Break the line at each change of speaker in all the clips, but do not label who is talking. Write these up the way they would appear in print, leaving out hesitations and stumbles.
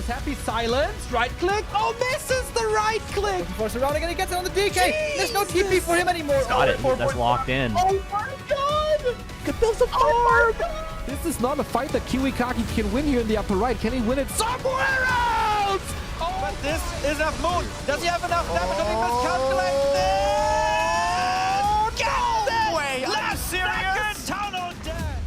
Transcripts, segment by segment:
is happy. Silence. Right click. Oh, misses the right click. Looking for surrounding and he gets it on the DK. There's no TP for him anymore.
Got it. That's locked in.
Oh my god. There's a farm. This is not a fight that Kiwikaki can win here in the upper right. Can he win it somewhere else? Oh,
but this is a Moon. Does he have enough damage? Does he miscalculate this?
no
way.
Last
serious. Tunnel dead.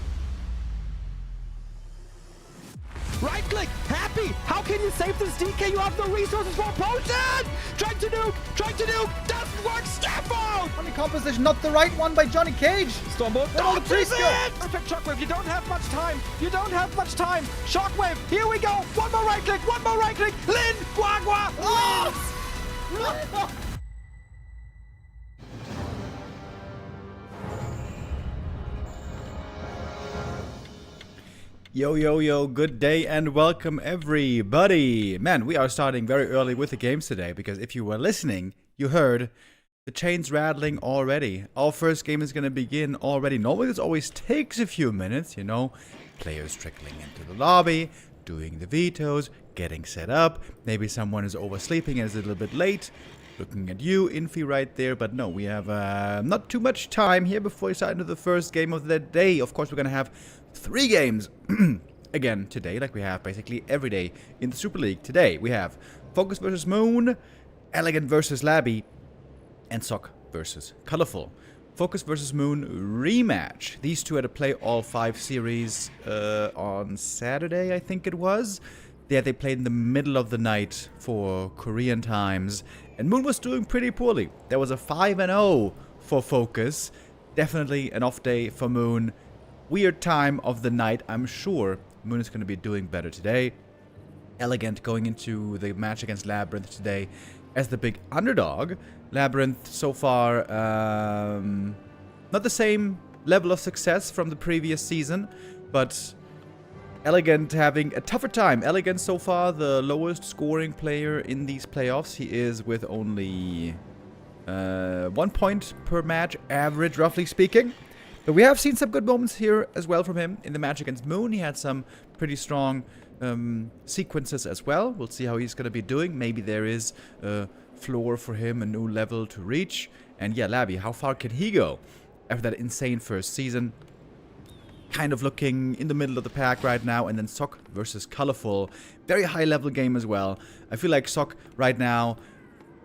Right click, happy. How can you save this DK? You have no resources for a potion. Trying to nuke, doesn't work. Scaffold.
Funny composition, not the right one by Johnny Cage.
Stormbolt,
all the trees go.
Perfect shockwave. You don't have much time. Shockwave. Here we go. One more right click. Lin, Guagua. Oh!
Yo, good day and welcome everybody. Man, we are starting very early with the games today because if you were listening, you heard the chains rattling already. Our first game is going to begin already. Normally this always takes a few minutes, you know. Players trickling into the lobby, doing the vetoes, getting set up. Maybe someone is oversleeping and is a little bit late. Looking at you, Infy right there, but no, we have not too much time here before we start into the first game of the day. Of course, we're going to have 3 games again today, like we have basically every day in the Super League. Today, we have FoCuS versus Moon, EleGaNt versus Laby, and Sock versus Colorful. FoCuS versus Moon rematch. These two had to play all 5 series on Saturday, I think it was. They played in the middle of the night for Korean times, and Moon was doing pretty poorly. There was a 5-0 for FoCuS. Definitely an off day for Moon. Weird time of the night. I'm sure Moon is going to be doing better today. EleGaNt going into the match against Labyrinth today as the big underdog. Labyrinth so far not the same level of success from the previous season, but EleGaNt having a tougher time. EleGaNt so far the lowest scoring player in these playoffs. He is with only 1 point per match average, roughly speaking. But we have seen some good moments here as well from him. In the match against Moon, he had some pretty strong sequences as well. We'll see how he's going to be doing. Maybe there is a floor for him, a new level to reach. And yeah, Laby, how far can he go after that insane first season? Kind of looking in the middle of the pack right now. And then Sock versus Colorful. Very high level game as well. I feel like Sock right now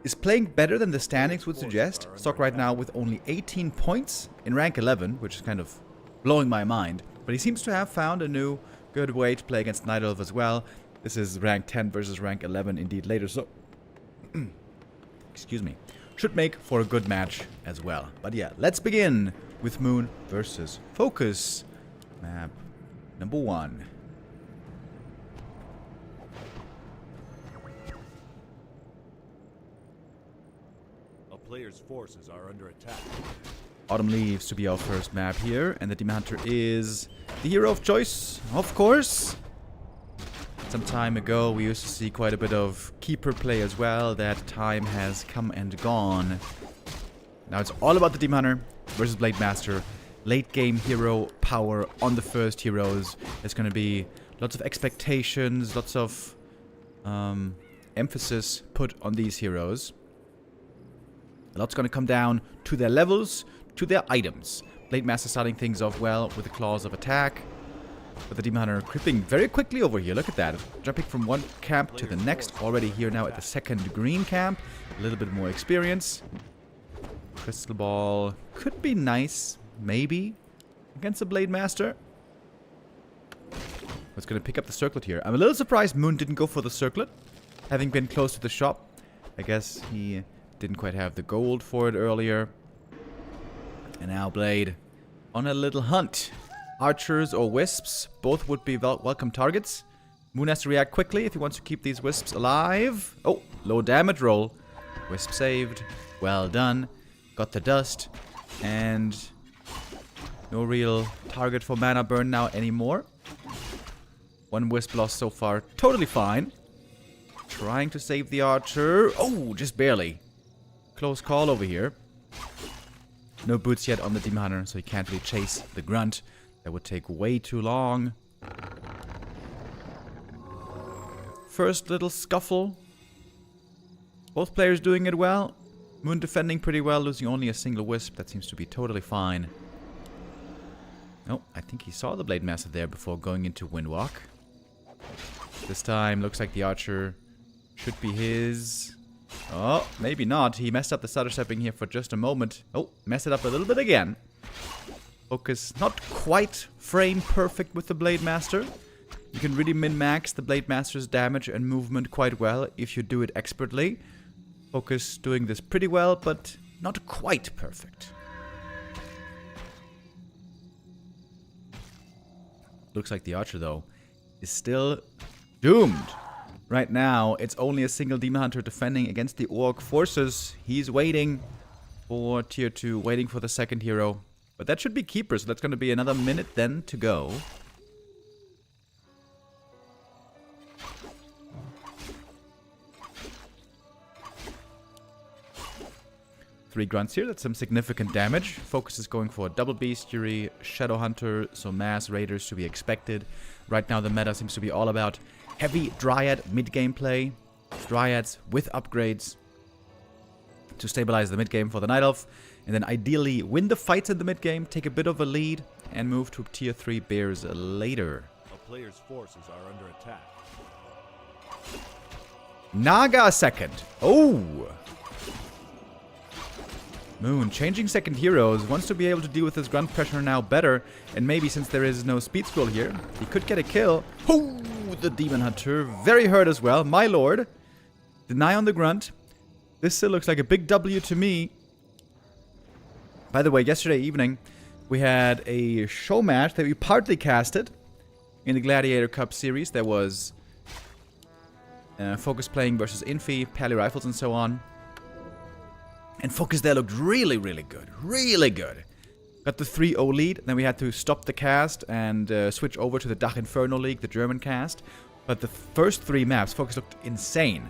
is playing better than the standings would suggest. Sock right now with only 18 points in rank 11, which is kind of blowing my mind. But he seems to have found a new good way to play against Night Elf as well. This is rank 10 versus rank 11 indeed later, so excuse me. Should make for a good match as well. But yeah, let's begin with Moon versus FoCuS. Map number 1.
Players' forces are under attack.
Autumn Leaves to be our first map here, and the Demon Hunter is the hero of choice, of course. Some time ago, we used to see quite a bit of Keeper play as well. That time has come and gone. Now it's all about the Demon Hunter versus Blade Master. Late game hero power on the first heroes. There's going to be lots of expectations, lots of emphasis put on these heroes. A lot's going to come down to their levels, to their items. Blade Master starting things off well with the claws of attack. But the Demon Hunter creeping very quickly over here. Look at that. Jumping from one camp to the next. Already here now at the second green camp. A little bit more experience. Crystal Ball could be nice, maybe, against the Blade Master. What's going to pick up the circlet here? I'm a little surprised Moon didn't go for the circlet, having been close to the shop. I guess he didn't quite have the gold for it earlier. And now Blade on a little hunt. Archers or wisps, both would be welcome targets. Moon has to react quickly if he wants to keep these wisps alive. Oh, low damage roll. Wisp saved. Well done. Got the dust. And no real target for mana burn now anymore. 1 wisp lost so far. Totally fine. Trying to save the archer. Oh, just barely. Close call over here. No boots yet on the Demon Hunter, so he can't really chase the grunt. That would take way too long. First little scuffle. Both players doing it well. Moon defending pretty well, losing only a single wisp. That seems to be totally fine. Oh, I think he saw the Blade Master there before going into Windwalk. This time, looks like the Archer should be his. Oh, maybe not. He messed up the stutter stepping here for just a moment. Oh, messed it up a little bit again. FoCuS not quite frame perfect with the Blade Master. You can really min-max the Blade Master's damage and movement quite well if you do it expertly. FoCuS doing this pretty well, but not quite perfect. Looks like the Archer, though, is still doomed. Right now, it's only a single Demon Hunter defending against the Orc forces. He's waiting for tier 2, waiting for the second hero. But that should be Keeper, so that's going to be another minute then to go. Three grunts here, that's some significant damage. FoCuS is going for a double bestiary, Shadow Hunter, so mass raiders to be expected. Right now the meta seems to be all about heavy Dryad mid-game play. Dryads with upgrades to stabilize the mid-game for the Night Elf. And then ideally win the fights in the mid-game, take a bit of a lead, and move to tier 3 bears later.
A player's forces are under attack.
Naga second. Oh! Moon changing second heroes, wants to be able to deal with his grunt pressure now better, and maybe since there is no speed scroll here, he could get a kill. Oh, the Demon Hunter, very hurt as well. My lord, deny on the grunt. This still looks like a big W to me. By the way, yesterday evening, we had a show match that we partly casted in the Gladiator Cup series. There was FoCuS playing versus Infy, Pally Rifles, and so on. And FoCuS there looked really, really good. Really good. Got the 3-0 lead. Then we had to stop the cast and switch over to the Dach Inferno League, the German cast. But the first 3 maps, FoCuS looked insane.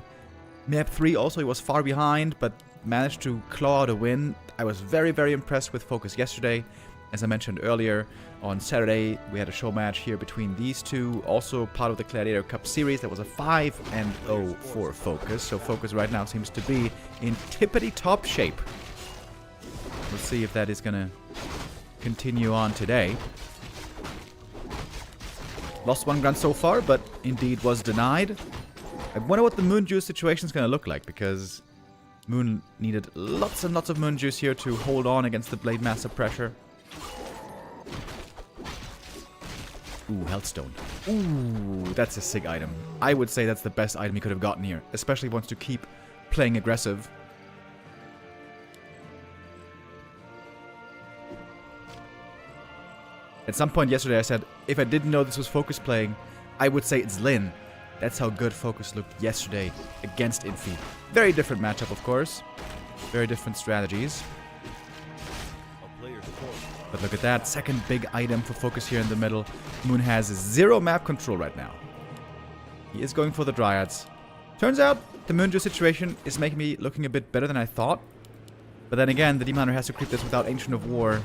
Map 3 also, he was far behind, but managed to claw out a win. I was very, very impressed with FoCuS yesterday. As I mentioned earlier, on Saturday, we had a show match here between these two. Also part of the Gladiator Cup series. That was a 5-0 for FoCuS. So FoCuS right now seems to be in tippity-top shape. Let's see if that is going to continue on today. Lost 1 grunt so far, but indeed was denied. I wonder what the Moon Juice situation is going to look like, because Moon needed lots and lots of Moon Juice here to hold on against the Blade Master pressure. Ooh, Healthstone. Ooh, that's a sick item. I would say that's the best item he could have gotten here, especially if he wants to keep playing aggressive. At some point yesterday I said, if I didn't know this was FoCuS playing, I would say it's Lin. That's how good FoCuS looked yesterday against Infy. Very different matchup, of course. Very different strategies. But look at that, second big item for FoCuS here in the middle. Moon has 0 map control right now. He is going for the Dryads. Turns out the Moonju situation is making me looking a bit better than I thought. But then again, the Demon Hunter has to creep this without Ancient of War.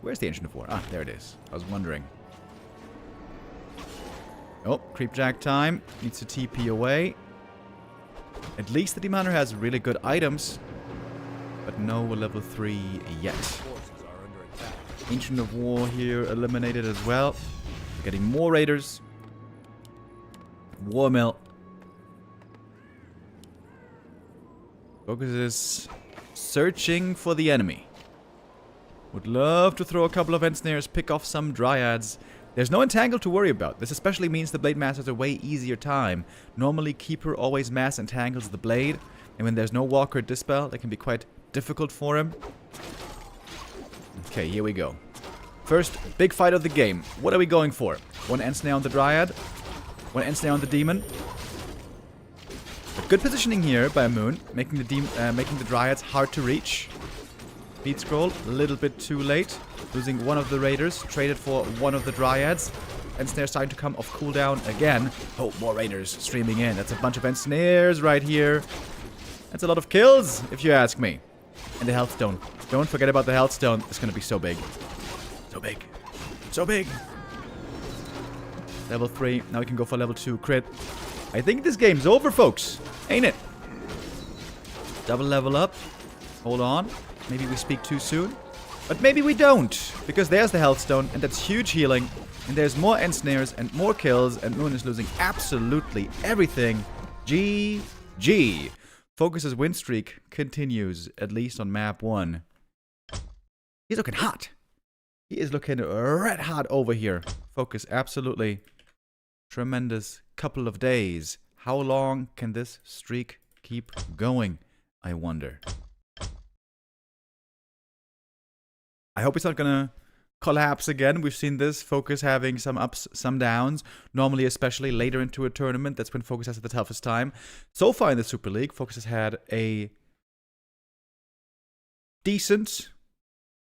Where's the Ancient of War? Ah, there it is. I was wondering. Oh, Creepjack time. Needs to TP away. At least the Demon Hunter has really good items. But no level 3 yet. Ancient of War here eliminated as well. We're getting more raiders. War Mill. FoCuS is searching for the enemy. Would love to throw a couple of Ensnares, pick off some Dryads. There's no Entangle to worry about. This especially means the Blade Master has a way easier time. Normally Keeper always mass entangles the Blade. And when there's no Walker Dispel, that can be quite difficult for him. Okay, here we go. First big fight of the game. What are we going for? 1 Ensnare on the Dryad. 1 Ensnare on the Demon. But good positioning here by Moon, making the Dryads hard to reach. Speed scroll, a little bit too late. Losing one of the Raiders, traded for one of the Dryads. Ensnare starting to come off cooldown again. Oh, more Raiders streaming in. That's a bunch of Ensnares right here. That's a lot of kills, if you ask me. And the Healthstone. Don't forget about the Healthstone. It's going to be so big. So big. So big. Level 3. Now we can go for level 2 crit. I think this game's over, folks. Ain't it? Double level up. Hold on. Maybe we speak too soon. But maybe we don't. Because there's the health stone. And that's huge healing. And there's more ensnares and more kills. And Moon is losing absolutely everything. GG. FoCuS's win streak continues. At least on map 1. He's looking hot. He is looking red hot over here. FoCuS, absolutely. Tremendous couple of days. How long can this streak keep going, I wonder? I hope it's not gonna collapse again. We've seen this. FoCuS having some ups, some downs. Normally, especially later into a tournament, that's when FoCuS has the toughest time. So far in the Super League, FoCuS has had a decent,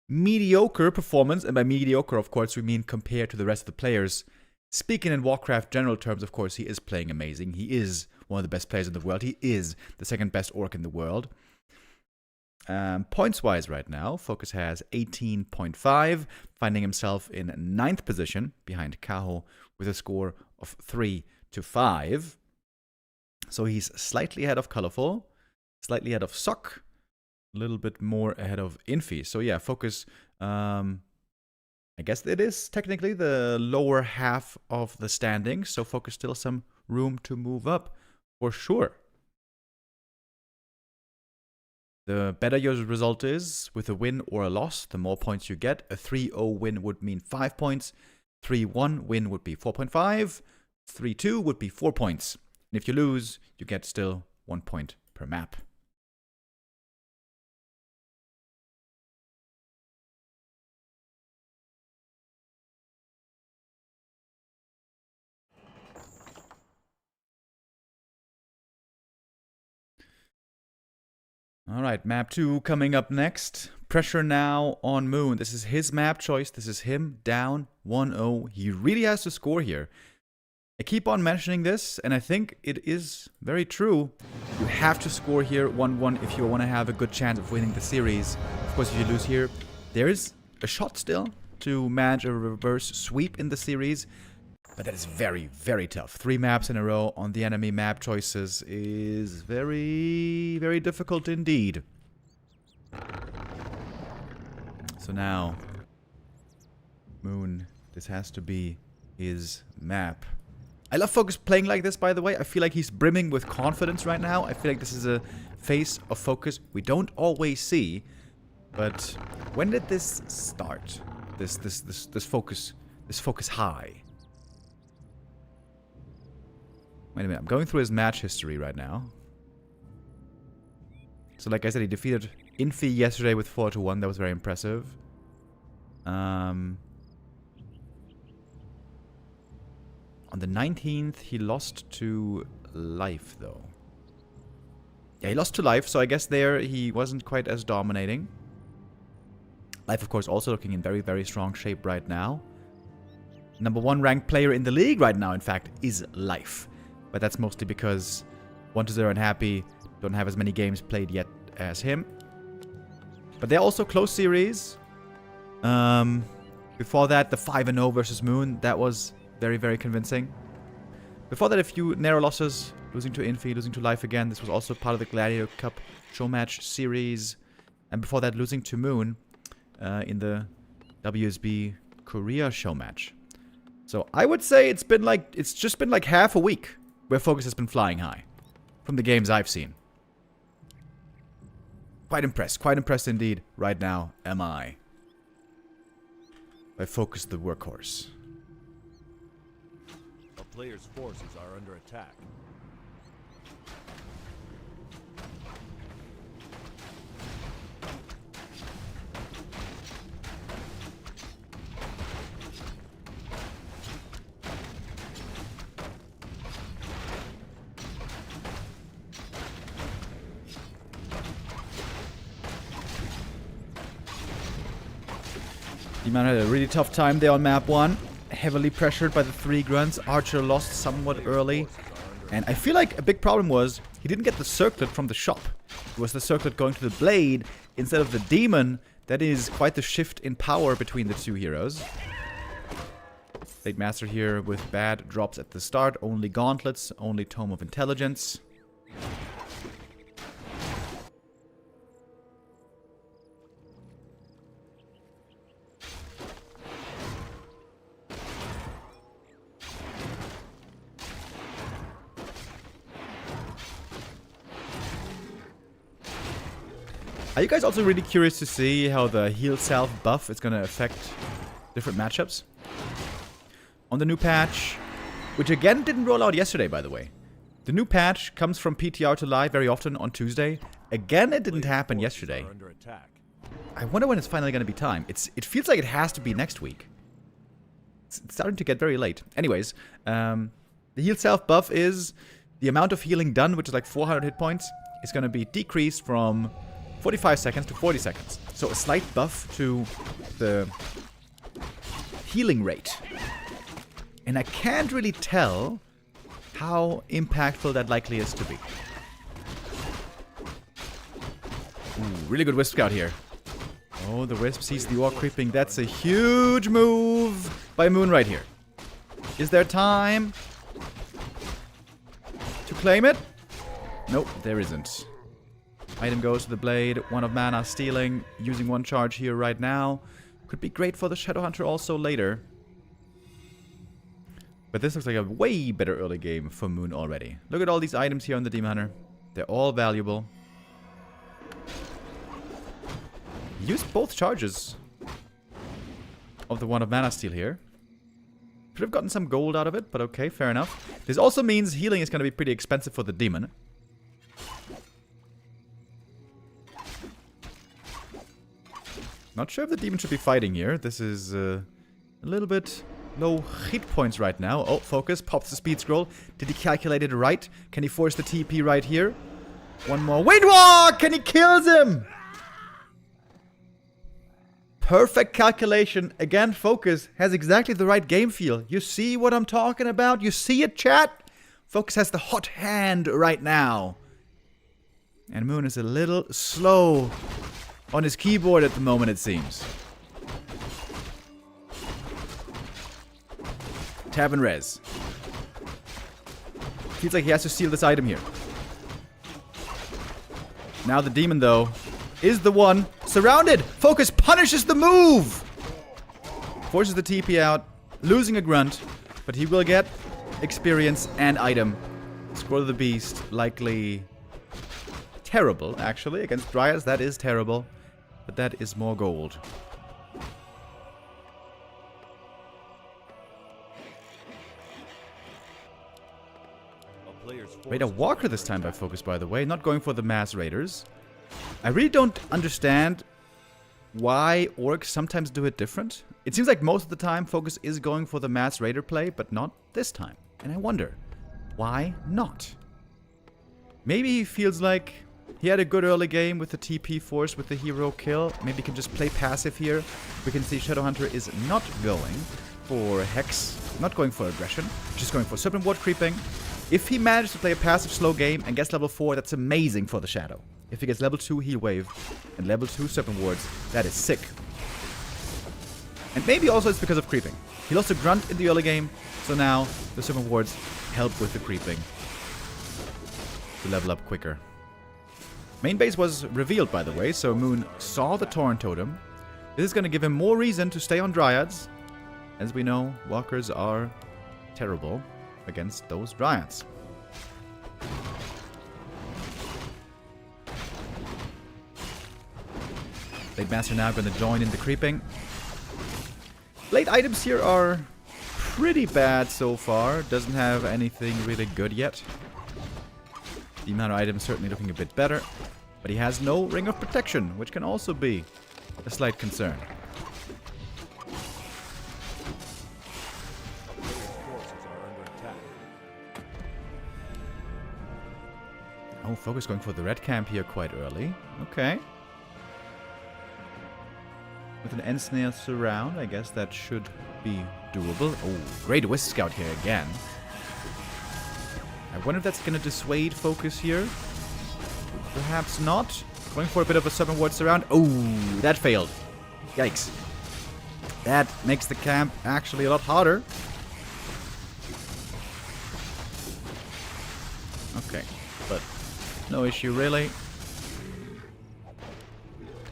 mediocre performance. And by mediocre, of course, we mean compared to the rest of the players. Speaking in Warcraft general terms, of course, he is playing amazing. He is one of the best players in the world. He is the second best orc in the world. Points-wise right now, FoCuS has 18.5, finding himself in 9th position behind Kaho with a score of 3-5. So he's slightly ahead of Colorful, slightly ahead of Sock, a little bit more ahead of Infy. So yeah, FoCuS, I guess it is technically the lower half of the standings, so FoCuS still some room to move up, for sure. The better your result is, with a win or a loss, the more points you get. A 3-0 win would mean 5 points, 3-1 win would be 4.5, 3-2 would be 4 points. And if you lose, you get still 1 point per map. Alright, map 2 coming up next. Pressure now on Moon. This is his map choice. This is him down 1-0. He really has to score here. I keep on mentioning this, and I think it is very true. You have to score here 1-1 if you want to have a good chance of winning the series. Of course, if you lose here, there is a shot still to manage a reverse sweep in the series. But that is very, very tough. 3 maps in a row on the enemy map choices is very, very difficult indeed. So now, Moon, this has to be his map. I love FoCuS playing like this, by the way. I feel like he's brimming with confidence right now. I feel like this is a face of FoCuS we don't always see. But when did this start? This FoCuS high. Wait a minute, I'm going through his match history right now. So like I said, he defeated Infy yesterday with 4-1. That was very impressive. On the 19th, he lost to Life, though. Yeah, he lost to Life, so I guess there he wasn't quite as dominating. Life, of course, also looking in very, very strong shape right now. #1 ranked player in the league right now, in fact, is Life. But that's mostly because 1-0 and Happy don't have as many games played yet as him. But they're also close series. Before that, the 5-0 versus Moon, that was very, very convincing. Before that, a few narrow losses, losing to Infy, losing to Life again. This was also part of the Gladiator Cup show match series. And before that, losing to Moon in the WSB Korea show match. So I would say it's just been like half a week where FoCuS has been flying high from the games I've seen. Quite impressed indeed right now am I by FoCuS the workhorse.
A player's forces are under attack.
D-Man had a really tough time there on map 1. Heavily pressured by the 3 grunts. Archer lost somewhat early. And I feel like a big problem was he didn't get the circlet from the shop. It was the circlet going to the blade instead of the demon. That is quite the shift in power between the two heroes. Blade Master here with bad drops at the start. Only gauntlets, only Tome of Intelligence. Are you guys also really curious to see how the heal self buff is going to affect different matchups? On the new patch, which again didn't roll out yesterday, by the way. The new patch comes from PTR to live very often on Tuesday. Again, it didn't happen yesterday. I wonder when it's finally going to be time. It feels like it has to be next week. It's starting to get very late. Anyways, the heal self buff is the amount of healing done, which is like 400 hit points, is going to be decreased from 45 seconds to 40 seconds. So a slight buff to the healing rate. And I can't really tell how impactful that likely is to be. Ooh, really good Wisp Scout here. Oh, the Wisp sees the Orc creeping. That's a huge move by Moon right here. Is there time to claim it? Nope, there isn't. Item goes to the blade. 1 of mana stealing. Using 1 charge here right now. Could be great for the Shadowhunter also later. But this looks like a way better early game for Moon already. Look at all these items here on the Demon Hunter. They're all valuable. Used both charges of the 1 of mana steal here. Could have gotten some gold out of it, but okay, fair enough. This also means healing is going to be pretty expensive for the demon. Not sure if the demon should be fighting here. This is a little bit low hit points right now. Oh, FoCuS pops the speed scroll. Did he calculate it right? Can he force the TP right here? 1 more Windwalk! And he kills him! Perfect calculation. Again, FoCuS has exactly the right game feel. You see what I'm talking about? You see it, chat? FoCuS has the hot hand right now. And Moon is a little slow on his keyboard at the moment, it seems. Tavern res. Feels like he has to steal this item here. Now the demon, though, is the one surrounded. FoCuS punishes the move. Forces the TP out, losing a grunt, but he will get experience and item. Scroll of the Beast, likely terrible, actually. Against Dryads, that is terrible. But that is more gold. Raider Walker this time by FoCuS, by the way. Not going for the mass raiders. I really don't understand why orcs sometimes do it different. It seems like most of the time FoCuS is going for the mass raider play, but not this time. And I wonder, why not? Maybe he feels like he had a good early game with the TP force with the hero kill. Maybe he can just play passive here. We can see Shadowhunter is not going for Hex, not going for aggression, just going for Serpent Ward creeping. If he manages to play a passive slow game and gets level 4, that's amazing for the Shadow. If he gets level 2 Heal Wave and level 2 Serpent Wards, that is sick. And maybe also it's because of creeping. He lost a grunt in the early game, so now the Serpent Wards help with the creeping to level up quicker. Main base was revealed, by the way, so Moon saw the Torrent Totem. This is going to give him more reason to stay on Dryads. As we know, Walkers are terrible against those Dryads. Blade Master now going to join in the creeping. Blade items here are pretty bad so far. Doesn't have anything really good yet. The amount of items certainly looking a bit better. But he has no Ring of Protection, which can also be a slight concern. Oh, FoCuS going for the red camp here quite early. Okay. With an Ensnare surround, I guess that should be doable. Oh, great Wisp Scout here again. I wonder if that's going to dissuade FoCuS here. Perhaps not. Going for a bit of a Serpent Ward surround. Oh, that failed. Yikes. That makes the camp actually a lot harder. No issue, really.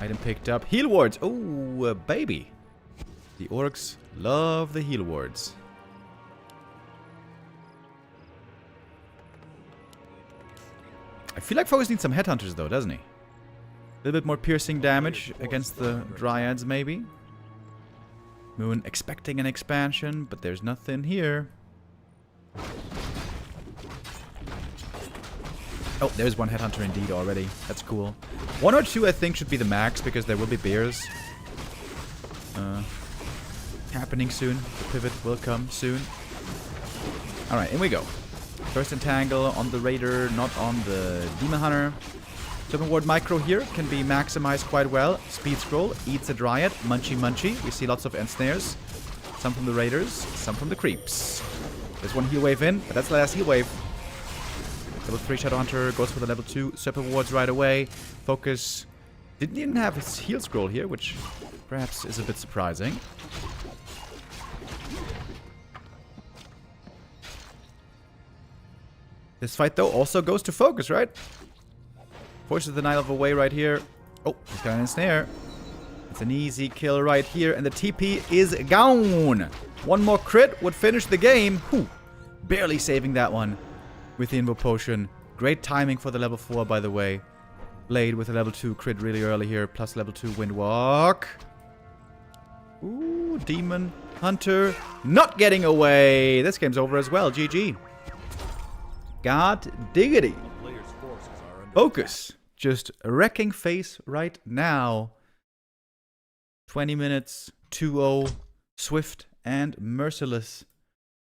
Item picked up. Heal wards. Oh, baby. The orcs love the heal wards. I feel like FoCuS needs some headhunters, though, doesn't he? A little bit more piercing damage against the dryads, maybe. Moon expecting an expansion, but there's nothing here. Oh, there's one headhunter indeed already. That's cool. 1 or 2, I think, should be the max, because there will be bears. Happening soon. The pivot will come soon. Alright, in we go. First entangle on the raider, not on the demon hunter. Serpent ward micro here can be maximized quite well. Speed scroll, eats a dryad, munchy munchy. We see lots of end-snares. Some from the raiders, some from the creeps. There's one heal wave in, but that's the last heal wave. Level 3 Shadow Hunter goes for the level 2 Serpent wards right away. FoCuS didn't even have his heal scroll here, which perhaps is a bit surprising. This fight, though, also goes to FoCuS, right? Forces the Nile away right here. Oh, he's got an ensnare. It's an easy kill right here, and the TP is gone. One more crit would finish the game. Whew. Barely saving that one with the Invo Potion. Great timing for the level 4, by the way. Blade with a level 2 crit really early here, plus level 2 Windwalk. Ooh, Demon Hunter not getting away. This game's over as well. GG. God diggity. FoCuS just wrecking face right now. 20 minutes, 2-0, swift and merciless.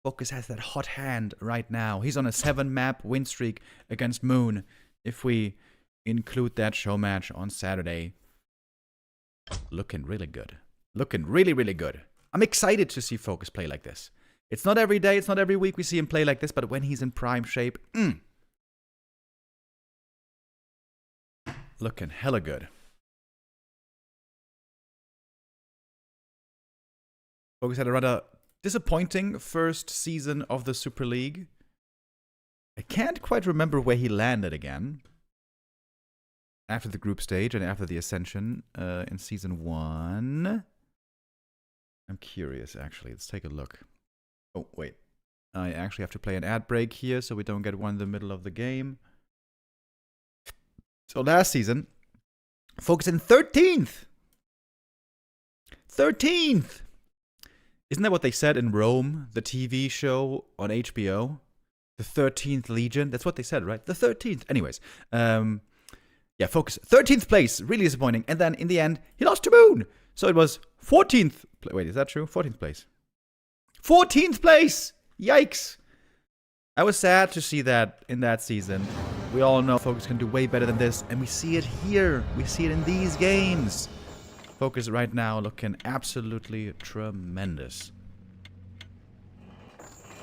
FoCuS has that hot hand right now. He's on a 7-map win streak against Moon, if we include that show match on Saturday. Looking really good. Looking really, really good. I'm excited to see FoCuS play like this. It's not every day, it's not every week we see him play like this, but when he's in prime shape, looking hella good. FoCuS had a rather disappointing first season of the Super League. I can't quite remember where he landed again. After the group stage and after the Ascension in Season 1. I'm curious, actually. Let's take a look. Oh, wait. I actually have to play an ad break here so we don't get one in the middle of the game. So last season, FoCuS in 13th. 13th! Isn't that what they said in Rome, the TV show on HBO? The 13th Legion? That's what they said, right? The 13th. Anyways, yeah, FoCuS. 13th place. Really disappointing. And then in the end, he lost to Moon. So it was 14th. Wait, is that true? 14th place. 14th place! Yikes! I was sad to see that in that season. We all know FoCuS can do way better than this, and we see it here. We see it in these games. FoCuS right now looking absolutely tremendous.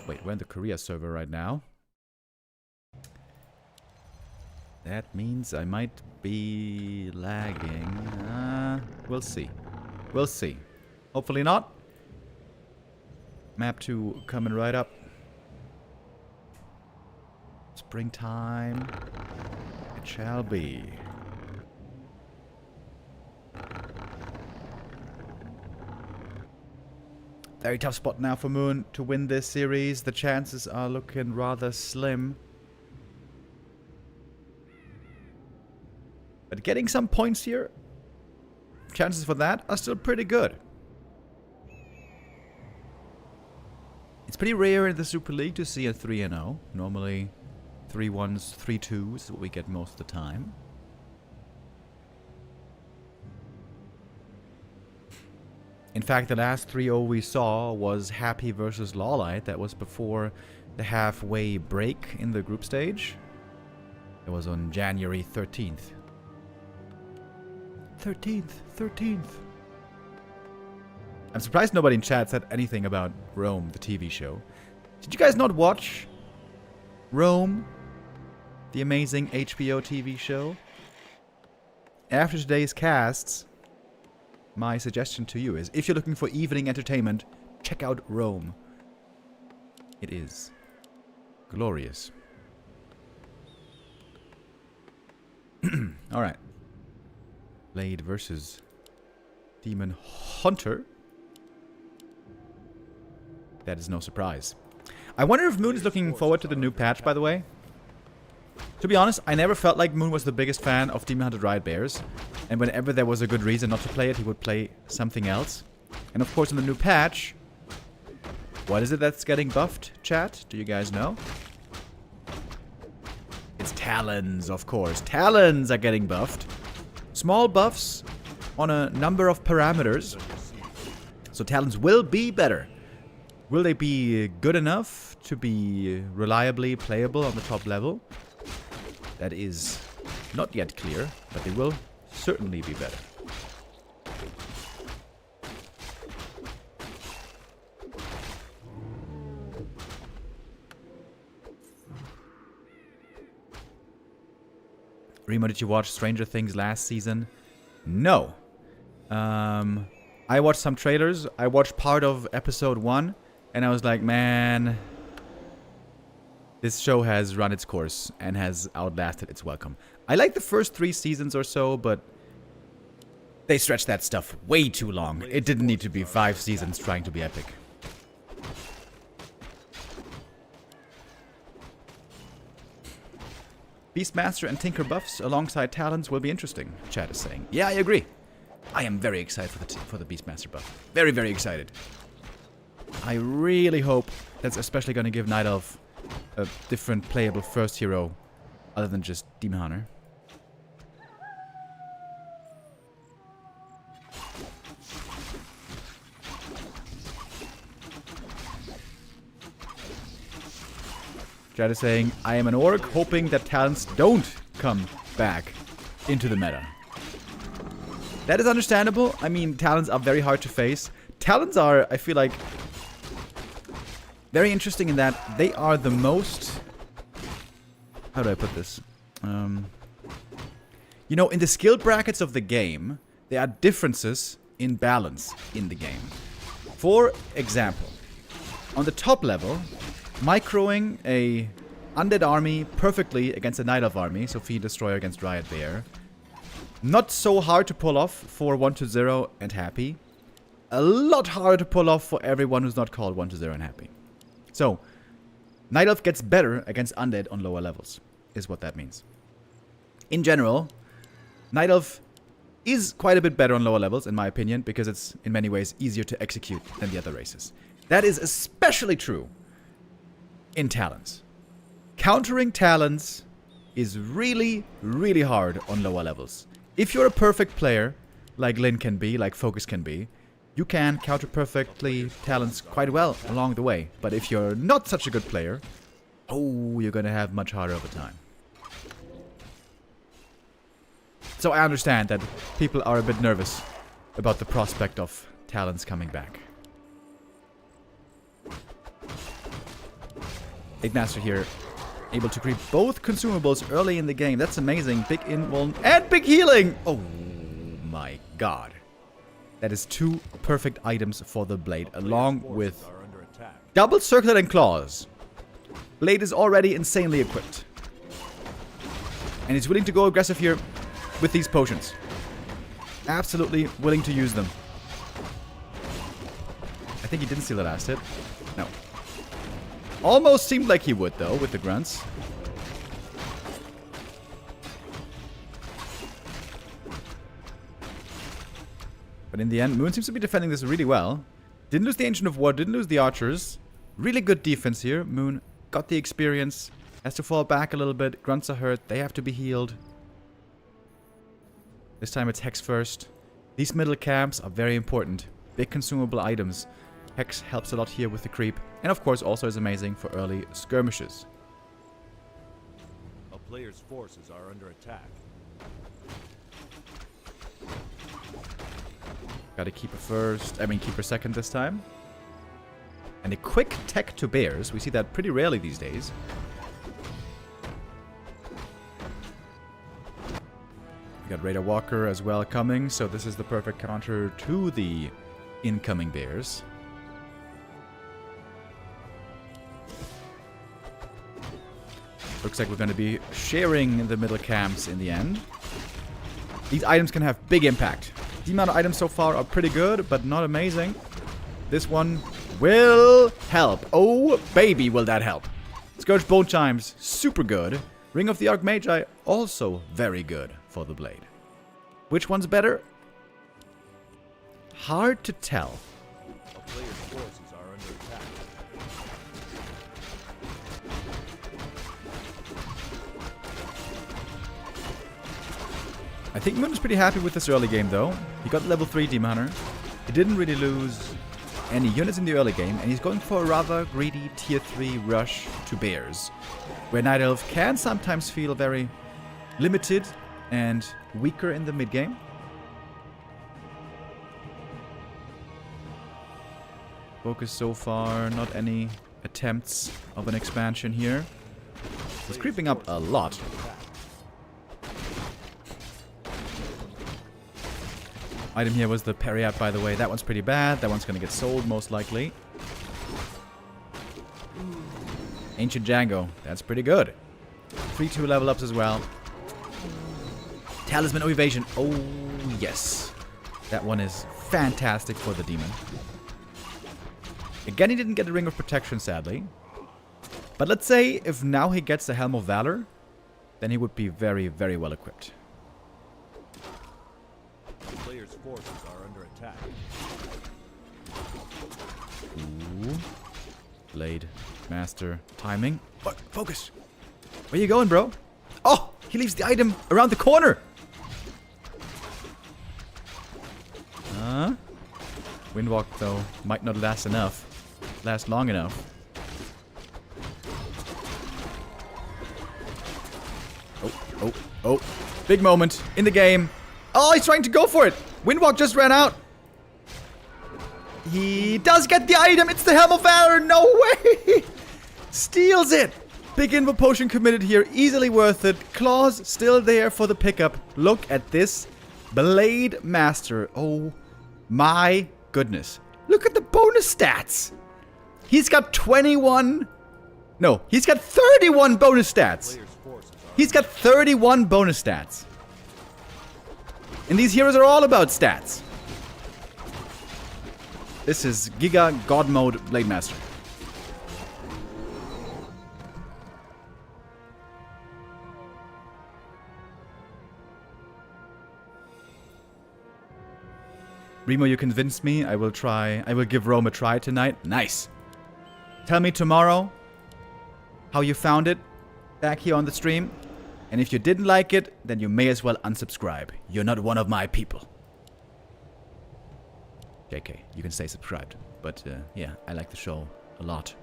Wait, we're in the Korea server right now. That means I might be lagging. We'll see. We'll see. Hopefully not. Map 2 coming right up. Springtime. It shall be. Very tough spot now for Moon to win this series. The chances are looking rather slim. But getting some points here, chances for that are still pretty good. It's pretty rare in the Super League to see a 3-0. Normally 3-1s, 3-2s is what we get most of the time. In fact, the last 3-0 we saw was Happy versus Lawlight. That was before the halfway break in the group stage. It was on January 13th. 13th. I'm surprised nobody in chat said anything about Rome, the TV show. Did you guys not watch Rome, the amazing HBO TV show? After today's casts, my suggestion to you is, if you're looking for evening entertainment, check out Rome. It is glorious. Alright. Blade versus Demon Hunter. That is no surprise. I wonder if Moon is looking forward to the new patch, by the way. To be honest, I never felt like Moon was the biggest fan of Demon Hunter Riot Bears. And whenever there was a good reason not to play it, he would play something else. And of course, in the new patch... What is it that's getting buffed, chat? Do you guys know? It's Talons, of course. Talons are getting buffed. Small buffs on a number of parameters. So Talons will be better. Will they be good enough to be reliably playable on the top level? That is not yet clear, but they will certainly be better. Remo, did you watch Stranger Things last season? No. I watched some trailers. I watched part of episode 1. And I was like, man, this show has run its course and has outlasted its welcome. I like the first 3 seasons or so, but they stretched that stuff way too long. It didn't need to be 5 seasons trying to be epic. Beastmaster and Tinker buffs alongside Talons will be interesting, chat is saying. Yeah, I agree. I am very excited for the Beastmaster buff. Very, very excited. I really hope that's especially going to give Night Elf a different playable first hero other than just Demon Hunter. Jad is saying, I am an orc hoping that talents don't come back into the meta. That is understandable. I mean, talents are very hard to face. Talents are, I feel like, very interesting in that they are the most... How do I put this? You know, in the skill brackets of the game, there are differences in balance in the game. For example, on the top level, microing a undead army perfectly against a Night Elf army, so Fiend Destroyer against Riot Bear. Not so hard to pull off for 1-0 and Happy. A lot harder to pull off for everyone who's not called 1-0 and Happy. So, Night Elf gets better against undead on lower levels, is what that means. In general, Night Elf is quite a bit better on lower levels, in my opinion, because it's in many ways easier to execute than the other races. That is especially true in Talons. Countering Talons is really, really hard on lower levels. If you're a perfect player, like Lin can be, like FoCuS can be, you can counter perfectly Talons quite well along the way. But if you're not such a good player, oh, you're gonna have much harder of a time. So I understand that people are a bit nervous about the prospect of Talons coming back. Ignaster here, able to creep both consumables early in the game. That's amazing. Big invuln and big healing! Oh my god. That is 2 perfect items for the Blade, along with double circlet and claws. Blade is already insanely equipped. And he's willing to go aggressive here with these potions. Absolutely willing to use them. I think he didn't steal the last hit. No. Almost seemed like he would, though, with the grunts. But in the end, Moon seems to be defending this really well. Didn't lose the Ancient of War, didn't lose the Archers. Really good defense here. Moon got the experience. Has to fall back a little bit. Grunts are hurt. They have to be healed. This time it's Hex first. These middle camps are very important. Big consumable items. Hex helps a lot here with the creep. And of course also is amazing for early skirmishes.
A player's forces are under attack.
Gotta keep her first. I mean, keep her second this time. And a quick tech to bears. We see that pretty rarely these days. We got Raider Walker as well coming, so this is the perfect counter to the incoming bears. Looks like we're going to be sharing the middle camps in the end. These items can have big impact. The amount of items so far are pretty good, but not amazing. This one will help. Oh, baby, will that help. Scourge Bone Chimes, super good. Ring of the Archmagi, also very good for the blade. Which one's better? Hard to tell.
A player's forces are under attack.
I think Moon is pretty happy with this early game, though. He got level 3 Demon Hunter. He didn't really lose any units in the early game, and he's going for a rather greedy tier 3 rush to bears, where Night Elf can sometimes feel very limited and weaker in the mid game. FoCuS so far, not any attempts of an expansion here. He's creeping up a lot. Item here was the Periat, by the way. That one's pretty bad. That one's going to get sold, most likely. Ancient Django. That's pretty good. 3-2 level ups as well. Talisman of Evasion. Oh, yes. That one is fantastic for the demon. Again, he didn't get a Ring of Protection, sadly. But let's say if now he gets the Helm of Valor, then he would be very, very well equipped.
The player's forces are under attack.
Ooh. Blade Master timing. Oh, FoCuS. Where you going, bro? Oh, he leaves the item around the corner. Windwalk, though, might not last long enough. Oh. Big moment in the game. Oh, he's trying to go for it. Windwalk just ran out. He does get the item. It's the Helm of Valor. No way. Steals it. Big Invo Potion committed here. Easily worth it. Claws still there for the pickup. Look at this Blade Master. Oh my goodness. Look at the bonus stats. He's got 21. No, he's got 31 bonus stats. He's got 31 bonus stats. And these heroes are all about stats. This is Giga God Mode Blade Master. Remo, you convinced me. I will try. I will give Rome a try tonight. Nice. Tell me tomorrow how you found it back here on the stream. And if you didn't like it, then you may as well unsubscribe. You're not one of my people. JK, you can stay subscribed. But yeah, I like the show a lot.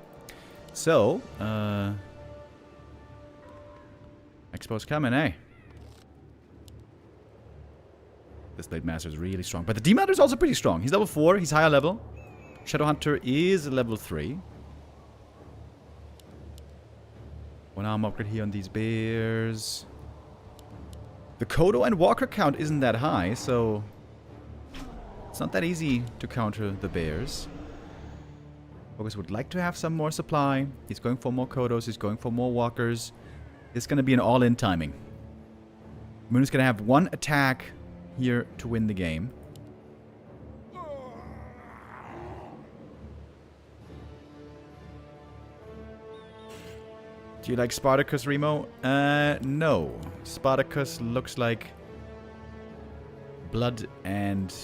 So, Expo's coming, eh? This Blade Master is really strong. But the Demon Hunter is also pretty strong. He's level 4. He's higher level. Shadow Hunter is level 3. One arm upgrade here on these bears. The Kodo and Walker count isn't that high, so it's not that easy to counter the bears. FoCuS would like to have some more supply. He's going for more Kodos. He's going for more Walkers. It's going to be an all-in timing. Moon is going to have one attack here to win the game. Do you like Spartacus, Remo? No. Spartacus looks like blood and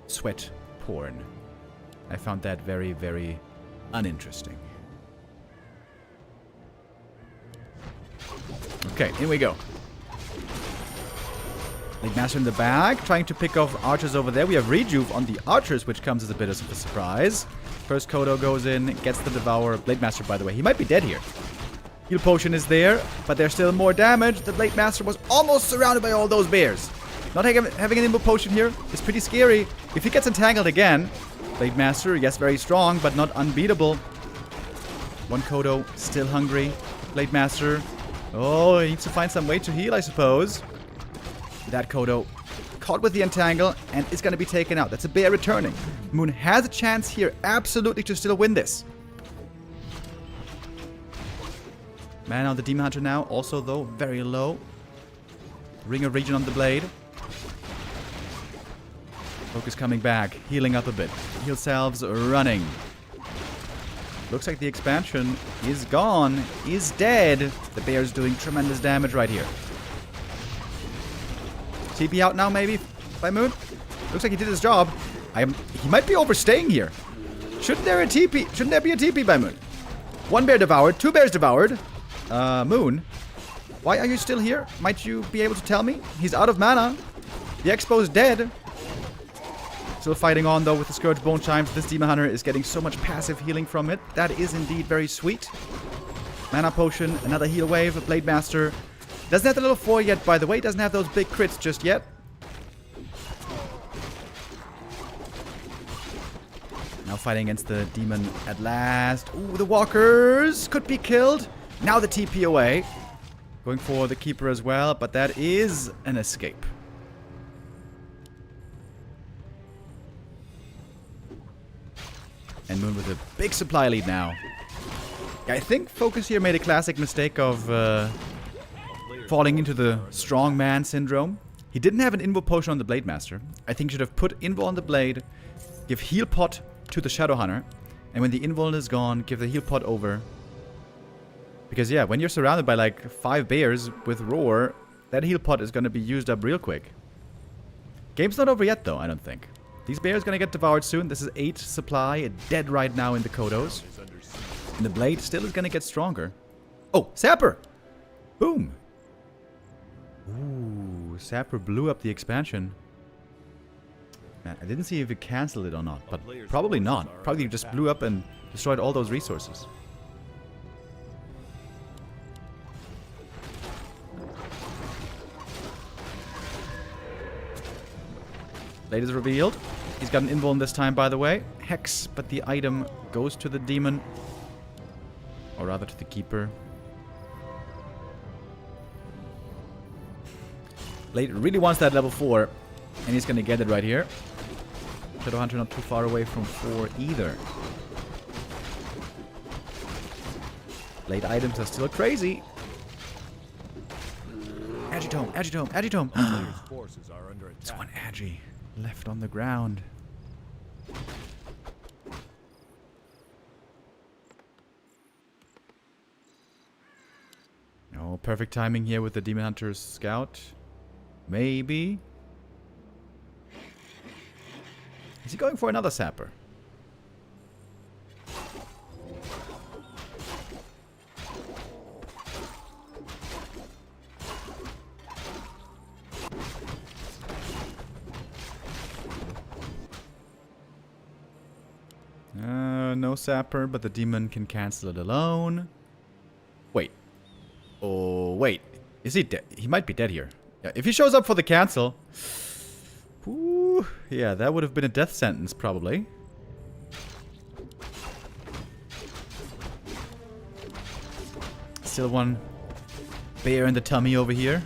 sweat porn. I found that very, very uninteresting. Okay, here we go. Blade Master in the back, trying to pick off archers over there. We have Rejuve on the archers, which comes as a bit of a surprise. First Kodo goes in, gets the Devour. Blade Master, by the way, he might be dead here. Heal Potion is there, but there's still more damage. The Blade Master was almost surrounded by all those bears. Not having an Invo Potion here is pretty scary. If he gets entangled again, Blade Master, yes, very strong, but not unbeatable. One Kodo, still hungry. Blade Master, oh, he needs to find some way to heal, I suppose. That Kodo caught with the entangle and is going to be taken out. That's a bear returning. Moon has a chance here, absolutely, to still win this. Man on the Demon Hunter now, also though, very low. Ring of Region on the blade. FoCuS coming back, healing up a bit. Heal salves running. Looks like the expansion is gone, is dead. The bear's doing tremendous damage right here. TP out now maybe by Moon. Looks like he did his job. He might be overstaying here. Shouldn't there be a TP by Moon? One bear devoured, two bears devoured. Moon, why are you still here? Might you be able to tell me? He's out of mana. The Expo's dead. Still fighting on though with the Scourge Bone Chimes. This Demon Hunter is getting so much passive healing from it. That is indeed very sweet. Mana Potion, another heal wave, a Blade Master. Doesn't have the level 4 yet, by the way. Doesn't have those big crits just yet. Now fighting against the demon at last. Ooh, the walkers could be killed. Now the TP away. Going for the keeper as well, but that is an escape. And Moon with a big supply lead now. I think FoCuS here made a classic mistake of falling into the strong man syndrome. He didn't have an Invo potion on the Blade Master. I think he should have put Invo on the Blade, give heal pot to the Shadow Hunter, and when the Invul is gone, give the heal pot over. Because yeah, when you're surrounded by like 5 bears with Roar, that heal pot is going to be used up real quick. Game's not over yet though, I don't think. These bears going to get devoured soon. This is 8 supply, dead right now in the Kodos. And the Blade still is going to get stronger. Oh, Sapper! Boom! Ooh, Sapper blew up the expansion. Man, I didn't see if it canceled it or not, but probably not. Probably just blew up and destroyed all those resources. Blade is revealed. He's got an invuln this time, by the way. Hex, but the item goes to the demon. Or rather to the keeper. Blade really wants that level 4. And he's gonna get it right here. Shadow Hunter not too far away from 4 either. Blade items are still crazy. Agitome, Agitome, Agitome.
Players' forces are under
There's
attack.
one Agi left on the ground. Oh, perfect timing here with the Demon Hunter's Scout. Maybe. Is he going for another Sapper? No Sapper, but the demon can cancel it alone. Wait. Oh, wait. Is he dead? He might be dead here. Yeah, if he shows up for the cancel... Ooh, yeah, that would have been a death sentence, probably. Still one bear in the tummy over here.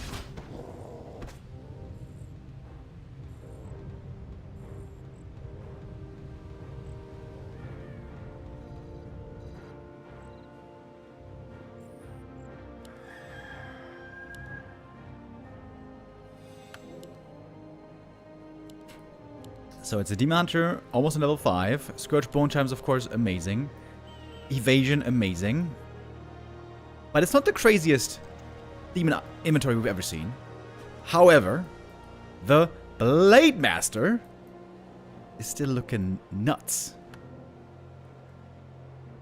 So it's a Demon Hunter, almost on level 5. Scourge Bone Chimes, of course, amazing. Evasion, amazing. But it's not the craziest demon inventory we've ever seen. However, the Blade Master is still looking nuts.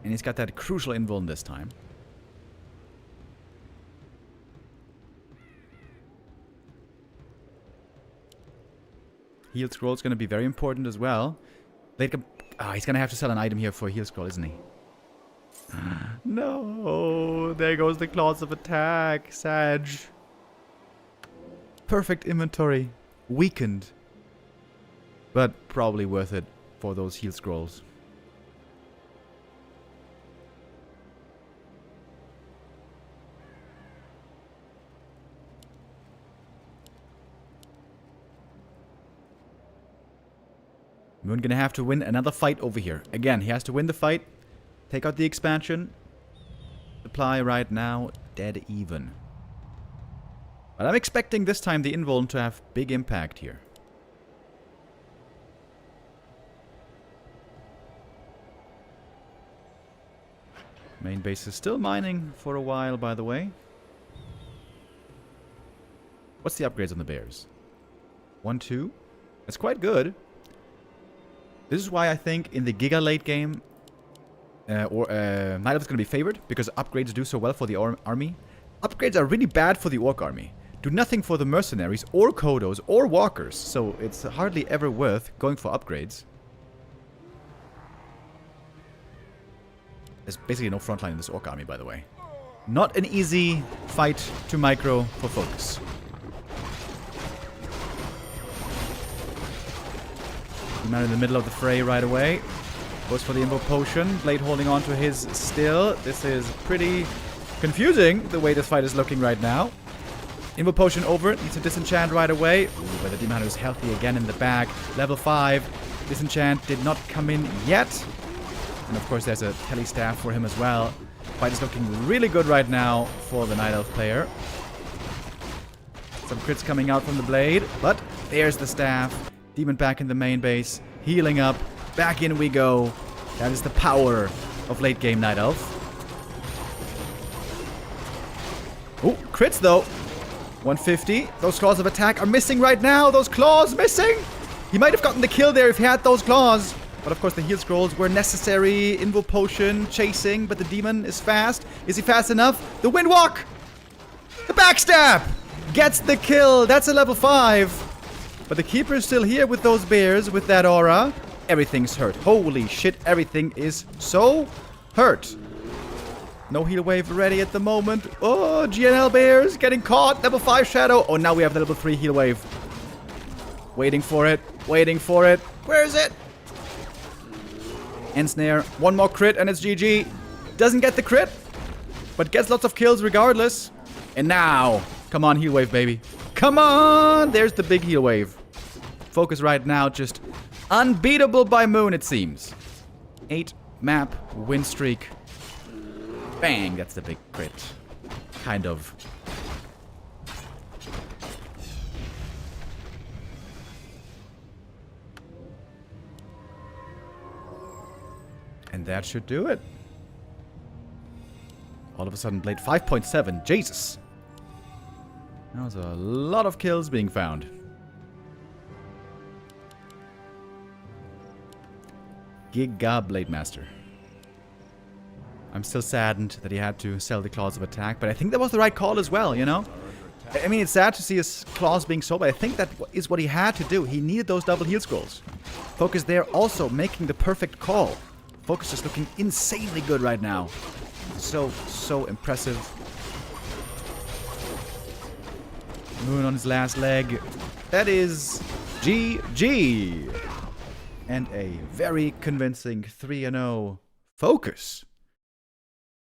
And he's got that crucial invuln this time. Heal Scroll is going to be very important as well. He's going to have to sell an item here for a Heal Scroll, isn't he? No, there goes the Claws of Attack, Sag. Perfect inventory, weakened, but probably worth it for those Heal Scrolls. Moon gonna have to win another fight over here. Again, he has to win the fight. Take out the expansion. Supply right now, dead even. But I'm expecting this time the invuln to have big impact here. Main base is still mining for a while, by the way. What's the upgrades on the bears? 1, 2. That's quite good. This is why I think in the Giga late game, Night Elf is going to be favored, because upgrades do so well for the army. Upgrades are really bad for the Orc army. Do nothing for the mercenaries, or Kodos, or walkers, so it's hardly ever worth going for upgrades. There's basically no frontline in this Orc army, by the way. Not an easy fight to micro for FoCuS. Man in the middle of the fray right away. Goes for the Invo Potion. Blade holding on to his still. This is pretty confusing, the way this fight is looking right now. Invo Potion over. Needs to disenchant right away. Ooh, but the Demon Hunter is healthy again in the back. Level 5. Disenchant did not come in yet. And of course there's a Tele Staff for him as well. Fight is looking really good right now for the Night Elf player. Some crits coming out from the Blade. But there's the Staff. Demon back in the main base. Healing up. Back in we go. That is the power of late game Night Elf. Oh, crits though. 150. Those claws of attack are missing right now. Those claws missing. He might have gotten the kill there if he had those claws. But of course the heal scrolls were necessary. Invo Potion chasing, but the demon is fast. Is he fast enough? The Windwalk! The backstab! Gets the kill. That's a level 5. But the keeper is still here with those bears, with that aura. Everything's hurt. Holy shit, everything is so hurt. No heal wave ready at the moment. Oh, GNL bears getting caught. Level 5 shadow. Oh, now we have the level 3 heal wave. Waiting for it. Waiting for it. Where is it? Ensnare. One more crit and it's GG. Doesn't get the crit, but gets lots of kills regardless. And now, come on, heal wave, baby. Come on! There's the big heal wave. FoCuS right now just unbeatable by Moon, it seems. 8 map win streak. Bang! That's the big crit. Kind of. And that should do it. All of a sudden, Blade 5.7. Jesus! That was a lot of kills being found. Giga Blade Master. I'm still saddened that he had to sell the Claws of Attack, but I think that was the right call as well, you know? I mean, it's sad to see his claws being sold, but I think that is what he had to do. He needed those double heal scrolls. FoCuS there also making the perfect call. FoCuS is looking insanely good right now. So impressive. Moon on his last leg. That is GG. And a very convincing 3-0 FoCuS.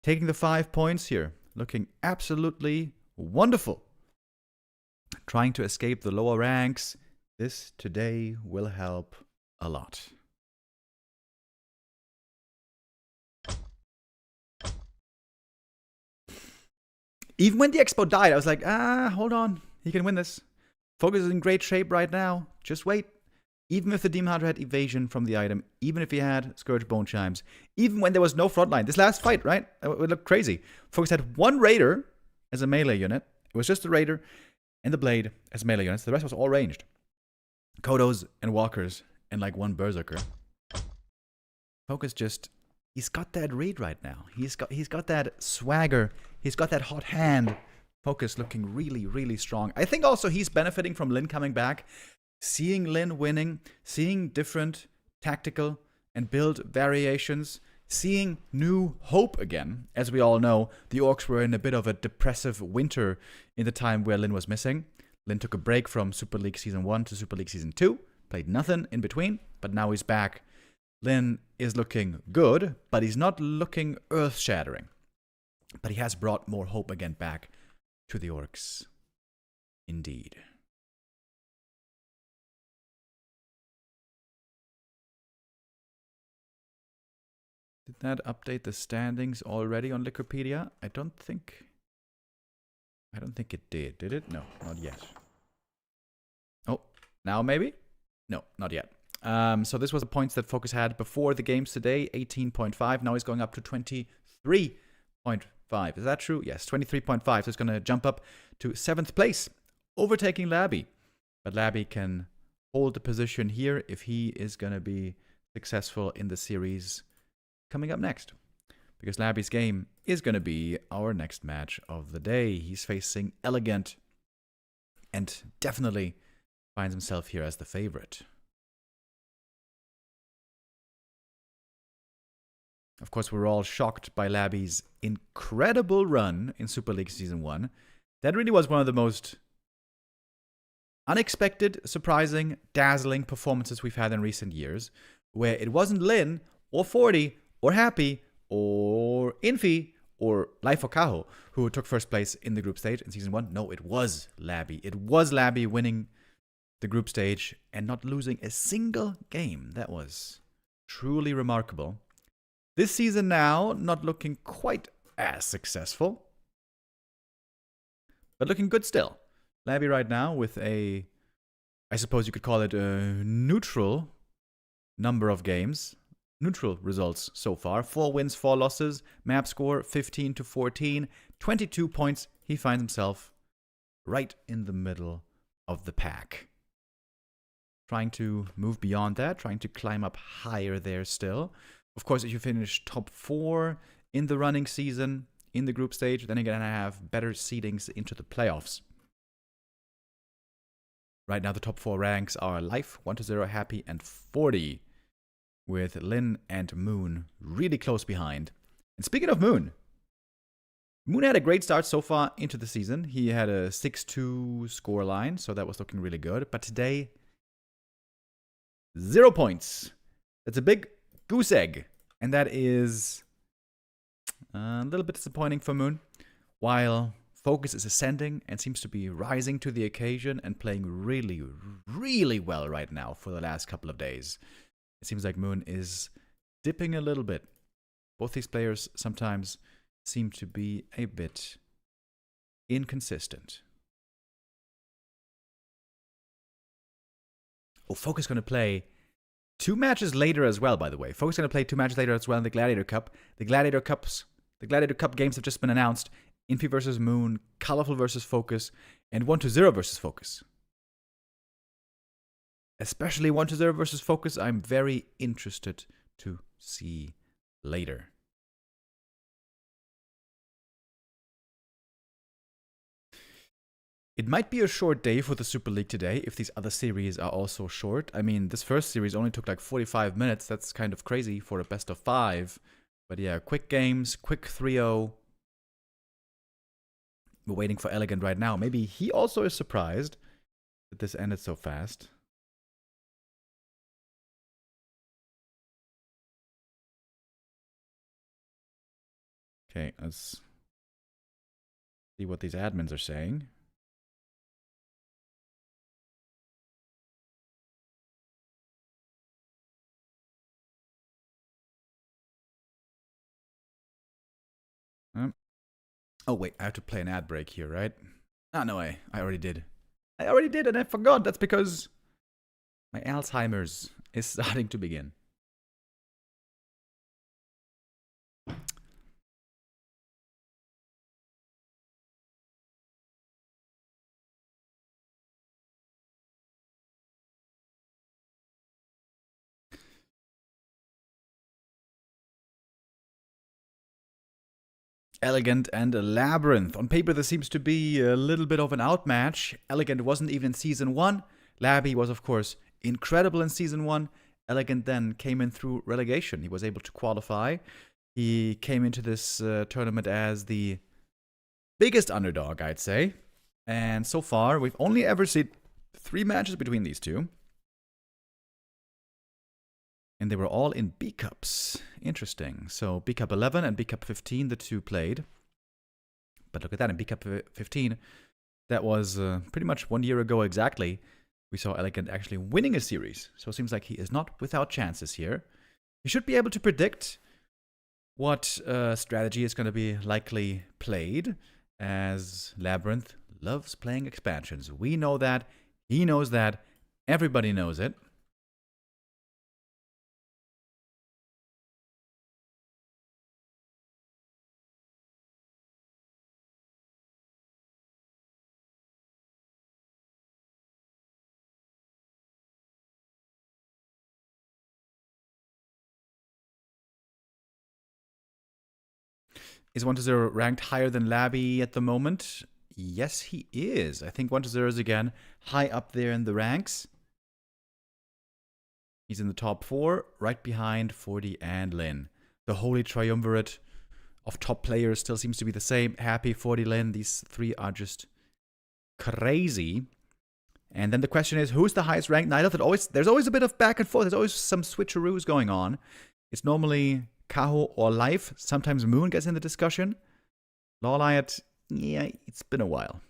Taking the 5 points here. Looking absolutely wonderful. Trying to escape the lower ranks. This today will help a lot. Even when the Expo died, I was like, hold on. He can win this. FoCuS is in great shape right now. Just wait. Even if the Demon Hunter had evasion from the item, even if he had Scourge Bone Chimes, even when there was no frontline, this last fight, right? It would look crazy. FoCuS had one Raider as a melee unit. It was just the Raider and the Blade as melee units. The rest was all ranged. Kodos and Walkers and like one Berserker. FoCuS just, he's got that read right now. He's got that swagger. He's got that hot hand. FoCuS looking really, really strong. I think also he's benefiting from Lin coming back. Seeing Lin winning, seeing different tactical and build variations, seeing new hope again. As we all know, the Orcs were in a bit of a depressive winter in the time where Lin was missing. Lin took a break from Super League Season 1 to Super League Season 2. Played nothing in between, but now he's back. Lin is looking good, but he's not looking earth-shattering. But he has brought more hope again back to the Orcs. Indeed. Did that update the standings already on Liquipedia? I don't think it did. Did it? No, not yet. Oh, now maybe? No, not yet. So this was the points that FoCuS had before the games today, 18.5. Now he's going up to 23.5. 23.5. Is that true? Yes, 23.5. So it's going to jump up to 7th place, overtaking Laby. But Laby can hold the position here if he is going to be successful in the series coming up next. Because Laby's game is going to be our next match of the day. He's facing EleGaNt and definitely finds himself here as the favorite. Of course, we're all shocked by Laby's incredible run in Super League Season 1. That really was one of the most unexpected, surprising, dazzling performances we've had in recent years, where it wasn't Lin, or 40, or Happy, or Infy, or FoCuS who took first place in the group stage in Season 1. No, it was Laby. It was Laby winning the group stage and not losing a single game. That was truly remarkable. This season now, not looking quite as successful, but looking good still. Laby right now with a, I suppose you could call it a neutral number of games. Neutral results so far. 4 wins, 4 losses. Map score 15 to 14. 22 points. He finds himself right in the middle of the pack. Trying to move beyond that. Trying to climb up higher there still. Of course, if you finish top 4 in the running season, in the group stage, then you're going to have better seedings into the playoffs. Right now, the top 4 ranks are Life, 1-0, Happy, and 40. With Lin and Moon really close behind. And speaking of Moon, Moon had a great start so far into the season. He had a 6-2 score line, so that was looking really good. But today, 0 points. That's a big goose egg. And that is a little bit disappointing for Moon. While FoCuS is ascending and seems to be rising to the occasion and playing really, really well right now for the last couple of days. It seems like Moon is dipping a little bit. Both these players sometimes seem to be a bit inconsistent. Oh, FoCuS going to play 2 matches later as well, by the way. FoCuS going to play 2 matches later as well in the Gladiator Cup. The Gladiator Cup games have just been announced. Infy versus Moon, Colorful versus FoCuS, and 1-0 versus FoCuS. Especially 1-0 versus FoCuS, I'm very interested to see later. It might be a short day for the Super League today if these other series are also short. I mean, this first series only took like 45 minutes. That's kind of crazy for a best of 5. But yeah, quick games, quick 3-0. We're waiting for EleGaNt right now. Maybe he also is surprised that this ended so fast. Okay, let's see what these admins are saying. Oh wait, I have to play an ad break here, right? Oh no, I already did. I already did and I forgot. That's because my Alzheimer's is starting to begin. EleGaNt and Labyrinth. On paper, there seems to be a little bit of an outmatch. EleGaNt wasn't even in Season 1. Laby was, of course, incredible in Season 1. EleGaNt then came in through relegation. He was able to qualify. He came into this tournament as the biggest underdog, I'd say. And so far, we've only ever seen 3 matches between these two. And they were all in B Cups. Interesting. So B Cup 11 and B Cup 15, the two played. But look at that, in B Cup 15, that was pretty much 1 year ago exactly. We saw EleGaNt actually winning a series. So it seems like he is not without chances here. He should be able to predict what strategy is going to be likely played, as Labyrinth loves playing expansions. We know that. He knows that. Everybody knows it. Is 1-0 ranked higher than Laby at the moment? Yes, he is. I think 1-0 is again high up there in the ranks. He's in the top 4, right behind 40 and Lin. The holy triumvirate of top players still seems to be the same. Happy, 40, Lin. These three are just crazy. And then the question is, who's the highest ranked Night Elf? There's always a bit of back and forth. There's always some switcheroos going on. It's normally Kaho or Life. Sometimes Moon gets in the discussion. Lawliot, yeah, it's been a while.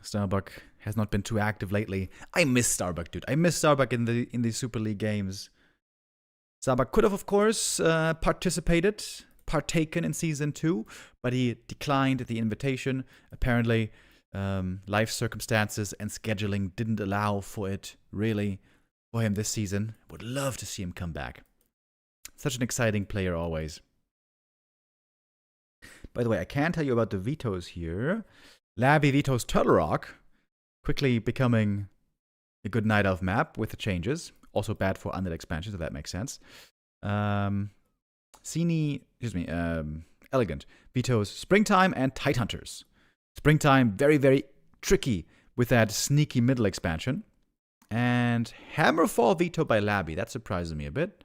Starbuck has not been too active lately. I miss Starbuck, dude. I miss Starbuck in the Super League games. Starbuck could have, of course, partaken in Season 2, but he declined the invitation. Apparently, life circumstances and scheduling didn't allow for it, really, for him this season. Would love to see him come back. Such an exciting player always. By the way, I can tell you about the vetoes here. Laby vetoes Turtle Rock, quickly becoming a good Night Elf map with the changes. Also bad for Undead expansion, so that makes sense. EleGaNt vetoes Springtime and Tidehunters. Springtime, very, very tricky with that sneaky middle expansion. And Hammerfall veto by Laby. That surprises me a bit.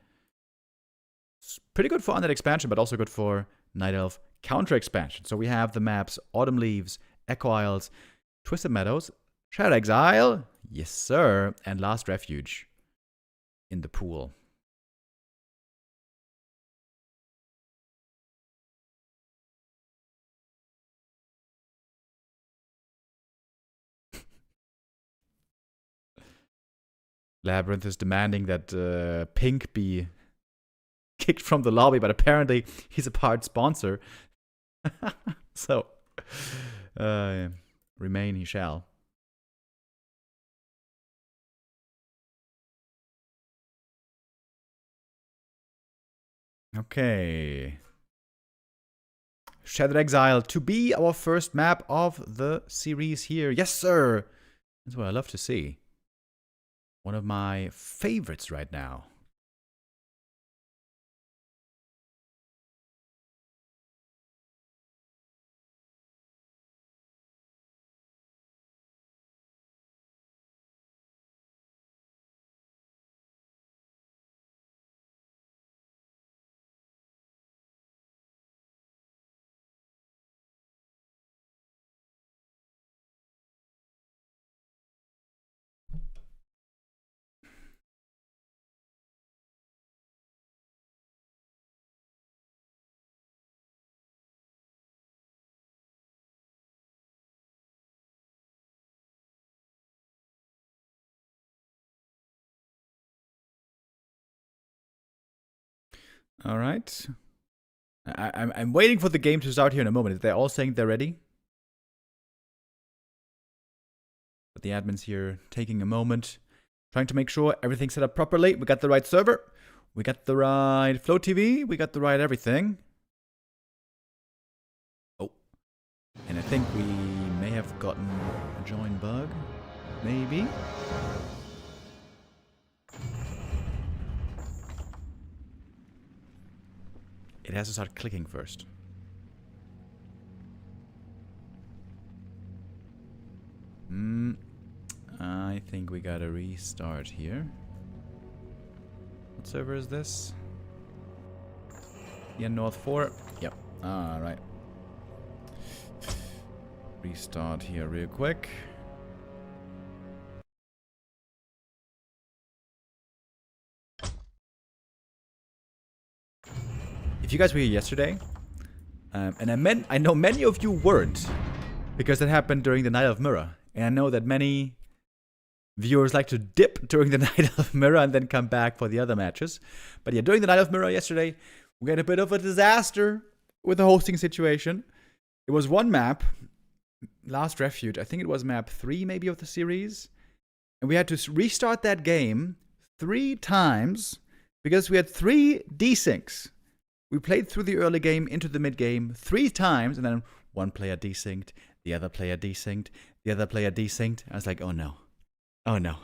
It's pretty good for Undead expansion, but also good for Night Elf counter expansion. So we have the maps Autumn Leaves, Echo Isles, Twisted Meadows, Shadow Exile, yes sir, and Last Refuge in the pool. Labyrinth is demanding that Pink be kicked from the lobby, but apparently he's a part sponsor. So, remain he shall. Okay. Shadow Exile to be our first map of the series here. Yes, sir. That's what I love to see. One of my favorites right now. All right. I'm waiting for the game to start here in a moment. They're all saying they're ready. But the admin's here taking a moment, trying to make sure everything's set up properly. We got the right server. We got the right Flow TV. We got the right everything. Oh. And I think we may have gotten a join bug. Maybe. It has to start clicking first. I think we gotta restart here. What server is this? Yeah, North 4. Yep. Alright. Restart here real quick. If you guys were here yesterday, and I know many of you weren't, because that happened during the Night of Mirror, and I know that many viewers like to dip during the Night of Mirror and then come back for the other matches. But yeah, during the Night of Mirror yesterday, we had a bit of a disaster with the hosting situation. It was one map, Last Refuge, I think it was map 3 maybe of the series, and we had to restart that game 3 times because we had 3 desyncs. We played through the early game into the mid game 3 times, and then one player desynced, the other player desynced, the other player desynced. I was like, oh no. Oh no.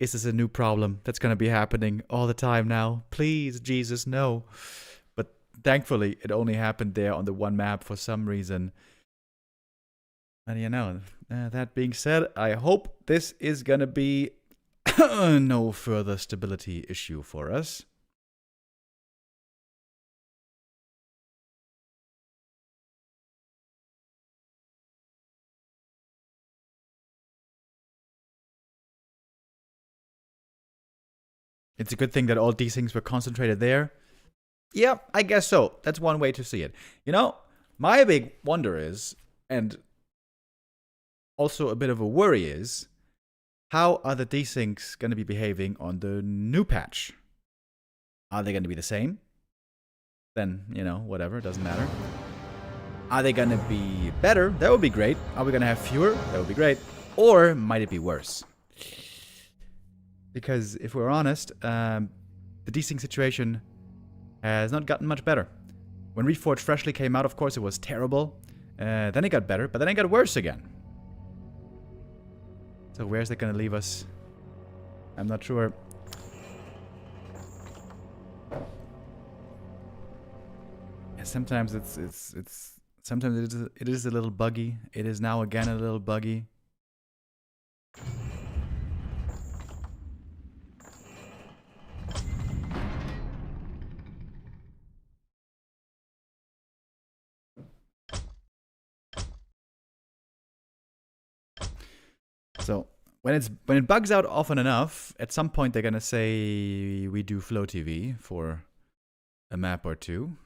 Is this a new problem that's going to be happening all the time now? Please, Jesus, no. But thankfully, it only happened there on the one map for some reason. And you know, that being said, I hope this is going to be no further stability issue for us. It's a good thing that all these things were concentrated there. Yeah, I guess so. That's one way to see it. You know, my big wonder is, and also a bit of a worry is, how are the desyncs going to be behaving on the new patch? Are they going to be the same? Then, you know, whatever, doesn't matter. Are they going to be better? That would be great. Are we going to have fewer? That would be great. Or might it be worse? Because if we're honest, the desync situation has not gotten much better. When Reforged freshly came out, of course, it was terrible. Then it got better, but then it got worse again. So where's that going to leave us? I'm not sure. Yeah, sometimes sometimes it is a little buggy. It is now again a little buggy. So when it bugs out often enough, at some point they're gonna say we do Flow TV for a map or two.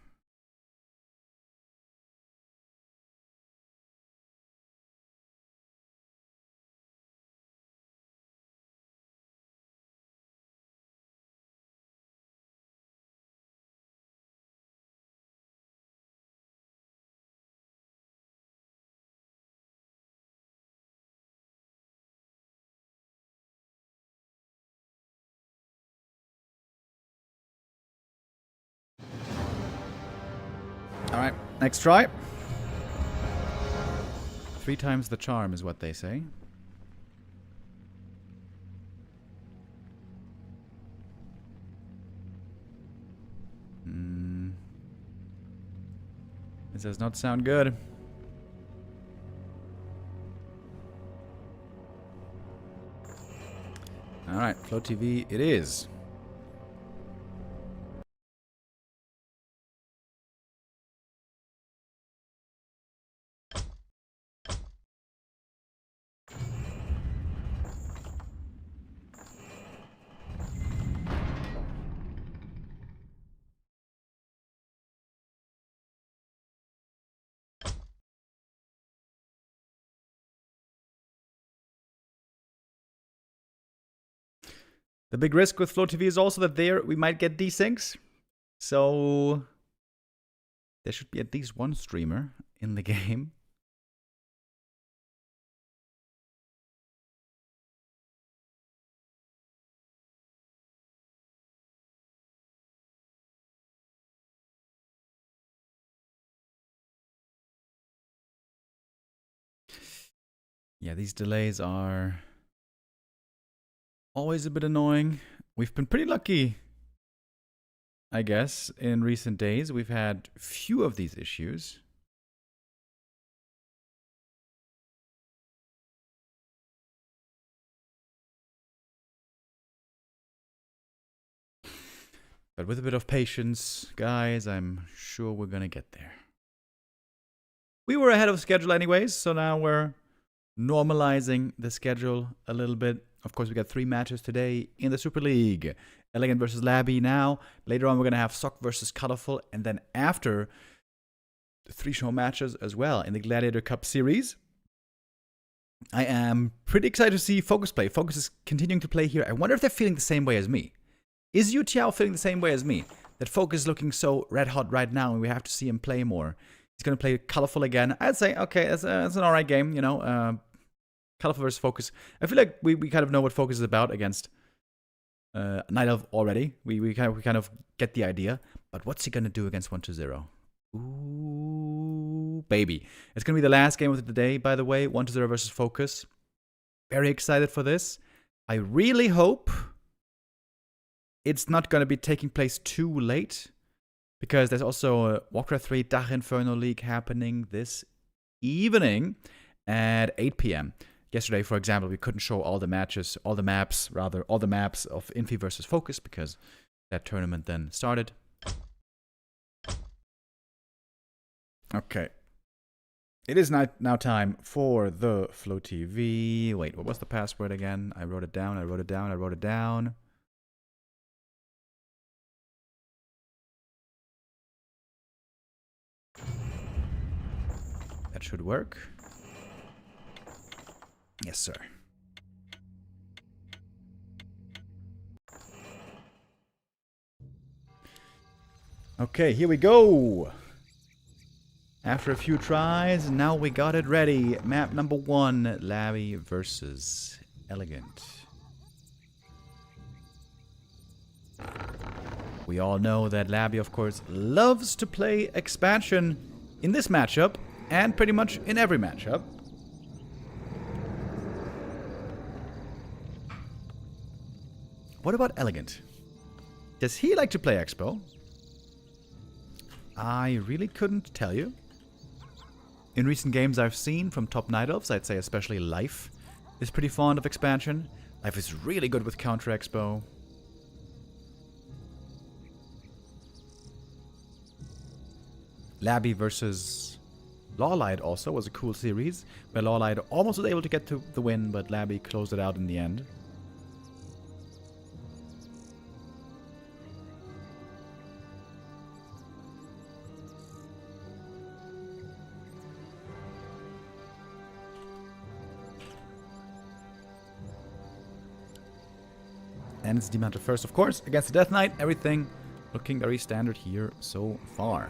Alright, next try. 3 times the charm is what they say. This does not sound good. Alright, Flow TV it is. The big risk with Flow TV is also that there we might get desyncs. So there should be at least one streamer in the game. Yeah, these delays are always a bit annoying. We've been pretty lucky, I guess, in recent days. We've had few of these issues. But with a bit of patience, guys, I'm sure we're gonna get there. We were ahead of schedule anyways, so now we're normalizing the schedule a little bit. Of course, we got 3 matches today in the Super League. EleGaNt versus Laby now. Later on, we're going to have Sock versus Colorful. And then after, the 3 show matches as well in the Gladiator Cup series. I am pretty excited to see FoCuS play. FoCuS is continuing to play here. I wonder if they're feeling the same way as me. Is Yu Tiao feeling the same way as me? That FoCuS is looking so red hot right now and we have to see him play more. He's going to play Colorful again. I'd say, okay, that's an alright game, you know. Colorful versus FoCuS. I feel like we kind of know what FoCuS is about against Night Elf already. We kind of get the idea. But what's he gonna do against 1-0? Ooh, baby! It's gonna be the last game of the day, by the way. 1-0 versus FoCuS. Very excited for this. I really hope it's not going to be taking place too late, because there's also a Warcraft III Dach Inferno League happening this evening at 8 p.m. Yesterday, for example, we couldn't show all the maps of Infy versus FoCuS because that tournament then started. Okay. It is now time for the Flow TV. Wait, what was the password again? I wrote it down. That should work. Yes, sir. Okay, here we go. After a few tries, now we got it ready. Map number 1, Laby versus EleGaNt. We all know that Laby, of course, loves to play expansion in this matchup, and pretty much in every matchup. What about EleGaNt? Does he like to play Expo? I really couldn't tell you. In recent games I've seen from top Night Elves, I'd say especially Life is pretty fond of expansion. Life is really good with Counter Expo. Laby versus Lawlight also was a cool series, where Lawlight almost was able to get to the win, but Laby closed it out in the end. And it's Demon Hunter first, of course, against the Death Knight. Everything looking very standard here so far.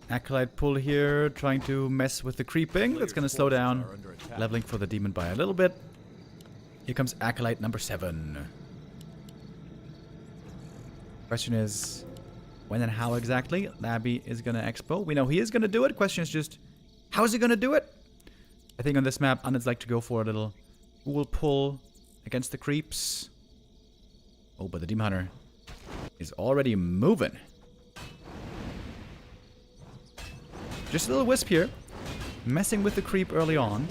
Acolyte pull here, trying to mess with the creeping. That's going to slow down. Leveling for the demon by a little bit. Here comes Acolyte number 7. Question is, when and how exactly Laby is going to expo? We know he is going to do it. Question is just, how is he going to do it? I think on this map, Undeads like to go for a little ghoul pull against the creeps. Oh, but the Demon Hunter is already moving. Just a little wisp here, messing with the creep early on.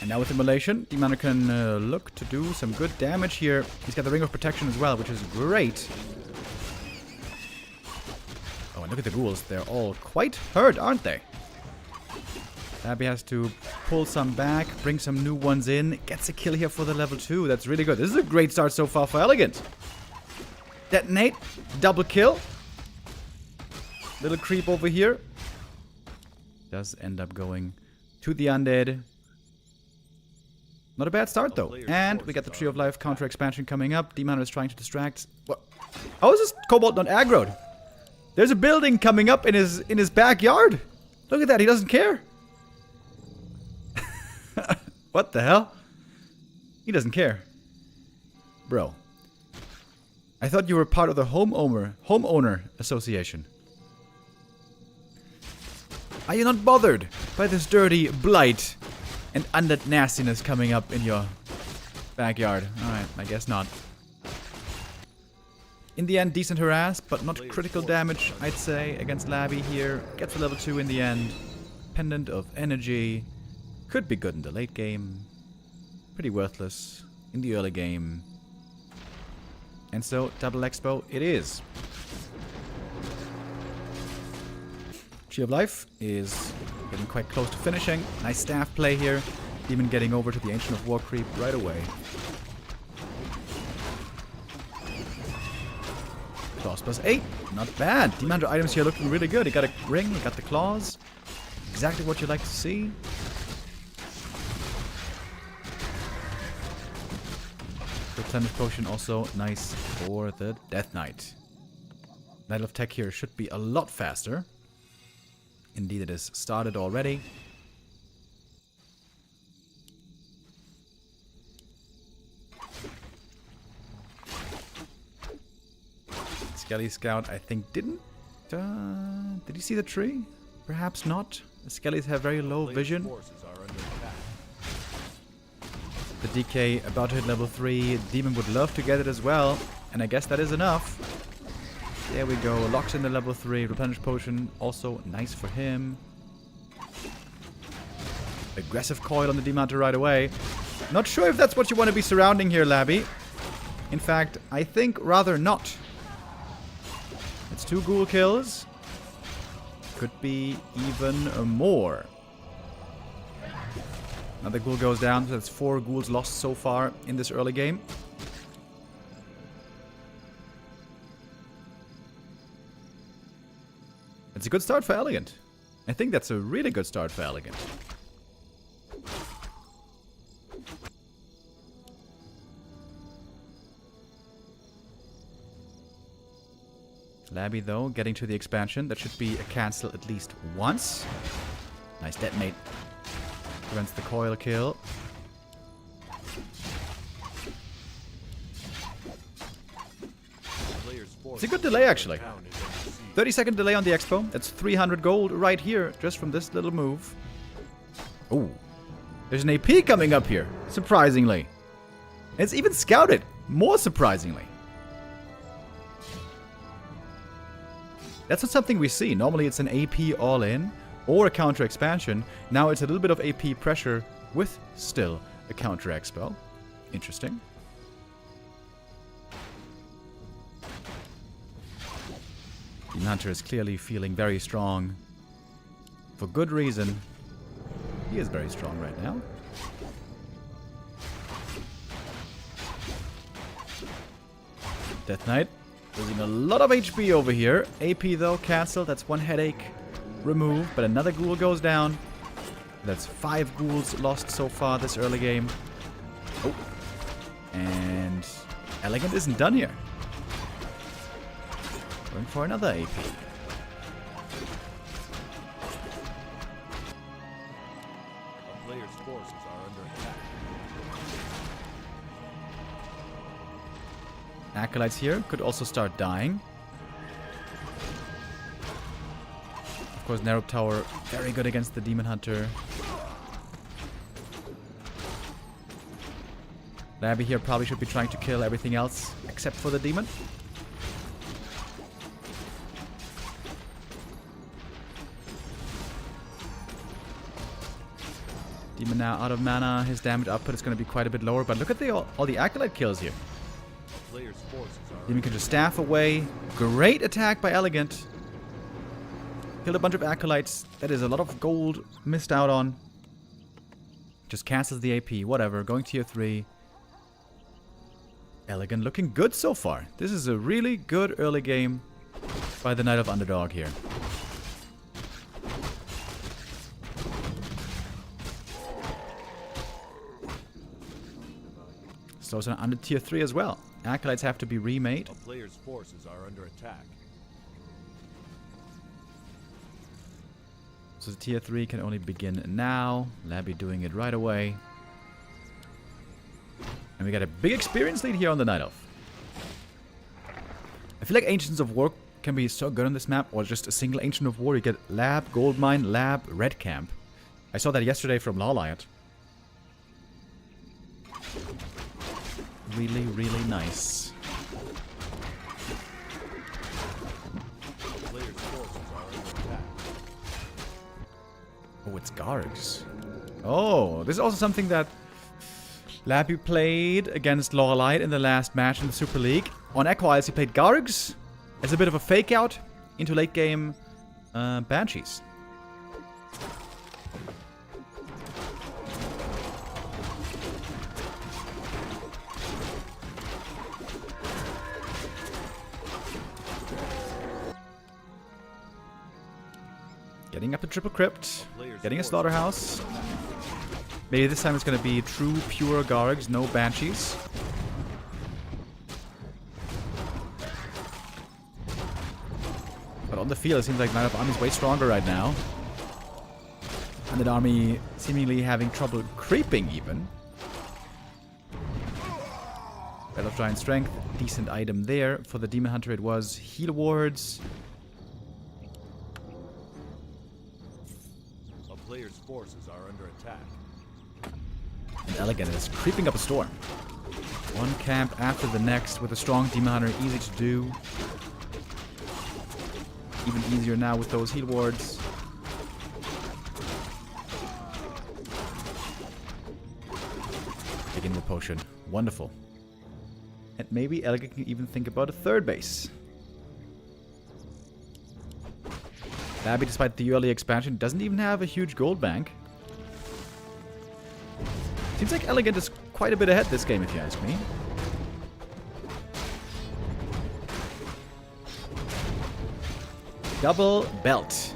And now with Immolation, Demon Hunter can look to do some good damage here. He's got the Ring of Protection as well, which is great. Oh, and look at the ghouls. They're all quite hurt, aren't they? Laby has to pull some back, bring some new ones in. Gets a kill here for the level 2. That's really good. This is a great start so far for EleGaNt. Detonate. Double kill. Little creep over here. Does end up going to the undead. Not a bad start though. And we got the Tree of Life counter expansion coming up. Demon Hunter is trying to distract. What? How is this Kobold not aggroed? There's a building coming up in his backyard. Look at that. He doesn't care. What the hell? He doesn't care. Bro. I thought you were part of the homeowner association. Are you not bothered by this dirty blight and undead nastiness coming up in your backyard? Alright, I guess not. In the end, decent harass, but not critical damage, I'd say, against Laby here. Gets a level 2 in the end. Pendant of Energy. Could be good in the late game. Pretty worthless in the early game. And so, double expo it is. Tree of Life is Getting quite close to finishing. Nice staff play here. Demon getting over to the Ancient of War creep right away. Claws plus 8. Not bad. Demon Hunter items here looking really good. He got a ring, he got the claws. Exactly what you like to see. Replenish potion also nice for the Death Knight. Knight of Tech here should be a lot faster. Indeed it is started already. Skelly Scout, I think, didn't... did he see the tree? Perhaps not. The Skellies have very low vision. The DK about to hit level 3. Demon would love to get it as well. And I guess that is enough. There we go. Locks in the level 3. Replenish potion. Also nice for him. Aggressive coil on the Demon Hunter right away. Not sure if that's what you want to be surrounding here, Laby. In fact, I think rather not. It's 2 ghoul kills. Could be even more. Another ghoul goes down. So that's 4 ghouls lost so far in this early game. It's a good start for EleGaNt. I think that's a really good start for EleGaNt. Laby, though, getting to the expansion. That should be a cancel at least once. Nice detonate. Prevents the coil kill. It's a good delay, actually. 30-second delay on the expo. That's 300 gold right here, just from this little move. Oh, there's an AP coming up here, surprisingly. It's even scouted, more surprisingly. That's not something we see. Normally it's an AP all-in or a counter expansion. Now it's a little bit of AP pressure with still a counter expo. Interesting. Demon Hunter is clearly feeling very strong. For good reason. He is very strong right now. Death Knight losing a lot of HP over here. AP though, cancelled. That's 1 headache removed. But another ghoul goes down. That's 5 ghouls lost so far this early game. Oh. And EleGaNt isn't done here. Going for another AP.
A player's forces are under attack.
Acolytes here could also start dying. Of course, Narrow Tower very good against the Demon Hunter. Laby here probably should be trying to kill everything else except for the demon. Demon now out of mana. His damage output is going to be quite a bit lower. But look at all the Acolyte kills here. Demon can just staff away. Great attack by EleGaNt. Killed a bunch of Acolytes. That is a lot of gold missed out on. Just cancels the AP. Whatever. Going tier 3. EleGaNt looking good so far. This is a really good early game by the Knight of Underdog here. So it's under tier 3 as well. Acolytes have to be remade.
A player's forces are under attack.
So the tier 3 can only begin now. Laby doing it right away. And we got a big experience lead here on the Night Elf. I feel like Ancients of War can be so good on this map, or just a single Ancient of War. You get Lab, Goldmine, Lab, Red Camp. I saw that yesterday from EleGaNt. Really, really nice. Oh, it's Gargs. Oh, this is also something that Laby played against Lorelite in the last match in the Super League. On Echo Isles, he played Gargs as a bit of a fake out into late game Banshees. Getting up a triple crypt. Getting a slaughterhouse. Maybe this time it's going to be true, pure Gargs, no Banshees. But on the field, it seems like Knight of Army is way stronger right now. And the army seemingly having trouble creeping even. Battle of Giant Strength, decent item there. For the Demon Hunter it was heal wards.
A player's forces are under attack.
And EleGaNt is creeping up a storm. One camp after the next with a strong Demon Hunter, easy to do. Even easier now with those heal wards. Taking the potion. Wonderful. And maybe EleGaNt can even think about a third base. Laby, despite the early expansion, doesn't even have a huge gold bank. Seems like EleGaNt is quite a bit ahead this game, if you ask me. Double belt.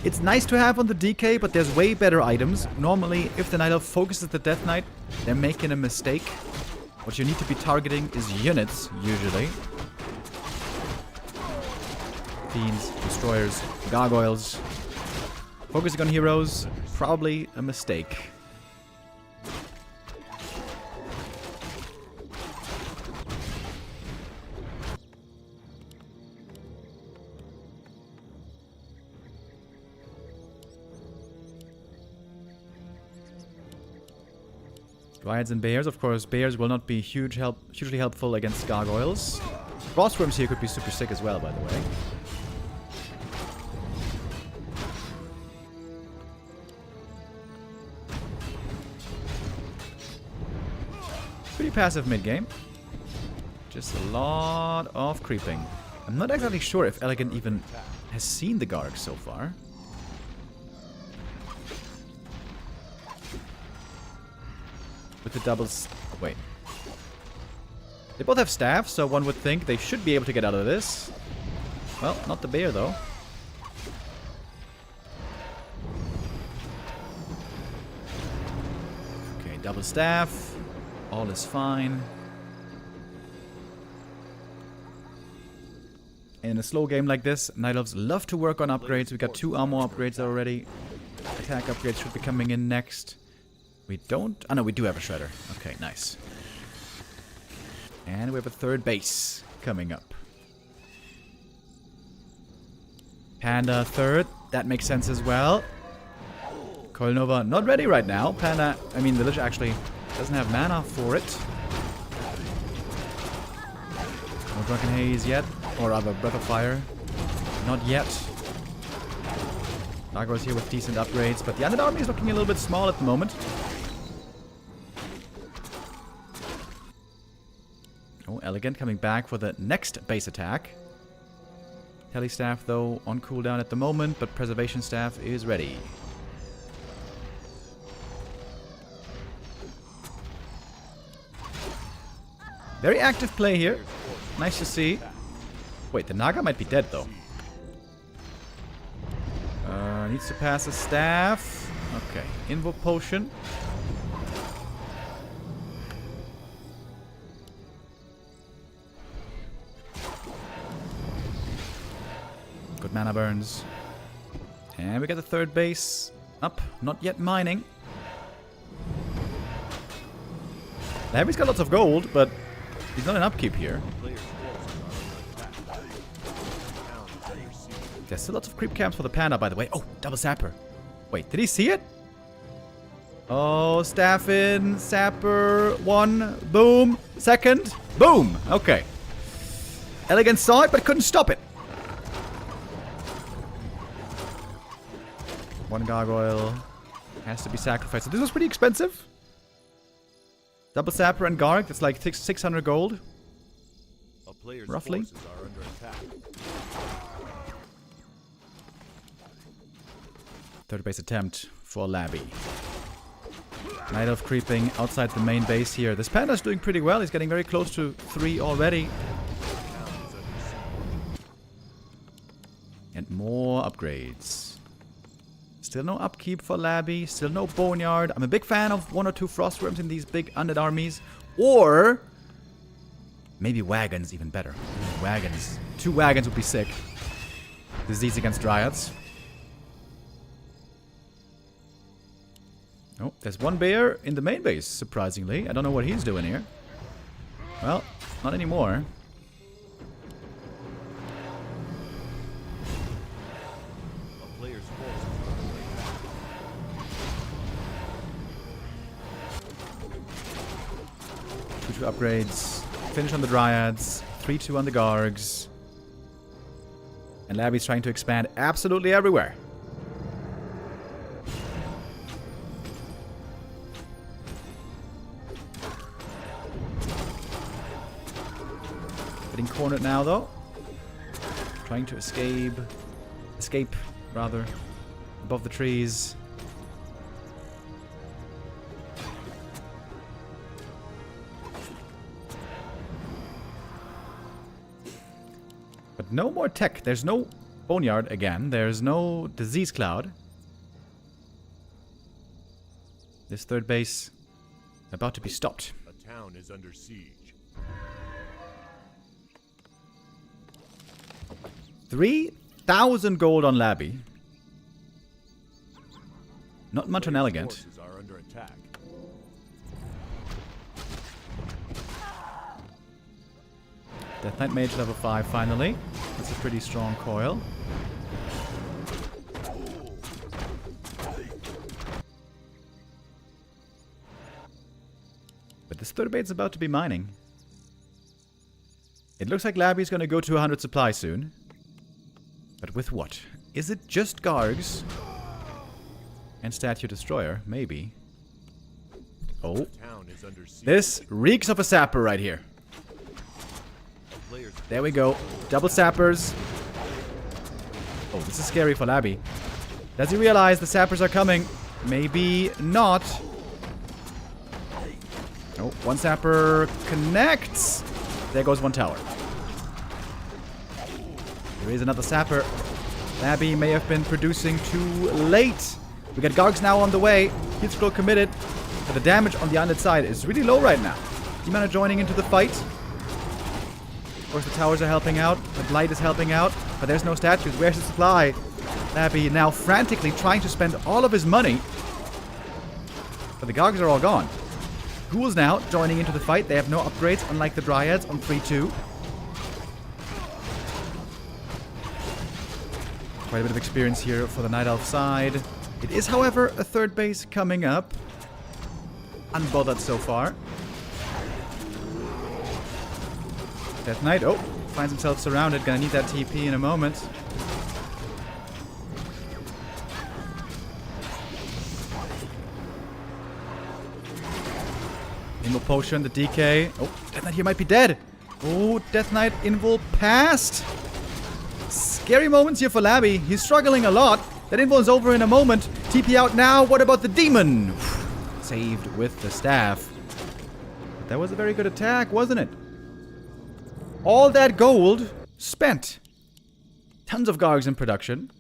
It's nice to have on the DK, but there's way better items. Normally, if the Night Elf focuses the Death Knight, they're making a mistake. What you need to be targeting is units, usually. Fiends, Destroyers, Gargoyles. Focusing on heroes, probably a mistake. Dryads and Bears, of course, Bears will not be hugely helpful against Gargoyles. Frostworms here could be super sick as well, by the way. Pretty passive mid-game. Just a lot of creeping. I'm not exactly sure if EleGaNt even has seen the Garg so far. With the doubles... Wait. They both have staff, so one would think they should be able to get out of this. Well, not the bear, though. Okay, double staff. All is fine. In a slow game like this, Night Elves love to work on upgrades. We got 2 armor upgrades already. Attack upgrades should be coming in next. We don't... Oh no, we do have a Shredder. Okay, nice. And we have a third base coming up. Panda third. That makes sense as well. Coil Nova not ready right now. Panda... I mean, Village actually doesn't have mana for it. No Drunken Haze yet. Or rather, Breath of Fire. Not yet. Gargoyles here with decent upgrades. But the Undead army is looking a little bit small at the moment. Oh, EleGaNt coming back for the next base attack. Tele Staff, though, on cooldown at the moment, but Preservation Staff is ready. Very active play here. Nice to see. Wait, the Naga might be dead, though. Needs to pass a staff. Okay, Invo Potion. Good mana burns. And we get the third base up. Not yet mining. Laby's got lots of gold, but he's not in upkeep here. There's still lots of creep camps for the Panda, by the way. Oh, double Sapper. Wait, did he see it? Oh, staff in. Sapper. 1. Boom. 2nd. Boom. Okay. EleGaNt saw it, but couldn't stop it. 1 gargoyle has to be sacrificed. So this was pretty expensive. Double Sapper and Garg. That's like 600 gold.
A player's
roughly.
forces are under attack.
Third base attempt for Laby. Night Elf creeping outside the main base here. This Panda's doing pretty well. He's getting very close to 3 already. And more upgrades. Still no upkeep for Laby. Still no Boneyard. I'm a big fan of 1 or 2 Frostworms in these big undead armies. Or maybe wagons, even better. Wagons. 2 wagons would be sick. Disease against Dryads. Oh, there's 1 bear in the main base, surprisingly. I don't know what he's doing here. Well, not anymore.
A player's forces
Two upgrades. Finish on the Dryads. 3-2 on the Gargs. And Laby's trying to expand absolutely everywhere. Getting cornered now, though. Trying to escape, rather, above the trees. But no more tech. There's no Boneyard again. There's no Disease Cloud. This third base about to be stopped.
A town is under siege.
3,000 gold on Laby. Not much on EleGaNt.
Forces are under attack.
Death Knight Mage level 5 finally. That's a pretty strong coil. But this third bait's about to be mining. It looks like Laby's gonna go to 100 supply soon. But with what? Is it just Gargs? And Statue Destroyer? Maybe. Oh.
The town is under siege.
This reeks of a sapper right here.
Players
There we go. Double sappers. Oh, this is scary for Laby. Does he realize the sappers are coming? Maybe not. Oh, 1 sapper connects. There goes 1 tower. There is another sapper. Laby may have been producing too late. We got Gargs now on the way. Heat scroll committed. But the damage on the undead side is really low right now. Demon are joining into the fight. Of course, the towers are helping out. The blight is helping out. But there's no statues. Where's the supply? Laby now frantically trying to spend all of his money. But the Gargs are all gone. Ghouls now joining into the fight. They have no upgrades, unlike the Dryads on 3-2. Quite a bit of experience here for the Night Elf side. It is, however, a third base coming up. Unbothered so far. Death Knight, oh, finds himself surrounded. Gonna need that TP in a moment. Invul Potion, the DK. Oh, Death Knight here might be dead. Oh, Death Knight Invul passed. Scary moments here for Laby. He's struggling a lot. That Invul is over in a moment. TP out now. What about the demon? Saved with the staff. But that was a very good attack, wasn't it? All that gold spent. Tons of Gargs in production.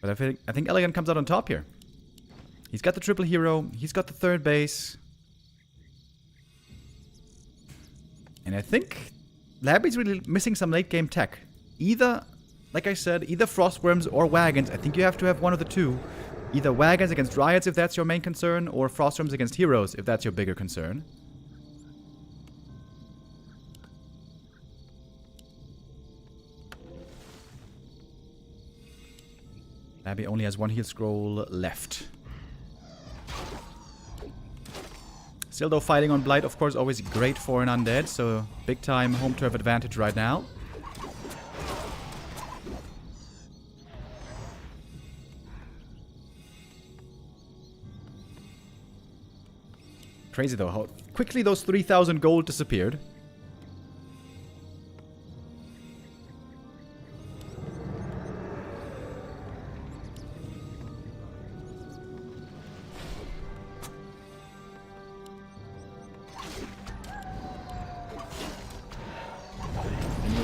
But I think EleGaNt comes out on top here. He's got the triple hero. He's got the third base. And I think Laby's really missing some late game tech. Either, like I said, either Frostworms or Wagons. I think you have to have one of the two. Either Wagons against Dryads if that's your main concern, or Frostworms against Heroes if that's your bigger concern. Laby only has 1 heal scroll left. Still though, fighting on Blight, of course, always great for an undead, so big time home turf advantage right now. Crazy though, how quickly those 3,000 gold disappeared.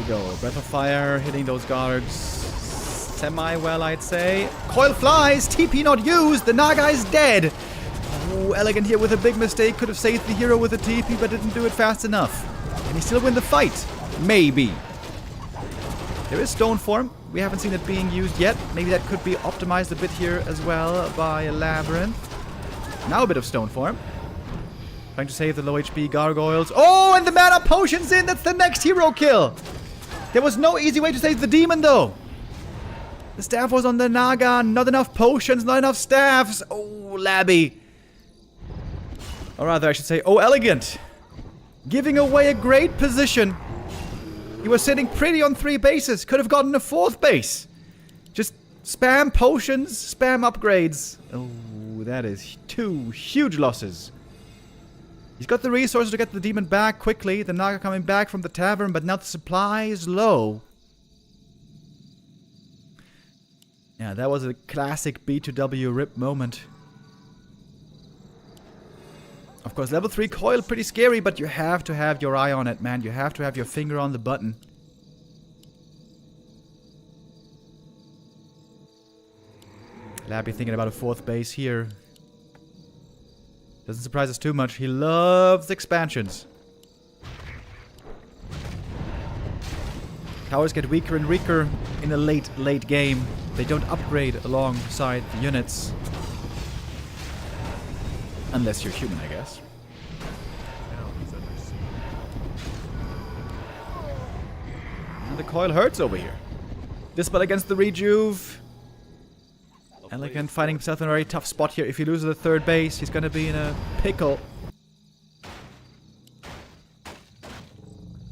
we go. Breath of Fire hitting those guards semi-well, I'd say. Coil flies, TP not used, the Naga is dead. Ooh, EleGaNt here with a big mistake. Could have saved the hero with a TP, but didn't do it fast enough. Can he still win the fight? Maybe. There is Stone Form. We haven't seen it being used yet. Maybe that could be optimized a bit here as well by Labyrinth. Now a bit of Stone Form. Trying to save the low HP gargoyles. Oh, and the mana potion's in. That's the next hero kill. There was no easy way to save the demon, though. The staff was on the Naga. Not enough potions, not enough staffs. Oh, Laby. Or rather, I should say, oh, EleGaNt. Giving away a great position. He was sitting pretty on 3 bases. Could have gotten a 4th base. Just spam potions, spam upgrades. Oh, that is 2 huge losses. He's got the resources to get the demon back quickly. The Naga coming back from the tavern, but now the supply is low. Yeah, that was a classic B2W rip moment. Of course, level 3 coil, pretty scary, but you have to have your eye on it, man. You have to have your finger on the button. Laby thinking about a 4th base here. Doesn't surprise us too much. He loves expansions. Towers get weaker and weaker in a late game. They don't upgrade alongside the units. Unless you're human, I guess. And the coil hurts over here. Dispel against the rejuve. EleGaNt finding himself in a very tough spot here. If he loses the 3rd base, he's going to be in a pickle.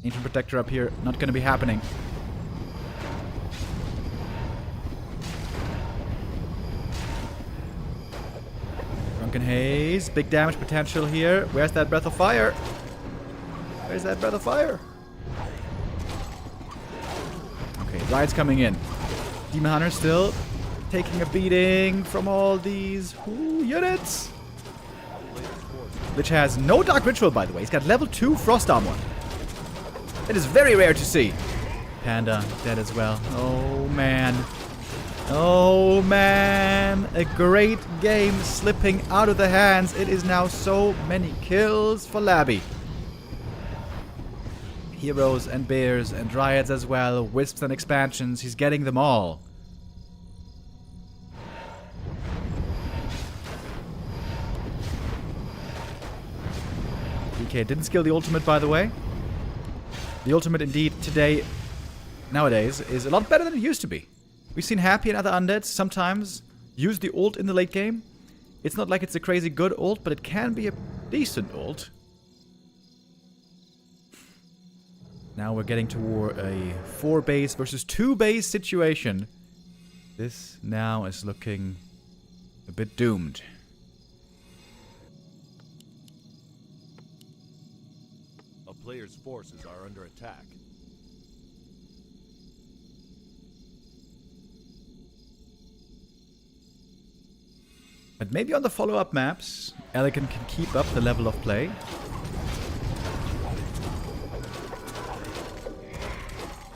Ancient Protector up here. Not going to be happening. Drunken Haze. Big damage potential here. Where's that Breath of Fire? Where's that Breath of Fire? Okay, Riot's coming in. Demon Hunter still taking a beating from all these units. Which has no Dark Ritual, by the way. He's got level 2 Frost Armor. It is very rare to see. Panda dead as well. Oh, man. Oh, man. A great game slipping out of the hands. It is now so many kills for Laby. Heroes and bears and dryads as well. Wisps and expansions. He's getting them all. DK didn't skill the ultimate, by the way. The ultimate, indeed, nowadays, is a lot better than it used to be. We've seen Happy and other undeads sometimes use the ult in the late game. It's not like it's a crazy good ult, but it can be a decent ult. Now we're getting toward a 4 base versus 2 base situation. This now is looking a bit doomed.
A player's forces are under attack.
But maybe on the follow-up maps, EleGaNt can keep up the level of play.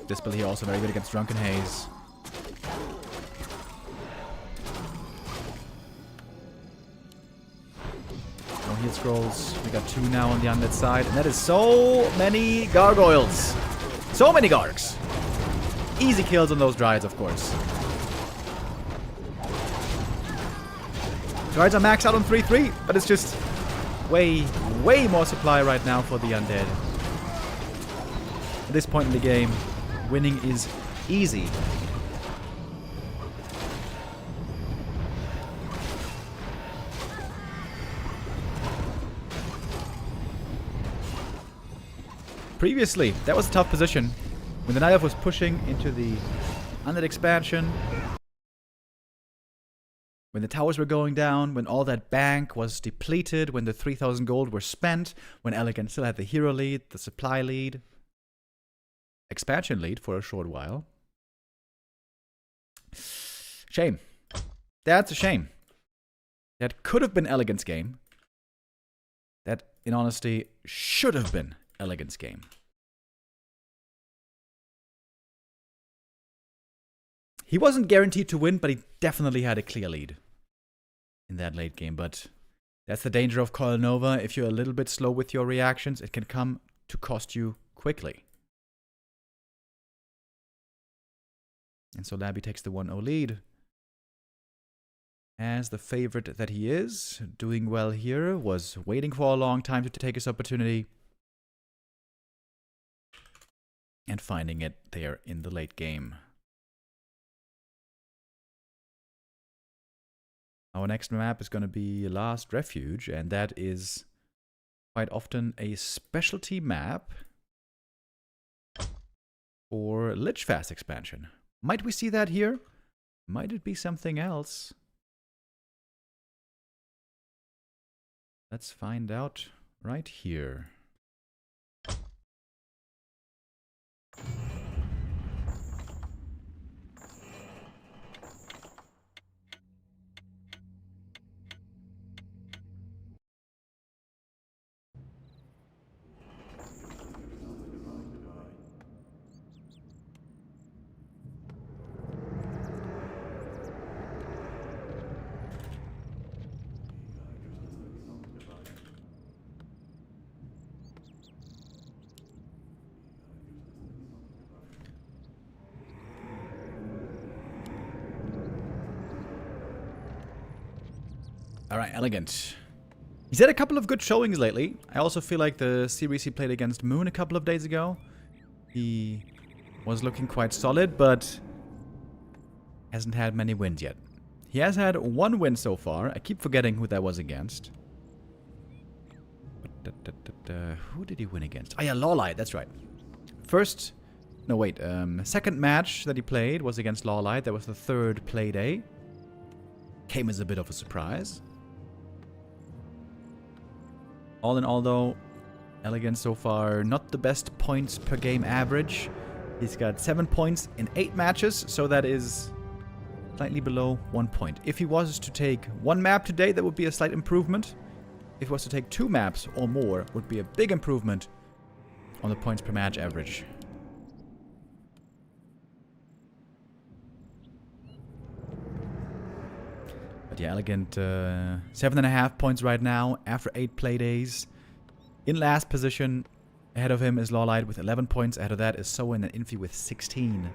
Dispel here also very good against Drunken Haze. No heal scrolls. We got 2 now on the undead side. And that is so many gargoyles. So many gargs. Easy kills on those dryads, of course. Dryads are maxed out on 3-3, but it's just way more supply right now for the undead. At this point in the game, winning is easy. Previously, that was a tough position. When the Night Elf was pushing into the undead expansion, when the towers were going down, when all that bank was depleted, when the 3,000 gold were spent, when EleGaNt still had the hero lead, the supply lead, expansion lead for a short while. Shame. That's a shame. That could have been EleGaNt's game. That, in honesty, should have been EleGaNt's game. He wasn't guaranteed to win, but he definitely had a clear lead in that late game. But that's the danger of Coil Nova. If you're a little bit slow with your reactions, it can come to cost you quickly. And so Laby takes the 1-0 lead. As the favorite that he is, doing well here, was waiting for a long time to take his opportunity. And finding it there in the late game. Our next map is going to be Last Refuge, and that is quite often a specialty map for Lich Fast expansion. Might we see that here? Might it be something else? Let's find out right here. Alright, EleGaNt. He's had a couple of good showings lately. I also feel like the series he played against Moon a couple of days ago, he was looking quite solid, but hasn't had many wins yet. He has had one win so far. I keep forgetting who that was against. Who did he win against? Oh yeah, Lawlight, that's right. Second match that he played was against Lawlight. That was the third Playday. Came as a bit of a surprise. All in all, though, EleGaNt so far not the best points per game average. He's got 7 points in 8 matches, so that is slightly below 1 point. If he was to take one map today, that would be a slight improvement. If he was to take 2 maps or more, would be a big improvement on the points per match average. But yeah, EleGaNt, 7.5 points right now after 8 play days. In last position, ahead of him is Lawlight with 11 points. Ahead of that is Soin and Infy with 16.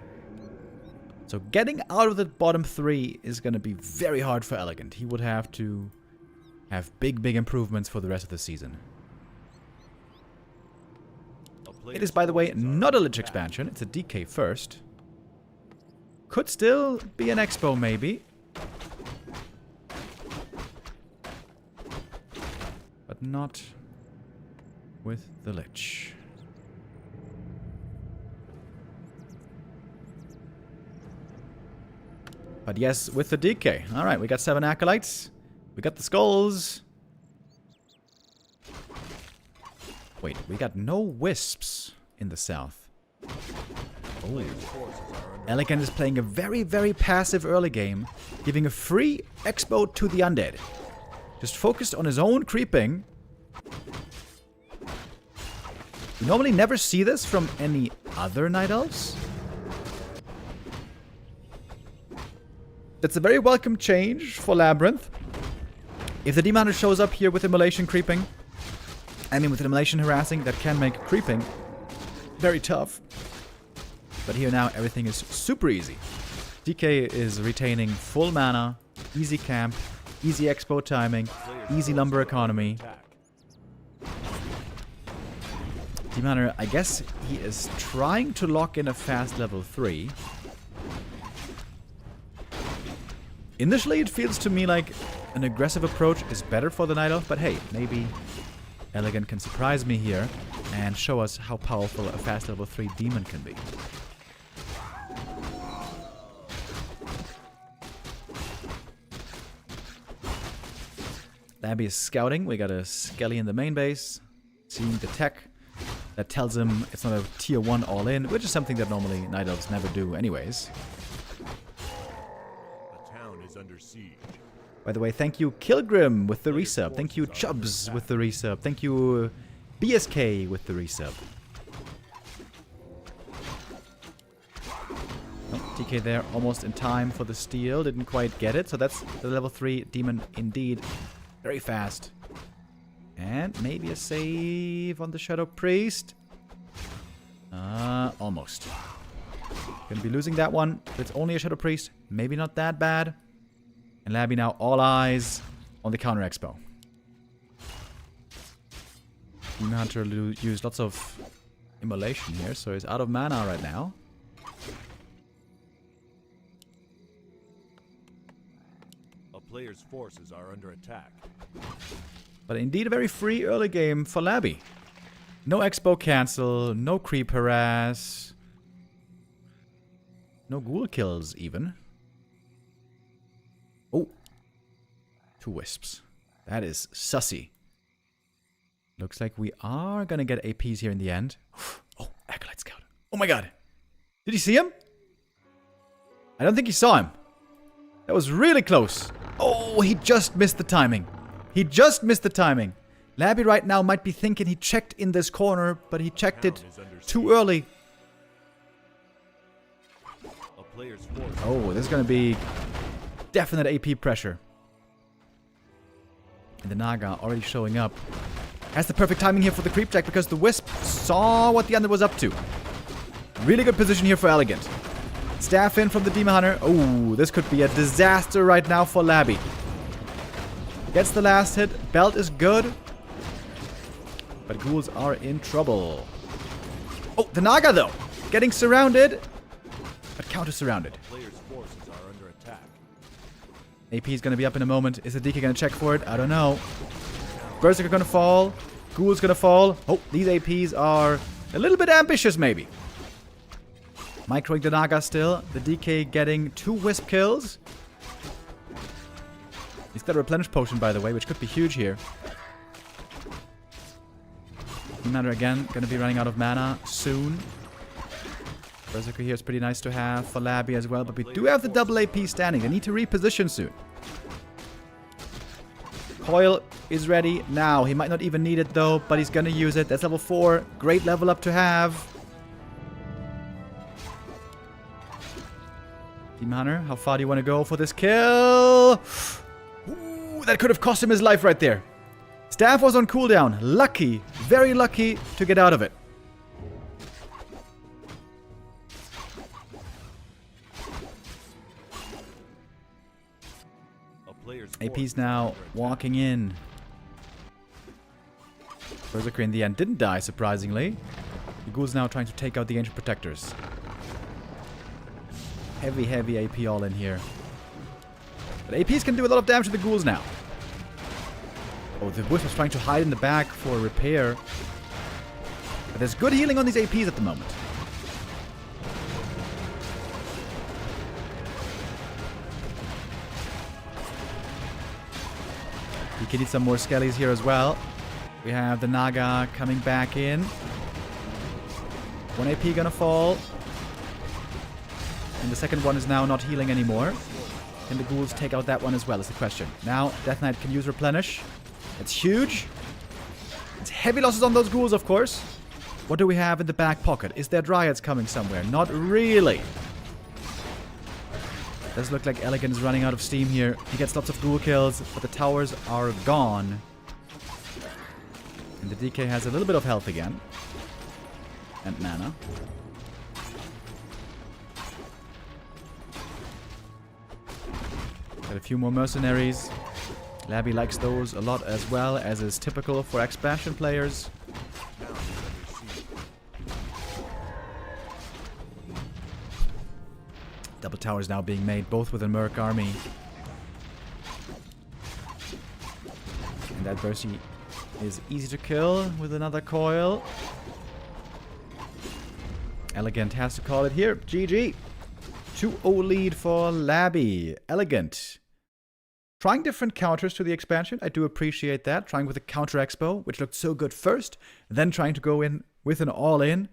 So getting out of the bottom 3 is going to be very hard for EleGaNt. He would have to have big improvements for the rest of the season. It is, by the way, not a Lich expansion. It's a DK first. Could still be an Expo, maybe. But not with the Lich. But yes, with the DK. Alright, we got 7 Acolytes. We got the Skulls. Wait, we got no Wisps in the south. Oh. EleGaNt is playing a very passive early game, giving a free Expo to the Undead. Just focused on his own creeping. You normally never see this from any other Night Elves. That's a very welcome change for Labyrinth. If the Demon Hunter shows up here with Immolation creeping, with Immolation harassing, that can make creeping very tough. But here now, everything is super easy. DK is retaining full mana, easy camp, easy Expo timing, easy lumber economy. Demon Hunter, I guess he is trying to lock in a fast level 3. Initially, it feels to me like an aggressive approach is better for the Night Elf, but hey, maybe EleGaNt can surprise me here and show us how powerful a fast level 3 demon can be. Laby is scouting. We got a Skelly in the main base, seeing the tech that tells him it's not a tier 1 all-in, which is something that normally Night Elves never do anyways.
The town is under siege.
By the way, thank you Kilgrim with the resub. Thank you Chubbs with the resub. Thank you BSK with the resub. Oh, DK there almost in time for the steal. Didn't quite get it. So that's the level 3 demon indeed. Very fast. And maybe a save on the Shadow Priest. Almost. Gonna be losing that one. It's only a Shadow Priest. Maybe not that bad. And Laby now all eyes on the counter expo. Demon Hunter used lots of immolation here, so he's out of mana right now.
A player's forces are under attack.
But indeed a very free early game for Laby. No expo cancel, no creep harass. No ghoul kills even. Oh. 2 wisps. That is sussy. Looks like we are gonna get APs here in the end. Oh, Acolyte Scout. Oh my god. Did you see him? I don't think he saw him. That was really close. Oh, he just missed the timing. He just missed the timing. Laby right now might be thinking he checked in this corner, but he checked it too early. Oh, there's gonna be definite AP pressure. And the Naga already showing up. Has the perfect timing here for the creep jack because the Wisp saw what the Undead was up to. Really good position here for EleGaNt. Staff in from the Demon Hunter. Oh, this could be a disaster right now for Laby. Gets the last hit. Belt is good. But ghouls are in trouble. Oh, the Naga though. Getting surrounded. But counter-surrounded. AP is going to be up in a moment. Is the DK going to check for it? I don't know. Berserker going to fall. Ghoul's going to fall. Oh, these APs are a little bit ambitious maybe. Microing the Naga still. The DK getting 2 Wisp kills. He's got a replenish potion by the way, which could be huge here. Commander again going to be running out of mana soon. Berserker here is pretty nice to have for Laby as well, but we do have the double AP standing. They need to reposition soon. Coil is ready now. He might not even need it though, but he's gonna use it. That's level 4. Great level up to have. Demon Hunter, how far do you want to go for this kill? Ooh, that could have cost him his life right there. Staff was on cooldown. Lucky, very lucky to get out of it. AP's now walking in. Berserker in the end didn't die, surprisingly. The Ghoul's now trying to take out the Ancient Protectors. Heavy, heavy AP all in here. But APs can do a lot of damage to the Ghouls now. Oh, the Wisp was trying to hide in the back for repair. But there's good healing on these APs at the moment. You can need some more skellies here as well. We have the Naga coming back in. 1 AP gonna fall. And the second one is now not healing anymore. Can the Ghouls take out that one as well is the question. Now, Death Knight can use Replenish. It's huge. It's heavy losses on those Ghouls, of course. What do we have in the back pocket? Is there Dryads coming somewhere? Not really. Does look like EleGaNt is running out of steam here. He gets lots of ghoul kills, but the towers are gone. And the DK has a little bit of health again. And mana. Got a few more mercenaries. Laby likes those a lot as well, as is typical for expansion players. Double towers now being made, both with a Merc army. And that Bercy is easy to kill with another coil. EleGaNt has to call it here. GG. 2-0 lead for Laby. EleGaNt. Trying different counters to the expansion. I do appreciate that. Trying with a counter expo, which looked so good first. Then trying to go in with an all-in,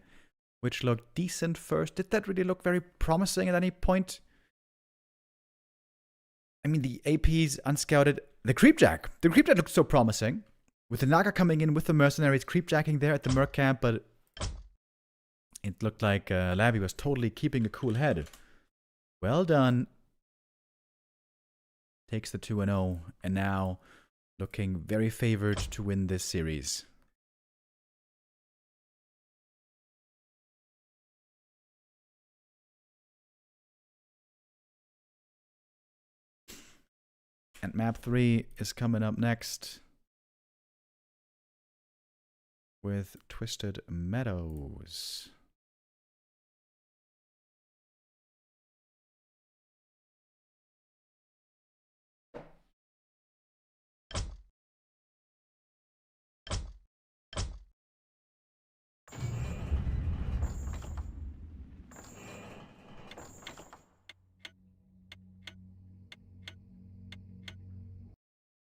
which looked decent first. Did that really look very promising at any point? I mean, the APs unscouted. The Creepjack. The Creepjack looked so promising. With the Naga coming in with the mercenaries creepjacking there at the Merc camp, but it looked like Laby was totally keeping a cool head. Well done. Takes the 2-0, and now looking very favored to win this series. And map 3 is coming up next with Twisted Meadows.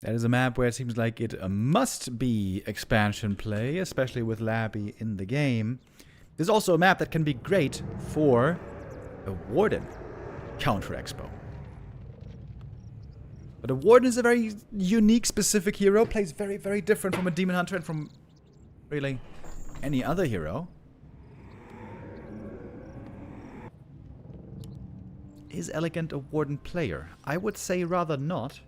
That is a map where it seems like it must be expansion play, especially with Laby in the game. There's also a map that can be great for a Warden Counter Expo. But a Warden is a very unique, specific hero, plays very, very different from a Demon Hunter and from really any other hero. Is EleGaNt a Warden player? I would say rather not.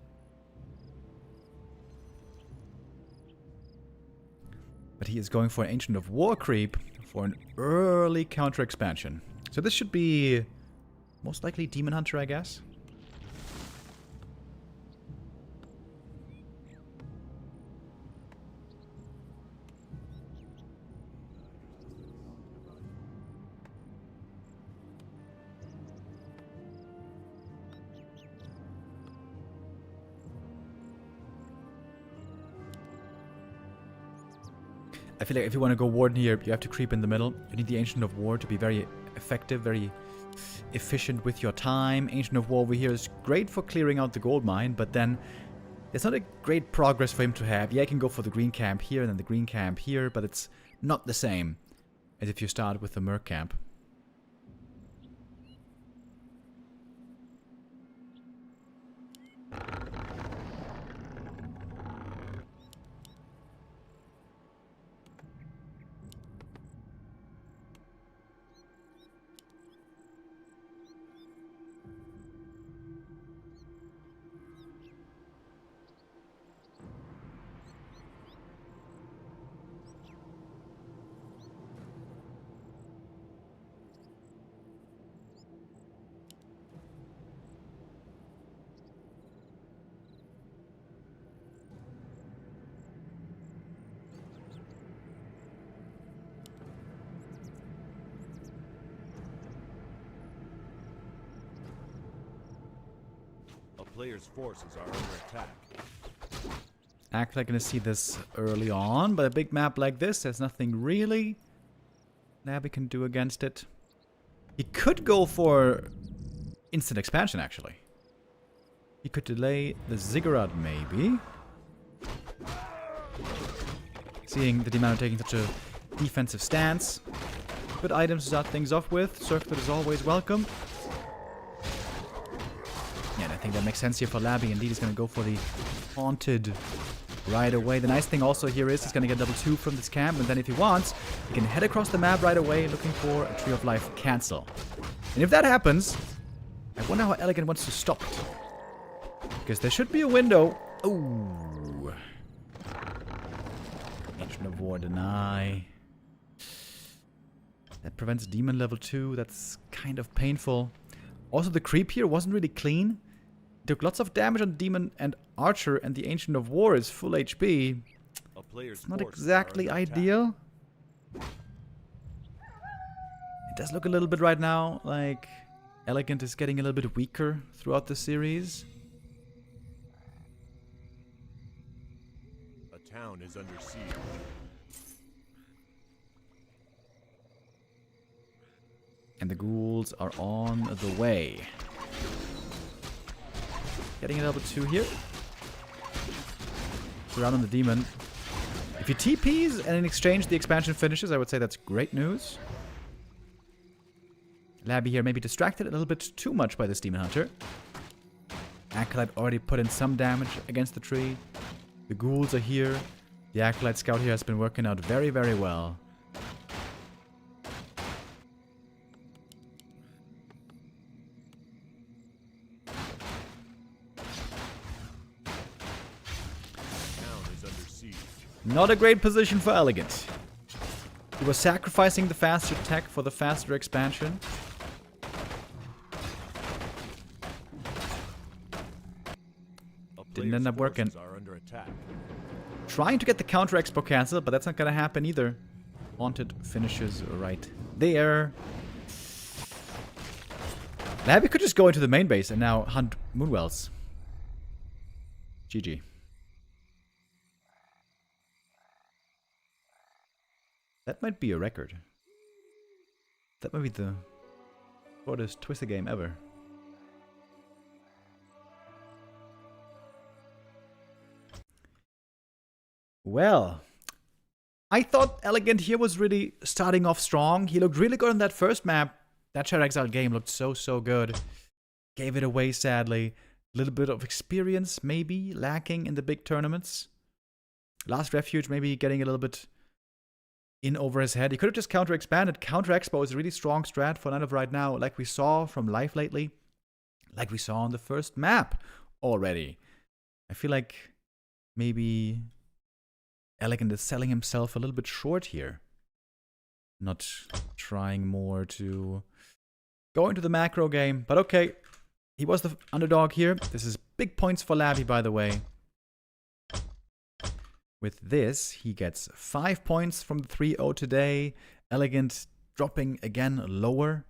But he is going for an Ancient of War creep for an early counter expansion. So this should be most likely Demon Hunter, I guess. I feel like if you want to go Warden here, you have to creep in the middle. You need the Ancient of War to be very effective, very efficient with your time. Ancient of War over here is great for clearing out the gold mine, but then there's not a great progress for him to have. Yeah, I can go for the green camp here and then the green camp here, but it's not the same as if you start with the Merc camp.
A player's forces are under attack.
Act like I'm gonna see this early on, but a big map like this, there's nothing really Laby can do against it. He could go for instant expansion, actually. He could delay the Ziggurat, maybe. Seeing the Demon taking such a defensive stance. Good items to start things off with. Circlet is always welcome. Yeah, and I think that makes sense here for Laby. Indeed, he's going to go for the Haunted right away. The nice thing also here is he's going to get level 2 from this camp, and then if he wants, he can head across the map right away looking for a Tree of Life cancel. And if that happens, I wonder how EleGaNt wants to stop it. Because there should be a window. Ooh. Ancient of War deny. That prevents Demon level 2. That's kind of painful. Also, the creep here wasn't really clean. It took lots of damage on Demon and Archer, and the Ancient of War is full HP. It's not exactly ideal. It does look a little bit right now like EleGaNt is getting a little bit weaker throughout the series.
A town is under siege.
And the ghouls are on the way. Getting a level 2 here. Surround on the Demon. If he TPs and in exchange the expansion finishes, I would say that's great news. Laby here maybe distracted a little bit too much by this Demon Hunter. Acolyte already put in some damage against the tree. The ghouls are here. The Acolyte Scout here has been working out very, very well. Not a great position for EleGaNt. He was sacrificing the faster tech for the faster expansion. Didn't end up working.
Are under attack.
Trying to get the counter expo cancelled, but that's not gonna happen either. Haunted finishes right there. Laby could just go into the main base and now hunt Moonwells. GG. That might be a record. That might be the shortest Twister game ever. Well, I thought EleGaNt here was really starting off strong. He looked really good on that first map. That Shadow Exile game looked so good. Gave it away, sadly. A little bit of experience, maybe, lacking in the big tournaments. Last Refuge, maybe getting a little bit in over his head. He could have just counter-expanded. Counter-expo is a really strong strat for None of right now, like we saw from Life lately. Like we saw on the first map already. I feel like maybe EleGaNt is selling himself a little bit short here. Not trying more to go into the macro game. But okay, he was the underdog here. This is big points for Laby, by the way. With this, he gets 5 points from the 3-0 today. EleGaNt dropping again lower.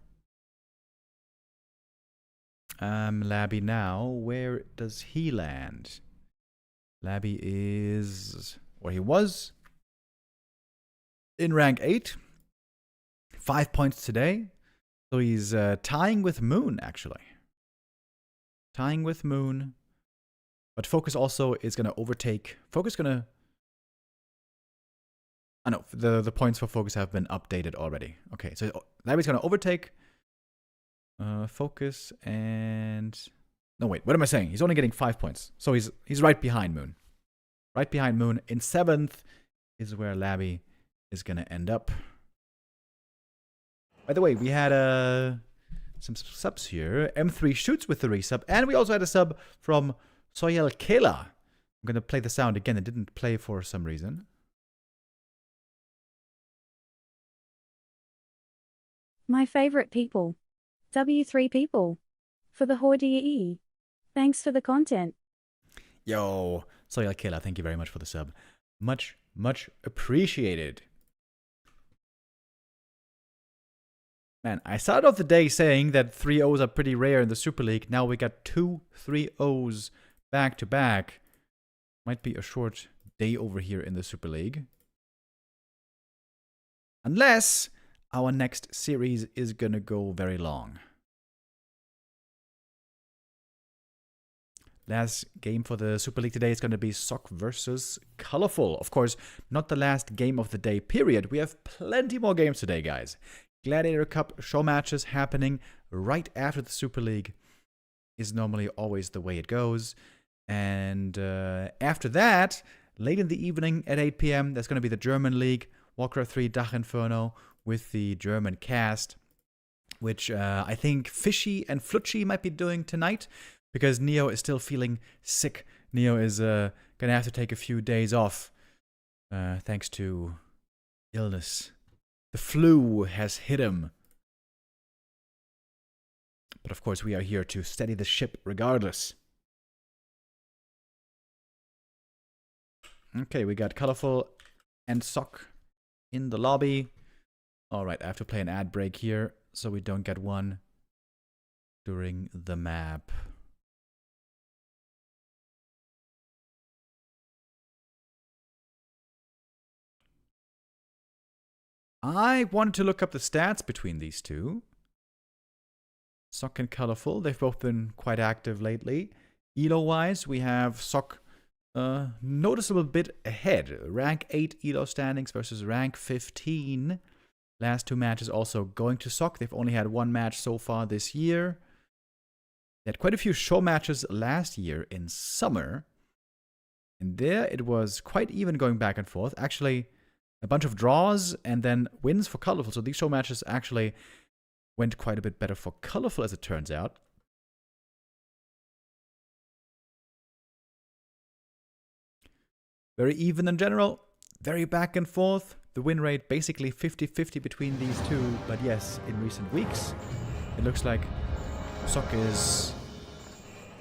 Laby now, where does he land? Laby is, or he was, in rank 8. 5 points today. So he's tying with Moon, actually. Tying with Moon. But FoCuS also is going to overtake. FoCuS going to... I know, the points for FoCuS have been updated already. Okay, so Laby's going to overtake FoCuS and... No, wait, what am I saying? He's only getting 5 points. So he's right behind Moon. Right behind Moon. In 7th is where Laby is going to end up. By the way, we had some subs here. M3 shoots with the resub. And we also had a sub from Soyel Kela. I'm going to play the sound again. It didn't play for some reason.
My favorite people. W3 people. For the Horde. Thanks for the content.
Yo, Soyel Kela, thank you very much for the sub. Much, much appreciated. Man, I started off the day saying that 3-0s are pretty rare in the Super League. Now we got 2 3-0s back to back. Might be a short day over here in the Super League. Unless our next series is gonna go very long. Last game for the Super League today is going to be Sock versus Colorful. Of course, not the last game of the day, period. We have plenty more games today, guys. Gladiator Cup show matches happening right after the Super League is normally always the way it goes. And after that, late in the evening at 8 p.m., there's going to be the German League, Warcraft III Dach Inferno with the German cast, which I think Fishy and Flutschi might be doing tonight. Because Neo is still feeling sick. Neo is going to have to take a few days off. Thanks to illness. The flu has hit him. But of course we are here to steady the ship regardless. Okay, we got Colorful and Sock in the lobby. Alright, I have to play an ad break here so we don't get one during the map. I wanted to look up the stats between these two. Sock and Colorful, they've both been quite active lately. Elo-wise, we have Sock noticeable bit ahead. Rank 8 Elo standings versus rank 15. Last 2 matches also going to Sock. They've only had 1 match so far this year. They had quite a few show matches last year in summer. And there it was quite even going back and forth. Actually, a bunch of draws and then wins for Colorful. So these show matches actually went quite a bit better for Colorful as it turns out. Very even in general. very back and forth. The win rate basically 50-50 between these two. But yes, in recent weeks, it looks like FoCuS is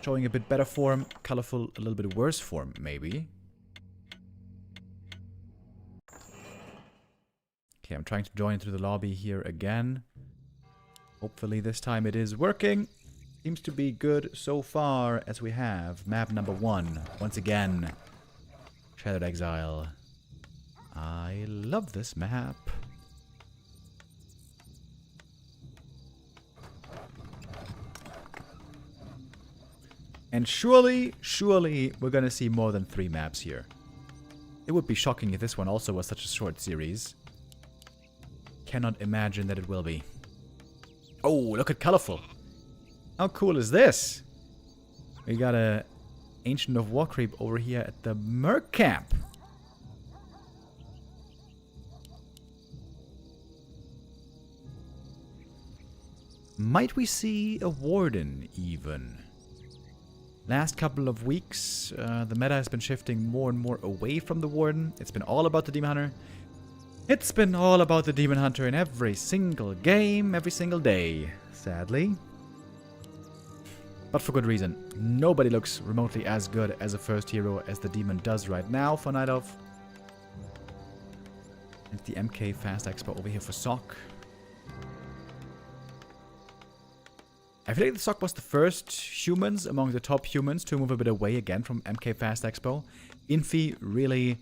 showing a bit better form. Colorful, a little bit worse form, maybe. Okay, I'm trying to join into the lobby here again. Hopefully this time it is working. Seems to be good so far as we have map number 1. Once again, Shattered Exile. I love this map. And surely we're gonna see more than 3 maps here. It would be shocking if this one also was such a short series. Cannot imagine that it will be. Oh, look at colorful. How cool is this? We got a Ancient of War creep over here at the Merc camp. Might we see a Warden even? Last couple of weeks, the meta has been shifting more and more away from the Warden. It's been all about the Demon Hunter. It's been all about the Demon Hunter in every single game, every single day, sadly. But for good reason. Nobody looks remotely as good as a first hero as the Demon does right now for Night Elf. And the MK Fast Expo over here for SOC. I feel like the SOC was the first humans among the top humans to move a bit away again from MK Fast Expo. Infy really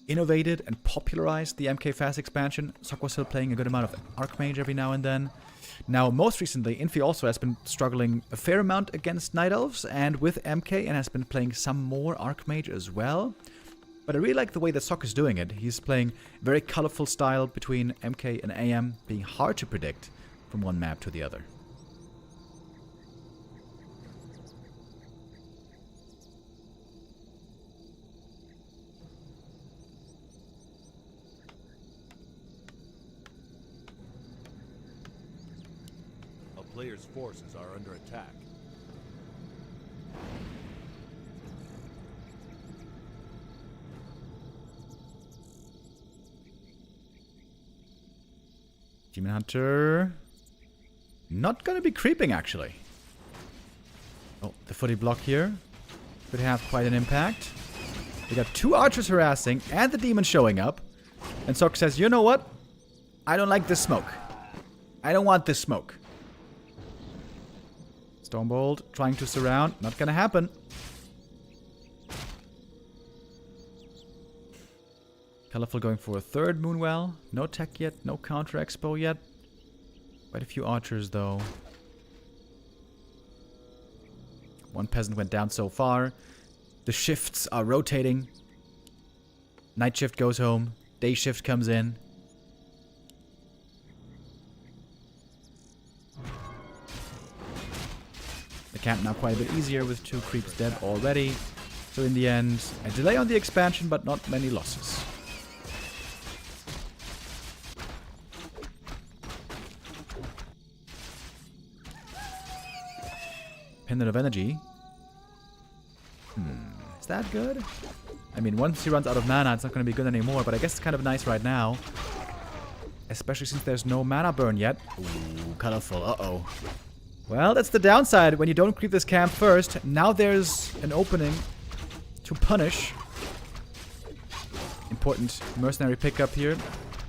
innovated and popularized the MK Fast expansion. SOC was still playing a good amount of Archmage every now and then. Now, most recently, Infy also has been struggling a fair amount against Night Elves and with MK, and has been playing some more Archmage as well. But I really like the way that SOC is doing it. He's playing very colorful style between MK and AM, being hard to predict from one map to the other.
Players' forces are under attack.
Demon Hunter not gonna be creeping actually. Oh, the footy block here could have quite an impact. We got 2 archers harassing and the demon showing up. And SOC says, you know what? I don't like this smoke. I don't want this smoke. Stormbolt trying to surround. Not gonna happen. Colorful going for a 3rd Moonwell. No tech yet. No counter expo yet. Quite a few archers though. 1 peasant went down so far. The shifts are rotating. Night shift goes home. Day shift comes in. The camp now quite a bit easier with 2 creeps dead already. So in the end, a delay on the expansion, but not many losses. Pendant of Energy. Is that good? I mean, once he runs out of mana, it's not going to be good anymore, but I guess it's kind of nice right now. Especially since there's no mana burn yet. Ooh, colorful. Uh-oh. Well, that's the downside when you don't creep this camp first. Now there's an opening to punish. Important mercenary pickup here.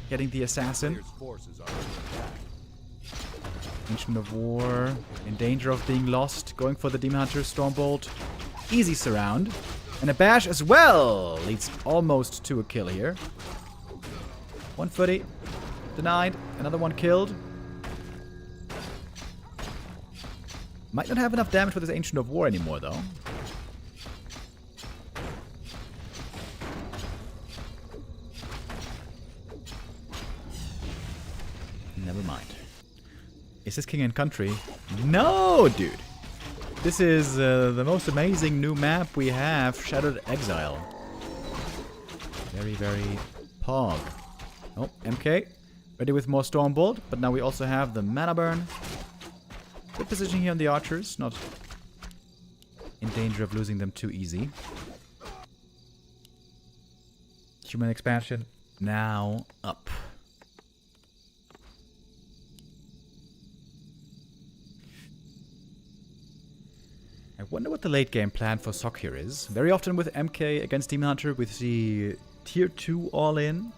Getting the assassin. Ancient of War in danger of being lost. Going for the Demon Hunter, Stormbolt. Easy surround. And a bash as well. Leads almost to a kill here. 1 footy. Denied. Another one killed. Might not have enough damage for this Ancient of War anymore, though. Never mind. Is this King and Country? No, dude! This is the most amazing new map we have, Shattered Exile. Very, very pog. Oh, MK. Ready with more Stormbolt, but now we also have the mana burn. Good position here on the archers, not in danger of losing them too easy. human expansion now up. I wonder what the late game plan for Sock here is. Very often with MK against Demon Hunter, we see tier 2 all in.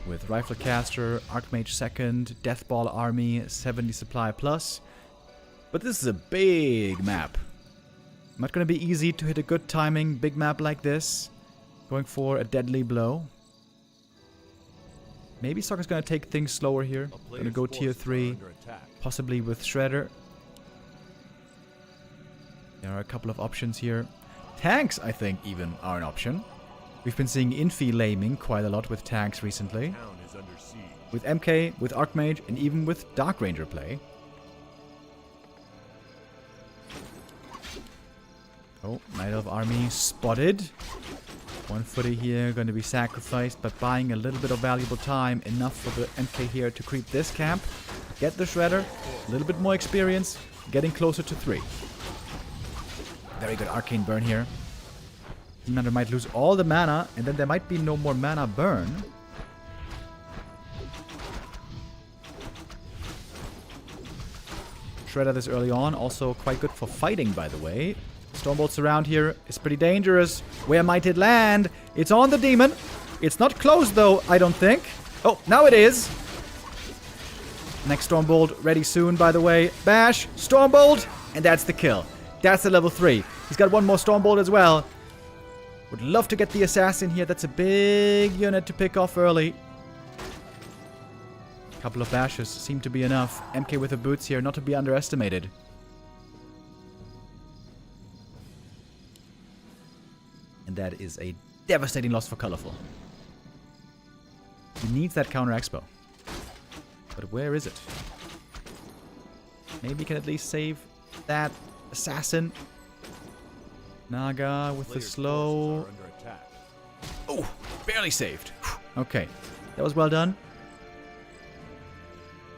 With Rifle Caster, Archmage second, Deathball army, 70 supply plus. But this is a big map. Not going to be easy to hit a good timing, big map like this. Going for a deadly blow. Maybe Sock is going to take things slower here. Going to go tier 3, possibly with Shredder. There are a couple of options here. Tanks, I think, even are an option. We've been seeing Infy laming quite a lot with tanks recently. With MK, with Archmage, and even with Dark Ranger play. Oh, Night Elf army spotted. One footy here going to be sacrificed, but buying a little bit of valuable time. Enough for the MK here to creep this camp. Get the Shredder. A little bit more experience. Getting closer to 3. Very good arcane burn here. Demon Hunter might lose all the mana, and then there might be no more mana burn. Shredder this early on, also quite good for fighting, by the way. Stormbolts around here is pretty dangerous. Where might it land? It's on the demon. It's not closed though, I don't think. Oh, now it is. Next Stormbolt ready soon, by the way. Bash, Stormbolt, and that's the kill. That's the level 3. He's got one more Stormbolt as well. Would love to get the assassin here. That's a big unit to pick off early. Couple of bashes seem to be enough. MK with the boots here, not to be underestimated. And that is a devastating loss for Colorful. He needs that counter expo. But where is it? Maybe he can at least save that assassin. Naga with the slow. Oh, barely saved. Okay, that was well done.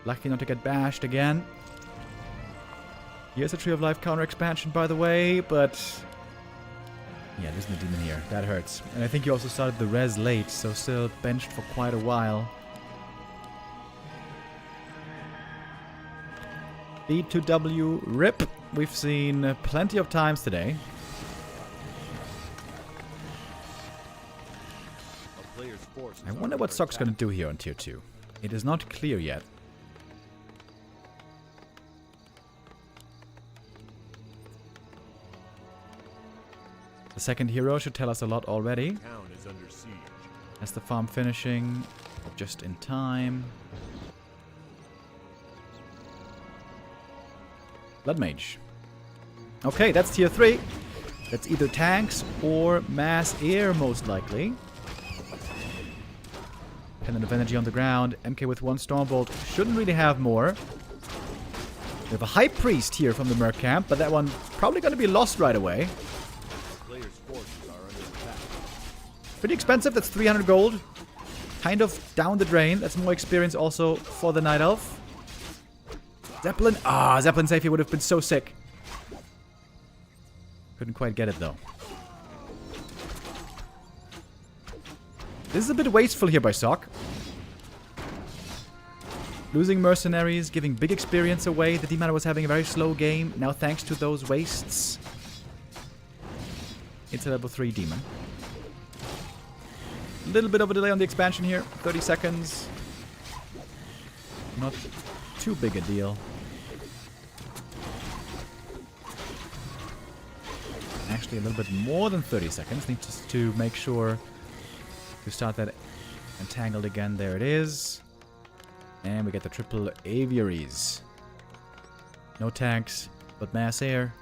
Lucky not to get bashed again. Here's a Tree of Life counter expansion, by the way, but yeah, there's no demon here. That hurts. And I think he also started the res late, so still benched for quite a while. B2W rip. We've seen plenty of times today. I wonder what Sock's going to do here on tier 2. It is not clear yet. The second hero should tell us a lot already. As the farm finishing just in time. Blood Mage. Okay, that's tier 3. That's either tanks or mass air, most likely. Pendant of Energy on the ground. MK with one Stormbolt. Shouldn't really have more. We have a High Priest here from the Merc camp, but that one probably going to be lost right away. Pretty expensive. That's 300 gold. Kind of down the drain. That's more experience also for the Night Elf. Zeppelin. Ah, Zeppelin safe here would have been so sick. Couldn't quite get it, though. This is a bit wasteful here by Sock. Losing mercenaries, giving big experience away. The Demon was having a very slow game. Now thanks to those wastes, it's a level 3 Demon. A little bit of a delay on the expansion here. 30 seconds. Not too big a deal. Actually, a little bit more than 30 seconds. Need to make sure to start that entangled again. There it is. And we get the triple aviaries. No tanks, but mass air.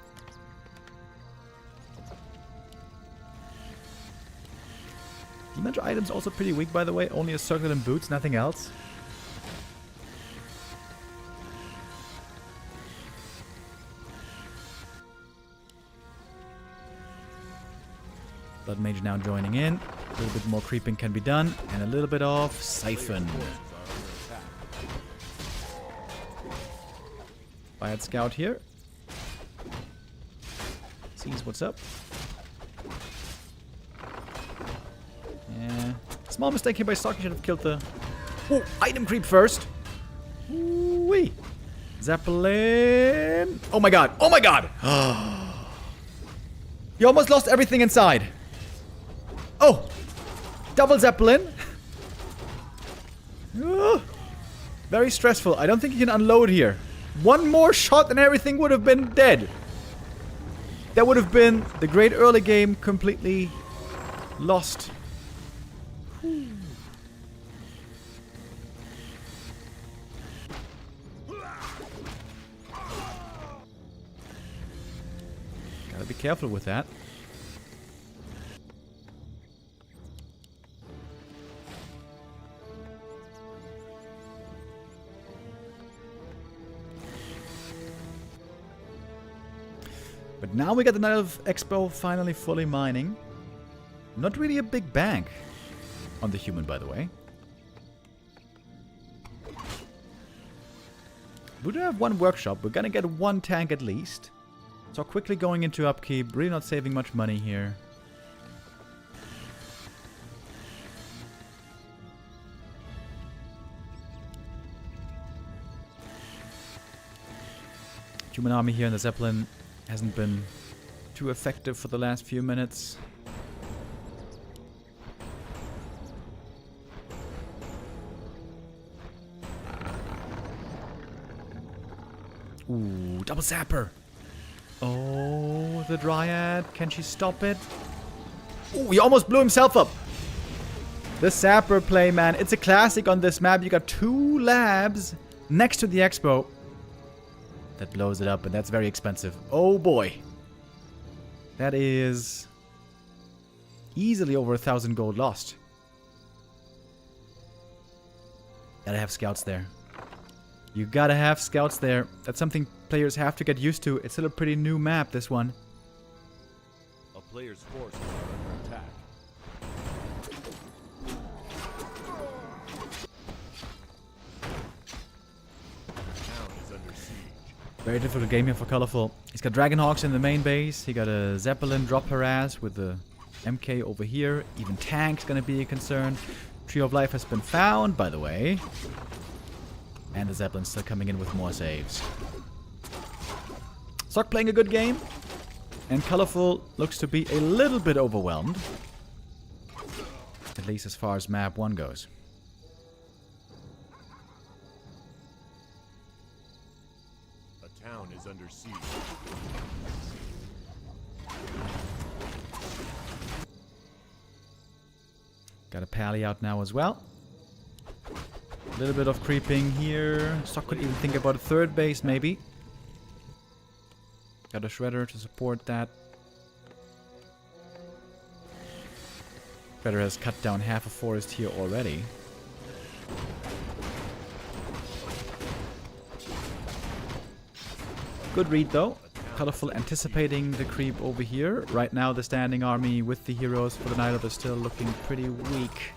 Dementor items also pretty weak, by the way. Only a circle and boots, nothing else. Blood Mage now joining in. A little bit more creeping can be done. And a little bit of Siphon. Fired Scout here. Sees what's up. Yeah, Small mistake here by Stock. Should have killed the item creep first. Wee. Zeppelin. Oh my god. Oh my god. You almost lost everything inside. Oh. Double Zeppelin. Very stressful. I don't think you can unload here. One more shot and everything would have been dead. That would have been the great early game completely lost. Gotta be careful with that. But now we got the Night of Expo finally fully mining. Not really a big bank on the human, by the way. We do have one workshop. We're gonna get one tank at least. So quickly going into upkeep. Really not saving much money here. Human army here in the Zeppelin hasn't been too effective for the last few minutes. Ooh, double zapper. Oh, the Dryad. Can she stop it? Ooh, he almost blew himself up. The zapper play, man. It's a classic on this map. You got 2 labs next to the expo. That blows it up, and that's very expensive. Oh boy. That is easily over 1,000 gold lost. Gotta have scouts there. You gotta have scouts there. That's something players have to get used to. It's still a pretty new map, this one.
A player's forces are under attack.
Very difficult game here for Colorful. He's got Dragonhawks in the main base. He got a Zeppelin drop harass with the MK over here. Even tank's gonna be a concern. Tree of Life has been found, by the way. And the Zeppelin's still coming in with more saves. Sock playing a good game. And Colorful looks to be a little bit overwhelmed. At least as far as map 1 goes.
Town is under siege.
Got a pally out now as well. A little bit of creeping here. Stock could even think about a 3rd base, maybe. Got a Shredder to support that. Shredder has cut down half a forest here already. Good read though. Colorful anticipating the creep over here. Right now the standing army with the heroes for the Night of is still looking pretty weak.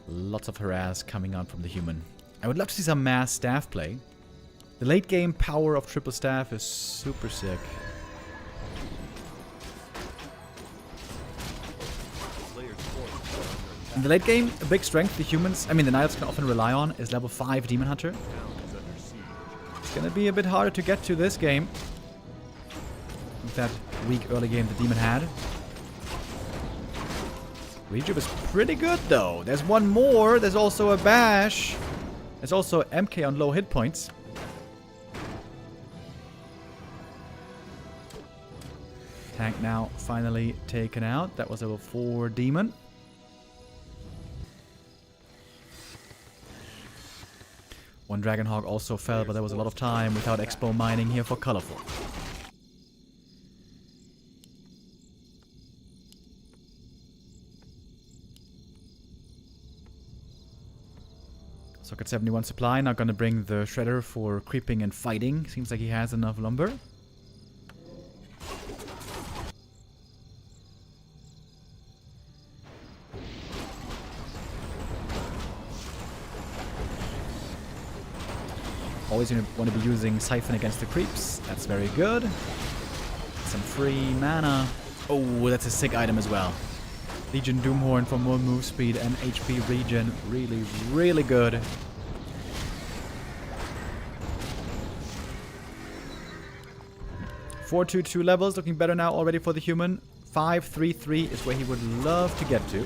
Lots of harass coming out from the human. I would love to see some mass staff play. The late game power of triple staff is super sick. In the late game, a big strength the humans, the Knights can often rely on is level 5 Demon Hunter. It's gonna be a bit harder to get to this game. With that weak early game the Demon had. Rejuve is pretty good though. There's one more, there's also a Bash. There's also MK on low hit points. Tank now finally taken out. That was level 4 Demon. One Dragonhawk also fell, but there was a lot of time without Expo mining here for Colorful. Socket 71 supply, now gonna bring the Shredder for creeping and fighting. Seems like he has enough lumber. Always want to be using Siphon against the creeps. That's very good. Some free mana Oh, that's a sick item as well. Legion Doomhorn for more move speed and HP regen. Really, really good. (422) levels, looking better now already for the human. 533 is where he would love to get to.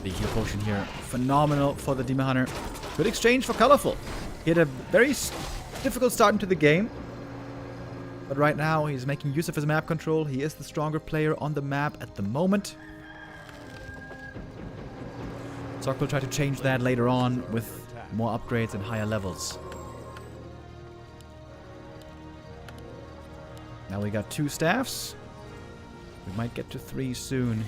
The heal potion here, phenomenal for the Demon Hunter. Good exchange for Colorful. He had a very difficult start into the game, but right now he's making use of his map control. He is the stronger player on the map at the moment. Sock will try to change that later on with more upgrades and higher levels. Now we got 2 staffs. We might get to 3 soon.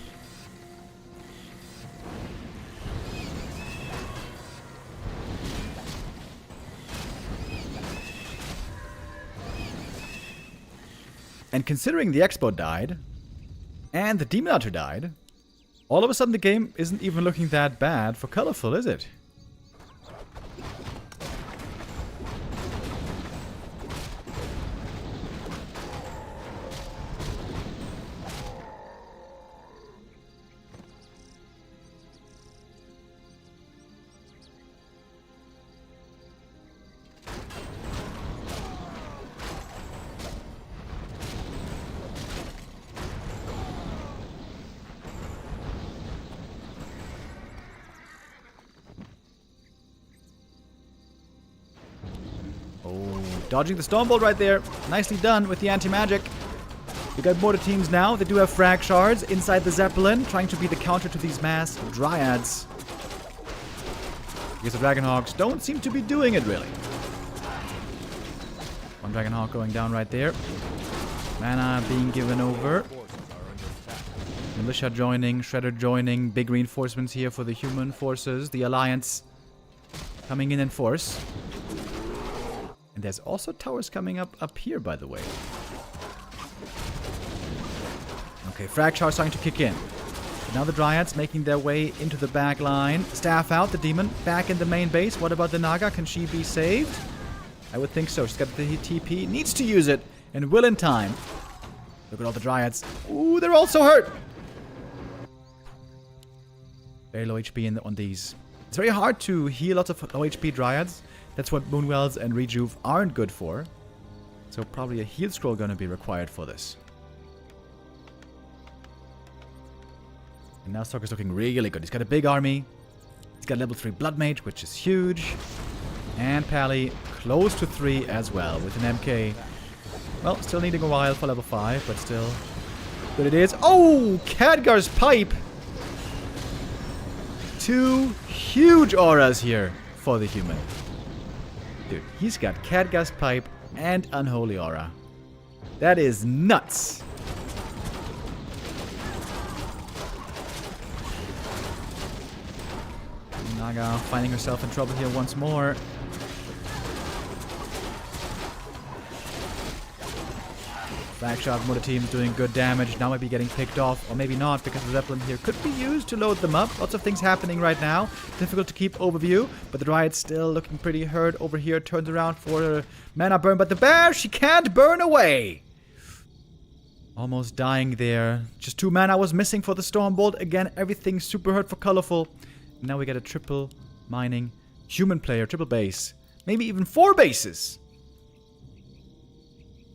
And considering the Expo died, and the Demon Hunter died, all of a sudden the game isn't even looking that bad for Colorful, is it? Dodging the Stormbolt right there. Nicely done with the anti-magic. We got mortar teams now. They do have frag shards inside the Zeppelin, trying to be the counter to these mass Dryads. Because the Dragonhawks don't seem to be doing it, really. One Dragonhawk going down right there. Mana being given over. Militia joining, Shredder joining. Big reinforcements here for the human forces. The Alliance coming in force. And there's also towers coming up here, by the way. Okay, frag charge starting to kick in. But now the Dryads making their way into the back line. Staff out, the demon back in the main base. What about the Naga? Can she be saved? I would think so. She's got the TP. Needs to use it. And will in time. Look at all the Dryads. Ooh, they're also hurt. Very low HP on these. It's very hard to heal lots of low HP Dryads. That's what Moonwells and Rejuve aren't good for. So probably a heal scroll gonna be required for this. And now Stalker's looking really good. He's got a big army. He's got level 3 Blood Mage, which is huge. And Pally close to 3 as well with an MK. Well, still needing a while for level 5, but still good it is. Oh! Khadgar's Pipe! 2 huge auras here for the human. Dude, he's got Khadgar's Pipe and Unholy Aura. That is nuts. Naga finding herself in trouble here once more. Frag shot, mortar teams doing good damage. Now might be getting picked off, or maybe not, because the Zeppelin here could be used to load them up. Lots of things happening right now. Difficult to keep overview, but the Dryad's still looking pretty hurt over here. Turns around for a mana burn, but the bear, she can't burn away. Almost dying there. Just 2 mana was missing for the Stormbolt. Again, everything super hurt for Colorful. Now we get a triple mining human player, triple base. Maybe even 4 bases.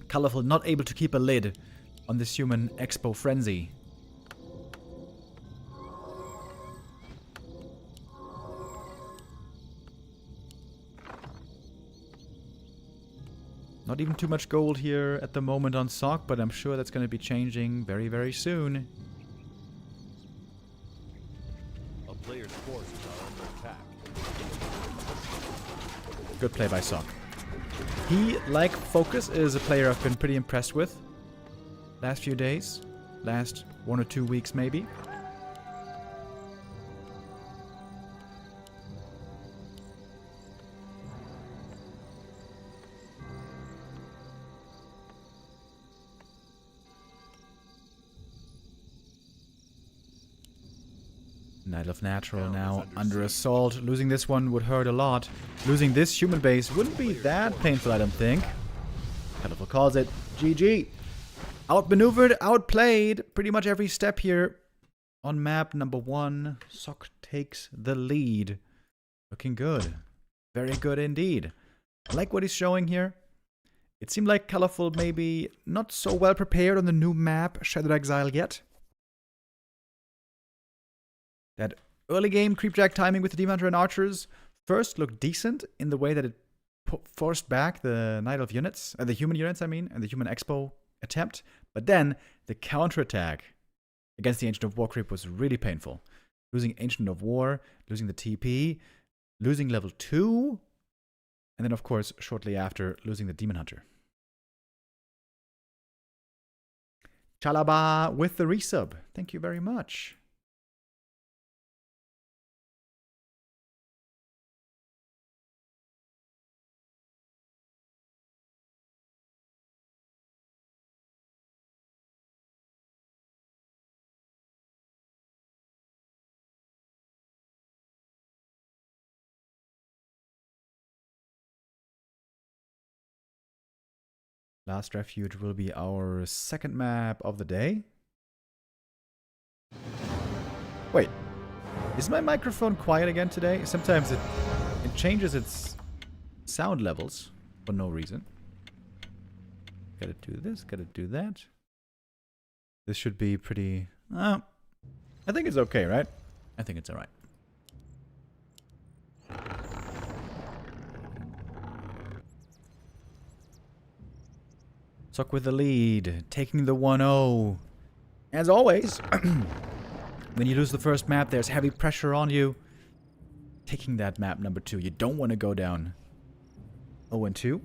Colorful not able to keep a lid on this human expo frenzy. Not even too much gold here at the moment on Sock, but I'm sure that's going to be changing very, very soon.
A player's forces are under attack.
Good play by Sock. He, like FoCuS, is a player I've been pretty impressed with. Last few days. Last 1 or 2 weeks, maybe. Knight of Natural now under assault. Losing this one would hurt a lot. Losing this human base wouldn't be that painful, I don't think. Colorful calls it. GG. Outmaneuvered, outplayed. Pretty much every step here. On map number 1, Sock takes the lead. Looking good. Very good indeed. I like what he's showing here. It seemed like Colorful maybe not so well prepared on the new map, Shattered Exile, yet. That early game creepjack timing with the Demon Hunter and Archers first looked decent in the way that it forced back the Knight of Units, the human units, I mean, and the human expo attempt. But then the counterattack against the Ancient of War creep was really painful. Losing Ancient of War, losing the TP, losing level 2, and then, of course, shortly after, losing the Demon Hunter. Chalaba with the resub. Thank you very much. Last Refuge will be our second map of the day. Wait, is my microphone quiet again today? Sometimes it changes its sound levels for no reason. Gotta do this, gotta do that. This should be pretty... I think it's okay, right? I think it's alright. Sock with the lead, taking the 1-0. As always, when you lose the first map, there's heavy pressure on you. Taking that map number 2, you don't want to go down 0-2.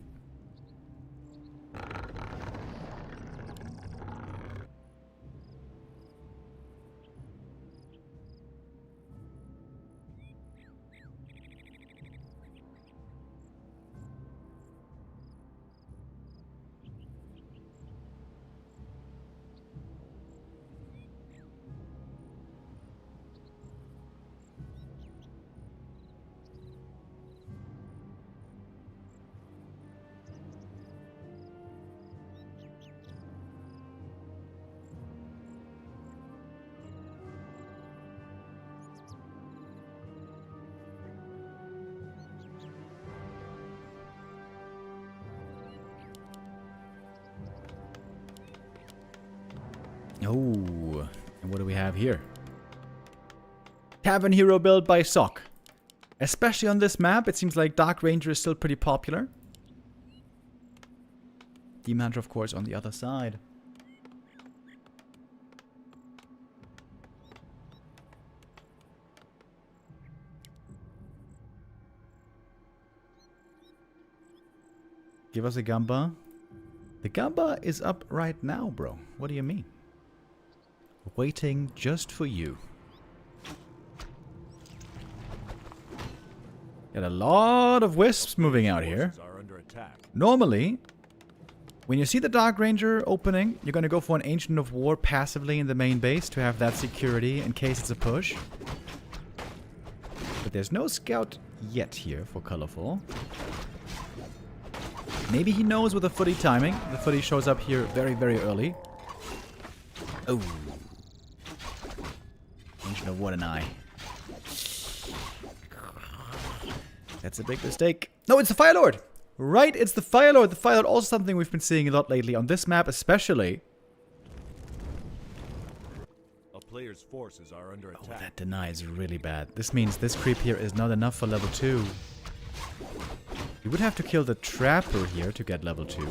Oh, and what do we have here? Tavern Hero build by Sock. Especially on this map, it seems like Dark Ranger is still pretty popular. Demon Hunter, of course, on the other side. Give us a Gamba. The Gamba is up right now, bro. What do you mean? Waiting just for you. Got a lot of wisps moving out here. Normally, when you see the Dark Ranger opening, you're going to go for an Ancient of War passively in the main base to have that security in case it's a push. But there's no scout yet here for Colorful. Maybe he knows with the footy timing. The footy shows up here very, very early. Oh. Ancient of War and I. That's a big mistake. No, it's the Fire Lord! Right, it's the Fire Lord. The Fire Lord, also something we've been seeing a lot lately. On this map especially.
A player's forces are under attack.
Oh, that deny is really bad. This means this creep here is not enough for level 2. You would have to kill the Trapper here to get level 2.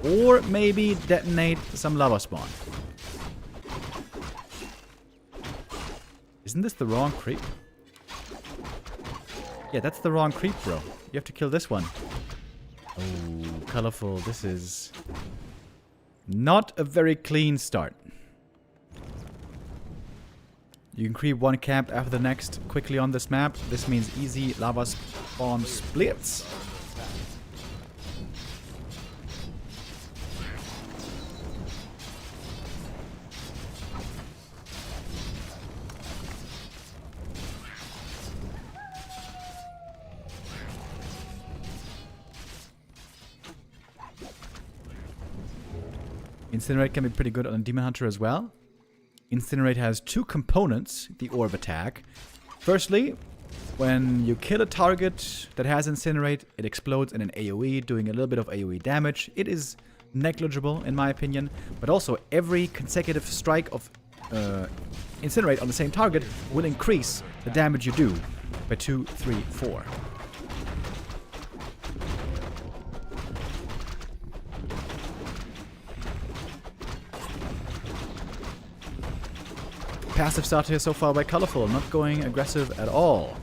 Or maybe detonate some lava spawn. Isn't this the wrong creep? Yeah, that's the wrong creep, bro. You have to kill this one. Oh, Colorful. This is not a very clean start. You can creep one camp after the next quickly on this map. This means easy lava spawn splits. Incinerate can be pretty good on a Demon Hunter as well. Incinerate has two components, the orb attack. Firstly, when you kill a target that has Incinerate, it explodes in an AoE, doing a little bit of AoE damage. It is negligible, in my opinion. But also, every consecutive strike of Incinerate on the same target will increase the damage you do by 2, 3, 4. Passive start here so far by Colorful, not going aggressive at all.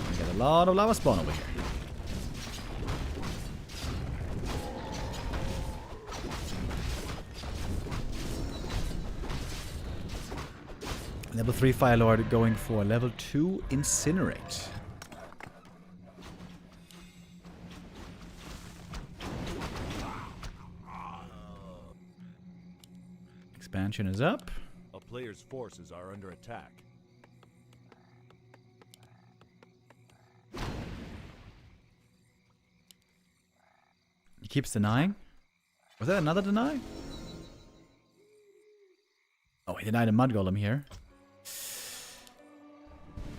We got a lot of lava spawn over here. Level 3 Firelord going for level 2 Incinerate. Expansion is up.
A player's forces are under attack.
He keeps denying. Was that another deny? Oh, he denied a mud golem here.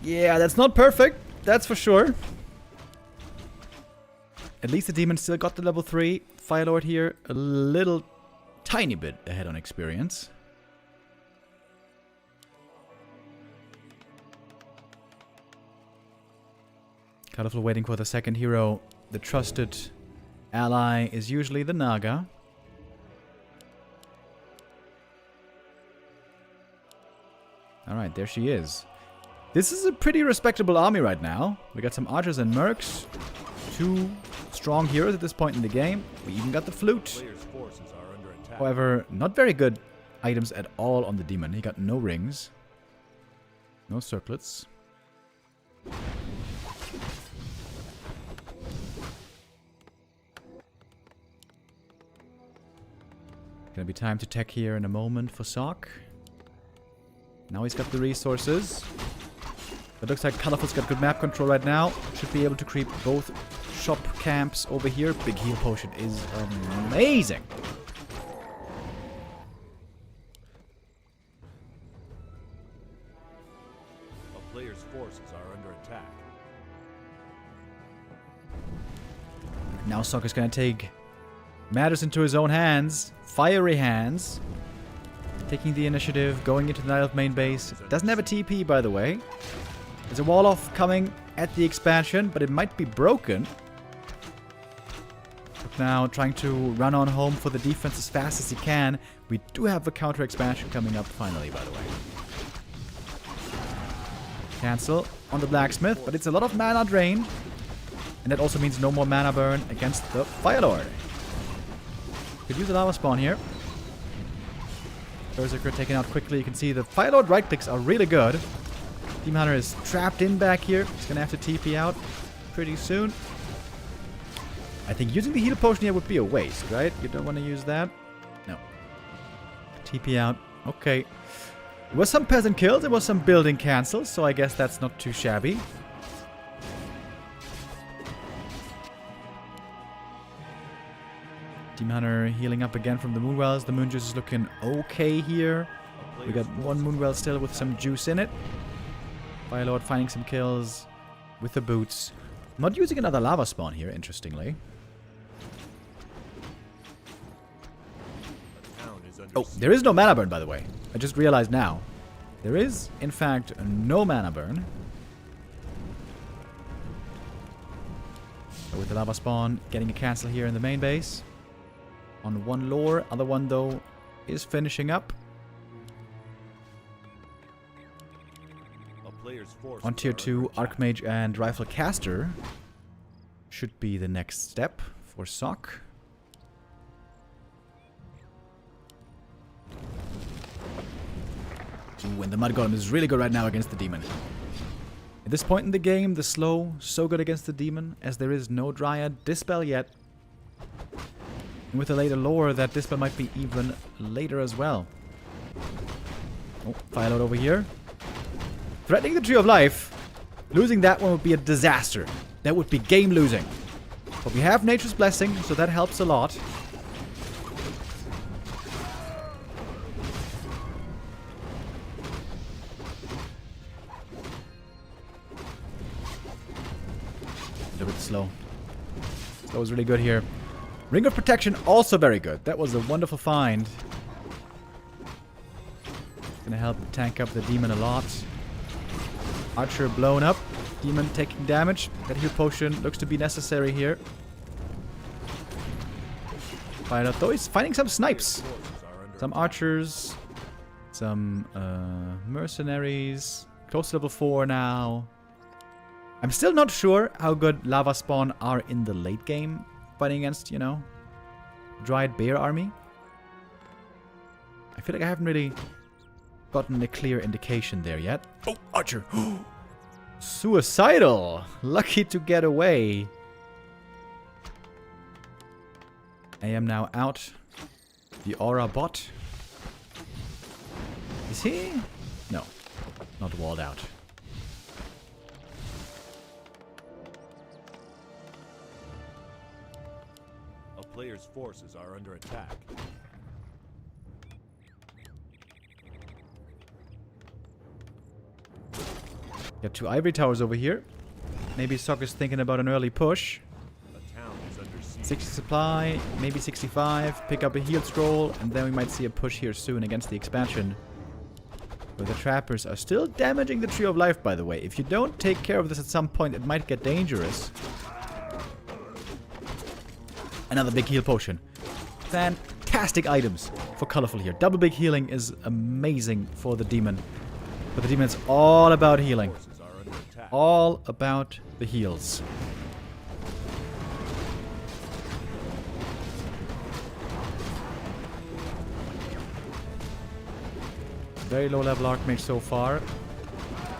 Yeah, that's not perfect. That's for sure. At least the demon still got the level 3. Firelord here a little tiny bit ahead on experience. Colorful waiting for the second hero. The trusted ally is usually the Naga. Alright, there she is. This is a pretty respectable army right now. We got some archers and mercs. 2 strong heroes at this point in the game. We even got the flute.
Player's forces are under attack.
However, not very good items at all on the demon. He got no rings. No circlets. Gonna be time to tech here in a moment for Sock. Now he's got the resources. It looks like Colorful's got good map control right now. Should be able to creep both shop camps over here. Big heal potion is amazing.
A player's forces are under attack.
Now Sock is gonna take matters into his own hands. Fiery hands. Taking the initiative, going into the Night Elf main base. Doesn't have a TP, by the way. There's a wall off coming at the expansion, but it might be broken. But now trying to run on home for the defense as fast as he can. We do have a counter expansion coming up finally, by the way. Cancel on the blacksmith, but it's a lot of mana drained. And that also means no more mana burn against the Firelord. Could use a lava spawn here. Berserker taken out quickly. You can see the Firelord right clicks are really good. Demon Hunter is trapped in back here. He's gonna have to TP out pretty soon. I think using the heal potion here would be a waste, right? You don't want to use that? No. TP out. Okay. There was some peasant kills. There was some building cancels, so I guess that's not too shabby. Demon Hunter healing up again from the Moonwells. The Moon Juice is looking okay here. We got one Moonwell still with some juice in it. Firelord finding some kills with the boots. Not using another lava spawn here, interestingly. Oh, there is no mana burn, by the way. I just realized now. There is, in fact, no mana burn. So with the lava spawn, getting a cancel here in the main base. On one lore, other one though is finishing up. On tier 2, Archmage and Rifle Caster should be the next step for Sock. Ooh, and the Mud Golem is really good right now against the Demon. At this point in the game, the slow, so good against the Demon, as there is no Dryad Dispel yet. And with the later lore, that Dispel might be even later as well. Oh, Firelord over here. Threatening the Tree of Life. Losing that one would be a disaster. That would be game losing. But we have Nature's Blessing, so that helps a lot. A little bit slow. That was really good here. Ring of Protection, also very good. That was a wonderful find. Gonna help tank up the demon a lot. Archer blown up. Demon taking damage. That heal potion looks to be necessary here. Fired out though. He's finding some snipes. Some archers. Some mercenaries. Close to level 4 now. I'm still not sure how good lava spawn are in the late game. Fighting against, you know, Dried Bear army. I feel like I haven't really gotten a clear indication there yet. Oh, Archer! Suicidal! Lucky to get away. I am now out. The aura bot. Is he? No. Not walled out.
A player's forces are under attack.
Got 2 ivory towers over here. Maybe Sok is thinking about an early push.
A town is under siege.
60 supply, maybe 65. Pick up a heal scroll, and then we might see a push here soon against the expansion. But the trappers are still damaging the Tree of Life, by the way. If you don't take care of this at some point, it might get dangerous. Another big heal potion. Fantastic items for colorful here. Double big healing is amazing for the demon. But the demon is all about healing.
Forces are under attack.
All about the heals. Very low level Archmage so far.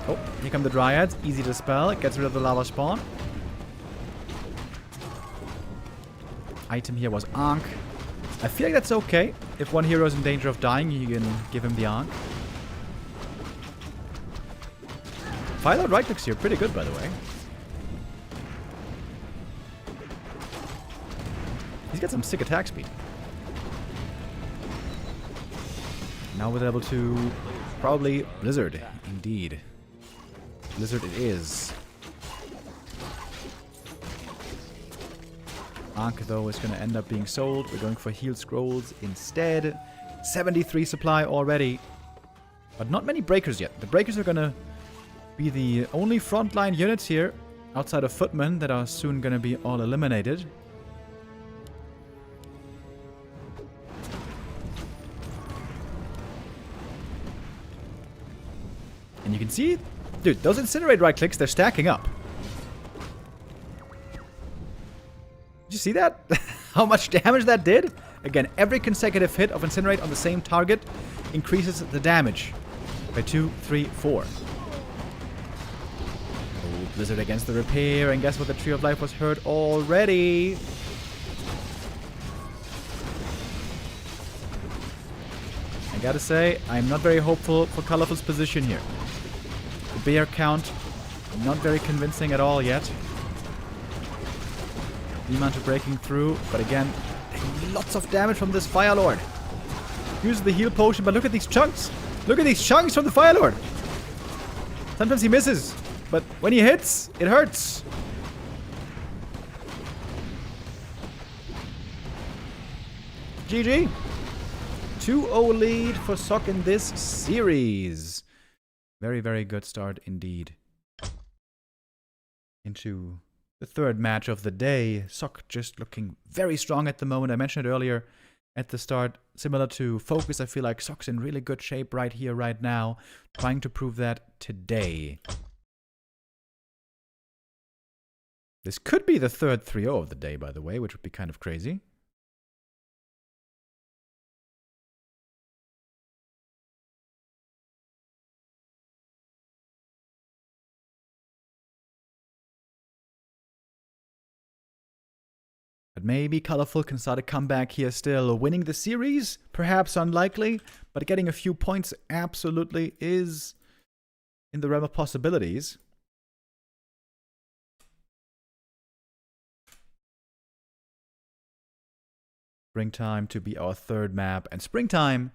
Oh, here come the Dryads. Easy to spell. Gets rid of the lava spawn. Item here was Ankh. I feel like that's okay. If one hero is in danger of dying, you can give him the Ankh. Philo right clicks here, pretty good by the way. He's got some sick attack speed. Now with level 2, probably Blizzard, indeed. Blizzard it is. Ankh though is going to end up being sold. We're going for heal scrolls instead. 73 supply already. But not many breakers yet. The breakers are going to be the only frontline units here, outside of footmen, that are soon going to be all eliminated. And you can see, dude, those incinerate right clicks, they're stacking up. Did you see that? How much damage that did? Again, every consecutive hit of incinerate on the same target increases the damage by 2, 3, 4. Blizzard against the repair, and guess what? The Tree of Life was hurt already. I gotta say, I'm not very hopeful for Colorful's position here. The bear count, not very convincing at all yet. The amount of breaking through, but again, lots of damage from this Fire Lord. Uses the heal potion, but look at these chunks. Look at these chunks from the Fire Lord. Sometimes he misses. But when he hits, it hurts. GG. 2-0 lead for Sok in this series. Very, very good start indeed. Into the third match of the day. Sok just looking very strong at the moment. I mentioned it earlier at the start. Similar to FoCuS, I feel like Sok's in really good shape right here, right now. Trying to prove that today. This could be the third 3-0 of the day, by the way, which would be kind of crazy. But maybe Colorful can start a comeback here still. Winning the series? Perhaps unlikely, but getting a few points absolutely is in the realm of possibilities. Springtime to be our third map. And Springtime...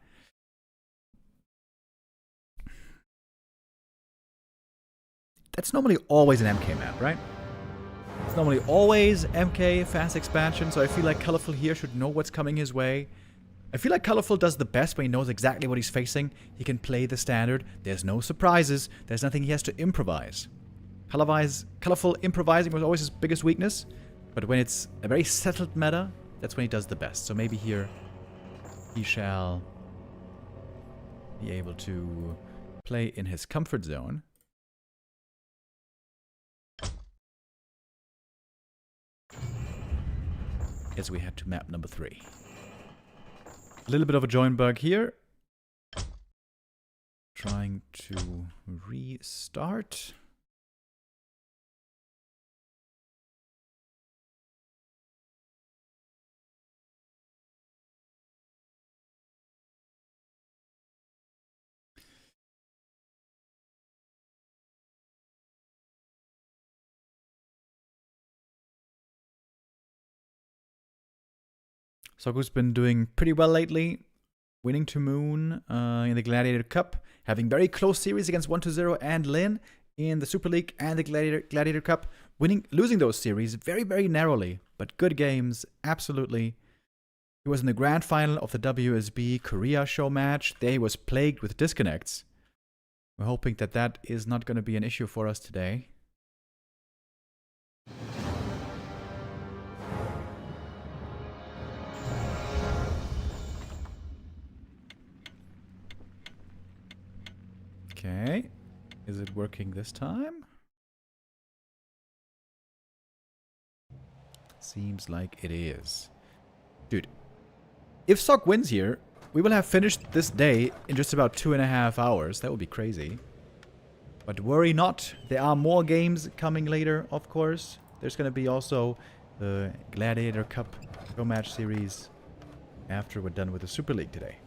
That's normally always an MK map, right? It's normally always MK, fast expansion, so I feel like Colorful here should know what's coming his way. I feel like Colorful does the best when he knows exactly what he's facing. He can play the standard. There's no surprises. There's nothing he has to improvise. Colorful improvising was always his biggest weakness, but when it's a very settled meta, that's when he does the best. So maybe here he shall be able to play in his comfort zone. As we head to map number 3. A little bit of a join bug here. Trying to restart. FoCuS been doing pretty well lately, winning to Moon in the Gladiator Cup, having very close series against 1-0 and Lin in the Super League and the Gladiator Cup, losing those series very, very narrowly, but good games, absolutely. He was in the grand final of the WSB Korea show match. There he was plagued with disconnects. We're hoping that that is not going to be an issue for us today. Okay, is it working this time? Seems like it is. Dude, if FoCuS wins here, we will have finished this day in just about 2.5 hours. That would be crazy. But worry not, there are more games coming later, of course. There's going to be also the Gladiator Cup show match series after we're done with the Super League today.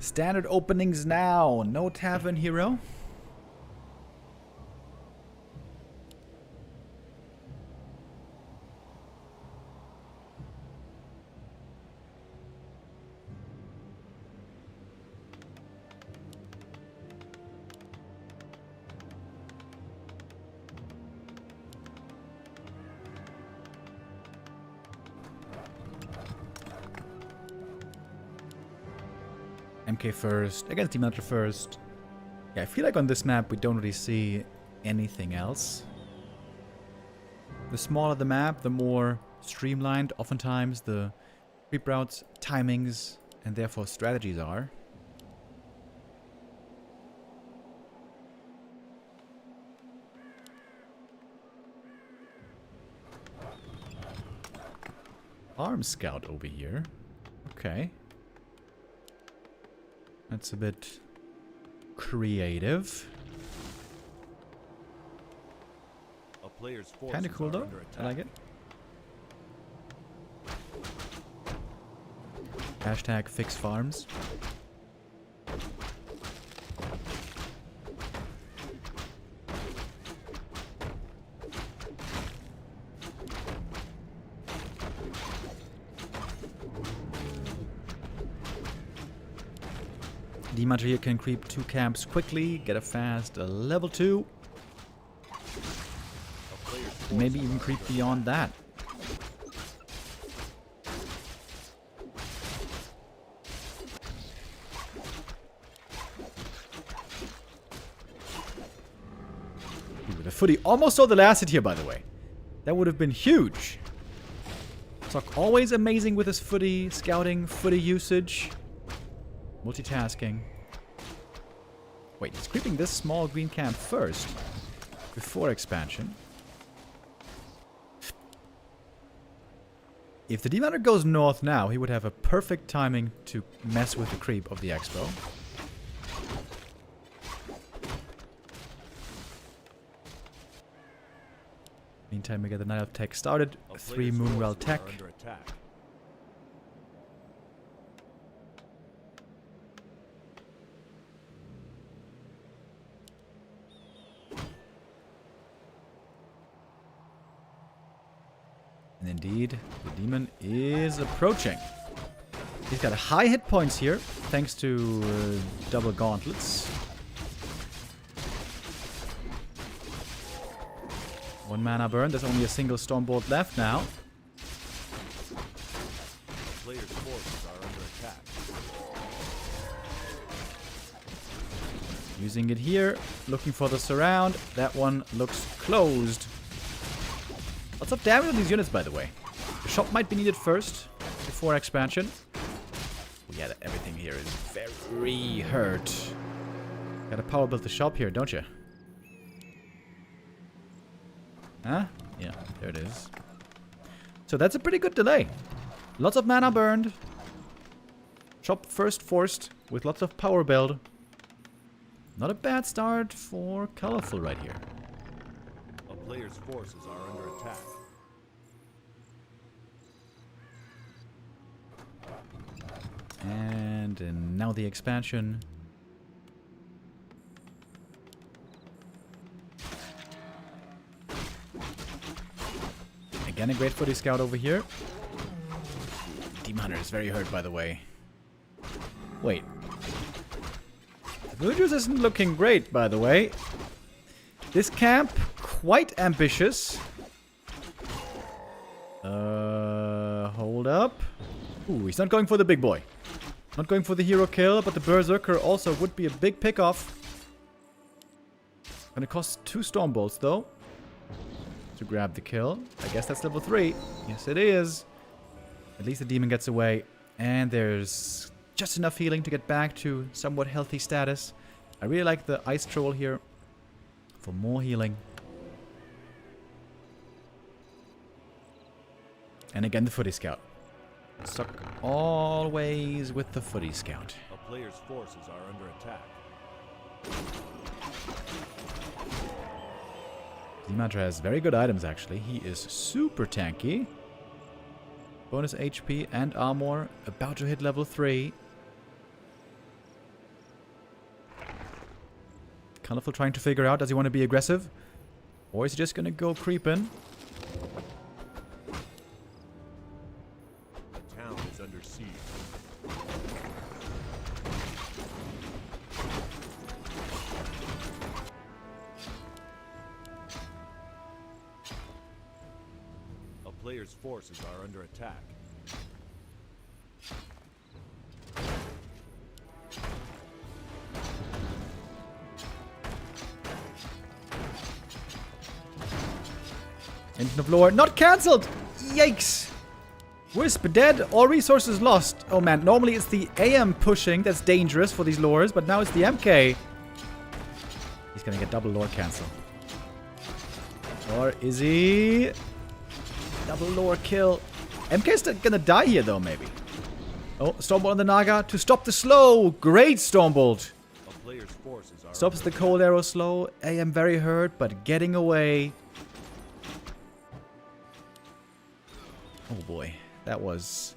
Standard openings now. No Tavern Hero. MK first, against Demon Hunter first. Yeah, I feel like on this map we don't really see anything else. The smaller the map, the more streamlined oftentimes the creep routes, timings, and therefore strategies are. Arm Scout over here. Okay. That's a bit creative. Kind of cool though. I like it. Hashtag fix farms. Demon Hunter here can creep 2 camps quickly, get a fast level 2. Maybe even creep beyond that. Ooh, the footy almost saw the last hit here, by the way. That would have been huge. FoCuS always amazing with his footy scouting, footy usage. Multitasking. Wait, he's creeping this small green camp first, before expansion. If the Demon Hunter goes north now, he would have a perfect timing to mess with the creep of the Expo. Meantime, we get the Night of Tech started. 3 Moonwell Tech. And indeed, the demon is approaching. He's got high hit points here, thanks to double gauntlets. One mana burn. There's only a single Stormbolt left now.
Players' forces are under attack.
Using it here, looking for the surround. That one looks closed. Lots of damage on these units, by the way. The shop might be needed first, before expansion. Yeah, everything here is very hurt. Gotta power build the shop here, don't you? Huh? Yeah, there it is. So that's a pretty good delay. Lots of mana burned. Shop first forced, with lots of power build. Not a bad start for Colorful right here.
A player's forces are under attack.
And now the expansion. Again, a great footy scout over here. Demon Hunter is very hurt, by the way. Wait. The villagers isn't looking great, by the way. This camp, quite ambitious. Hold up. Ooh, he's not going for the big boy. Not going for the hero kill, but the Berserker also would be a big pickoff. Gonna cost 2 Stormbolts, though, to grab the kill. I guess that's level 3. Yes, it is. At least the demon gets away. And there's just enough healing to get back to somewhat healthy status. I really like the Ice Troll here for more healing. And again, the Footy Scout. Suck always with the Footy Scout.
A player's forces are under attack.
Dimatra has very good items, actually. He is super tanky. Bonus HP and armor. About to hit level 3. Colorful trying to figure out, does he want to be aggressive? Or is he just going to go creeping?
The town is under siege. A player's forces are under attack.
Engine of Lore not cancelled! Yikes! Wisp dead, all resources lost. Oh man, normally it's the AM pushing that's dangerous for these lores, but now it's the MK. He's gonna get double lore cancel. Or is he? Double lore kill. MK's gonna die here though, maybe. Oh, Stormbolt on the Naga to stop the slow. Great Stormbolt.
A player's forces are
Stops the cold arrow slow. AM very hurt, but getting away. Oh boy, that was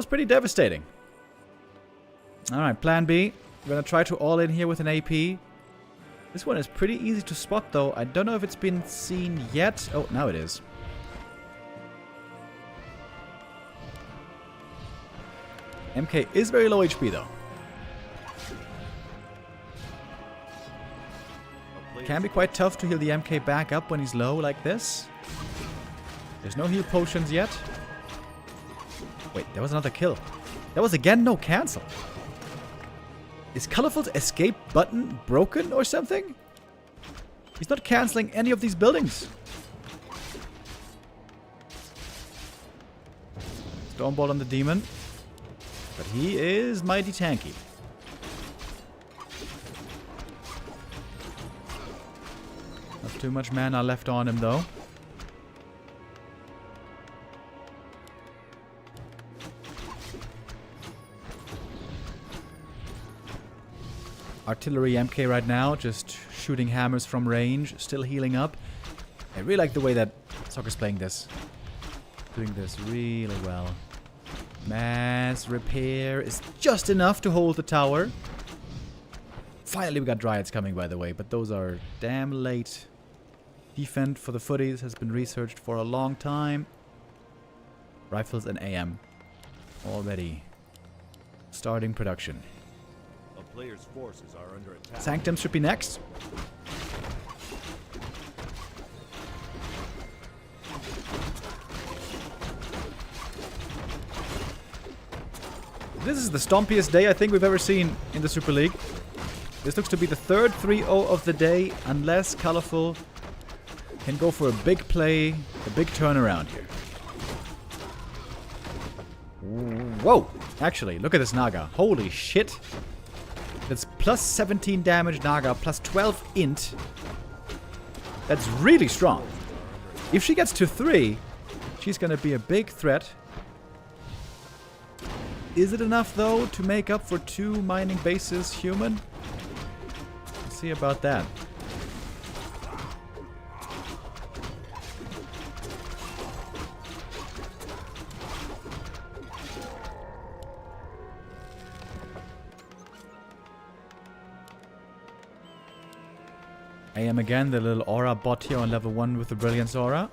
pretty devastating. Alright, plan B. We're gonna try to all in here with an AP. This one is pretty easy to spot though. I don't know if it's been seen yet. Oh, now it is. MK is very low HP though. Can be quite tough to heal the MK back up when he's low like this. There's no heal potions yet. Wait, there was another kill. That was again no cancel. Is Colorful's escape button broken or something? He's not canceling any of these buildings. Stormbolt on the demon. But he is mighty tanky. Not too much mana left on him though. Artillery MK right now, just shooting hammers from range, still healing up. I really like the way that Soccer's playing this. Doing this really well. Mass repair is just enough to hold the tower. Finally we got Dryads coming, by the way, but those are damn late. defend for the footies has been researched for a long time. Rifles and AM. Already. Starting production.
A player's forces are under attack.
Sanctum should be next. This is the stompiest day I think we've ever seen in the Super League. This looks to be the third 3-0 of the day, unless Colorful can go for a big play, a big turnaround here. Whoa! Actually, look at this Naga. Holy shit. That's plus 17 damage Naga, plus 12 int. That's really strong. If she gets to 3, she's gonna be a big threat. Is it enough, though, to make up for 2 mining bases human? Let's see about that. AM again, the little aura bot here on level 1 with the Brilliance aura.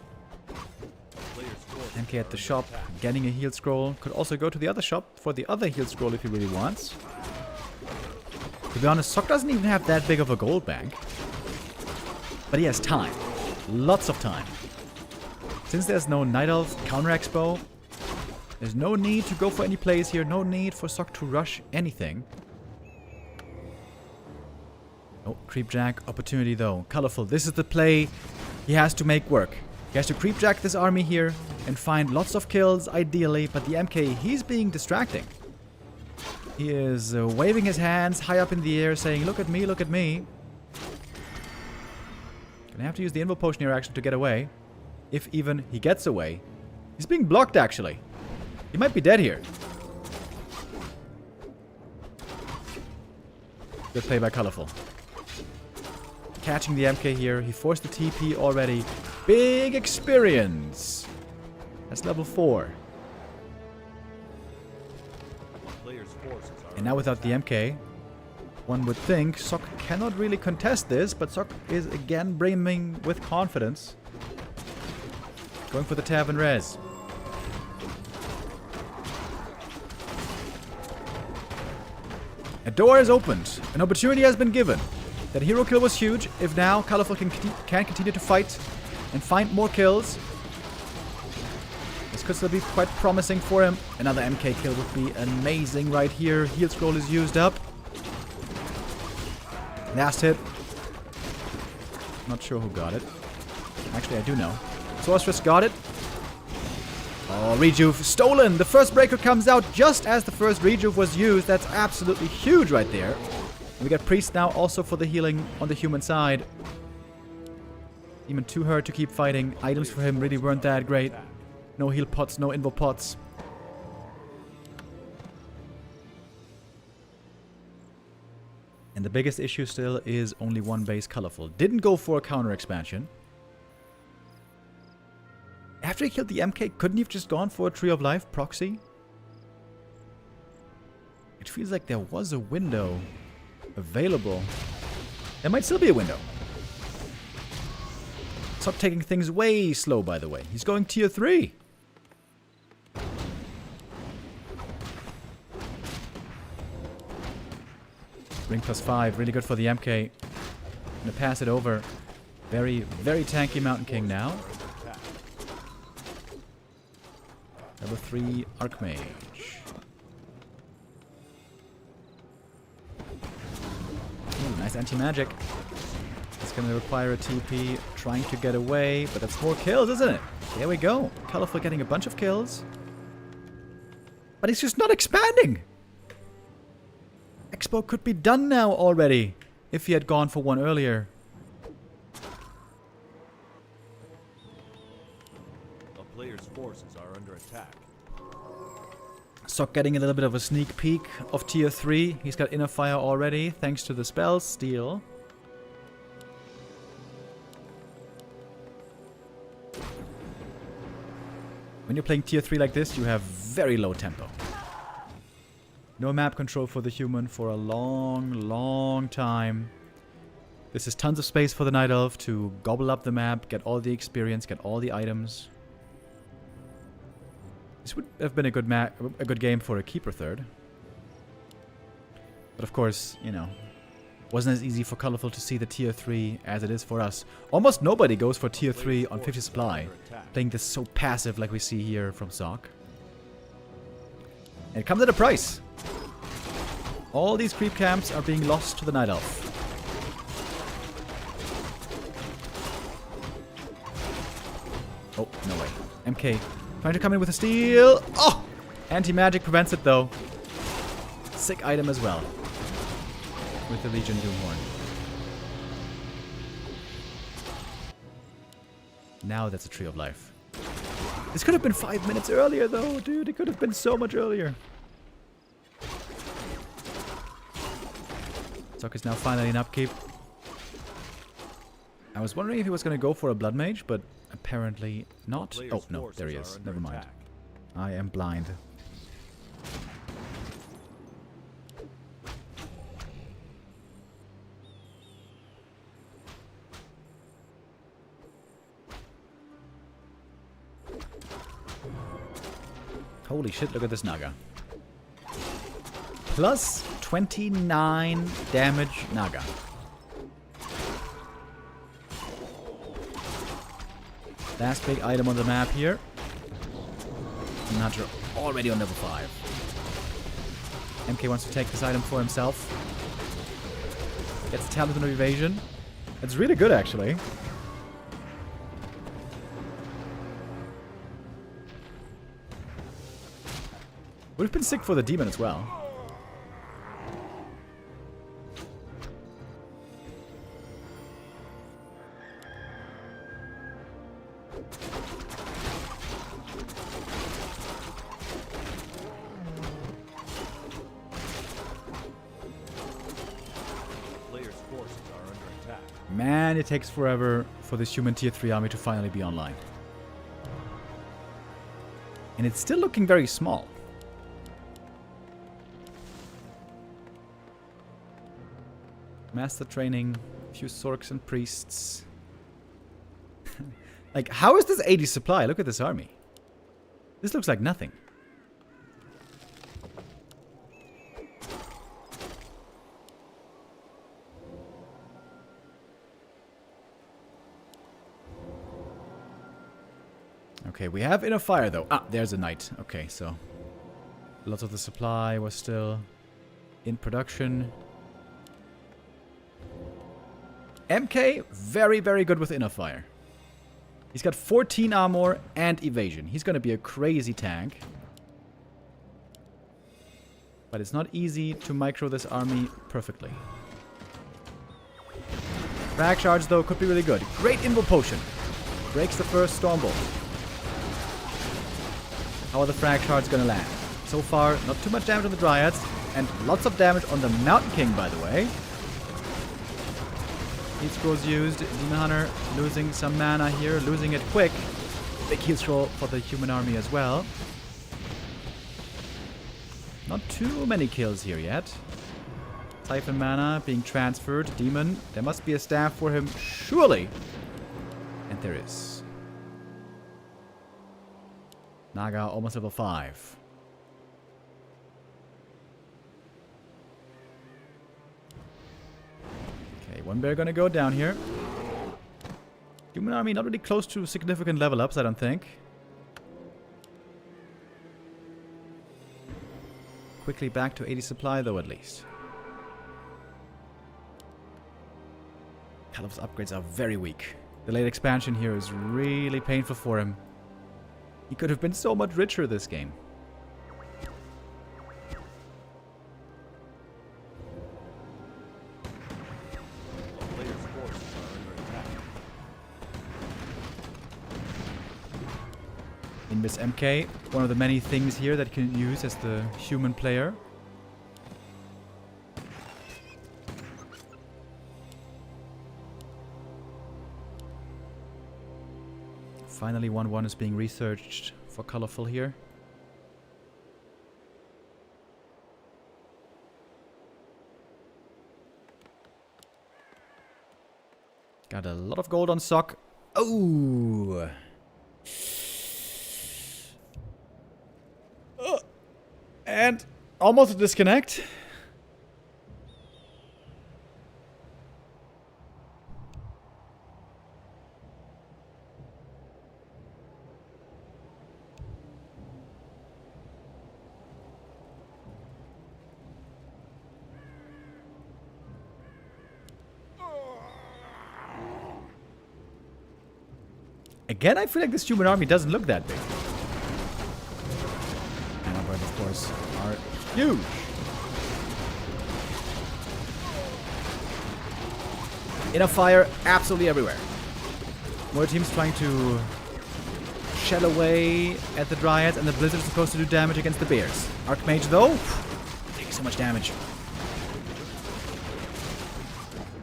MK at the shop, getting a heal scroll. Could also go to the other shop for the other heal scroll if he really wants. To be honest, Sok doesn't even have that big of a gold bank. But he has time. Lots of time. Since there's no Night Elf counter expo, there's no need to go for any plays here. No need for Sok to rush anything. Oh, Creepjack opportunity though. Colorful. This is the play he has to make work. He has to Creepjack this army here and find lots of kills, ideally, but the MK, he's being distracting. He is waving his hands high up in the air, saying, look at me, look at me. Gonna have to use the Invo Potion here, actually, to get away. If even he gets away. He's being blocked, actually. He might be dead here. Good play by Colorful. Catching the MK here. He forced the TP already. Big experience. That's level 4. And now without the MK, one would think Sok cannot really contest this, but Sok is again brimming with confidence. Going for the Tavern Res. A door is opened. An opportunity has been given. That hero kill was huge. If now Colorful can continue to fight and find more kills, this could still be quite promising for him. Another MK kill would be amazing right here. Heal scroll is used up. Last hit. Not sure who got it. Actually, I do know. Sorceress got it. Oh, Rejuve stolen. The first breaker comes out just as the first Rejuve was used. That's absolutely huge right there. We got Priest now also for the healing on the human side. Even too hurt to keep fighting. Items for him really weren't that great. No heal pots, no invo pots. And the biggest issue still is only one base Colorful. Didn't go for a counter expansion. After he killed the MK, couldn't he have just gone for a Tree of Life proxy? It feels like there was a window available. There might still be a window. Stop taking things way slow, by the way. He's going tier 3. Ring +5, really good for the MK. Gonna pass it over. Very, very tanky Mountain King now. Level 3 Archmage. Ooh, nice anti-magic. It's gonna require a TP, trying to get away, but that's 4 kills, isn't it? There we go. Colorful getting a bunch of kills. But he's just not expanding! Expo could be done now already, if he had gone for one earlier.
A player's forces are under attack.
Sok getting a little bit of a sneak peek of tier 3. He's got Inner Fire already, thanks to the spell steal. When you're playing tier 3 like this, you have very low tempo. No map control for the human for a long, long time. This is tons of space for the Night Elf to gobble up the map, get all the experience, get all the items. This would have been a good game for a Keeper third. But of course, you know, wasn't as easy for Colorful to see the tier 3 as it is for us. Almost nobody goes for tier 3 on 50 supply, playing this so passive like we see here from Zoc. And it comes at a price. All these creep camps are being lost to the Night Elf. Oh, no way. MK trying to come in with a steal. Oh! Anti-magic prevents it though. Sick item as well. With the Legion Doomhorn. Now that's a Tree of Life. This could have been 5 minutes earlier though, dude. It could have been so much earlier. Zoc is now finally in upkeep. I was wondering if he was going to go for a Blood Mage, but apparently not. Oh, no, there he is. Never mind. I am blind. Holy shit, look at this Naga. Plus 29 damage Naga. Last big item on the map here. Naga already on level 5. MK wants to take this item for himself. Gets Talisman of Evasion. It's really good actually. Would have been sick for the demon as well.
Players' forces are under attack.
Man, it takes forever for this human tier 3 army to finally be online. And it's still looking very small. Master training, a few Sorks and Priests. Like, how is this 80 supply? Look at this army. This looks like nothing. Okay, we have enough fire though. Ah, there's a knight. Okay, so lots of the supply was still in production. MK, very, very good with inner fire. He's got 14 armor and evasion. He's going to be a crazy tank. But it's not easy to micro this army perfectly. Frag charge, though, could be really good. Great Invul Potion. Breaks the first Stormbolt. How are the frag shards going to land? So far, not too much damage on the Dryads. And lots of damage on the Mountain King, by the way. Heat scrolls used. Demon Hunter losing some mana here, losing it quick. Big heal scroll for the human army as well. Not too many kills here yet. Siphon mana being transferred. Demon. There must be a staff for him, surely. And there is. Naga almost level 5. Okay, one bear gonna go down here. Human army not really close to significant level ups, I don't think. Quickly back to 80 supply though, at least. Calif's upgrades are very weak. The late expansion here is really painful for him. He could have been so much richer this game. In Miss MK, one of the many things here that you can use as the human player. Finally, 1-1 is being researched for colorful here. Got a lot of gold on Sock. Oh! And almost a disconnect. Again, I feel like this human army doesn't look that big. And our of course, are huge. Inner fire absolutely everywhere. More teams trying to shell away at the Dryads, and the Blizzard is supposed to do damage against the Bears. Archmage, though, taking so much damage.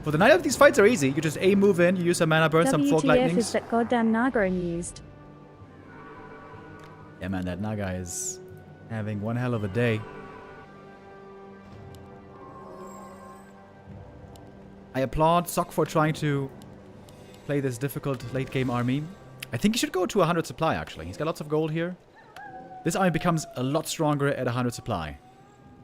For the night of these fights are easy. You just A move in, you use some mana burn, some Fork
WTF
Lightnings.
is that goddamn Naga used.
Yeah, man, that Naga is having one hell of a day. I applaud Sock for trying to play this difficult late-game army. I think he should go to 100 supply, actually. He's got lots of gold here. This army becomes a lot stronger at 100 supply.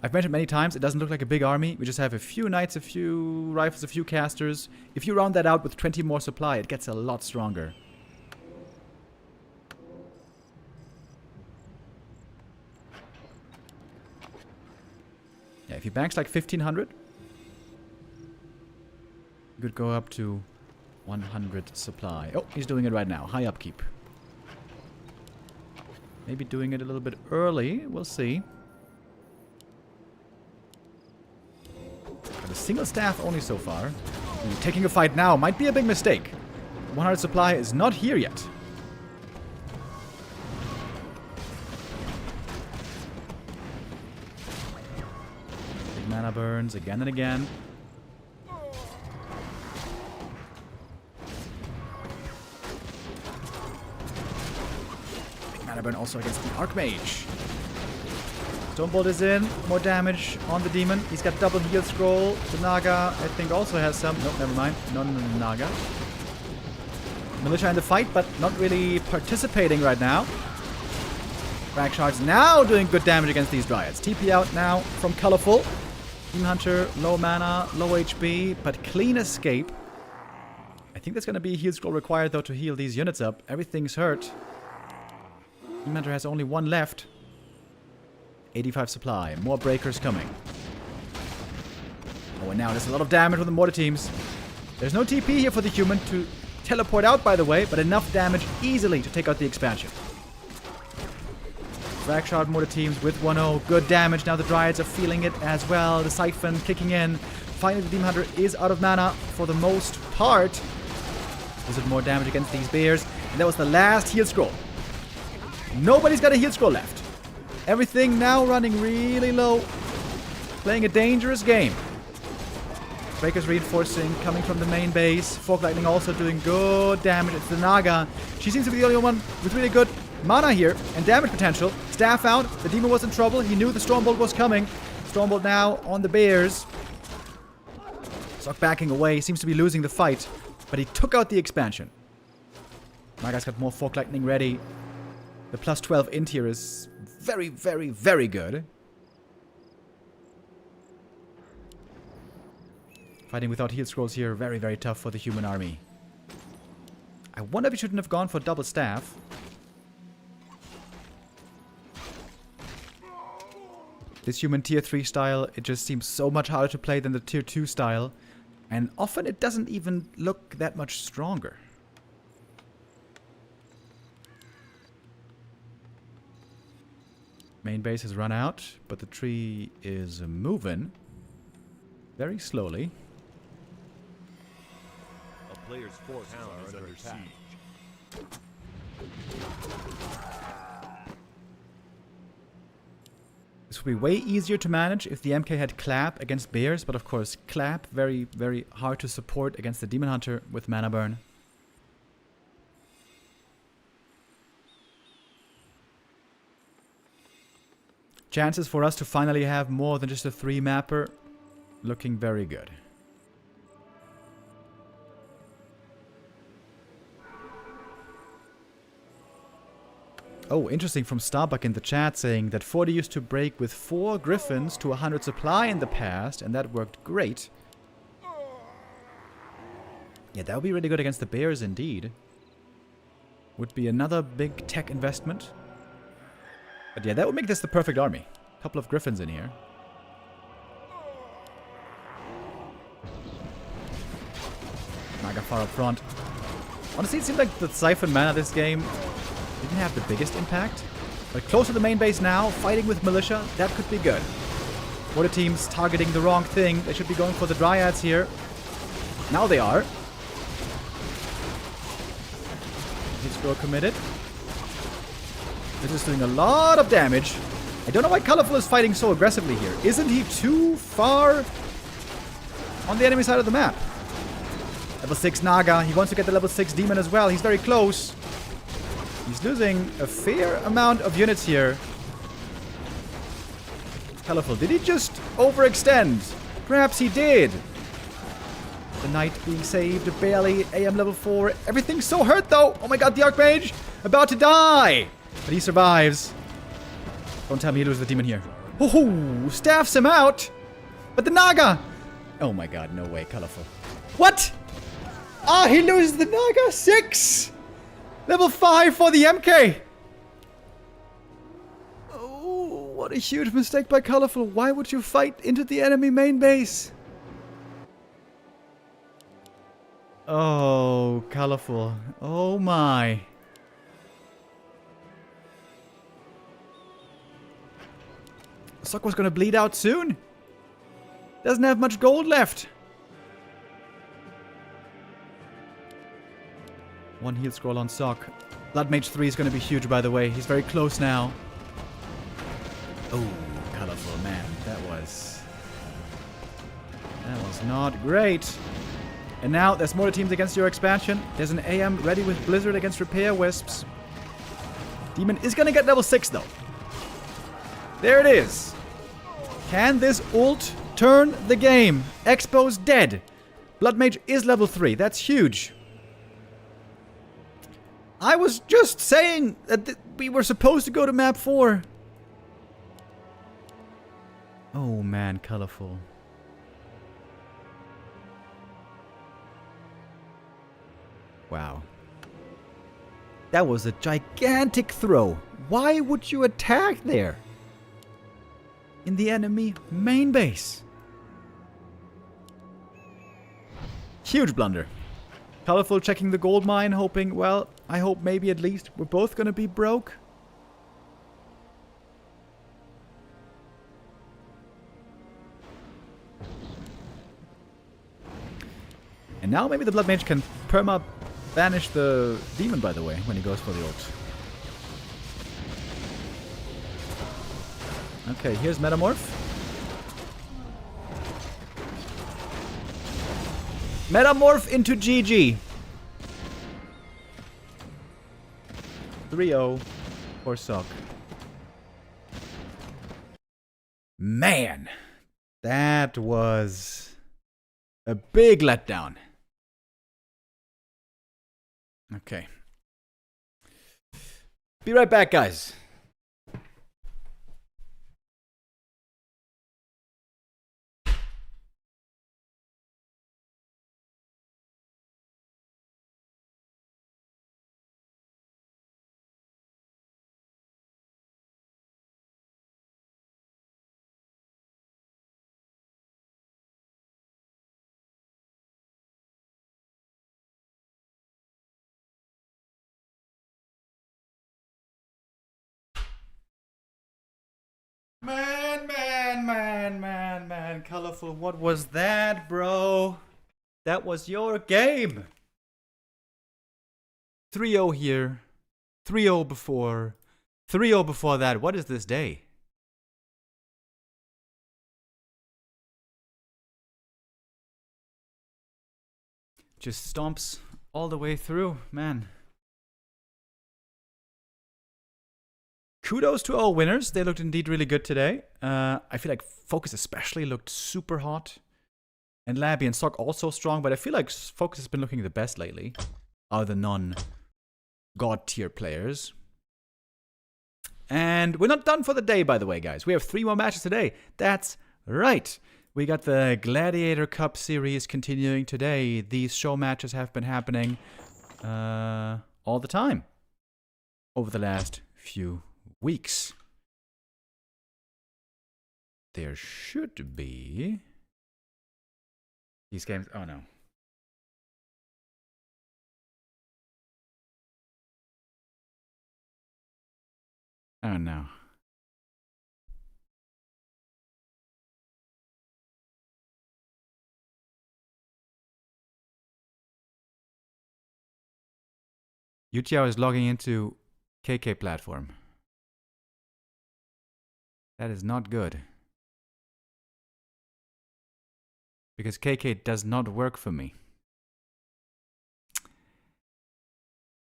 I've mentioned many times, it doesn't look like a big army. We just have a few knights, a few rifles, a few casters. If you round that out with 20 more supply, it gets a lot stronger. Yeah, if he banks like 1500, you could go up to 100 supply. Oh, he's doing it right now. High upkeep. Maybe doing it a little bit early. We'll see. Got a single staff only so far. Taking a fight now might be a big mistake. 100 supply is not here yet. Big mana burns again and again. Big mana burn also against the Archmage. Stonebolt is in. More damage on the demon. He's got double heal scroll. The Naga, I think, also has some. Nope, never mind. None on the Naga. Militia in the fight, but not really participating right now. Frag Shards now doing good damage against these Dryads. TP out now from Colorful. Demon Hunter, low mana, low HP, but clean escape. I think there's going to be a heal scroll required, though, to heal these units up. Everything's hurt. Demon Hunter has only one left. 85 supply. More breakers coming. Oh, and now there's a lot of damage with the mortar teams. There's no TP here for the human to teleport out, by the way, but enough damage easily to take out the expansion. Frag Shard mortar teams with 1-0. Good damage. Now the Dryads are feeling it as well. The Siphon kicking in. Finally, the Demon Hunter is out of mana for the most part. Was it more damage against these bears? And that was the last heal scroll. Nobody's got a heal scroll left. Everything now running really low. Playing a dangerous game. Breakers reinforcing, coming from the main base. Fork Lightning also doing good damage. It's the Naga. She seems to be the only one with really good mana here and damage potential. Staff out. The demon was in trouble. He knew the Stormbolt was coming. Stormbolt now on the bears. Sock backing away. Seems to be losing the fight. But he took out the expansion. Naga's got more Fork Lightning ready. The plus 12 int here is very, very, very good. Fighting without heal scrolls here, very, very tough for the human army. I wonder if he shouldn't have gone for double staff. This human tier 3 style, it just seems so much harder to play than the tier 2 style. And often it doesn't even look that much stronger. Main base has run out, but the tree is moving very slowly.
A player's forces are under attack.
This would be way easier to manage if the MK had Clap against bears, but of course Clap very, very hard to support against the Demon Hunter with mana burn. Chances for us to finally have more than just a 3-mapper looking very good. Oh, interesting from Starbuck in the chat saying that 40 used to break with 4 Griffins to 100 supply in the past, and that worked great. Yeah, that would be really good against the Bears indeed. Would be another big tech investment. But yeah, that would make this the perfect army. Couple of Griffins in here. Naga far up front. Honestly, it seemed like the Siphon mana this game didn't have the biggest impact. But close to the main base now, fighting with Militia, that could be good. Water team's targeting the wrong thing. They should be going for the Dryads here. Now they are. Heat Scroll committed. This is doing a lot of damage. I don't know why Colorful is fighting so aggressively here. Isn't he too far on the enemy side of the map? Level 6 Naga. He wants to get the level 6 Demon as well. He's very close. He's losing a fair amount of units here. Colorful. Did he just overextend? Perhaps he did. The Knight being saved. Barely. AM level 4. Everything's so hurt though. Oh my god, the Archmage. About to die. But he survives. Don't tell me he loses the Demon here. Oh, staffs him out. But the Naga. Oh my god, no way. Colorful. What? Ah, he loses the Naga. 6. Level 5 for the MK. Oh, what a huge mistake by Colorful. Why would you fight into the enemy main base? Oh, Colorful. Oh my. Sock was gonna bleed out soon. Doesn't have much gold left. One heal scroll on Sock. Blood Mage 3 is going to be huge, by the way. He's very close now. Oh, Colorful, man. That was not great. And now there's more teams against your expansion. There's an AM ready with Blizzard against Repair Wisps. Demon is going to get level 6, though. There it is. Can this ult turn the game? Expo's dead. Blood Mage is level 3. That's huge. I was just saying that we were supposed to go to map 4. Oh man, Colorful. Wow. That was a gigantic throw. Why would you attack there? In the enemy main base. Huge blunder. Colorful checking the gold mine, hoping, well, I hope maybe at least we're both gonna be broke. And now maybe the Blood Mage can perma banish the Demon, by the way, when he goes for the ult. Okay, here's Metamorph. Metamorph into GG. 3-0 for Sock. Man, that was a big letdown. Okay. Be right back, guys. Man, Colorful, what was that, bro? That was your game. 3-0 here, 3-0 before, 3-0 before that. What is this day? Just stomps all the way through, man. Kudos to all winners. They looked indeed really good today. I feel like FoCuS especially looked super hot. And Laby and Sock also strong, but I feel like FoCuS has been looking the best lately. Out of the non-god tier players. And we're not done for the day, by the way, guys. We have 3 more matches today. That's right. We got the Gladiator Cup series continuing today. These show matches have been happening all the time over the last few weeks. There should be these games. Oh no. Oh no. Yuchiao is logging into KK platform. That is not good. Because KK does not work for me.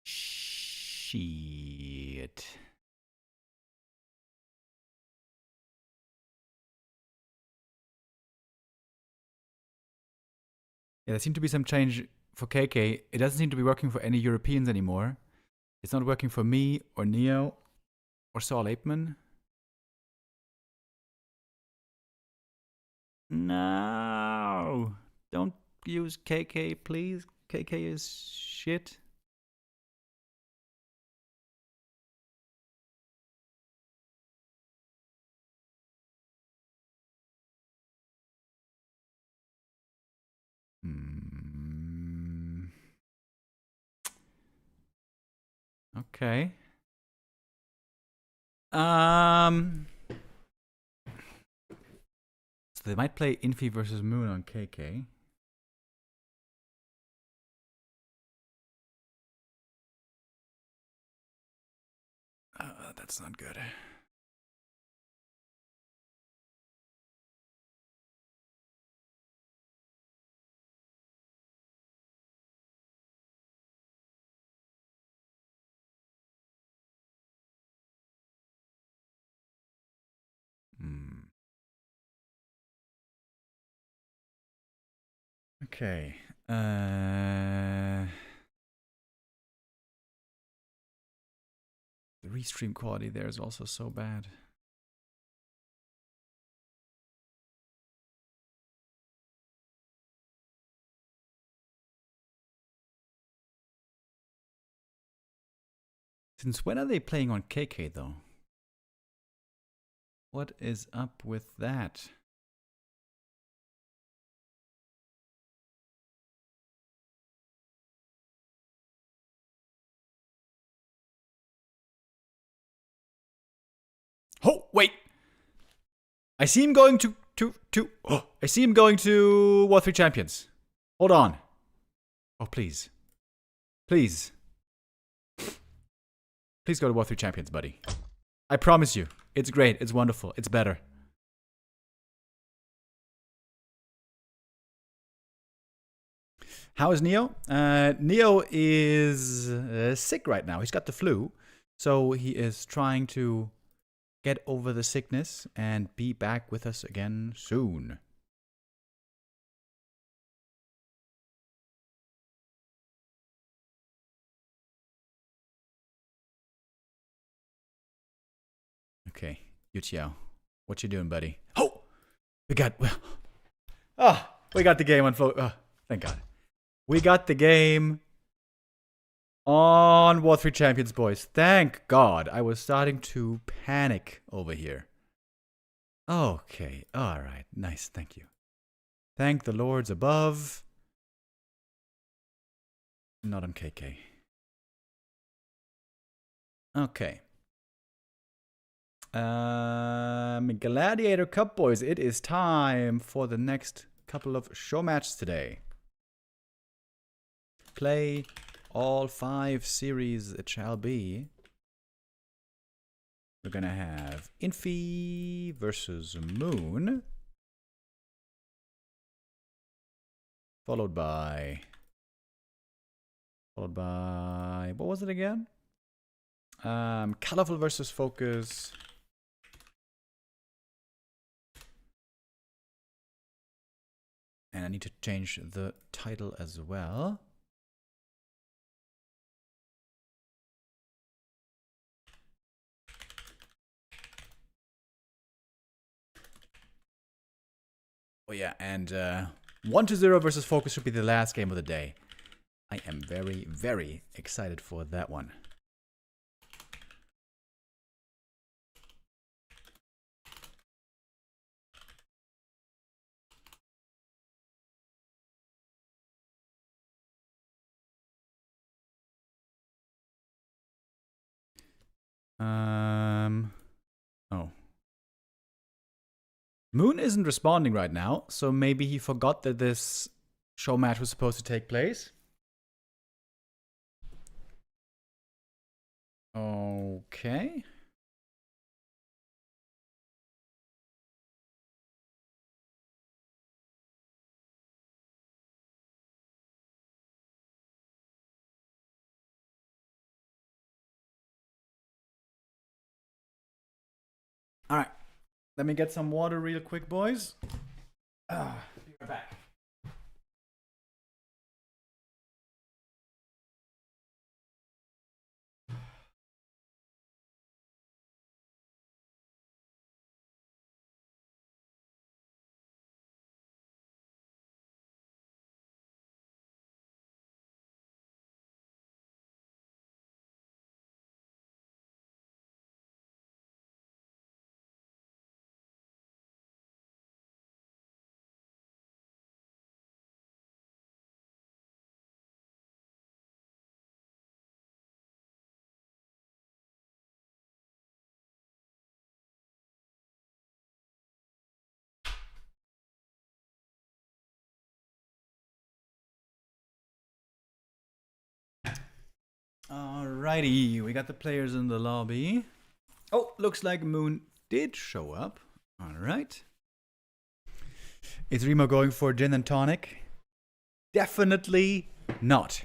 Shit. Yeah, there seemed to be some change for KK. It doesn't seem to be working for any Europeans anymore. It's not working for me or Neo or Saul Apeman. No. Don't use KK, please. KK is shit. Okay. So they might play Infy versus Moon on KK. That's not good. Okay. The restream quality there is also so bad. Since when are they playing on KK though? What is up with that? Oh, wait. I see him going to I see him going to War 3 Champions. Hold on. Oh, please. Please. Please go to War 3 Champions, buddy. I promise you. It's great. It's wonderful. It's better. How is Neo? Neo is sick right now. He's got the flu. So he is trying to get over the sickness and be back with us again soon. Okay, Yuchiao, what you doing, buddy? Oh, we got the game on thank God. We got the game on War 3 Champions, boys. Thank God. I was starting to panic over here. Okay, alright. Nice, thank you. Thank the lords above. Not on KK. Okay. Gladiator Cup, boys. It is time for the next couple of show matches today. Play all 5 series it shall be. We're gonna have Infy versus Moon. Followed by what was it again? Colorful versus FoCuS. And I need to change the title as well. Oh yeah, and 1-0 versus FoCuS should be the last game of the day. I am very, very excited for that one. Oh. Moon isn't responding right now, so maybe he forgot that this show match was supposed to take place. Okay. All right. Let me get some water real quick, boys. Be right back. Alrighty, we got the players in the lobby. Oh, looks like Moon did show up. Alright. Is Remo going for gin and tonic? Definitely not.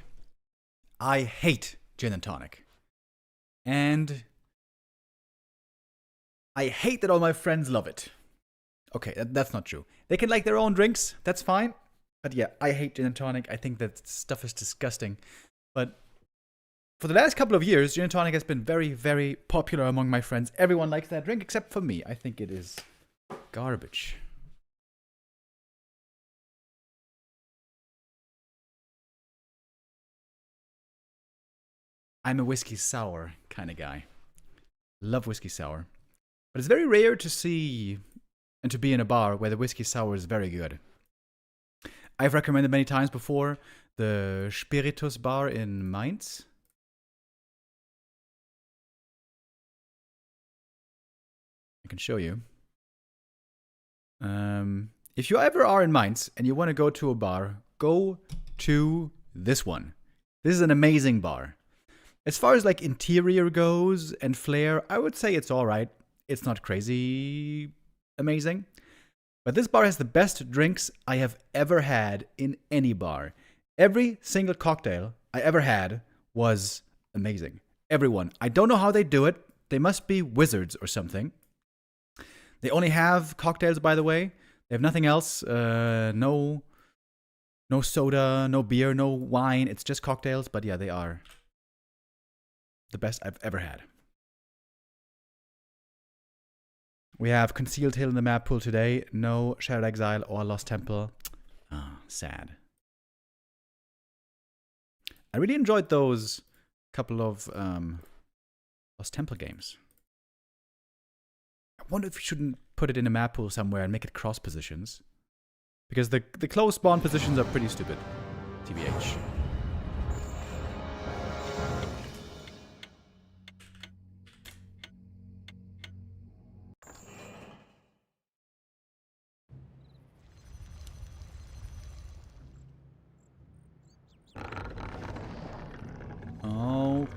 I hate gin and tonic. And I hate that all my friends love it. Okay, that's not true. They can like their own drinks, that's fine. But yeah, I hate gin and tonic. I think that stuff is disgusting. But for the last couple of years, gin and tonic has been very, very popular among my friends. Everyone likes that drink except for me. I think it is garbage. I'm a whiskey sour kind of guy. Love whiskey sour. But it's very rare to see and to be in a bar where the whiskey sour is very good. I've recommended many times before the Spiritus bar in Mainz. I can show you. If you ever are in Mainz and you want to go to a bar, go to this one. This is an amazing bar. As far as like interior goes and flair, I would say it's alright. It's not crazy amazing. But this bar has the best drinks I have ever had in any bar. Every single cocktail I ever had was amazing. Everyone. I don't know how they do it. They must be wizards or something. They only have cocktails, by the way. They have nothing else. No soda, no beer, no wine. It's just cocktails. But yeah, they are the best I've ever had. We have Concealed Hill in the map pool today. No Shattered Exile or Lost Temple. Ah, sad. I really enjoyed those couple of Lost Temple games. I wonder if we shouldn't put it in a map pool somewhere and make it cross positions. Because the close spawn positions are pretty stupid. TBH.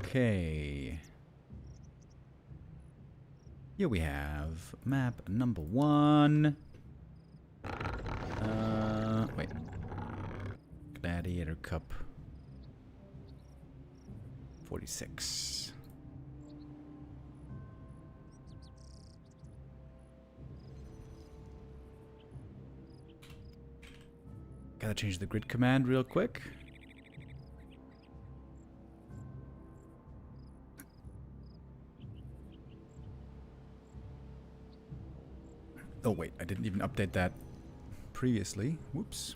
Okay. Here we have map number 1. Wait. Gladiator Cup 46. Gotta change the grid command real quick. Oh wait, I didn't even update that previously. Whoops.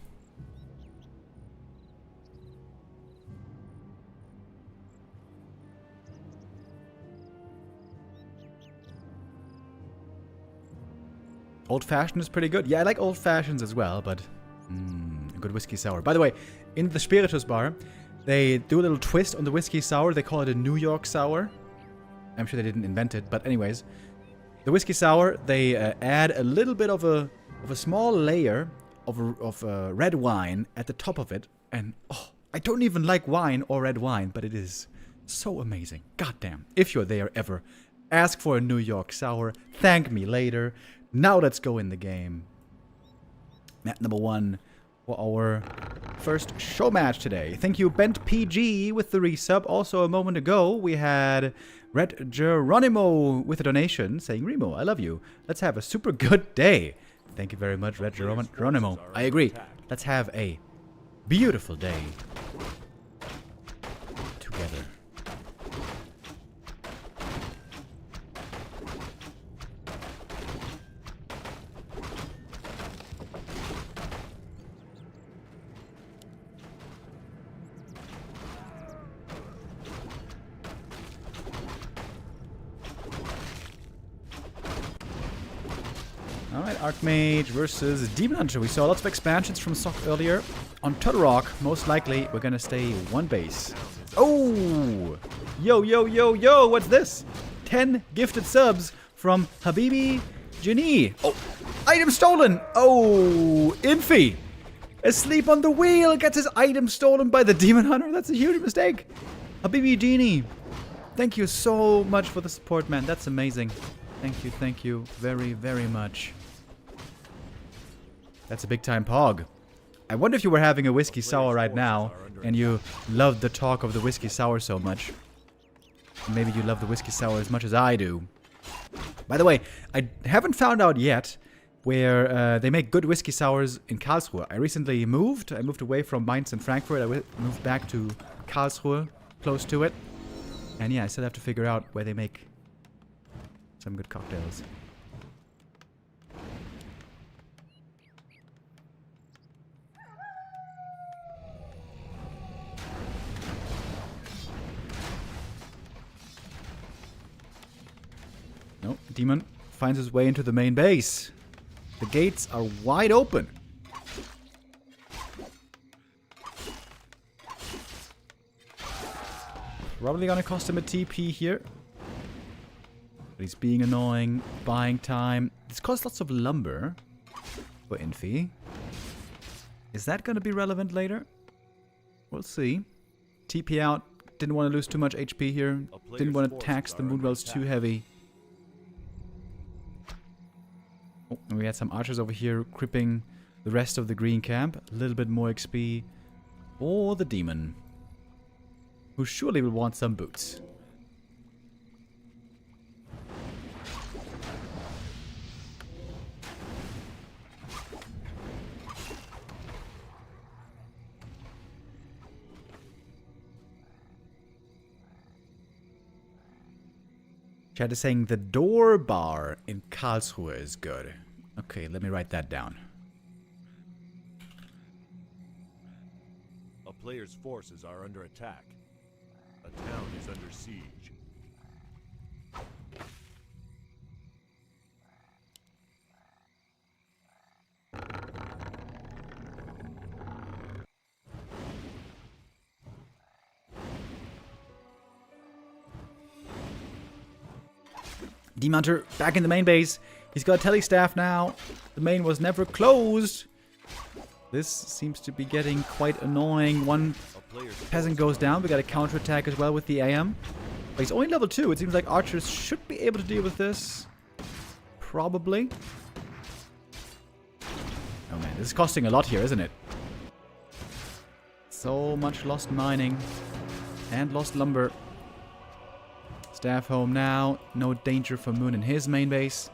Old fashioned is pretty good. Yeah, I like old fashions as well, but a good whiskey sour. By the way, in the Spiritus bar, they do a little twist on the whiskey sour. They call it a New York sour. I'm sure they didn't invent it, but anyways, the whiskey sour, they add a little bit of a small layer of red wine at the top of it, and oh, I don't even like wine or red wine, but it is so amazing. Goddamn! If you're there ever, ask for a New York sour. Thank me later. Now let's go in the game. Map number 1 for our first show match today. Thank you, Bent PG, with the resub. Also, a moment ago, we had Red Geronimo with a donation saying, Remo, I love you. Let's have a super good day. Thank you very much, Red Geronimo. I agree. Let's have a beautiful day together. Alright, Archmage versus Demon Hunter. We saw lots of expansions from Sock earlier. On Turtle Rock, most likely, we're gonna stay one base. Oh! Yo, yo, yo, yo, what's this? 10 gifted subs from Habibi Jani. Oh, item stolen! Oh, Infy! Asleep on the wheel, gets his item stolen by the Demon Hunter. That's a huge mistake. Habibi Jani, thank you so much for the support, man. That's amazing. Thank you very, very much. That's a big time pog. I wonder if you were having a whiskey sour right now and you loved the talk of the whiskey sour so much. Maybe you love the whiskey sour as much as I do. By the way, I haven't found out yet where they make good whiskey sours in Karlsruhe. I recently moved. I moved away from Mainz and Frankfurt. I moved back to Karlsruhe, close to it. And yeah, I still have to figure out where they make some good cocktails. Nope, Demon finds his way into the main base. The gates are wide open. Probably gonna cost him a TP here. But he's being annoying, buying time. This costs lots of lumber for Infy. Is that gonna be relevant later? We'll see. TP out. Didn't want to lose too much HP here. Didn't want to tax the Moonwells too heavy. Oh, and we had some archers over here cripping the rest of the green camp. A little bit more XP for the demon, who surely will want some boots. Chat is saying the door bar in Karlsruhe is good. Okay, let me write that down.
A player's forces are under attack. A town is under siege.
Demon Hunter back in the main base. He's got a telestaff now. The main was never closed. This seems to be getting quite annoying. One peasant goes down. We got a counterattack as well with the AM. But he's only level 2. It seems like archers should be able to deal with this. Probably. Oh man, this is costing a lot here, isn't it? So much lost mining. And lost lumber. Staff home now. No danger for Moon in his main base.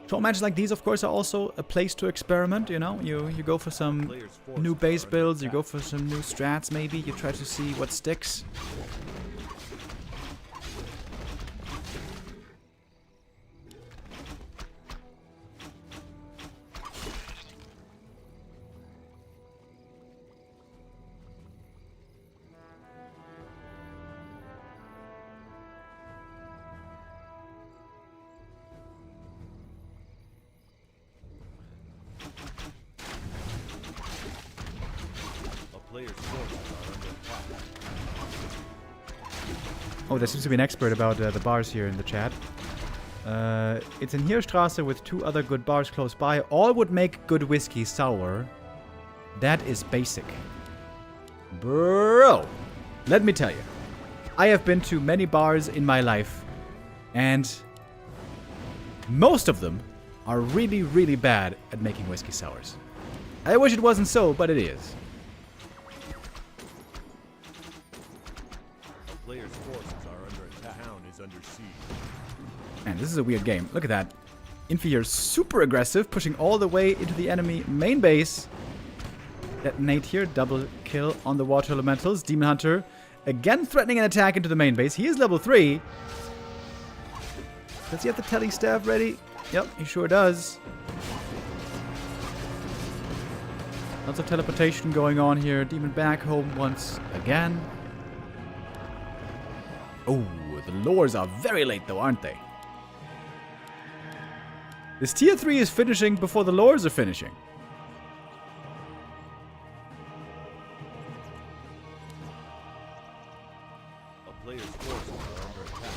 Short matches like these, of course, are also a place to experiment, you know? You go for some new base builds, you go for some new strats maybe, you try to see what sticks. Oh, there seems to be an expert about the bars here in the chat. It's in Hirstrasse with 2 other good bars close by. All would make good whiskey sour. That is basic. Bro, let me tell you. I have been to many bars in my life, and most of them are really, really bad at making whiskey sours. I wish it wasn't so, but it is.
A player's forces are under attack. Town is under siege.
Man, this is a weird game. Look at that. Infy here, super aggressive, pushing all the way into the enemy main base. Detonate here, double kill on the water elementals. Demon Hunter again threatening an attack into the main base. He is level 3. Does he have the tele staff ready? Yep, he sure does. Lots of teleportation going on here. Demon back home once again. Oh, the lures are very late though, aren't they? This tier 3 is finishing before the lures are finishing.
A player's forces are under attack.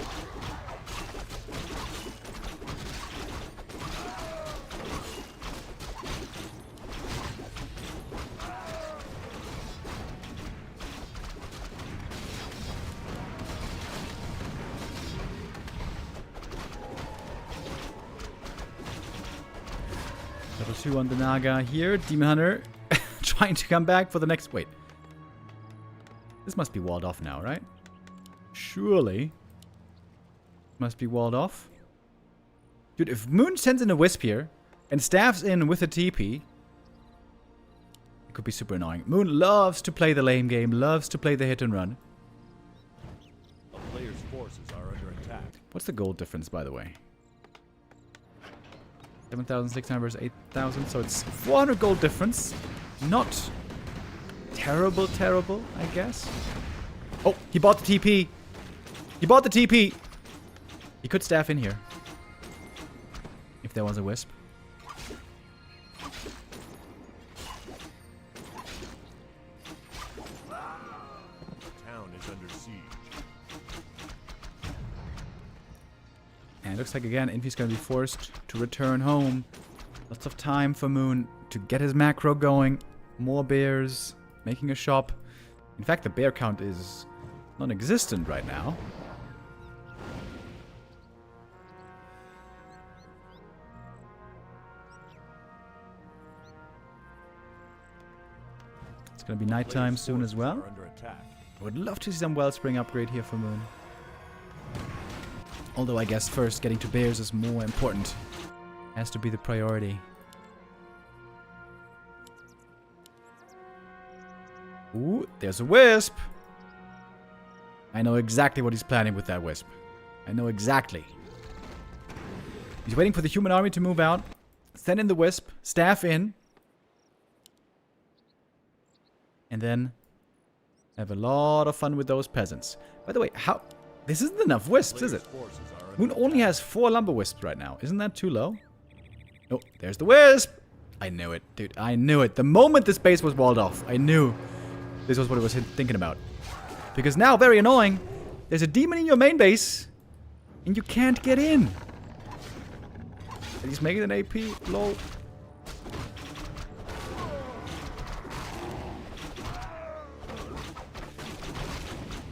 Level 2 on the Naga here. Demon Hunter trying to come back for the next... Wait. This must be walled off now, right? Surely. Must be walled off. Dude, if Moon sends in a Wisp here and staffs in with a TP, it could be super annoying. Moon loves to play the lame game, loves to play the hit and run.
A player's forces are under attack.
What's the gold difference, by the way? 7,600 versus 8,000, so it's 400 gold difference. Not terrible, I guess. Oh, he bought the TP. He bought the TP. He could staff in here. If there was a Wisp.
The town is under siege.
And it looks like, again, Infy's going to be forced to return home. Lots of time for Moon to get his macro going. More bears. Making a shop. In fact, the bear count is non-existent right now. It's going to be nighttime
Player's
soon as
forces
well.
are under attack.
I would love to see some Wellspring upgrade here for Moon. Although I guess first getting to bears is more important. Has to be the priority. Ooh, there's a Wisp! I know exactly what he's planning with that Wisp. I know exactly. He's waiting for the human army to move out. Send in the Wisp. Staff in. And then have a lot of fun with those peasants. By the way, how... This isn't enough Wisps, is it?
Forces are under
Moon only has 4 Lumber Wisps right now. Isn't that too low? Oh, there's the Wisp! I knew it, dude. I knew it. The moment this base was walled off, I knew this was what I was thinking about. Because now, very annoying, there's a demon in your main base, and you can't get in. And he's making an AP. Lol.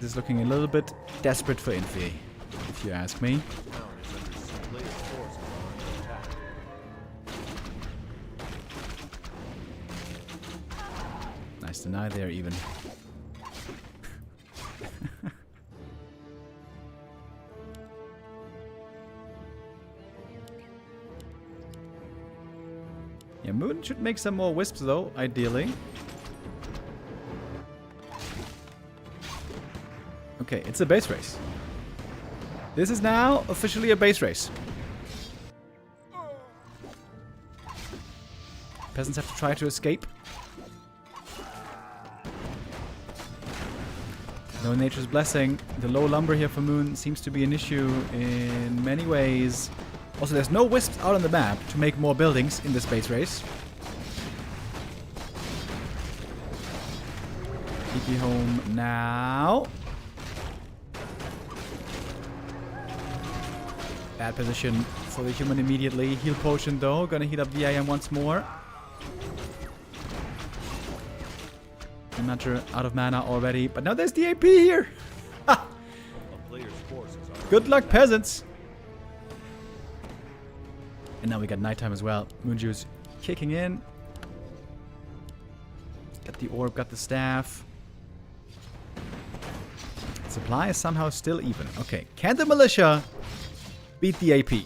This is looking a little bit desperate for Infy, if you ask me.
The town is under siege. Player's forces are under attack.
Nice deny there, even. Yeah, Moon should make some more Wisps, though, ideally. Okay, it's a base race. This is now officially a base race. Peasants have to try to escape. No Nature's Blessing. The low lumber here for Moon seems to be an issue in many ways. Also, there's no Wisps out on the map to make more buildings in this space race. TP home now. Bad position for the human immediately. Heal potion though. Gonna heal up VIM once more. I'm not sure, out of mana already. But now there's the AP here. Ha!
A player's forces are
Good luck, peasants. And now we got nighttime as well. Moonjuice kicking in. Got the orb, got the staff. Supply is somehow still even. Okay, can the militia beat the AP?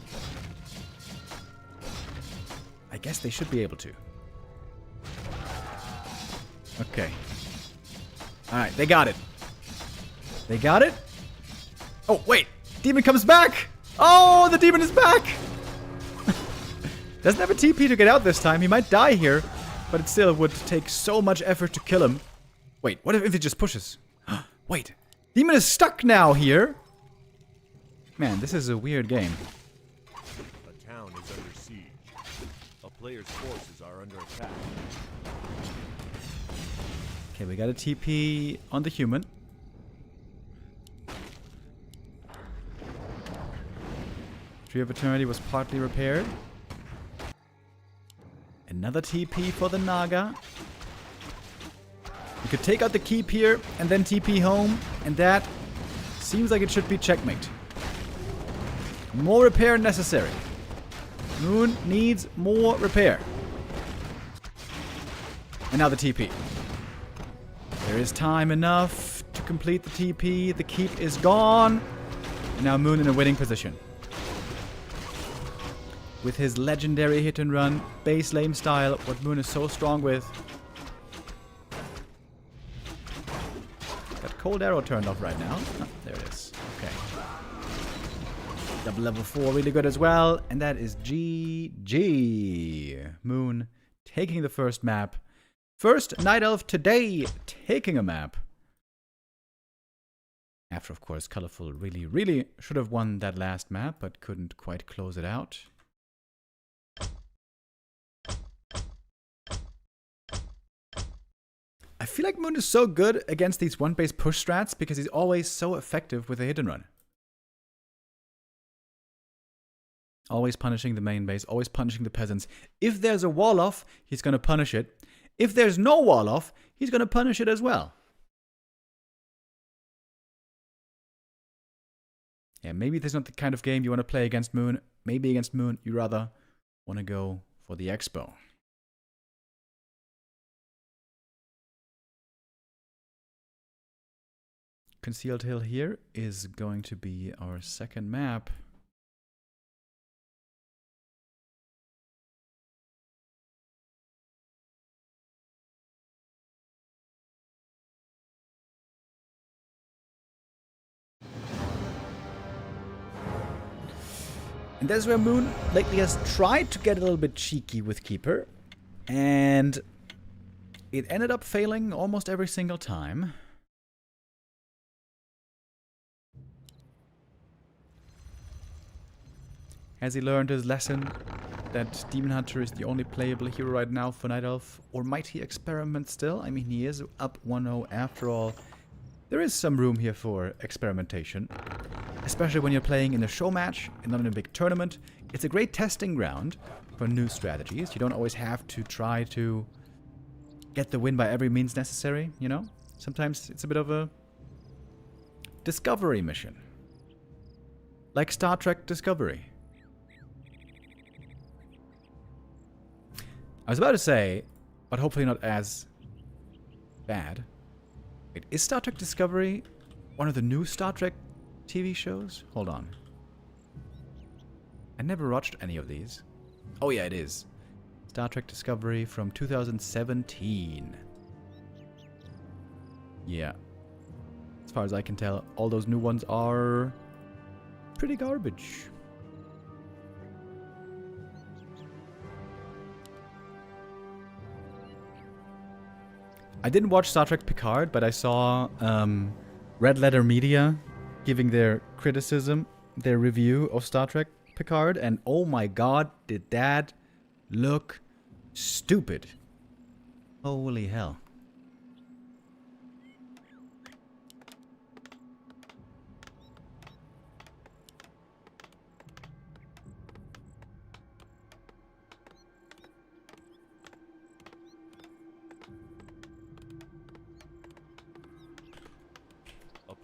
I guess they should be able to. Okay. Alright, they got it. They got it? Oh, wait. Demon comes back! Oh, the demon is back! Doesn't have a TP to get out this time. He might die here, but it still would take so much effort to kill him. Wait, what if it just pushes? Wait. Demon is stuck now here. Man, this is a weird game.
a town is under siege. A player's forces are under attack.
Okay, we got a TP on the human. Tree of Eternity was partly repaired. Another TP for the Naga. You could take out the keep here and then TP home, and that seems like it should be checkmate. More repair necessary. Moon needs more repair. And now the TP. There is time enough to complete the TP. The keep is gone. And now Moon in a winning position. With his legendary hit and run, base lane style, what Moon is so strong with. Got Cold Arrow turned off right now. Oh, there it is. Okay. Double level 4, really good as well. And that is GG. Moon taking the first map. First Night Elf today taking a map. After, of course, Colorful really should have won that last map, but couldn't quite close it out. I feel like Moon is so good against these one-base push strats because he's always so effective with a hit and run. Always punishing the main base, always punishing the peasants. If there's a wall off, he's going to punish it. If there's no wall off, he's going to punish it as well. Yeah, maybe this is not the kind of game you want to play against Moon. Maybe against Moon, you rather want to go for the Expo. Concealed Hill here is going to be our second map. And that's where Moon lately has tried to get a little bit cheeky with Keeper. And it ended up failing almost every single time. Has he learned his lesson that Demon Hunter is the only playable hero right now for Night Elf? Or might he experiment still? I mean, he is up 1-0 after all. There is some room here for experimentation. Especially when you're playing in a show match and not in a big tournament. It's a great testing ground for new strategies. You don't always have to try to get the win by every means necessary, you know? Sometimes it's a bit of a discovery mission. Like Star Trek Discovery. I was about to say, but hopefully not as bad. Wait, is Star Trek Discovery one of the new Star Trek TV shows? Hold on. I never watched any of these. Oh yeah, it is. Star Trek Discovery from 2017. Yeah. As far as I can tell, all those new ones are pretty garbage. I didn't watch Star Trek Picard, but I saw Red Letter Media giving their criticism, their review of Star Trek Picard, and oh my god, did that look stupid. Holy hell.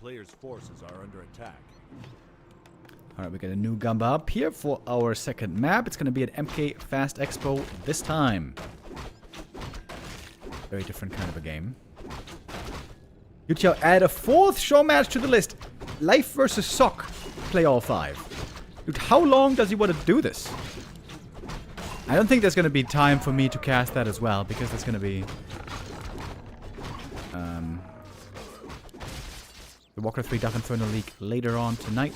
player's forces are under attack.
Alright, we get a new Gamba up here for our second map. It's going to be at MK Fast Expo this time. Very different kind of a game. Yuchao, add a fourth show match to the list. Life versus Sock. Play all 5. Dude, how long does he want to do this? I don't think there's going to be time for me to cast that as well, because there's going to be the Warcraft III Dark Inferno League later on tonight.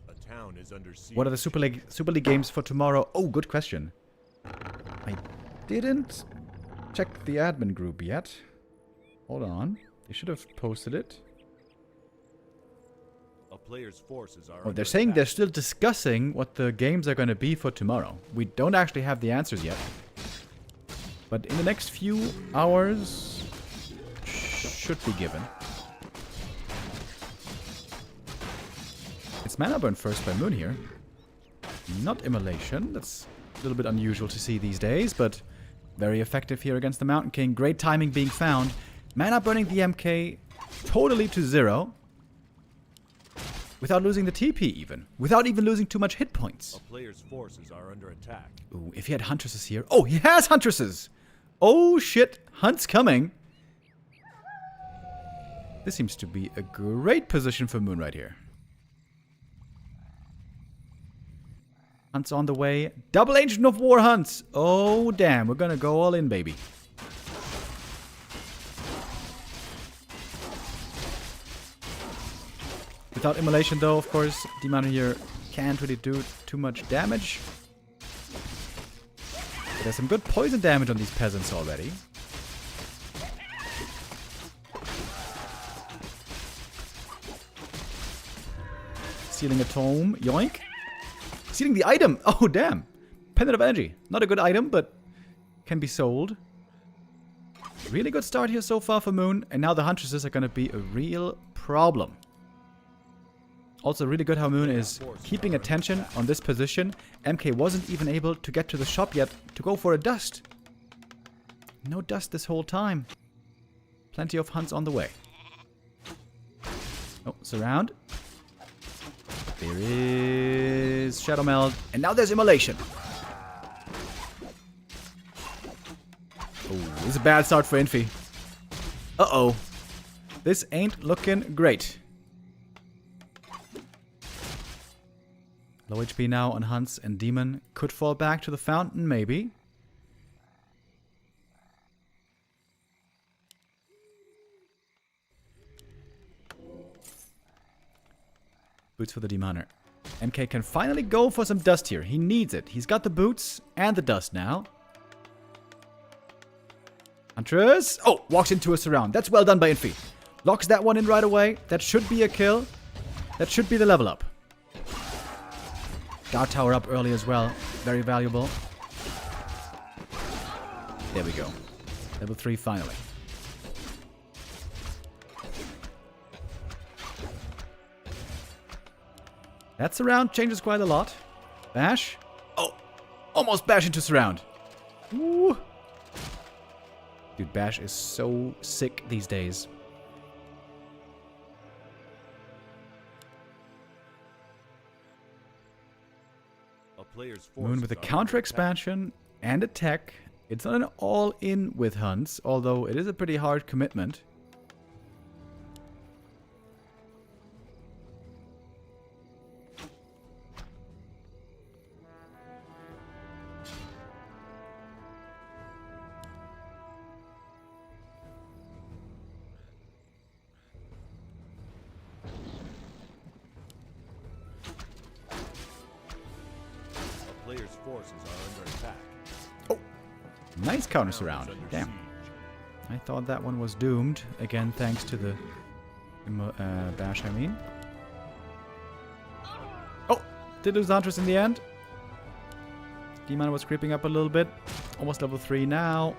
A town is under siege.
What are the Super League games for tomorrow? Oh, good question. I didn't check the admin group yet. Hold on. They should have posted it.
A player's forces are
Oh,
under
they're saying
attack.
they're still discussing what the games are going to be for tomorrow. We don't actually have the answers yet. But in the next few hours, should be given. It's Mana Burn first by Moon here. Not Immolation. That's a little bit unusual to see these days, but very effective here against the Mountain King. Great timing being found. Mana burning the MK totally to 0. Without losing the TP even. Without even losing too much hit points.
A player's forces are under attack.
Ooh, if he had Huntresses here. Oh, he has Huntresses! Oh shit, Hunt's coming. This seems to be a great position for Moon right here. Hunt's on the way. Double Ancient of War Hunts! Oh damn, we're gonna go all in, baby. Without Immolation though, of course, Demon here can't really do too much damage. But there's some good poison damage on these peasants already. Stealing a tome, yoink. Stealing the item, oh damn. Pendant of Energy, not a good item, but can be sold. Really good start here so far for Moon, and now the Huntresses are gonna be a real problem. Also really good how Moon is keeping attention on this position. MK wasn't even able to get to the shop yet to go for a dust. No dust this whole time. Plenty of hunts on the way. Oh, surround. There is Shadow Meld. And now there's Immolation. Oh, this is a bad start for Infy. Uh-oh. This ain't looking great. Low HP now on Hunts and Demon. Could fall back to the fountain, maybe. Boots for the Demoner. MK can finally go for some dust here. He needs it. He's got the boots and the dust now. Huntress. Oh, walks into a surround. That's well done by Infy. Locks that one in right away. That should be a kill. That should be the level up. Guard tower up early as well. Very valuable. There we go. Level 3 finally. That surround changes quite a lot. Bash. Oh! Almost bash into surround. Woo! Dude, Bash is so sick these days. Moon with a counter expansion and a tech. It's not an all-in with hunts, although it is a pretty hard commitment.
Forces are under attack.
Oh, nice counter surround. Damn. I thought that one was doomed. Again, thanks to the Bash, I mean. Oh, did lose Huntress in the end. Demon was creeping up a little bit. Almost level 3 now.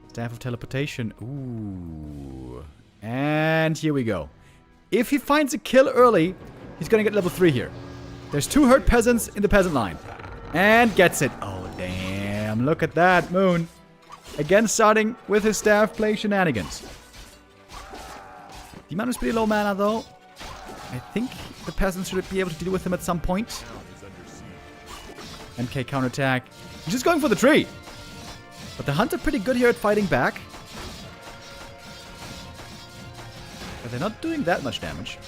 Staff of Teleportation. Ooh. And here we go. If he finds a kill early, he's gonna get level 3 here. There's 2 hurt peasants in the peasant line. And gets it. Oh, damn. Look at that, Moon. Again, starting with his staff play shenanigans. The man is pretty low mana, though. I think the peasants should be able to deal with him at some point. MK counterattack. He's just going for the tree. But the Hunter pretty good here at fighting back. But they're not doing that much damage.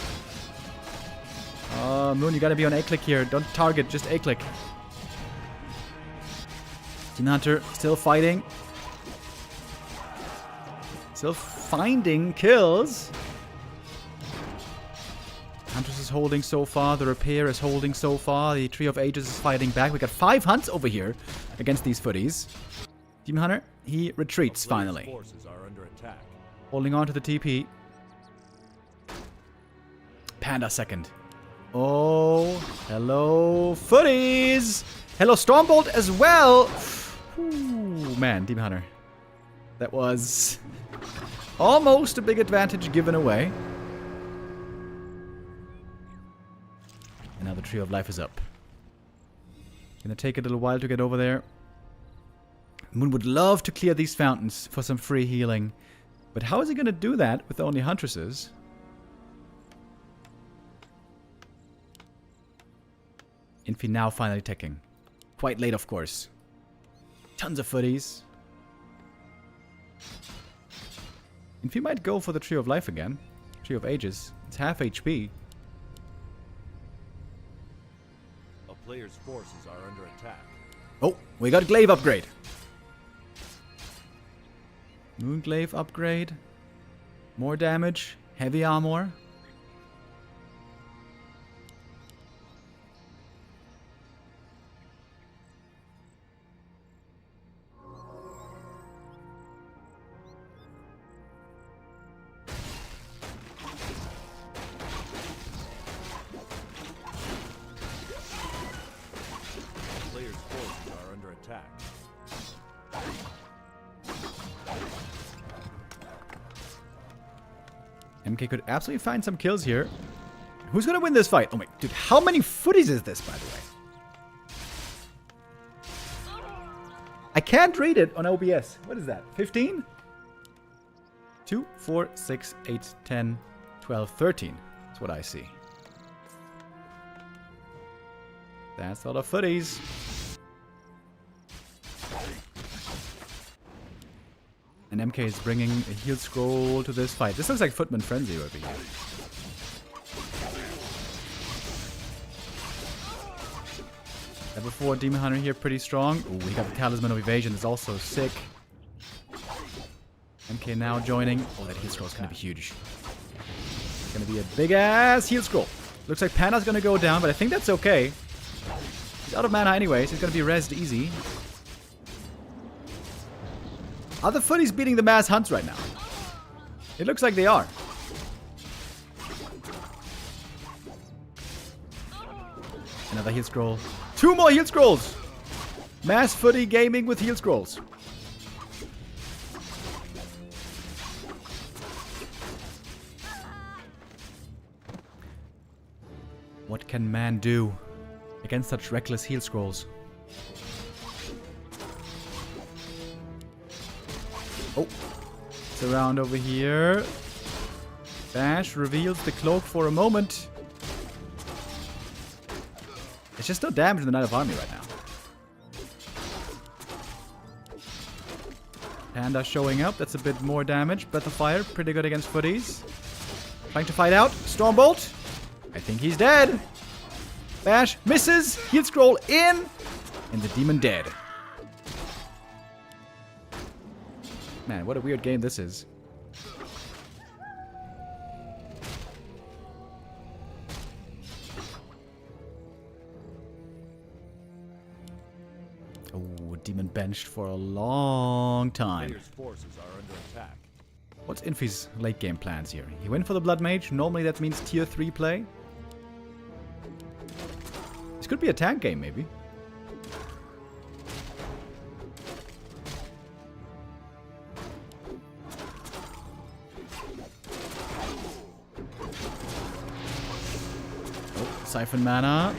Moon, you gotta be on A-click here. Don't target, just A-click. Demon Hunter still fighting. Still finding kills. Huntress is holding so far. The Repair is holding so far. The Tree of Ages is fighting back. We got 5 hunts over here against these footies. Demon Hunter, he retreats finally.
Forces are under attack.
Holding on to the TP. Panda second. Oh, hello, footies. Hello, Stormbolt as well. Ooh, man, Demon Hunter. That was almost a big advantage given away. And now the Tree of Life is up. Gonna take a little while to get over there. Moon would love to clear these fountains for some free healing. But how is he gonna do that with only Huntresses? Infy now finally ticking. Quite late, of course. Tons of footies. Infy might go for the Tree of Life again. Tree of Ages. It's half HP.
A player's forces are under attack.
Oh, we got Glaive upgrade. Moonglaive upgrade. More damage. Heavy armor.
Player's forces are under attack.
MK could absolutely find some kills here. Who's gonna win this fight? Oh my, dude, how many footies is this, by the way? I can't read it on OBS. What is that? 15? 2, 4, 6, 8, 10, 12, 13. That's what I see. That's a lot of footies. And MK is bringing a heal scroll to this fight. This looks like Footman Frenzy over here. Level 4 Demon Hunter here, pretty strong. Ooh, we got the Talisman of Evasion, is also sick. MK now joining. Oh, that heal scroll is gonna be huge. It's gonna be a big ass heal scroll. Looks like Panda's gonna go down, but I think that's okay. He's out of mana anyways, he's gonna be rezzed easy. Are the footies beating the mass hunts right now? It looks like they are. Another heal scroll. 2 more heal scrolls! Mass footy gaming with heal scrolls. What can man do against such reckless heal scrolls? Oh, it's around over here. Bash reveals the cloak for a moment. It's just no damage in the Knight of Army right now. Panda showing up. That's a bit more damage. Breath of Fire, pretty good against footies. Trying to fight out. Stormbolt. I think he's dead. Bash misses. Heal scroll in. And the demon dead. Man, what a weird game this is. Oh, demon benched for a long time.
Player's forces are under attack.
What's Infy's late game plans here? He went for the Blood Mage. Normally that means tier 3 play. This could be a tank game, maybe. Siphon mana.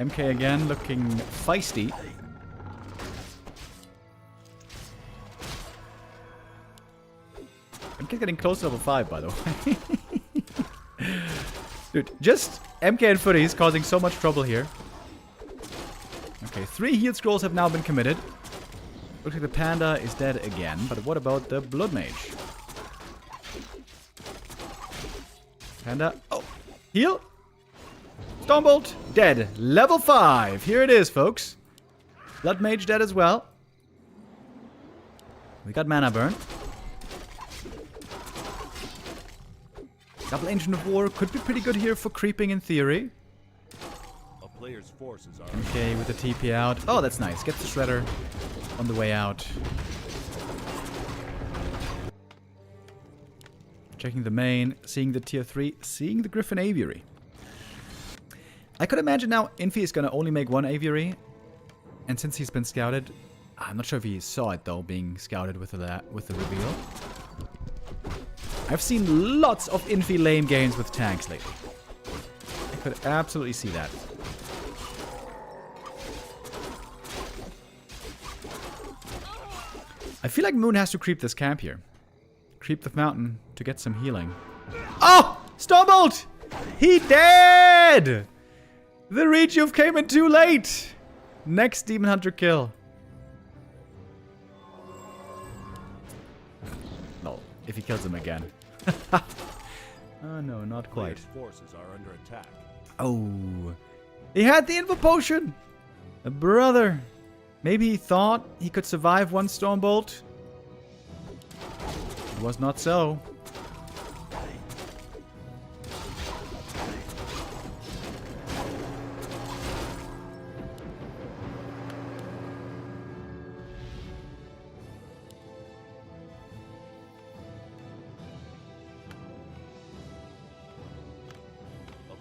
MK again looking feisty. MK getting close to level 5, by the way. Dude, just MK and Footies causing so much trouble here. Okay, 3 heal scrolls have now been committed. Looks like the panda is dead again, but what about the blood mage? Panda, oh, heal. Stormbolt, dead. Level 5, here it is, folks. Blood mage dead as well. We got mana burn. Double Ancient of War could be pretty good here for creeping in theory.
A player's forces are
Okay, with the TP out. Oh, that's nice. Gets the Shredder on the way out. Checking the main, seeing the tier 3, seeing the Griffin Aviary. I could imagine now Infy is going to only make 1 Aviary. And since he's been scouted, I'm not sure if he saw it though, being scouted with the reveal. I've seen lots of Infy lame games with tanks lately. I could absolutely see that. I feel like Moon has to creep this camp here. Creep the mountain to get some healing. Oh! Stormbolt! He dead! The rejuve came in too late! Next Demon Hunter kill. No, if he kills him again. Oh no, not quite.
player's forces are under attack.
Oh, he had the Info Potion! A brother. Maybe he thought he could survive 1 Stormbolt. It was not so.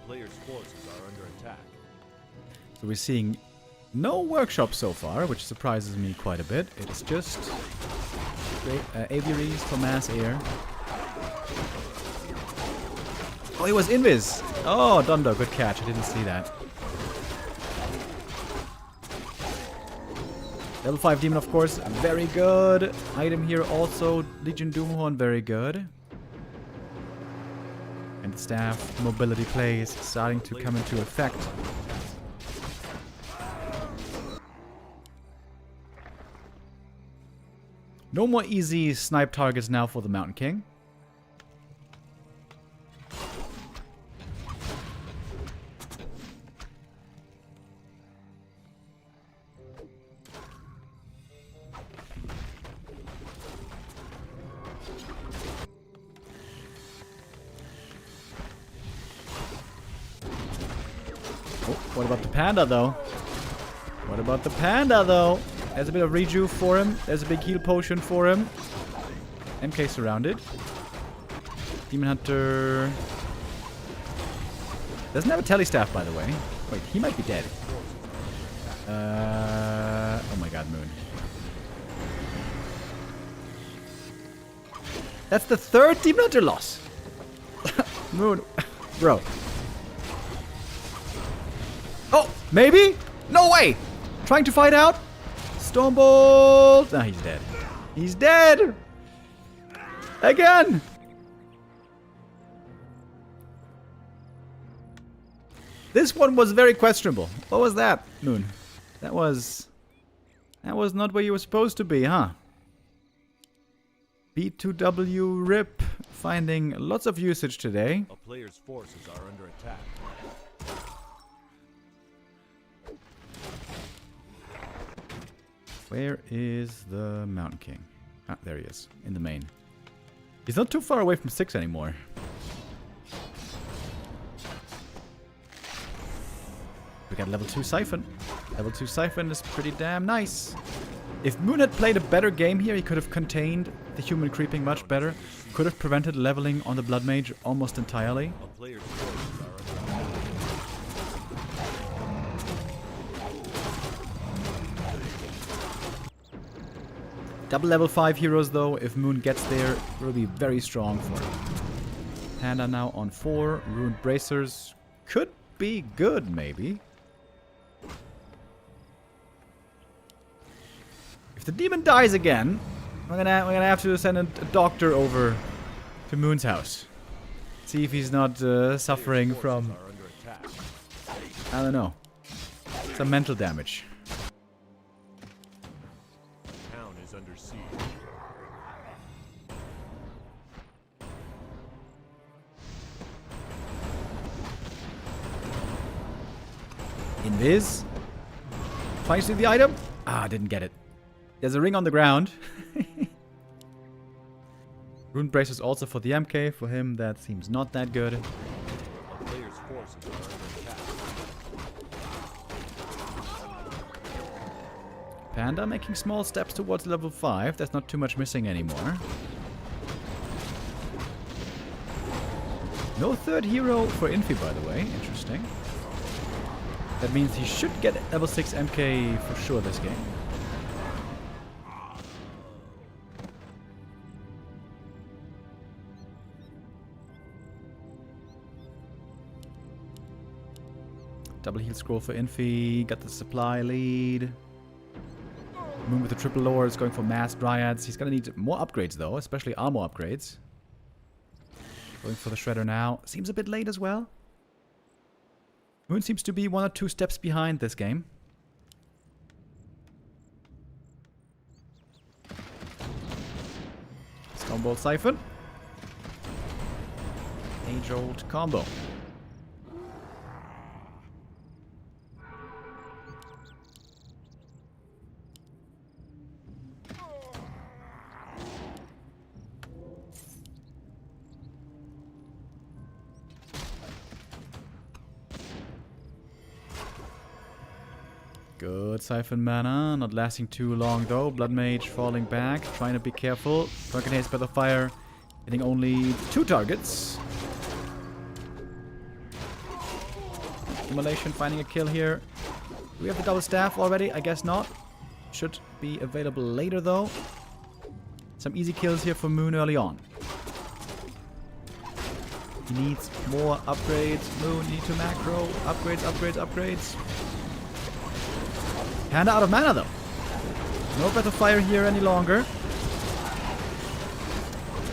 Player's forces are under attack.
So we're seeing no workshop so far, which surprises me quite a bit. It's just aviaries for mass air. Oh, it was Invis! Oh, Dondo, good catch. I didn't see that. Level 5 Demon, of course, very good. Item here also, Legion Doomhorn, very good. And staff mobility plays starting to come into effect. No more easy snipe targets now for the Mountain King. Oh, what about the panda though? What about the panda though? There's a bit of rejuve for him. There's a big heal potion for him. MK surrounded. Demon Hunter doesn't have a telestaff, by the way. Wait, he might be dead. Oh my god, Moon. That's the 3rd Demon Hunter loss. Moon, bro. Oh, maybe? No way! Trying to fight out? Stormbolt! No, he's dead. He's dead! Again! This one was very questionable. What was that, Moon? That was not where you were supposed to be, huh? B2W RIP. Finding lots of usage today.
A player's forces are under attack.
Where is the Mountain King? Ah, there he is, in the main. He's not too far away from 6 anymore. We got level 2 Siphon. Level 2 Siphon is pretty damn nice. If Moon had played a better game here, he could have contained the human creeping much better. Could have prevented leveling on the Blood Mage almost entirely.
A player's forces are under attack.
Double level 5 heroes though, if Moon gets there, will be very strong for him. Panda now on 4. Ruined Bracers could be good, maybe. the demon dies again, we're gonna have to send a doctor over to Moon's house. See if he's not suffering from,
Are under attack.
I don't know, some mental damage.
The town is under siege.
Invis. Trying to see the item. Ah, didn't get it. There's a ring on the ground. Rune braces also for the MK. For him, that seems not that good.
A player's forces are under attack.
Panda making small steps towards level 5. There's not too much missing anymore. No third hero for Infy, by the way. Interesting. That means he should get level 6 MK for sure this game. Double heal scroll for Infy. Got the supply lead. Moon with the triple lords going for mass dryads. He's gonna need more upgrades though, especially armor upgrades. Going for the shredder now. Seems a bit late as well. Moon seems to be 1 or 2 steps behind this game. Stormbolt Siphon. Age-old combo. Good Siphon mana, not lasting too long though. Blood Mage falling back, trying to be careful. Drunken Haze by the fire, hitting only 2 targets. Immolation finding a kill here. Do we have the double staff already? I guess not. Should be available later though. Some easy kills here for Moon early on. He needs more upgrades. Moon, you need to macro. Upgrades, upgrades, upgrades. Panda out of mana though. No Breath of Fire here any longer.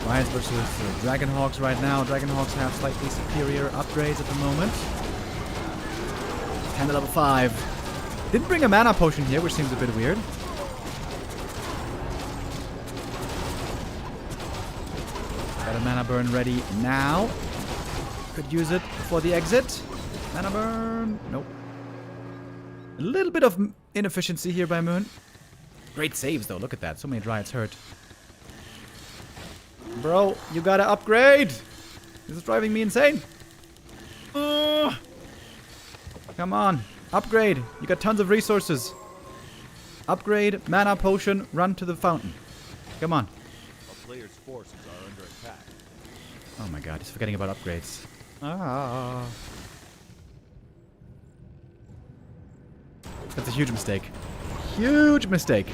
Rise versus Dragonhawks right now. Dragonhawks have slightly superior upgrades at the moment. Panda level 5. Didn't bring a mana potion here, which seems a bit weird. Got a mana burn ready now. Could use it for the exit. Mana burn. Nope. A little bit of inefficiency here by Moon. Great saves though, look at that. So many Dryads hurt. Bro, you gotta upgrade! This is driving me insane. Come on, upgrade. You got tons of resources. Upgrade, mana potion, run to the fountain. Come on.
A player's forces are under attack.
Oh my god, he's forgetting about upgrades. Ah. That's a huge mistake. Huge mistake.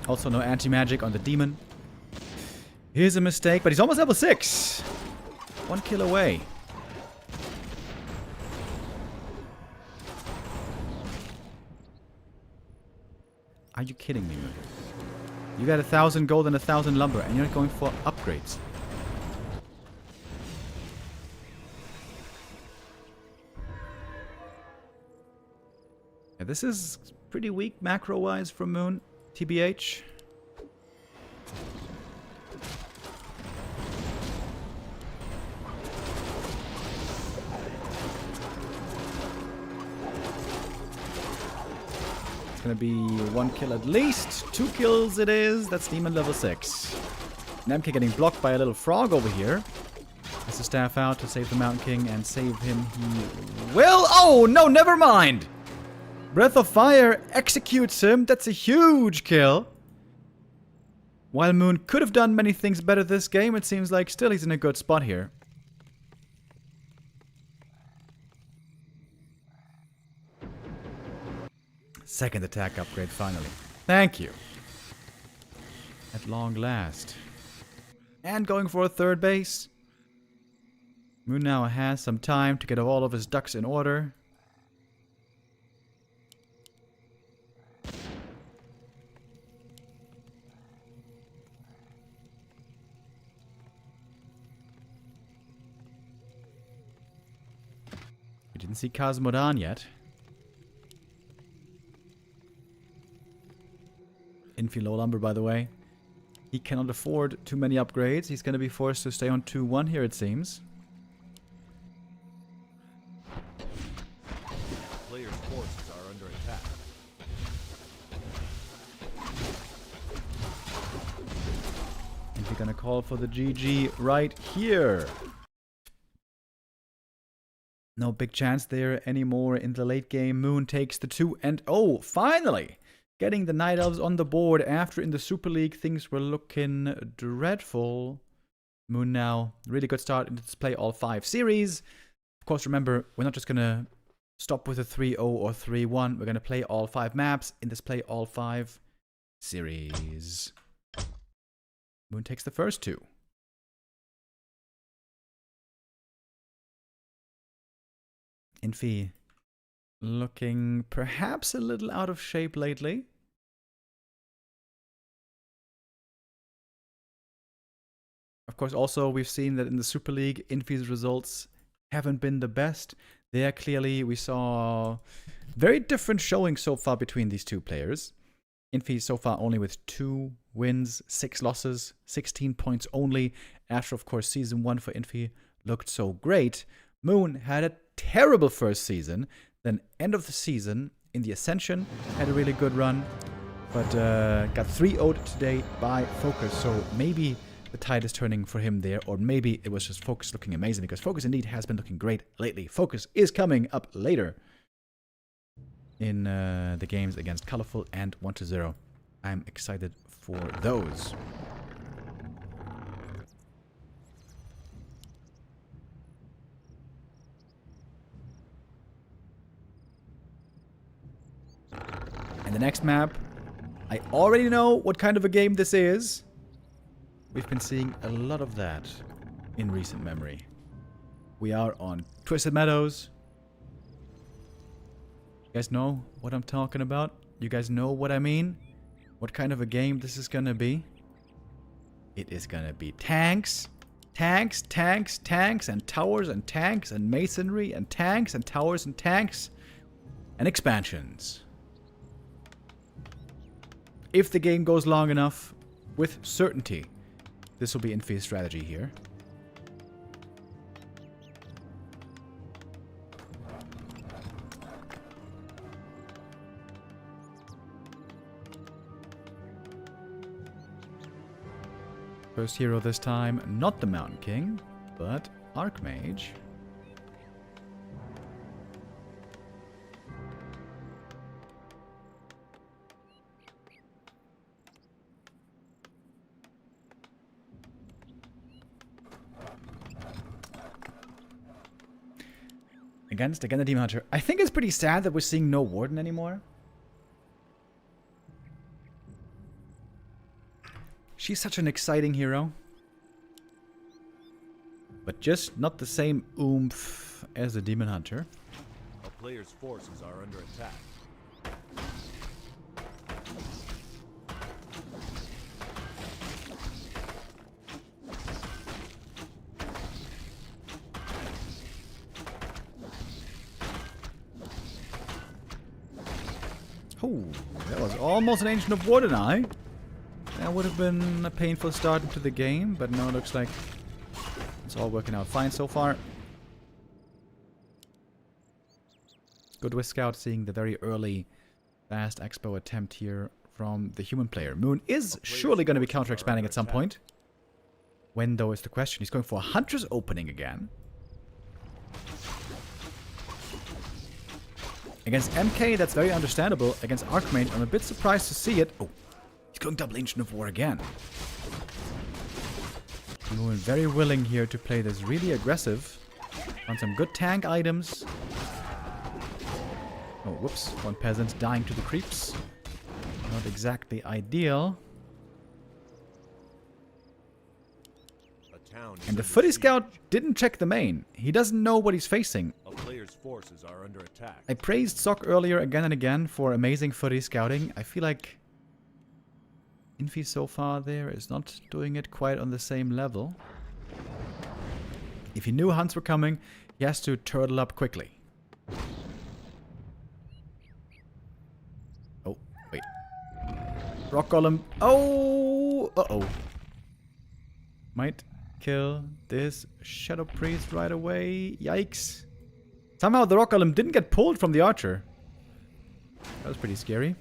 Also no anti-magic on the demon. Here's a mistake, but he's almost level 6. 1 kill away. Are you kidding me, Moon? You got 1,000 gold and 1,000 lumber, and you're not going for upgrades. Yeah, this is pretty weak macro-wise from Moon, TBH. It's gonna be 1 kill at least. 2 kills it is. That's Demon level 6. Namke getting blocked by a little frog over here. Has the staff out to save the Mountain King and save him. He will. Oh no, never mind. Breath of Fire executes him. That's a huge kill. While Moon could have done many things better this game, it seems like still he's in a good spot here. Second attack upgrade finally. Thank you. At long last. And going for a third base. Moon now has some time to get all of his ducks in order. We didn't see Cosmodan yet. Infy low lumber, by the way. He cannot afford too many upgrades. He's going to be forced to stay on 2-1 here, it seems.
Players' forces are under attack.
Infy going to call for the GG right here. No big chance there anymore in the late game. Moon takes the 2 and oh, finally! Getting the Night Elves on the board after in the Super League things were looking dreadful. Moon now, really good start into this Play All 5 series. Of course, remember, we're not just going to stop with a 3-0 or 3-1. We're going to play all 5 maps in this Play All 5 series. Moon takes the first 2. Infy looking perhaps a little out of shape lately. Of course, also we've seen that in the Super League, Infy's results haven't been the best. There clearly we saw very different showing so far between these two players. Infy so far only with 2 wins, 6 losses, 16 points only. After, of course, Season 1 for Infy looked so great. Moon had a terrible first season. Then end of the season in the Ascension had a really good run. But got 3-0'd today by FoCuS. So maybe the tide is turning for him there. Or maybe it was just FoCuS looking amazing. Because FoCuS indeed has been looking great lately. FoCuS is coming up later in the games against Colorful and 1-0. I'm excited for those. And the next map, I already know what kind of a game this is. We've been seeing a lot of that in recent memory. We are on Twisted Meadows. You guys know what I'm talking about? You guys know what I mean? What kind of a game this is gonna be? It is gonna be tanks, tanks, tanks, tanks, and towers, and tanks, and masonry, and tanks, and towers, and tanks, and expansions. If the game goes long enough, with certainty, this will be Infy's strategy here. First hero this time, not the Mountain King, but Archmage. Against, again, the Demon Hunter. I think it's pretty sad that we're seeing no Warden anymore. She's such an exciting hero. But just not the same oomph as the Demon Hunter.
A player's forces are under attack.
Oh, that was almost an Ancient of War deny. That would have been a painful start into the game, but no, it looks like it's all working out fine so far. Good with Scout seeing the very early fast expo attempt here from the human player. Moon is surely going to be counter-expanding at some point. When, though, is the question. He's going for a Hunter's opening again. Against MK, that's very understandable. Against Archmage, I'm a bit surprised to see it. Oh, he's going double Ancient of War again. Moon very willing here to play this really aggressive. On some good tank items. Oh, whoops. One peasant dying to the creeps. Not exactly ideal. And the Footy Scout didn't check the main. He doesn't know what he's facing.
A player's forces are under attack.
I praised Sock earlier again and again for amazing Footy Scouting. I feel like Infy so far there is not doing it quite on the same level. If he knew hunts were coming, he has to turtle up quickly. Rock Golem. Oh! Uh-oh. Might kill this Shadow Priest right away. Yikes. Somehow the Rock Golem didn't get pulled from the Archer. That was pretty scary.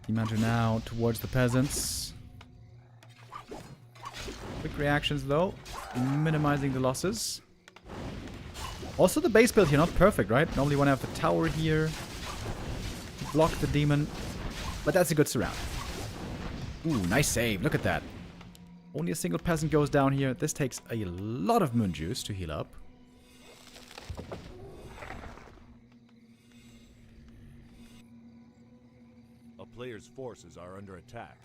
Imagine now towards the peasants. Quick reactions though, minimizing the losses. Also the base build here, not perfect, right? Normally you want to have the tower here to block the demon. But that's a good surround. Ooh, nice save. Look at that. Only a single peasant goes down here. This takes a lot of moon juice to heal up.
A player's forces are under attack.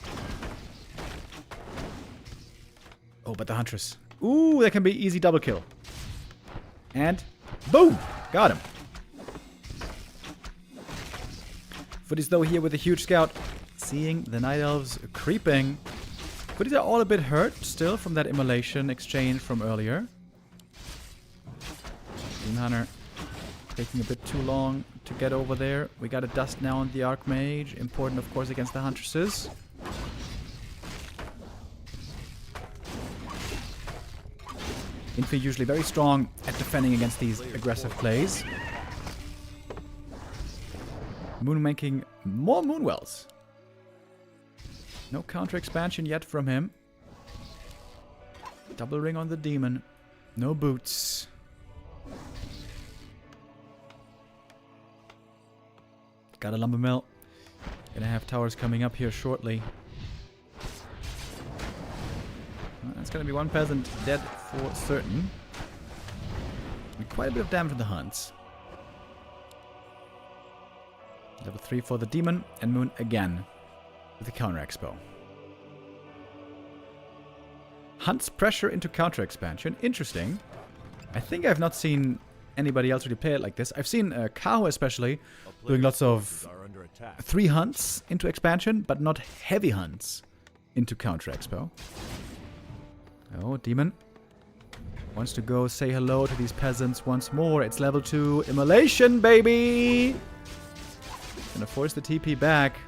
Oh, but the Huntress. Ooh, that can be easy double kill. And boom! Got him. Footies though here with a huge scout. Seeing the Night Elves creeping. Footies are all a bit hurt still from that immolation exchange from earlier. Demon Hunter taking a bit too long to get over there. We got a dust now on the Archmage. Important of course against the Huntresses. Infy usually very strong at defending against these aggressive plays. Moon making more Moonwells. No counter expansion yet from him. Double ring on the demon. No boots. Got a lumber mill. Gonna have towers coming up here shortly. That's gonna be one peasant dead for certain. And quite a bit of damage on the hunts. Level 3 for the demon and Moon again with the counter expo. Hunts pressure into counter expansion. Interesting. I think I've not seen anybody else really play it like this. I've seen Kaho especially doing lots of 3 hunts into expansion, but not heavy hunts into counter expo. Oh, demon wants to go say hello to these peasants once more. It's level 2 immolation, baby! Gonna force the TP back.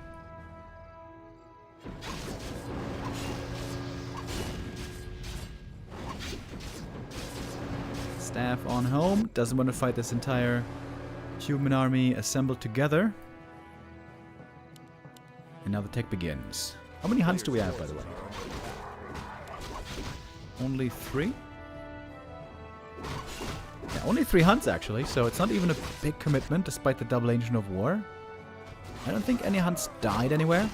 Staff on home. Doesn't want to fight this entire human army assembled together. And now the tech begins. How many hunts do we have, by the way? Only 3? Yeah, only 3 hunts actually, so it's not even a big commitment despite the double Ancient of War. I don't think any hunts died anywhere.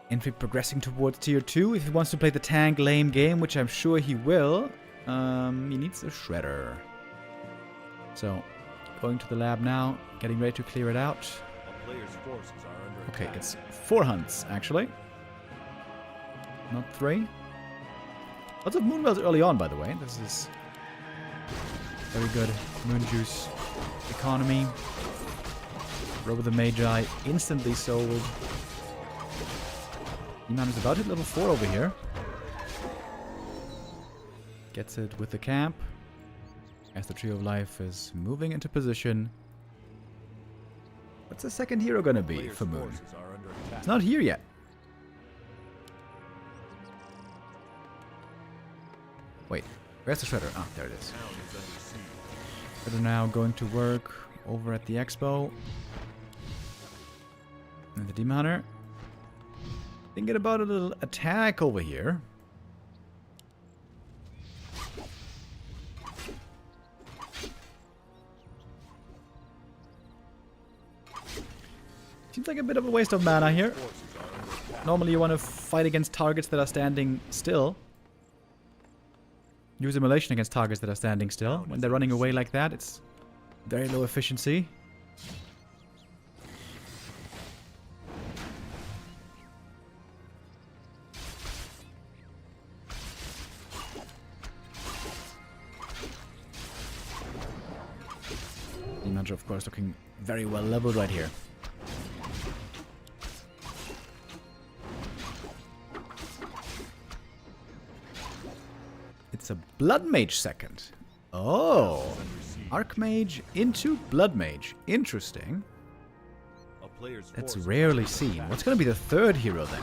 Infy progressing towards tier 2. If he wants to play the tank lame game, which I'm sure he will, he needs a shredder. So, going to the lab now, getting ready to clear it out. Okay, it's 4 hunts, actually. Not 3. Lots of Moonwells early on, by the way. This is very good Moon Juice economy. Robe of the Magi, instantly sold. Iman is about to hit level 4 over here. Gets it with the camp. As the Tree of Life is moving into position. What's the second hero gonna be for Moon? It's not here yet. Wait, where's the Shredder? Ah, there it is. Shredder now going to work over at the expo. And the Demon Hunter. Thinking about a little attack over here. Seems like a bit of a waste of mana here. Normally you want to fight against targets that are standing still. Use immolation against targets that are standing still. When they're running away like that, it's very low efficiency. Hunter, of course, looking very well leveled right here. It's a Blood Mage second. Oh. Archmage into Blood Mage. Interesting. That's rarely seen. What's going to be the third hero then?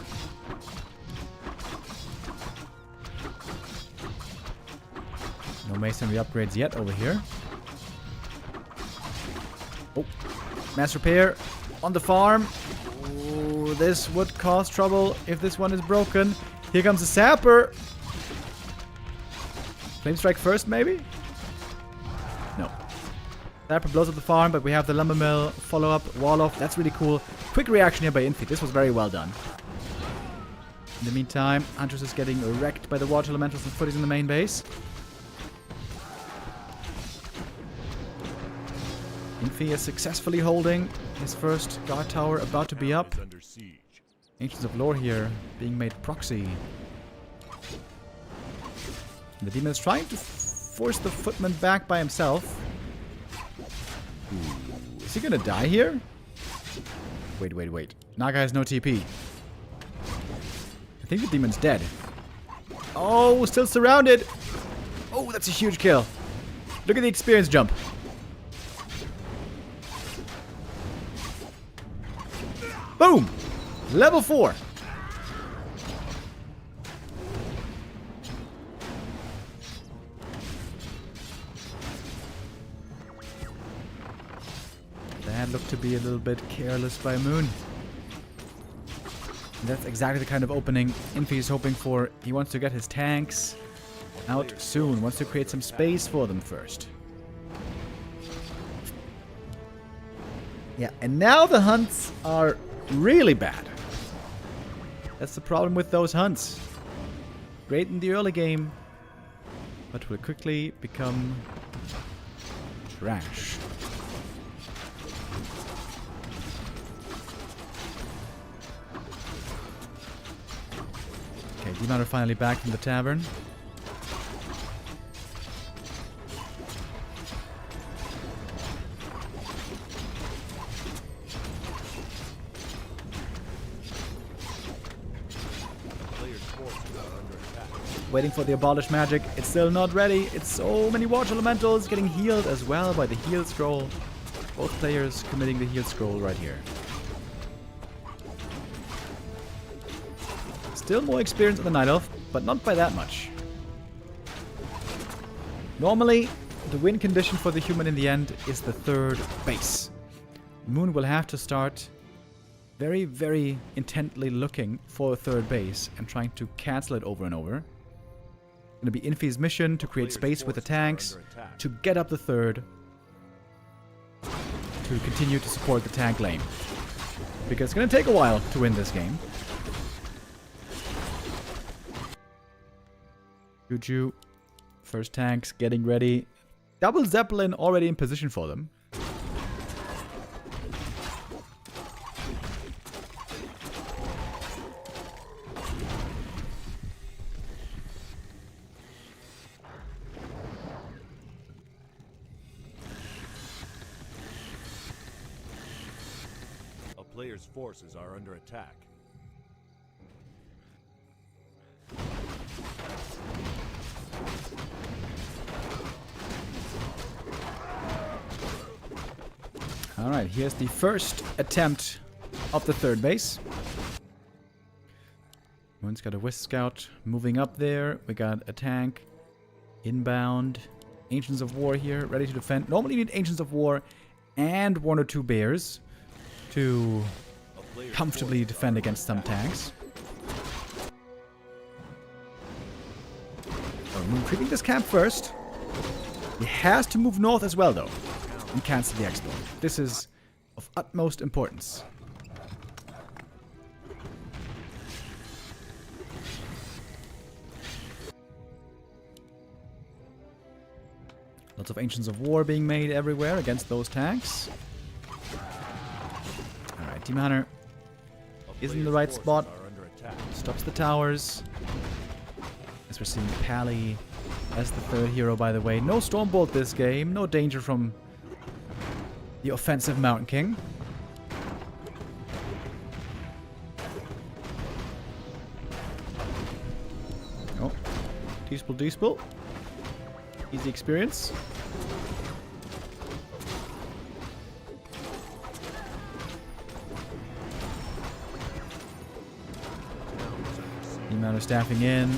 No masonry upgrades yet over here. Oh, mass repair on the farm. Oh, this would cause trouble if this one is broken. Here comes a sapper. Flame strike first, maybe? No. Sapper blows up the farm, but we have the lumber mill follow up, wall off. That's really cool. Quick reaction here by Infy. This was very well done. In the meantime, Huntress is getting wrecked by the water elementals and footies in the main base. Infy is successfully holding his first guard tower, about to be up. Ancients of Lore here being made proxy. And the demon is trying to force the footman back by himself. Ooh, is he gonna die here? Wait. Naga has no TP. I think the demon's dead. Oh, still surrounded. Oh, that's a huge kill. Look at the experience jump. Boom! Level 4. That looked to be a little bit careless by Moon. And that's exactly the kind of opening Infy is hoping for. He wants to get his tanks out soon. Wants to create some space for them first. Yeah, and now the hunts are really bad. That's the problem with those hunts. Great in the early game, but will quickly become trash. Okay, Demon are finally back from the tavern. Waiting for the Abolish Magic. It's still not ready. It's so many Watch Elementals getting healed as well by the Heal Scroll. Both players committing the Heal Scroll right here. Still more experience on the Night Elf, but not by that much. Normally, the win condition for the human in the end is the third base. Moon will have to start very, very intently looking for a third base and trying to cancel it over and over. Going to be Infy's mission to create space with the tanks, to get up the third, to continue to support the tank lane. Because it's going to take a while to win this game. Juju, first tanks getting ready. Double Zeppelin already in position for them.
Player's forces are under attack.
Alright, here's the first attempt of the third base. Moon's got a Wisp Scout moving up there. We got a tank inbound. Ancients of War here, ready to defend. Normally you need Ancients of War and 1 or 2 bears to comfortably defend against some tanks. Oh, Moon creeping this camp first. He has to move north as well, though, and cancel the exploit. This is of utmost importance. Lots of Ancients of War being made everywhere against those tanks. Alright, Demon Hunter is in the right spot. Stops the towers. As we're seeing Pally as the third hero, by the way. No Stormbolt this game. No danger from The offensive Mountain King. Oh. Dispel. Easy experience. The amount of staffing in.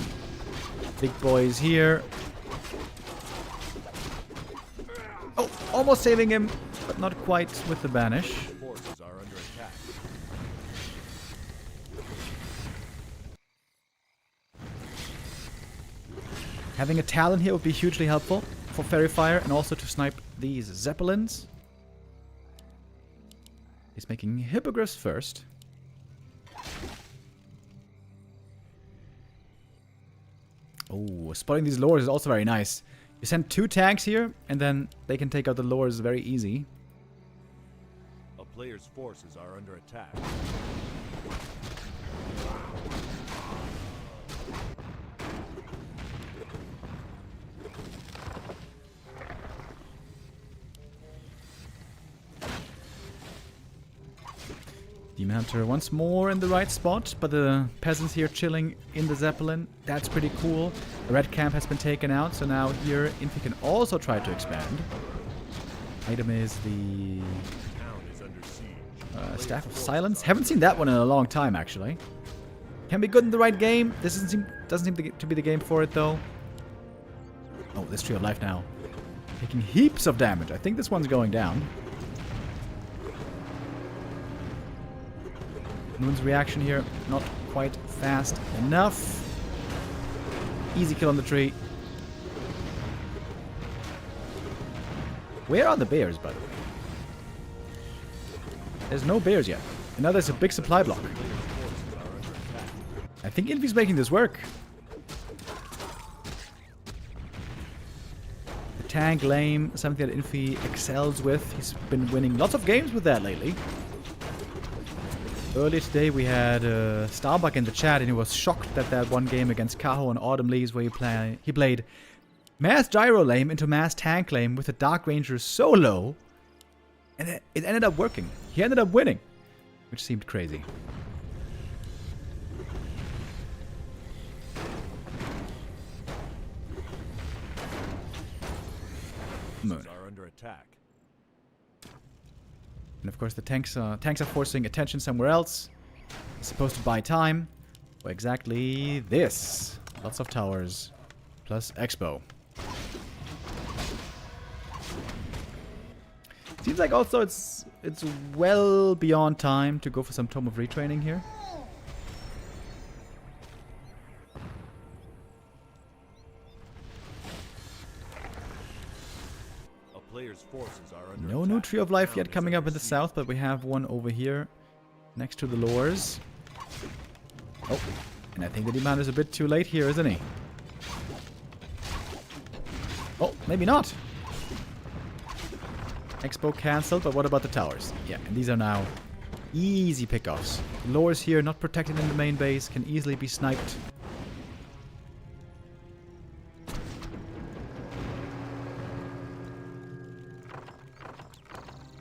Big boys here. Oh, almost saving him, but not quite with the banish.
Forces are under attack.
Having a Talon here would be hugely helpful for Fairy Fire and also to snipe these Zeppelins. He's making Hippogriffs first. Oh, spotting these lures is also very nice. You send 2 tanks here, and then they can take out the lures very easy.
A player's forces are under attack.
Demon Hunter once more in the right spot, but the peasants here chilling in the Zeppelin. That's pretty cool. The red camp has been taken out, so now here Infy can also try to expand. Item is the
Town is under siege.
Staff of Silence. Haven't seen that one in a long time, actually. Can be good in the right game. This doesn't seem to be the game for it, though. Oh, this Tree of Life now. Taking heaps of damage. I think this one's going down. Moon's reaction here, not quite fast enough. Easy kill on the tree. Where are the bears, by the way? There's no bears yet. And now there's a big supply block. I think Infy's making this work. The tank lame, something that Infy excels with. He's been winning lots of games with that lately. Earlier today we had Starbuck in the chat and he was shocked that that one game against Kaho and Autumn Leaves where he played Mass Gyro lame into Mass Tank lame with the Dark Ranger so low, and it ended up working. He ended up winning, which seemed crazy.
Forces are under attack.
And of course the tanks are forcing attention somewhere else. It's supposed to buy time. For exactly this. Lots of towers. Plus Expo. Seems like also it's well beyond time to go for some Tome of Retraining here.
Players' forces are under
No
attack.
new Tree of Life
Town
yet
is
coming up
under
in the
siege.
south, but we have one over here next to the lures. Oh, and I think the demand is a bit too late here, isn't he? Oh, maybe not. Expo cancelled, but what about the towers? Yeah, and these are now easy pickoffs. Lures here, not protected in the main base, can easily be sniped.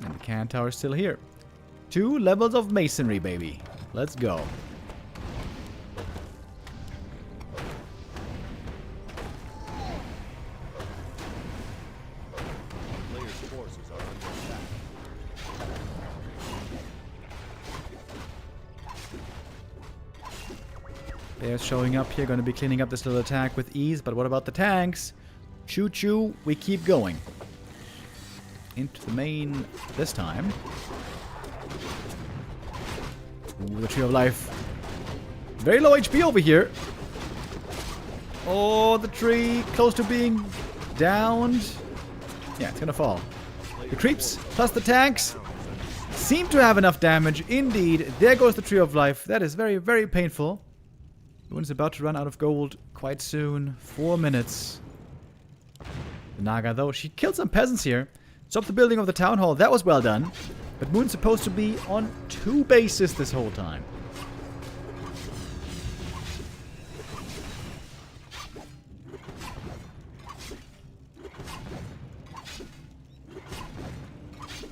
And the can tower is still here. 2 levels of masonry, baby. Let's go.
Players' forces are under attack.
They're showing up here, going to be cleaning up this little attack with ease. But what about the tanks? Choo choo, we keep going. Into the main this time. Ooh, the Tree of Life. Very low HP over here. Oh, the tree close to being downed. Yeah, it's gonna fall. The creeps plus the tanks seem to have enough damage. Indeed, there goes the Tree of Life. That is very, very painful. Moon's about to run out of gold quite soon. 4 minutes. The Naga, though, she killed some peasants here. Stopped the building of the town hall. That was well done. But Moon's supposed to be on 2 bases this whole time.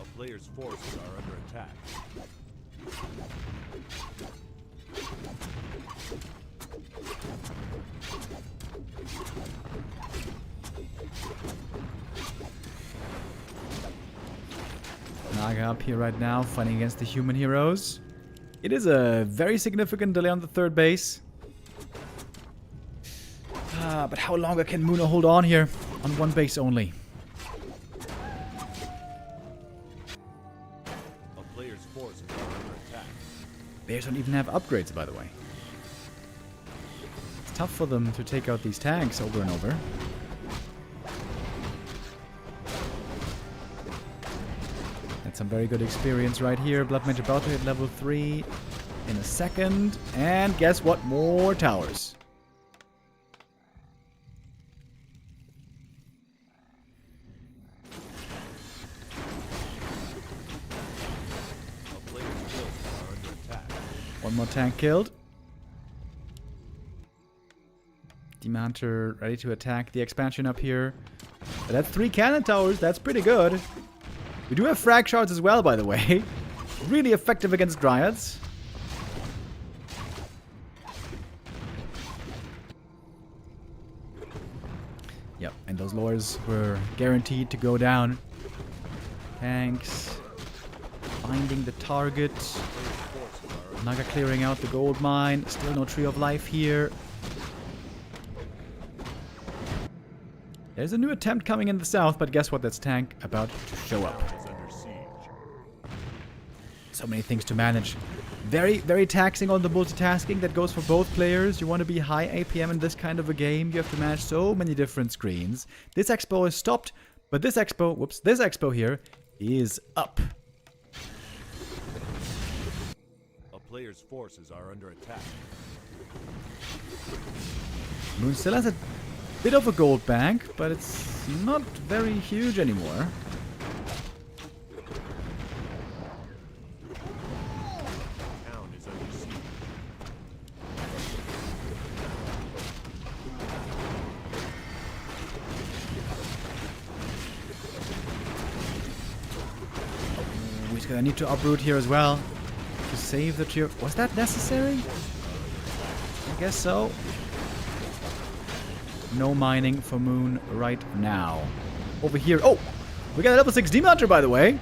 A player's forces are under attack.
Naga up here right now, fighting against the human heroes. It is a very significant delay on the third base. But how longer can Muno hold on here on one base only?
A player's forces are under attack.
Bears don't even have upgrades, by the way. It's tough for them to take out these tanks over and over. That's some very good experience right here. Blood Mage about to hit level 3 in a second. And guess what? More towers. One more tank killed. Demon Hunter ready to attack the expansion up here. But that's 3 cannon towers. That's pretty good. We do have frag shards as well, by the way. Really effective against dryads. Yep, and those lures were guaranteed to go down. Tanks. Finding the target. Naga clearing out the gold mine. Still no Tree of Life here. There's a new attempt coming in the south, but guess what? That's tank about to show up. So many things to manage. Very, very taxing on the multitasking. That goes for both players. You want to be high APM in this kind of a game. You have to manage so many different screens. This expo is stopped, but this expo, whoops, this expo here is up.
Player's forces are under attack.
Moon still has a bit of a gold bank, but it's not very huge anymore.
Town is under siege.
He's gonna need to uproot here as well. To save the tree. Was that necessary? I guess so. No mining for Moon right now. Over here. Oh! We got a level 6 Demon Hunter, by the way.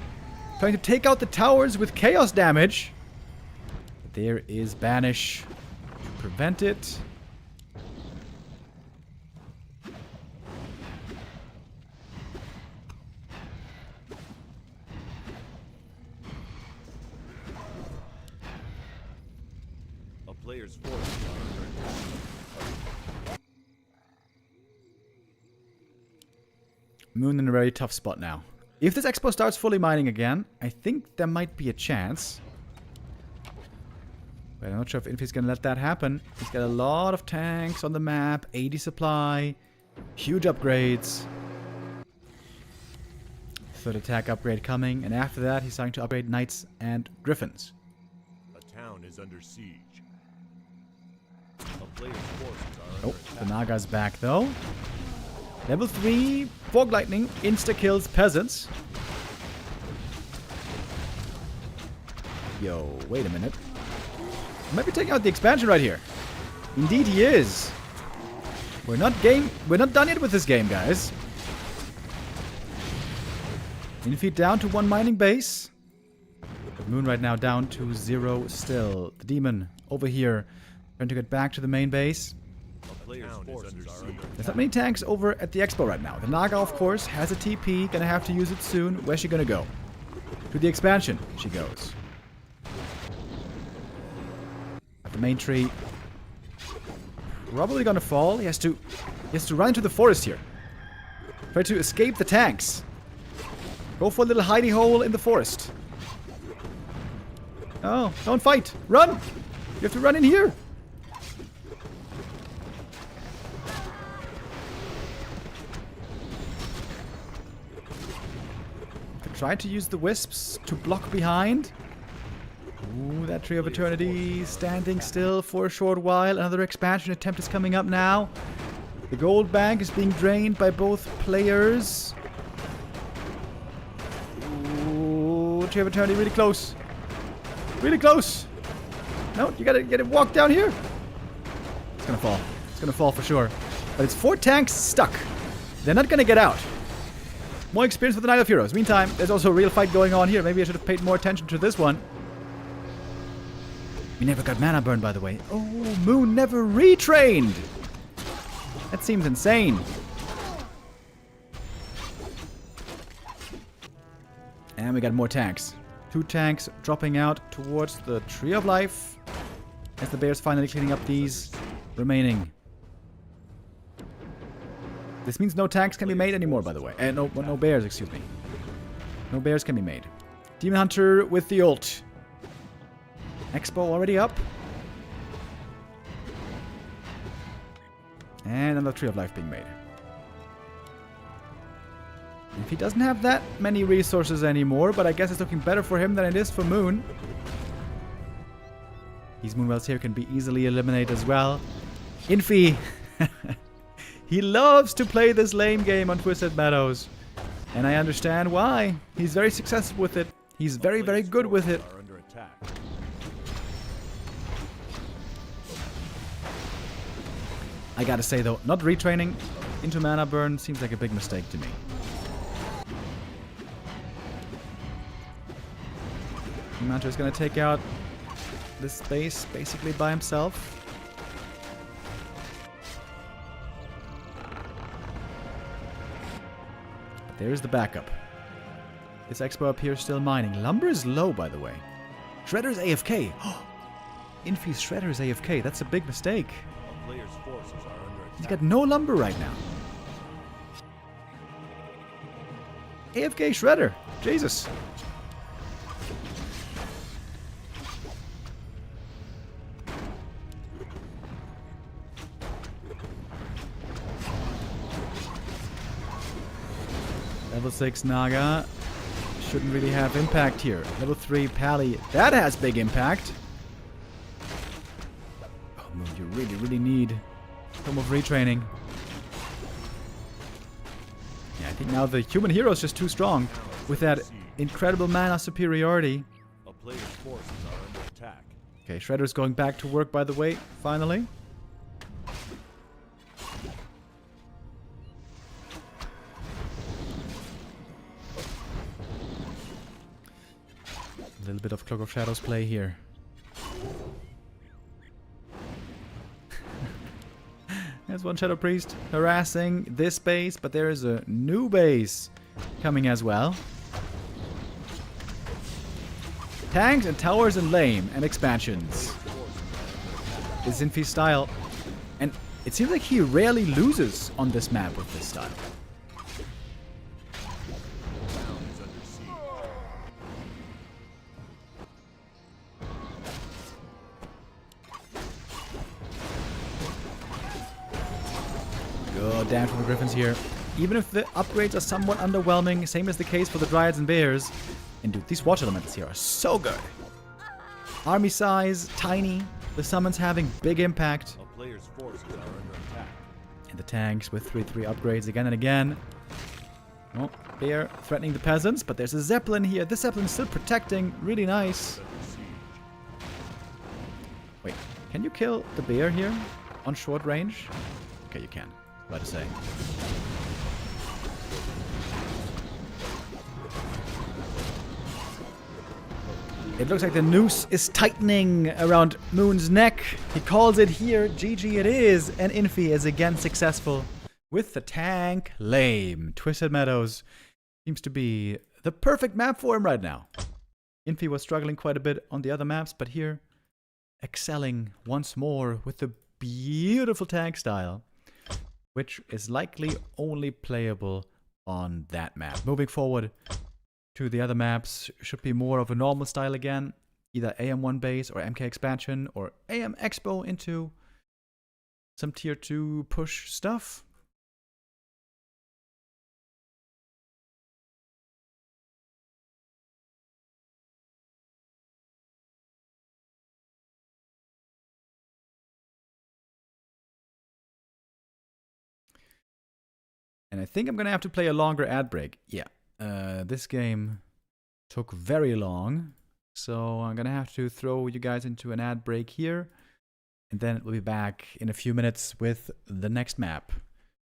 Trying to take out the towers with chaos damage. There is Banish to prevent it.
Player's forces are under attack.
Moon in a very tough spot now. If this expo starts fully mining again, I think there might be a chance. But I'm not sure if Infy's gonna let that happen. He's got a lot of tanks on the map, 80 supply, huge upgrades. Third attack upgrade coming, and after that he's starting to upgrade Knights and Griffins.
A town is under siege. A player's forces are
Oh,
under
the
attack.
Naga's back though. Level 3, Fog Lightning, insta-kills peasants. Yo, wait a minute. He might be taking out the expansion right here. Indeed he is. We're not done yet with this game, guys. Infy down to 1 mining base. The Moon right now down to 0 still. The Demon over here. Trying to get back to the main base.
A player's forces are under
There's not many tanks over at the expo right now. The Naga, of course, has a TP. Gonna have to use it soon. Where's she gonna go? To the expansion she goes. At the main tree. Probably gonna fall. He has to run into the forest here. Try to escape the tanks. Go for a little hidey hole in the forest. Oh, don't fight. Run! You have to run in here. Try to use the wisps to block behind. Ooh, that Tree of Eternity standing still for a short while. Another expansion attempt is coming up now. The gold bank is being drained by both players. Ooh, Tree of Eternity really close. Really close. No, you gotta get it walk down here. It's gonna fall. It's gonna fall for sure. But it's 4 tanks stuck. They're not gonna get out. More experience with the Knight of Heroes. Meantime, there's also a real fight going on here. Maybe I should have paid more attention to this one. We never got mana burn, by the way. Oh, Moon never retrained. That seems insane. And we got more tanks. 2 tanks dropping out towards the Tree of Life. As the bears finally cleaning up these remaining. This means no tanks can be made anymore, by the way. No bears, excuse me. No bears can be made. Demon Hunter with the ult. Expo already up. And another Tree of Life being made. If he doesn't have that many resources anymore, but I guess it's looking better for him than it is for Moon. These Moonwells here can be easily eliminated as well. Infy. He loves to play this lane game on Twisted Meadows. And I understand why. He's very successful with it. He's very, very good with it. I gotta say though, not retraining into mana burn seems like a big mistake to me. Mantra is gonna take out this space basically by himself. But there's the backup. This Expo up here still mining. Lumber is low, by the way. Shredder's AFK. Infy's Shredder's AFK. That's a big mistake. He's got no lumber right now. AFK Shredder. Jesus. Level 6 Naga shouldn't really have impact here. Level 3 Pally, that has big impact. Oh man, you really, really need some of retraining. Yeah, I think now the human hero is just too strong with that incredible mana superiority.
A player's forces are under attack.
Okay, Shredder's going back to work, by the way, finally. A little bit of Cloak of Shadows play here. There's one Shadow Priest harassing this base, but there is a new base coming as well. Tanks and towers and lame and expansions. This is Infy's style. And it seems like he rarely loses on this map with this style. Good damage from the Griffins here. Even if the upgrades are somewhat underwhelming, same as the case for the Dryads and Bears. And dude, these watch elements here are so good. Army size, tiny. The summons having big impact.
A player's forces are under attack.
And the tanks with 3/3 upgrades again and again. Oh, Bear threatening the peasants, but there's a Zeppelin here. This Zeppelin is still protecting. Really nice. Wait, can you kill the Bear here on short range? Okay, you can. About to say. It looks like the noose is tightening around Moon's neck. He calls it here. GG it is. And Infy is again successful with the tank lame. Twisted Meadows seems to be the perfect map for him right now. Infy was struggling quite a bit on the other maps, but here excelling once more with the beautiful tank style, which is likely only playable on that map. Moving forward to the other maps, should be more of a normal style again. Either AM1 base or MK expansion or AM Expo into some tier 2 push stuff. And I think I'm going to have to play a longer ad break. Yeah. This game took very long. So I'm going to have to throw you guys into an ad break here. And then we'll be back in a few minutes with the next map.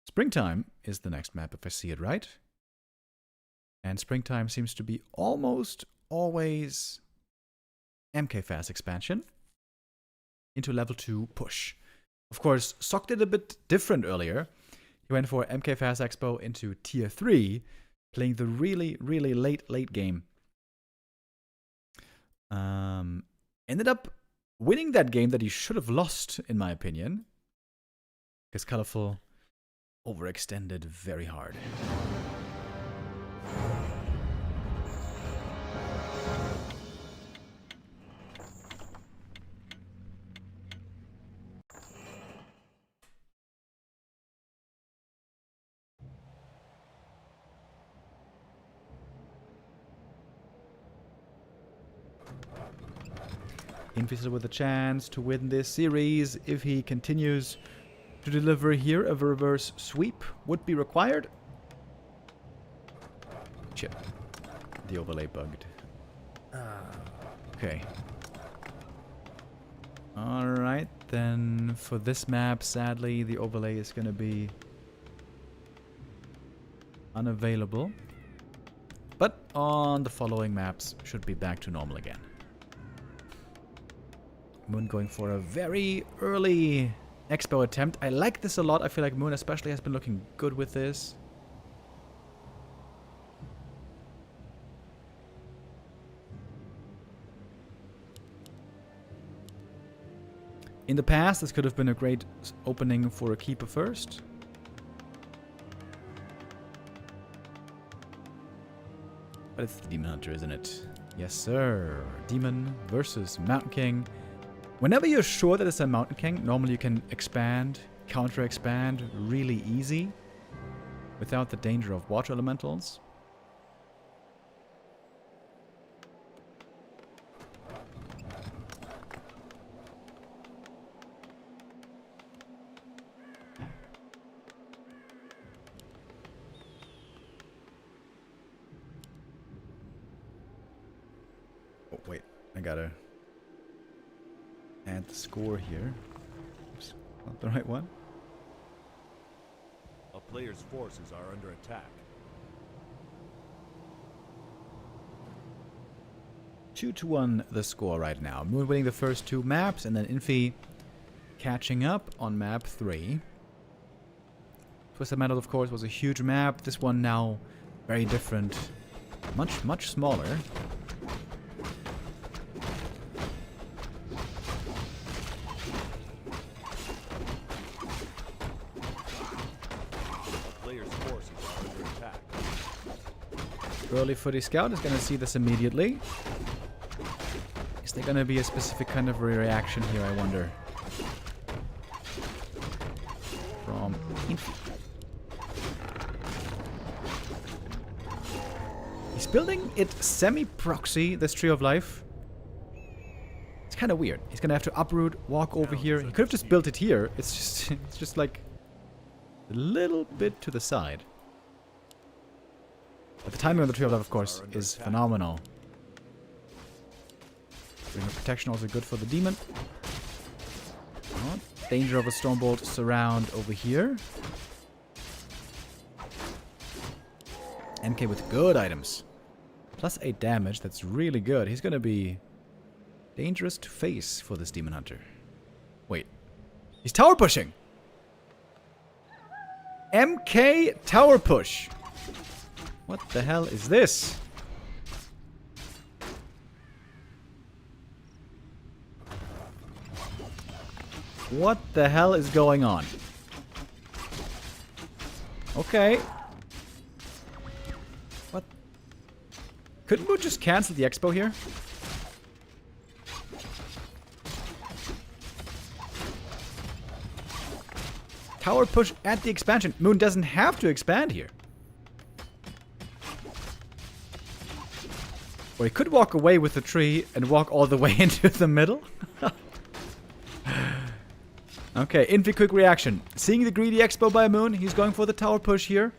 Springtime is the next map, if I see it right. And Springtime seems to be almost always MK Fast expansion into level 2 push. Of course, Sok did a bit different earlier. He went for MK Fast Expo into tier 3, playing the really, really late game. Ended up winning that game that he should have lost, in my opinion. Because Colorful overextended very hard. Infy with a chance to win this series if he continues to deliver here. A reverse sweep would be required. Chip. The overlay bugged. Okay. Alright, then for this map, sadly, the overlay is going to be unavailable. But on the following maps, should be back to normal again. Moon going for a very early Expo attempt. I like this a lot. I feel like Moon especially has been looking good with this. In the past, this could have been a great opening for a keeper first. But it's the Demon Hunter, isn't it? Yes, sir. Demon versus Mountain King. Whenever you're sure that it's a Mountain King, normally you can expand, counter-expand really easy without the danger of water elementals. Oh, wait. I gotta add the score here. Oops, not the right one.
A player's forces are under attack.
2-1 the score right now. Moon winning the first 2 maps, and then Infy catching up on map 3. Twisted Metal, of course, was a huge map. This one now very different. Much smaller. Early Footy Scout is going to see this immediately. Is there going to be a specific kind of reaction here, I wonder? From Infy. He's building it semi-proxy, this Tree of Life. It's kind of weird. He's going to have to uproot, walk over here. He could have just built it here. It's just like a little bit to the side. But the timing on the Tree of Life, of course, is phenomenal. Ring of Protection also good for the Demon. Oh, danger of a Stormbolt surround over here. MK with good items. Plus 8 damage, that's really good. He's going to be dangerous to face for this Demon Hunter. Wait. He's tower pushing! MK tower push! What the hell is this? What the hell is going on? Okay. What? Couldn't we just cancel the expo here? Tower push at the expansion. Moon doesn't have to expand here. Or he could walk away with the tree and walk all the way into the middle. Okay, Infy quick reaction. Seeing the greedy expo by Moon, he's going for the tower push here.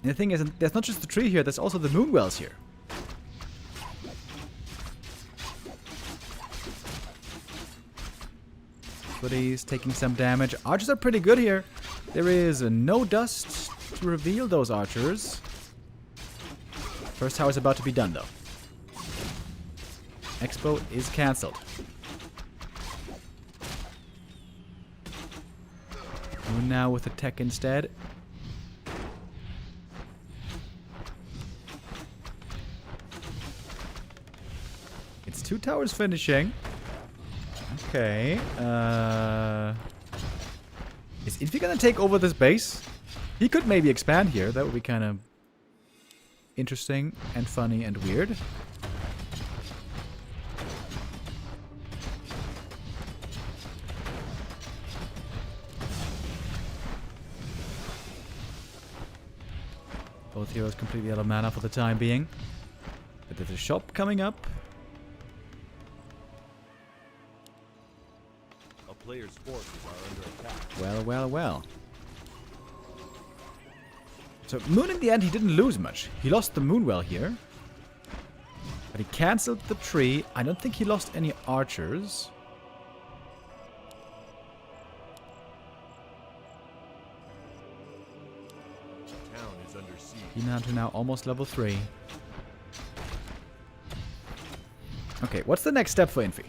And the thing is, there's not just the tree here, there's also the moon wells here. Buddy's taking some damage. Archers are pretty good here. There is no dust to reveal those archers. First tower is about to be done, though. Expo is cancelled. Moon now with the tech instead. It's 2 towers finishing. Okay. Is Infy gonna take over this base? He could maybe expand here. That would be kind of interesting and funny and weird. Both heroes completely out of mana for the time being. But there's a shop coming up.
A player's forces are under attack.
Well, well, well. So Moon in the end, he didn't lose much. He lost the Moonwell here. But he cancelled the tree. I don't think he lost any archers.
The town is under siege.
Demon Hunter now almost level 3. Okay, what's the next step for Infy?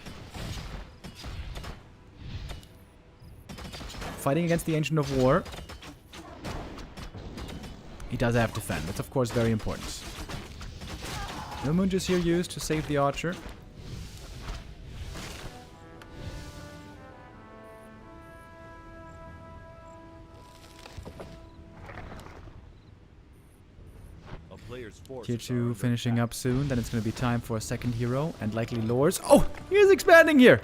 Fighting against the Ancient of War. He does have defend. That's of course very important. No Moon just here used to save the archer.
A player's forces
Tier
are
2
under
finishing
attack.
up soon. Then it's going to be time for a second hero and likely lures. Oh, he is expanding here.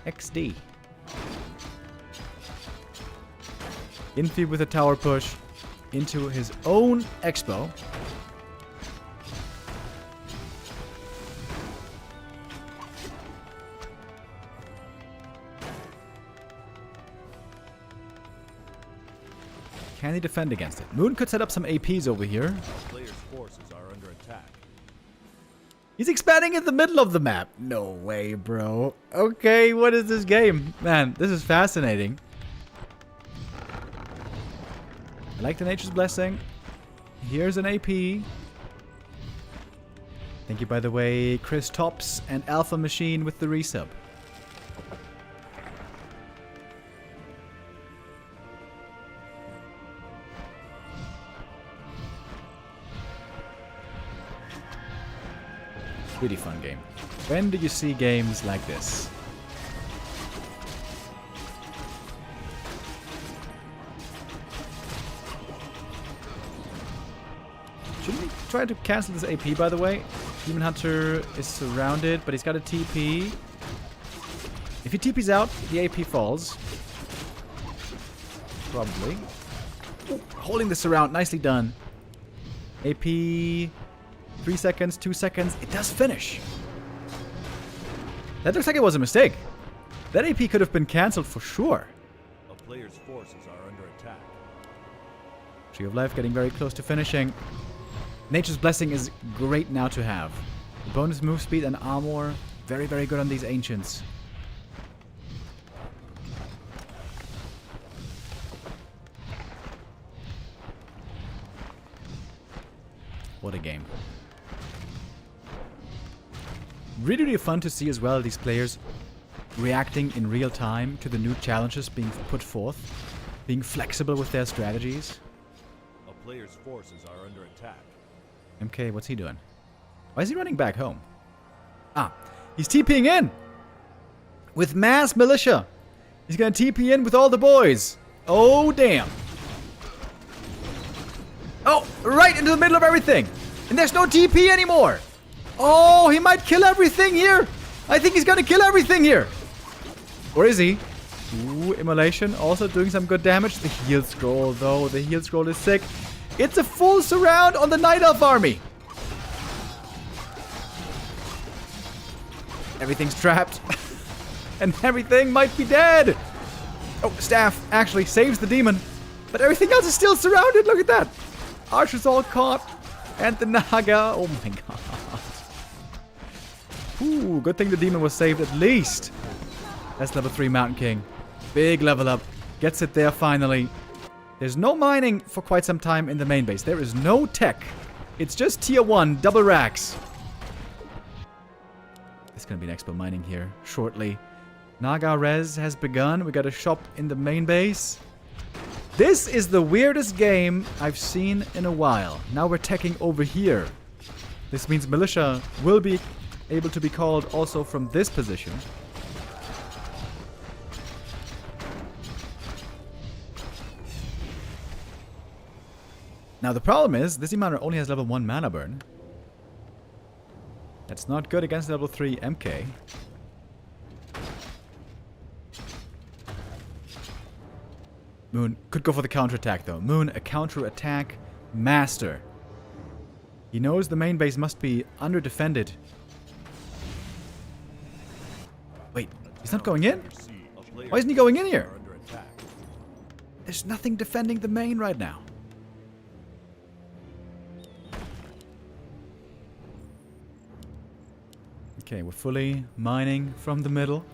XD. Infy with a tower push into his own expo. Can he defend against it? Moon could set up some APs over here.
A player's forces are under attack.
He's expanding in the middle of the map. No way, bro. Okay, what is this game? Man, this is fascinating. I like the Nature's Blessing. Here's an AP. Thank you, by the way, Chris Tops and Alpha Machine with the resub. Really fun game. When do you see games like this? Shouldn't we try to cancel this AP, by the way? Demon Hunter is surrounded, but he's got a TP. If he TPs out, the AP falls. Probably. Ooh, holding the surround. Nicely done. AP... 3 seconds, 2 seconds. It does finish. That looks like it was a mistake. That AP could have been cancelled for sure.
A player's forces are under attack.
Tree of Life getting very close to finishing. Nature's Blessing is great now to have. Bonus move speed and armor. Very, very good on these Ancients. What a game. Really, really fun to see as well these players reacting in real time to the new challenges being put forth, being flexible with their strategies.
A player's forces are under attack.
MK, what's he doing? Why is he running back home? Ah, he's TPing in with mass militia. He's gonna TP in with all the boys. Oh, damn. Oh, right into the middle of everything. And there's no TP anymore. Oh, he might kill everything here. I think he's gonna kill everything here. Or is he? Ooh, Immolation also doing some good damage. The heal scroll, though. The heal scroll is sick. It's a full surround on the Night Elf army. Everything's trapped. And everything might be dead. Oh, Staff actually saves the demon. But everything else is still surrounded. Look at that. Archer's all caught. And the Naga. Oh my god. Ooh, good thing the demon was saved at least. That's level 3 Mountain King. Big level up. Gets it there finally. There's no mining for quite some time in the main base. There is no tech. It's just tier 1 double racks. There's going to be an expo mining here shortly. Naga Res has begun. We got a shop in the main base. This is the weirdest game I've seen in a while. Now we're teching over here. This means militia will be able to be called also from this position. Now the problem is, this Imana only has level 1 mana burn. That's not good against level 3 MK. Moon could go for the counterattack though. Moon, a counterattack master. He knows the main base must be under-defended. Wait, he's not going in? Why isn't he going in here? There's nothing defending the main right now. Okay, we're fully mining from the middle.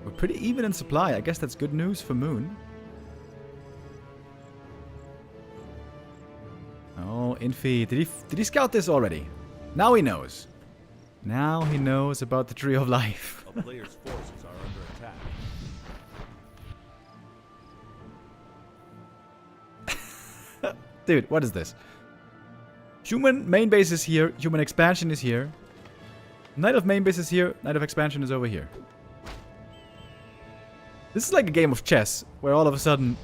We're pretty even in supply. I guess that's good news for Moon. Oh, Infy. Did he scout this already? Now he knows. Now he knows about the Tree of Life.
A player's forces are under attack.
Dude, what is this? Human main base is here. Human expansion is here. Knight of main base is here. Knight of expansion is over here. This is like a game of chess, where all of a sudden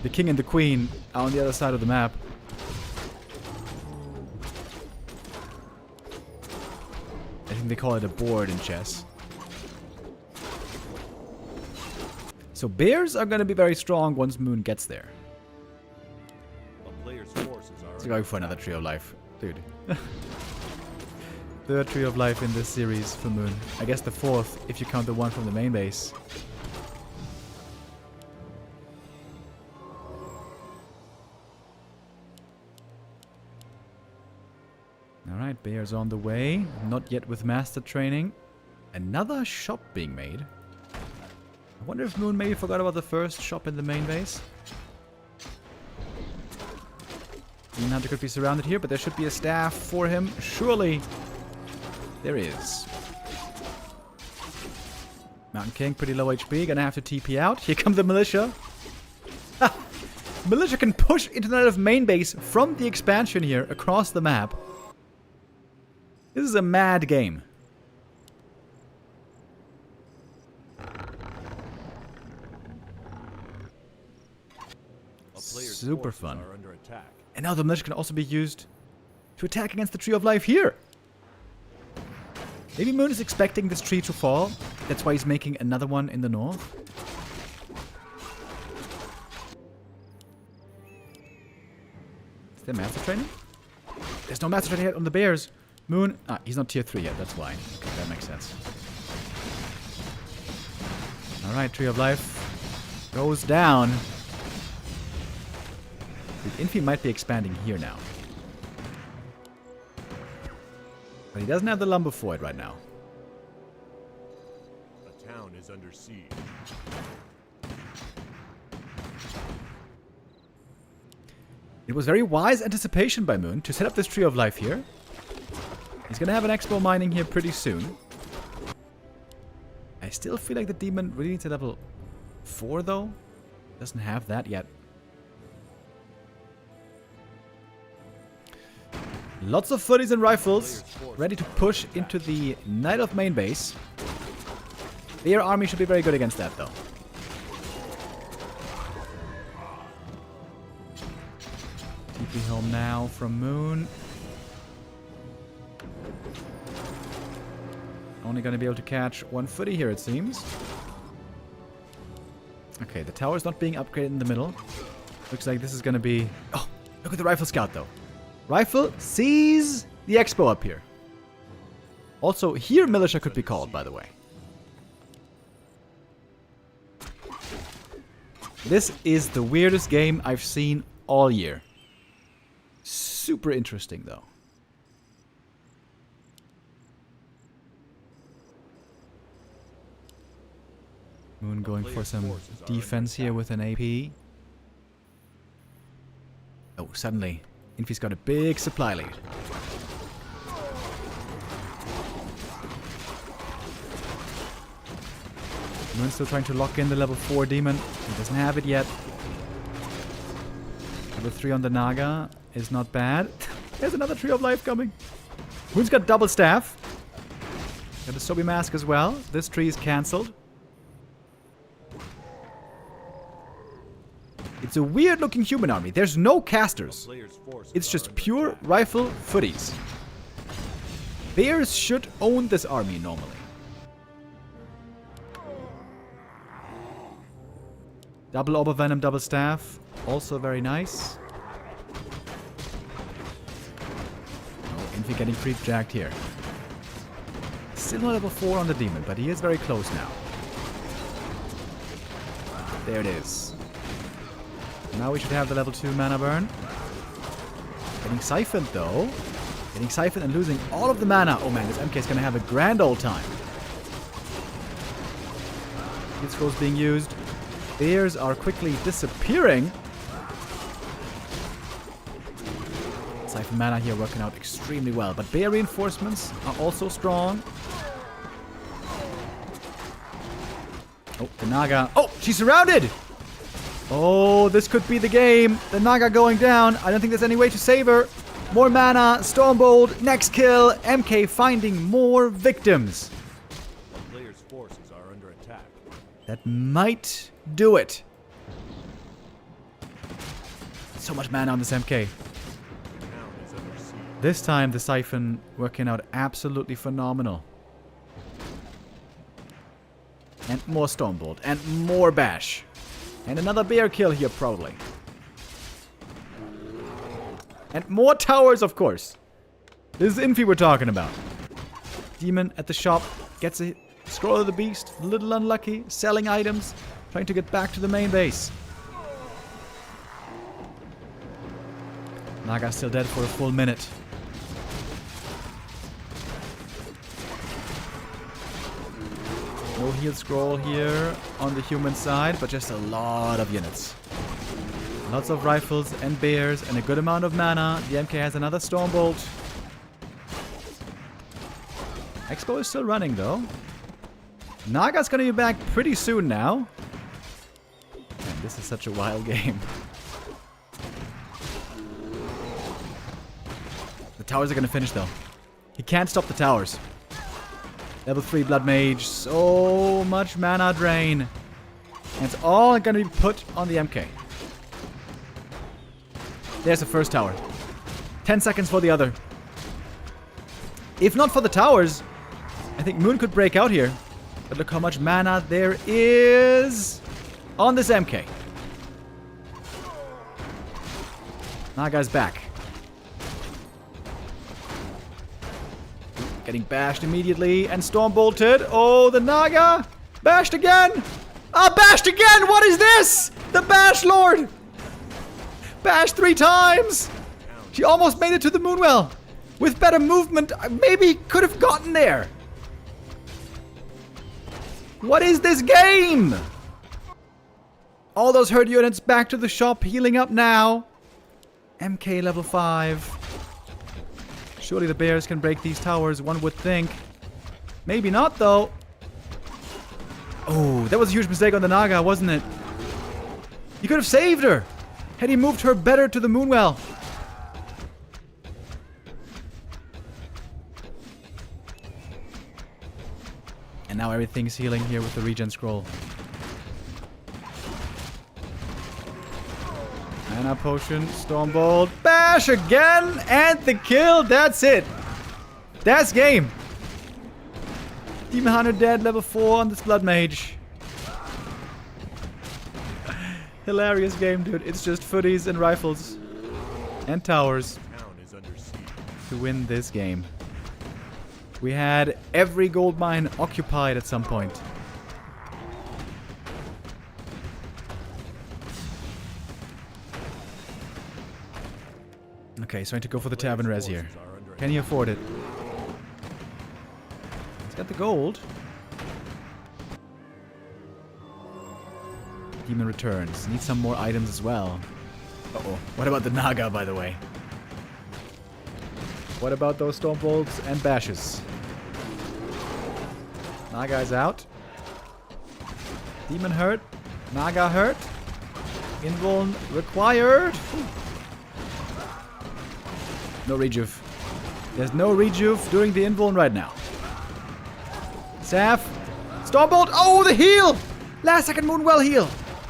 the king and the queen are on the other side of the map. I think they call it a board in chess. So bears are going to be very strong once Moon gets there.
A player's forces are
Let's go for another Tree of Life. Dude. Third Tree of Life in this series for Moon. I guess the fourth, if you count the one from the main base. Alright, bears on the way. Not yet with master training. Another shop being made. I wonder if Moon maybe forgot about the first shop in the main base. Demon Hunter could be surrounded here, but there should be a staff for him. Surely. There is. Mountain King, pretty low HP. Gonna have to TP out. Here come the militia. Ha! Militia can push into the Knight of main base from the expansion here across the map. This is a mad game. Super fun.
Are under attack.
And now the militia can also be used to attack against the Tree of Life here. Maybe Moon is expecting this tree to fall. That's why he's making another one in the north. Is there master training? There's no master training yet on the bears. Moon, he's not tier 3 yet, that's why. Okay, that makes sense. Alright, Tree of Life goes down. Dude, Infy might be expanding here now. But he doesn't have the lumber for it right now.
A town is under siege.
It was very wise anticipation by Moon to set up this Tree of Life here. He's gonna have an expo mining here pretty soon. I still feel like the demon really needs a level 4 though. Doesn't have that yet. Lots of footies and rifles ready to push into the Knight of main base. Their army should be very good against that though. TP home now from Moon. Only going to be able to catch one footy here, it seems. Okay, the tower's not being upgraded in the middle. Looks like this is going to be... Oh, look at the rifle scout, though. Rifle sees the expo up here. Also, here militia could be called, by the way. This is the weirdest game I've seen all year. Super interesting, though. Moon going for some defense here with an AP. Oh, suddenly, Infy's got a big supply lead. Moon's still trying to lock in the level 4 demon. He doesn't have it yet. Level 3 on the Naga is not bad. There's another Tree of Life coming. Moon's got double staff. Got a Sobi mask as well. This tree is cancelled. It's a weird looking human army. There's no casters. It's just pure rifle footies. Bears should own this army normally. Double Orb of Venom, double staff. Also very nice. Oh, Infy getting creep jacked here. Still not level 4 on the demon, but he is very close now. There it is. Now we should have the level 2 mana burn. Getting siphoned though. Getting siphoned and losing all of the mana. Oh man, this MK is gonna have a grand old time. Heal scrolls being used. Bears are quickly disappearing. Siphon mana here working out extremely well. But bear reinforcements are also strong. Oh, the Naga. Oh, she's surrounded! Oh, this could be the game. The Naga going down. I don't think there's any way to save her. More mana. Stormbolt. Next kill. MK finding more victims.
The player's forces are under attack.
That might do it. So much mana on this MK.
The town is under siege.
This time the Siphon working out absolutely phenomenal. And more Stormbolt. And more Bash. And another bear kill here probably. And more towers, of course. This is Infy we're talking about. Demon at the shop. Gets a Scroll of the Beast. A little unlucky. Selling items. Trying to get back to the main base. Naga's still dead for a full minute. No heal scroll here on the human side, but just a lot of units. Lots of rifles and bears and a good amount of mana. The MK has another Stormbolt. Expo is still running though. Naga's gonna be back pretty soon now. Man, this is such a wild game. The towers are gonna finish though. He can't stop the towers. Level 3 Blood Mage. So much mana drain. And it's all gonna be put on the MK. There's the first tower. 10 seconds for the other. If not for the towers, I think Moon could break out here. But look how much mana there is on this MK. Naga's back. Getting bashed immediately and Stormbolted. Oh, the Naga! Bashed again! Ah, bashed again! What is this? The Bash Lord! Bashed 3 times! She almost made it to the Moonwell. With better movement, maybe could have gotten there. What is this game? All those hurt units back to the shop, healing up now. MK level 5. Surely the bears can break these towers, one would think. Maybe not, though. Oh, that was a huge mistake on the Naga, wasn't it? He could have saved her had he moved her better to the Moonwell. And now everything's healing here with the regen scroll. Mana potion, Stormbolt, Bash again, and the kill. That's it. That's game. Demon Hunter dead, level 4 on this Blood Mage. Hilarious game, dude. It's just footies and rifles and towers
The town is under siege.
to win this game. We had every gold mine occupied at some point. Okay, so I need to go for the tavern res here. Can you afford it? He's got the gold. Demon returns. Need some more items as well. Uh-oh. What about the Naga, by the way? What about those Stormbolts and Bashes? Naga's out. Demon hurt. Naga hurt. Invuln required. No rejuve. There's no rejuve during the Invuln right now. Saf. Stormbolt. Oh, the heal! Last second Moonwell heal.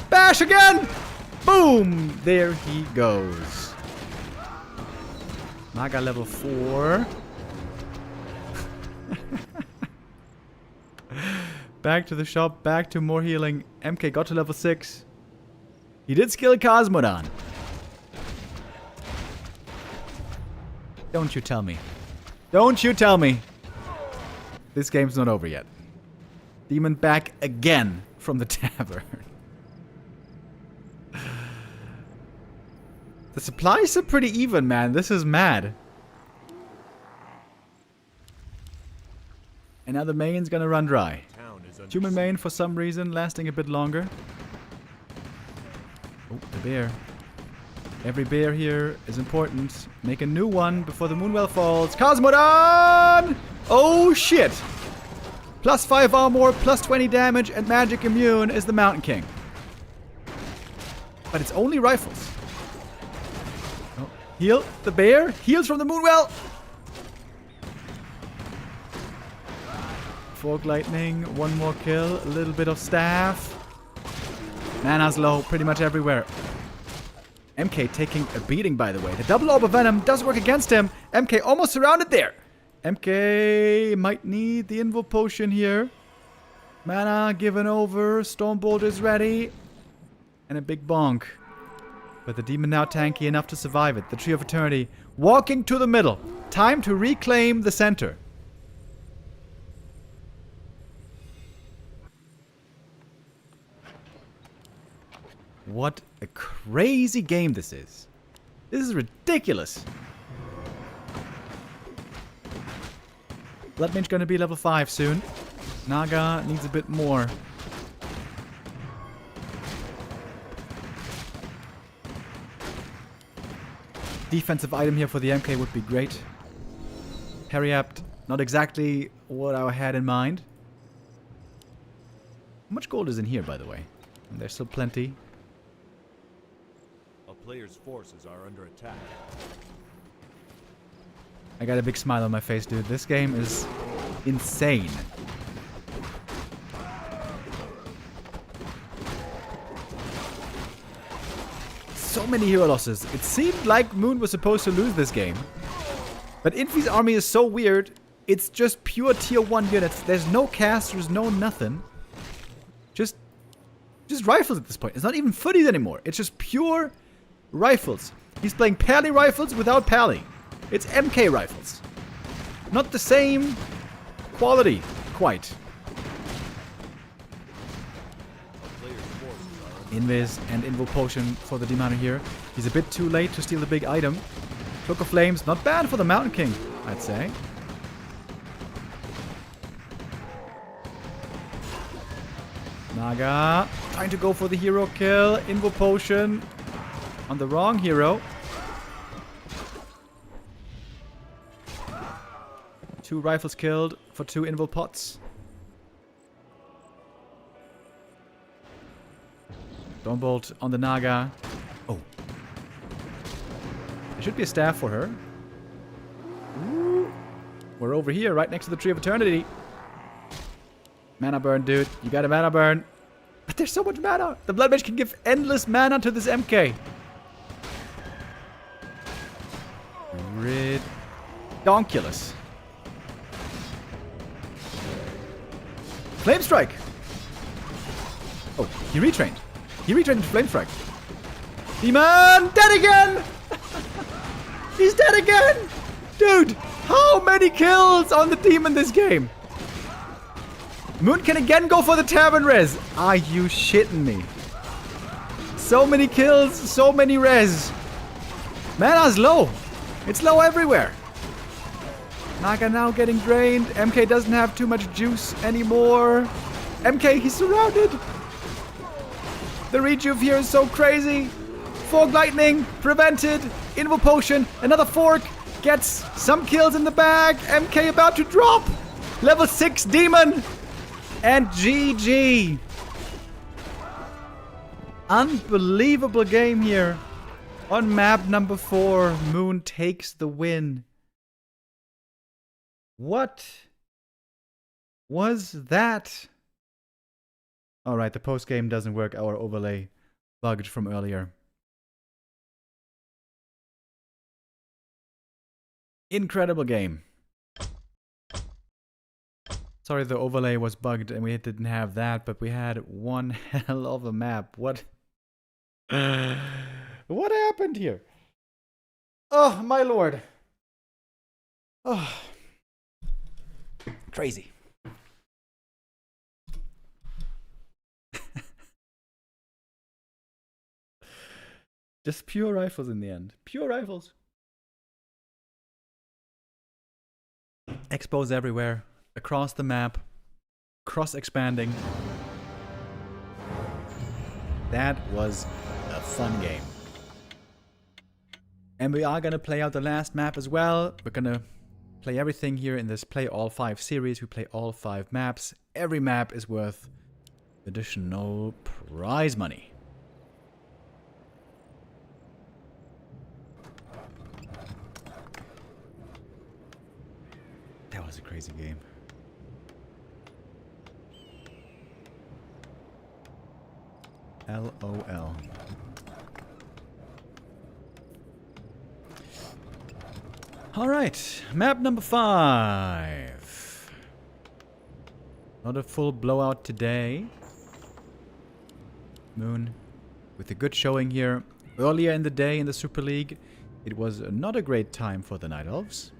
Bash again! Boom! There he goes. Naga level 4. Back to the shop. Back to more healing. MK got to level 6. He did skill Cosmodon. Don't you tell me. Don't you tell me. This game's not over yet. Demon back again from the tavern. The supplies are pretty even, man. This is mad. And now the main's gonna run dry. Human main for some reason lasting a bit longer. Oh, the bear. Every bear here is important. Make a new one before the Moonwell falls. Cosmodon! Oh shit! Plus 5 armor, plus 20 damage, and magic immune is the Mountain King. But it's only rifles. Oh, heal the bear. Heals from the Moonwell. Fork lightning. One more kill. A little bit of staff. Mana's low pretty much everywhere. MK taking a beating, by the way. The double orb of venom does work against him. MK almost surrounded there. MK might need the Invul potion here. Mana given over. Stormbolt is ready. And a big bonk. But the demon now tanky enough to survive it. The Tree of Eternity walking to the middle. Time to reclaim the center. What a crazy game this is. This is ridiculous. Blood Mage gonna be level 5 soon. Naga needs a bit more. Defensive item here for the MK would be great. Harry-apt, not exactly what I had in mind. How much gold is in here, by the way? There's still plenty.
Players' forces are under attack.
I got a big smile on my face, dude. This game is insane. So many hero losses. It seemed like Moon was supposed to lose this game. But Infy's army is so weird. It's just pure tier 1 units. There's no casters, no nothing. Just rifles at this point. It's not even footies anymore. It's just pure rifles. He's playing Pally rifles without Pally. It's MK rifles. Not the same quality, quite. Invis and Invul Potion for the Demon here. He's a bit too late to steal the big item. Cloak of Flames, not bad for the Mountain King, I'd say. Naga trying to go for the hero kill. Invul Potion on the wrong hero. 2 rifles killed for 2 Invul pots. Stormbolt on the Naga. Oh. There should be a staff for her. Ooh. We're over here, right next to the Tree of Eternity. Mana burn, dude. You got a mana burn. But there's so much mana. The Blood Mage can give endless mana to this MK. Ridonkulous. Flame Strike. Oh, he retrained. He retrained into Flame Strike. Demon! Dead again! He's dead again! Dude, how many kills on the Demon this game? Moon can again go for the Tavern res. Are you shitting me? So many kills, so many res. Mana's low. It's low everywhere. Naga now getting drained. MK doesn't have too much juice anymore. MK, he's surrounded. The rejuve here is so crazy. Fog Lightning, prevented. Invo Potion, another fork. Gets some kills in the bag. MK about to drop. Level 6 Demon. And GG. Unbelievable game here. On map number 4, Moon takes the win. What was that? Alright, the post game doesn't work. Our overlay bugged from earlier. Incredible game. Sorry, the overlay was bugged and we didn't have that, but we had one hell of a map. What happened here? Oh, my lord. Oh. Crazy. Just pure rifles in the end. Pure rifles. Expos everywhere. Across the map. Cross-expanding. That was a fun game. And we are gonna play out the last map as well. We're gonna play everything here in this Play All 5 series. We play all 5 maps. Every map is worth additional prize money. That was a crazy game. LOL. Alright, map number 5. Not a full blowout today. Moon with a good showing here. Earlier in the day in the Super League, it was not a great time for the Night Elves.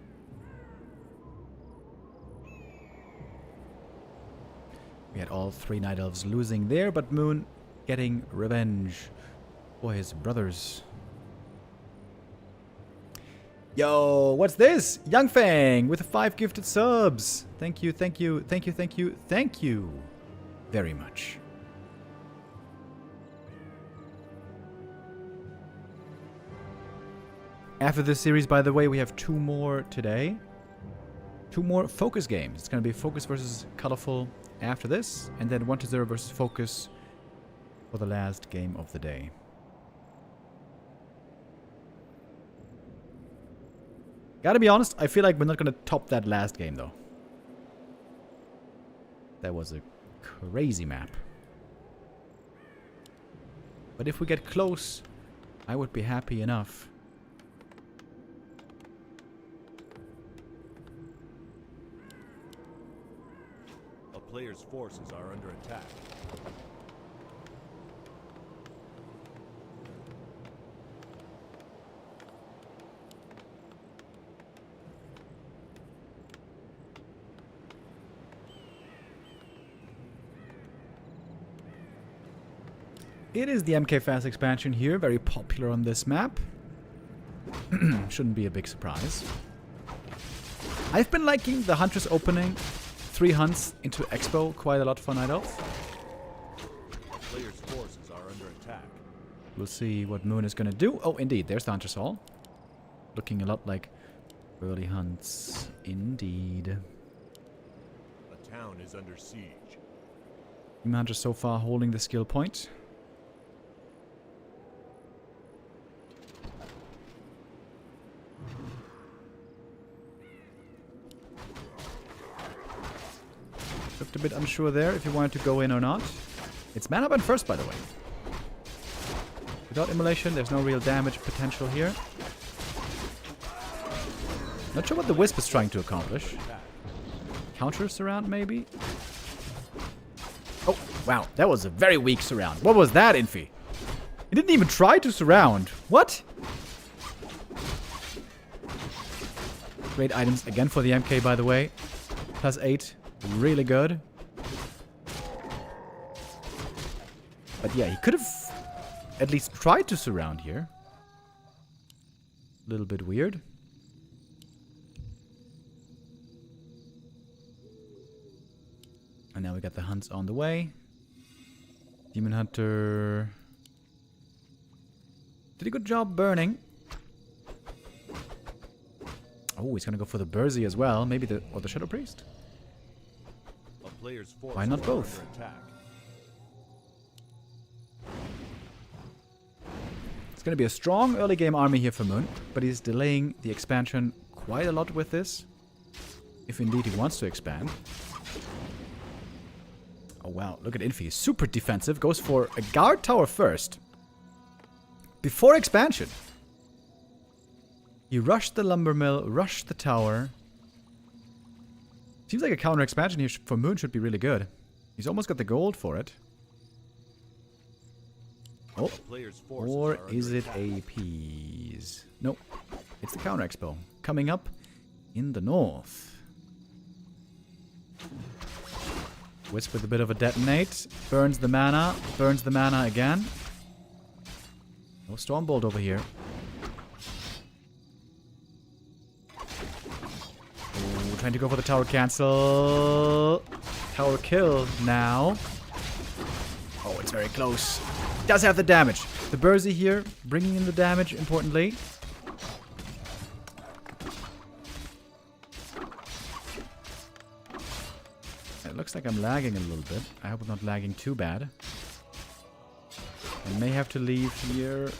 We had all 3 Night Elves losing there, but Moon getting revenge for his brothers. Yo, what's this? Young Fang with 5 gifted subs. Thank you, thank you, thank you, thank you, thank you very much. After this series, by the way, we have 2 more today. 2 more FoCuS games. It's going to be FoCuS versus Colorful after this, and then 1-0 versus FoCuS for the last game of the day. Gotta be honest, I feel like we're not gonna top that last game though. That was a crazy map. But if we get close, I would be happy enough.
A player's forces are under attack.
It is the MK Fast expansion here, very popular on this map. Shouldn't be a big surprise. I've been liking the Huntress opening 3 hunts into Expo quite a lot for Night Elf.
Player's forces are under attack.
We'll see what Moon is gonna do. Oh, indeed, there's the Huntress Hall. Looking a lot like early hunts, indeed.
A town is under siege.
Team Hunter so far holding the skill point. Looked a bit unsure there if you wanted to go in or not. It's mana burn first, by the way. Without immolation, there's no real damage potential here. Not sure what the Wisp is trying to accomplish. Counter surround, maybe? Oh, wow. That was a very weak surround. What was that, Infy? He didn't even try to surround. What? Great items again for the MK, by the way. +8. Really good. But yeah, he could have at least tried to surround here. A little bit weird. And now we got the hunts on the way. Demon Hunter Did a good job burning. Oh, he's gonna go for the Bursey as well. Maybe the Shadow Priest.
A player's forces
Why not
are
both?
under attack.
It's gonna be a strong early game army here for Moon, but he's delaying the expansion quite a lot with this. If indeed he wants to expand. Oh wow, look at Infy. Super defensive. Goes for a guard tower first. Before expansion. He rushed the lumber mill, rushed the tower. Seems like a counter expansion here for Moon should be really good. He's almost got the gold for it. Oh, or is it APs? Nope, it's the counter expo. Coming up in the north. Wisp with a bit of a detonate. Burns the mana again. No Stormbolt over here. Oh, trying to go for the tower cancel. Tower kill now. Oh, it's very close. Does have the damage. The Bursey here, bringing in the damage, importantly. It looks like I'm lagging a little bit. I hope I'm not lagging too bad. I may have to leave here.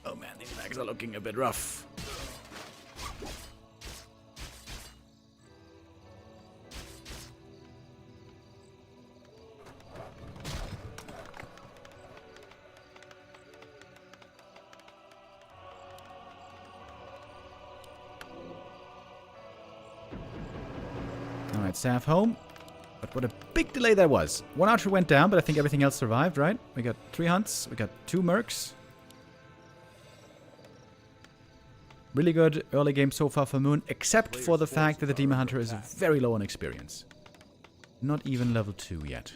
Oh man, these lags are looking a bit rough. Alright, Saf home. But what a big delay that was. One archer went down, but I think everything else survived, right? We got 3 hunts. We got 2 mercs. Really good early game so far for Moon, except for the fact that the Demon Hunter is very low on experience. Not even level 2 yet.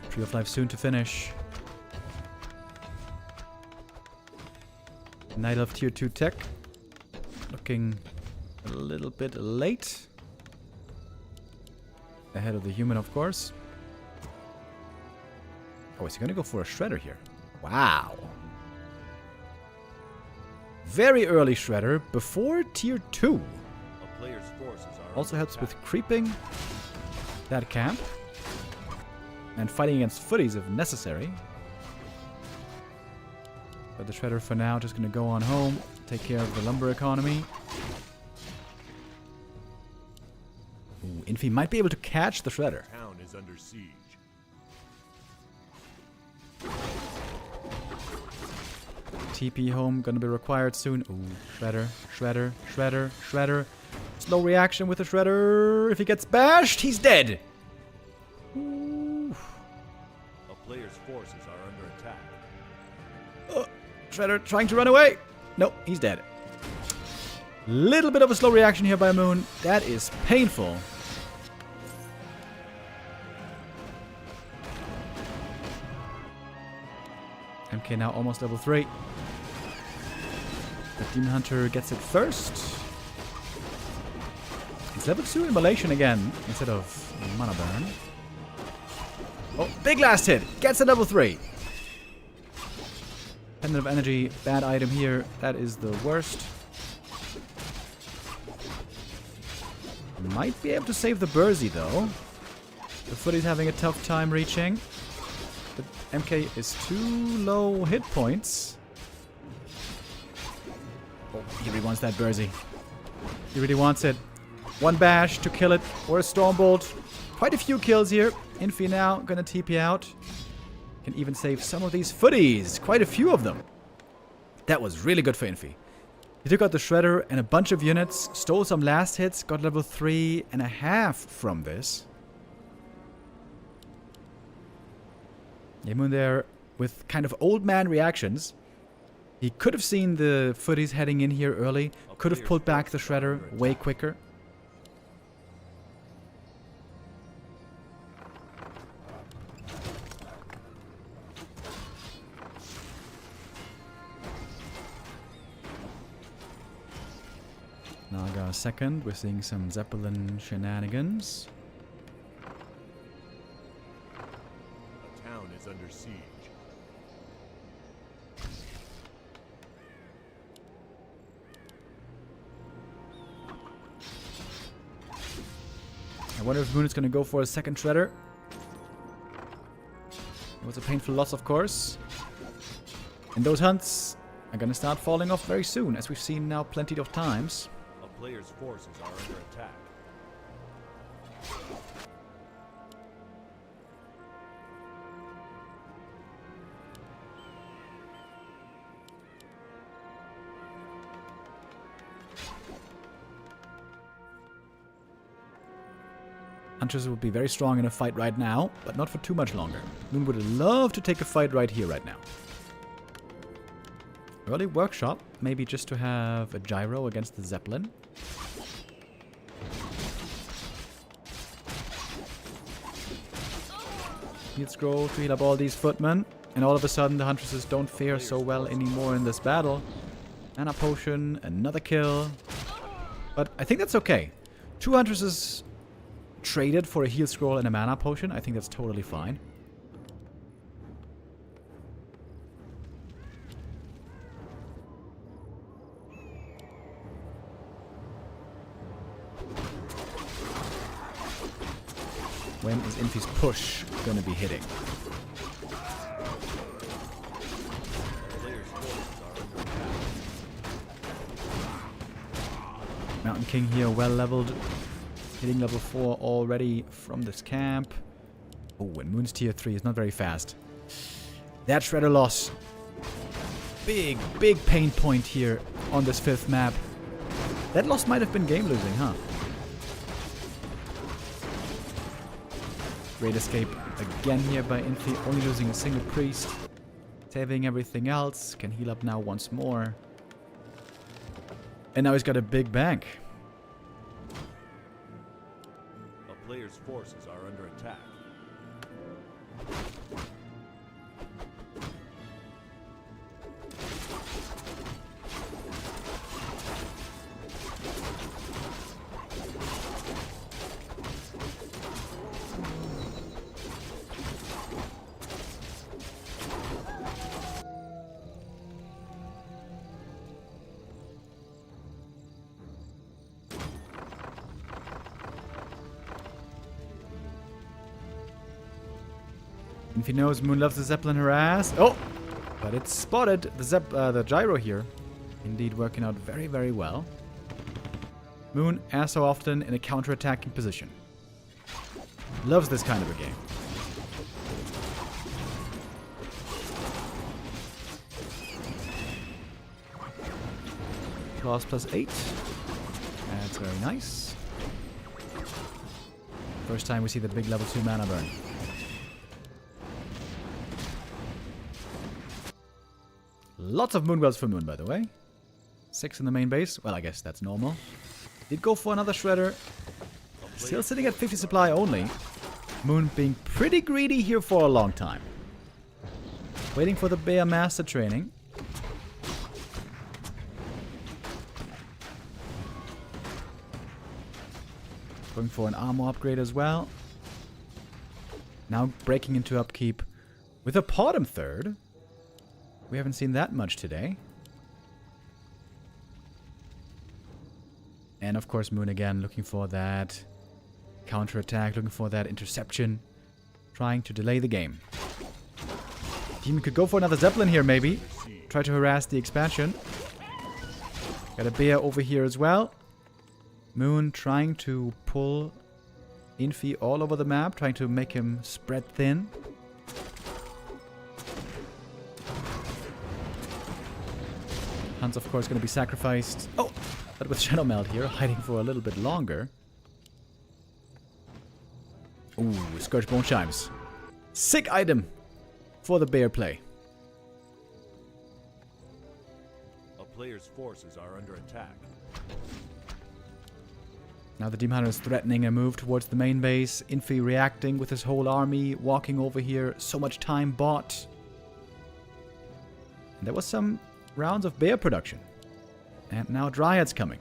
Tree of Life soon to finish. Night of tier 2 tech. Looking a little bit late. Ahead of the human, of course. Oh, is he gonna go for a shredder here? Wow. Very early shredder before tier 2.
A player's forces are
Also
under
helps
attack.
with creeping that camp. And fighting against footies if necessary. But the shredder for now just gonna go on home, take care of the lumber economy. Ooh, Infy might be able to catch the shredder.
Town is under siege.
TP home gonna be required soon. Ooh, shredder, shredder, shredder, shredder. Slow reaction with the shredder. If he gets bashed, he's dead. Ooh.
A player's forces are under attack.
Shredder trying to run away. Nope, he's dead. Little bit of a slow reaction here by Moon. That is painful. MK now almost level 3. The Demon Hunter gets it first. It's level 2 immolation again instead of mana burn. Oh, big last hit. Gets a level 3. Pendant of Energy, bad item here. That is the worst. Might be able to save the Bursey though. The footy's having a tough time reaching. But MK is too low hit points. Oh, he really wants that Bursey. He really wants it. One bash to kill it, or a Stormbolt. Quite a few kills here. Infy now gonna TP out. Can even save some of these footies. Quite a few of them. That was really good for Infy. He took out the Shredder and a bunch of units, stole some last hits, got level 3.5 from this. Yemun there with kind of old man reactions. He could have seen the footies heading in here early, could have pulled back the Shredder way quicker. Naga second. We're seeing some Zeppelin shenanigans.
A town is under siege.
I wonder if Moon is going to go for a second shredder. It was a painful loss, of course. And those hunts are going to start falling off very soon, as we've seen now plenty of times.
A player's forces are under attack.
Hunters would be very strong in a fight right now, but not for too much longer. Moon would love to take a fight right here, right now. Early workshop, maybe just to have a gyro against the Zeppelin. Heal scroll to heal up all these footmen. And all of a sudden the Huntresses don't fare so well anymore in this battle. Mana potion, another kill. But I think that's okay. 2 Huntresses traded for a heal scroll and a mana potion. I think that's totally fine. When is Infy's push going to be hitting? Mountain King here, well leveled. Hitting level 4 already from this camp. Oh, and Moon's tier 3 is not very fast. That shredder loss. Big, big pain point here on this 5th map. That loss might have been game losing, huh? Great escape again here by Infy, only losing a single priest. Saving everything else. Can heal up now once more. And now he's got a big bank.
A player's forces are under attack.
If he knows Moon loves the Zeppelin harass. Oh! But it's spotted. The gyro here. Indeed working out very, very well. Moon, as so often, in a counter-attacking position. Loves this kind of a game. Claws +8. That's very nice. First time we see the big level 2 mana burn. Lots of Moonwells for Moon, by the way. 6 in the main base. Well, I guess that's normal. Did go for another shredder. Still sitting at 50 supply only. Moon being pretty greedy here for a long time. Waiting for the Bear Master training. Going for an armor upgrade as well. Now breaking into upkeep with a Potom third. We haven't seen that much today. And of course Moon again looking for that counterattack, looking for that interception. Trying to delay the game. Demon could go for another Zeppelin here maybe. Try to harass the expansion. Got a bear over here as well. Moon trying to pull Infy all over the map, trying to make him spread thin. Hunt's of course going to be sacrificed. Oh! But with Shadow Meld here, hiding for a little bit longer. Ooh, Scourge Bone Chimes. Sick item for the bear play.
A player's forces are under attack.
Now the Demon Hunter is threatening a move towards the main base. Infy reacting with his whole army, walking over here. So much time bought. And there was some rounds of bear production. And now Dryad's coming.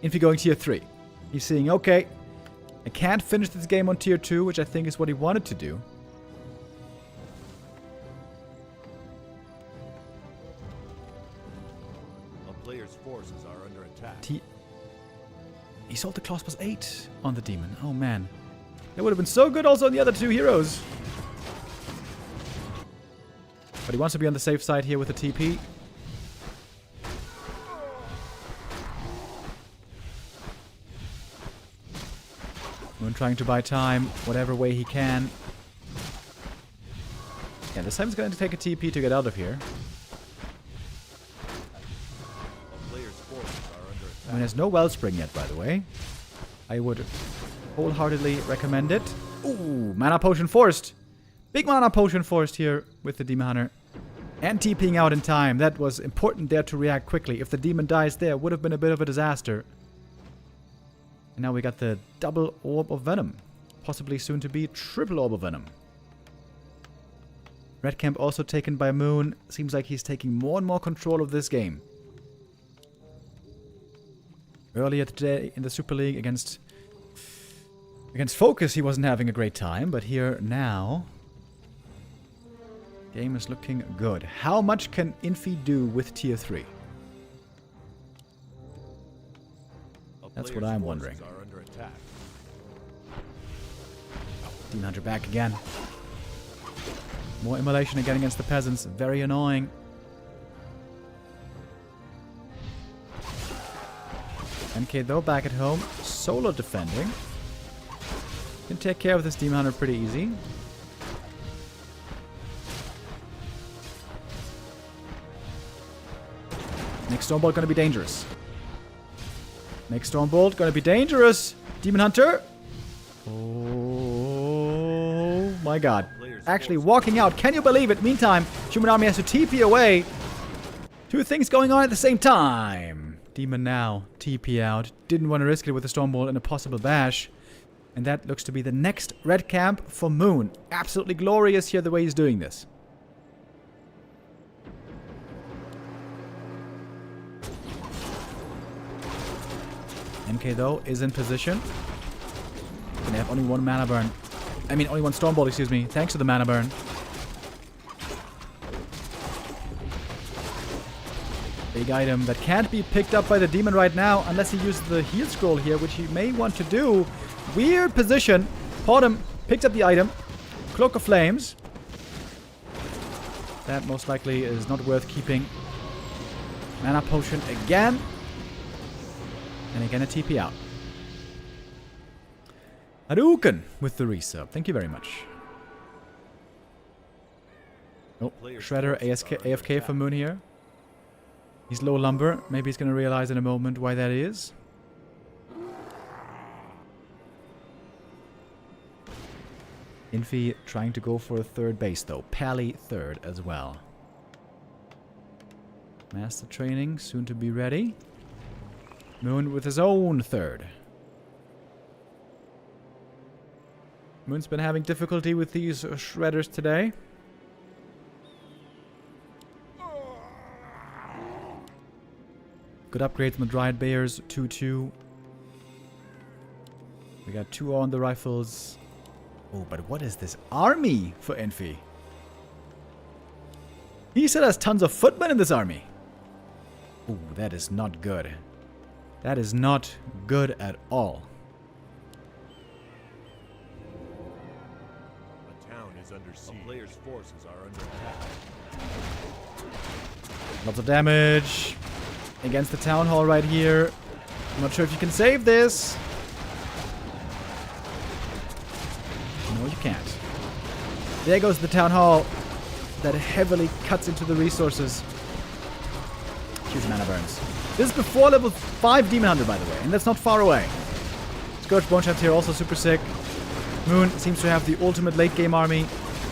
Infy going tier 3. He's seeing, okay, I can't finish this game on tier 2, which I think is what he wanted to do.
A player's forces are under attack.
He sold the claws plus 8 on the demon. Oh man. That would have been so good also on the other two heroes. But he wants to be on the safe side here with the TP. Moon trying to buy time, whatever way he can. Yeah, this time he's going to take a TP to get out of here.
A player's forces are under attack.
I mean, there's no Wellspring yet, by the way. I would wholeheartedly recommend it. Ooh, Mana Potion forced. Big Mana Potion forced here with the Demon Hunter. And TPing out in time. That was important there to react quickly. If the demon dies there, would have been a bit of a disaster. And now we got the double Orb of Venom. Possibly soon to be triple Orb of Venom. Red Camp also taken by Moon. Seems like he's taking more and more control of this game. Earlier today in the Super League against FoCuS he wasn't having a great time. But here now... game is looking good. How much can Infy do with tier 3? That's what I'm wondering.
Are under attack.
Demon Hunter back again. More immolation again against the peasants. Very annoying. MK though back at home. Solo defending. Can take care of this Demon Hunter pretty easy. Next Stormbolt gonna be dangerous. Next Stormbolt gonna be dangerous. Demon Hunter. Oh my god. Actually walking out. Can you believe it? Meantime, Human Army has to TP away. Two things going on at the same time. Demon now. TP out. Didn't want to risk it with a Stormbolt and a possible bash. And that looks to be the next red camp for Moon. Absolutely glorious here the way he's doing this. MK though is in position. Gonna have only one mana burn. I mean only one Stormbolt, excuse me. Thanks to the mana burn. Big item that can't be picked up by the demon right now unless he uses the heal scroll here, which he may want to do. Weird position. Podem picked up the item. Cloak of Flames. That most likely is not worth keeping. Mana Potion again. And again a TP out. Hadouken with the resub. Thank you very much. Oh, Shredder AFK for Moon here. He's low lumber. Maybe he's going to realize in a moment why that is. Infy trying to go for a third base though. Pally third as well. Master Training soon to be ready. Moon with his own third. Moon's been having difficulty with these shredders today. Good upgrades on the Dryad Bears. 2-2. We got 2 on the rifles. Oh, but what is this army for Infy? He said there's tons of footmen in this army. Oh, that is not good. That is not good at all.
A town is under siege. A player's forces are under attack.
Lots of damage against the town hall right here. I'm not sure if you can save this. No, you can't. There goes the town hall that heavily cuts into the resources. Huge mana burns. This is before level 5 Demon Hunter, by the way, and that's not far away. Scourge Bone Shaft here, also super sick. Moon seems to have the ultimate late game army.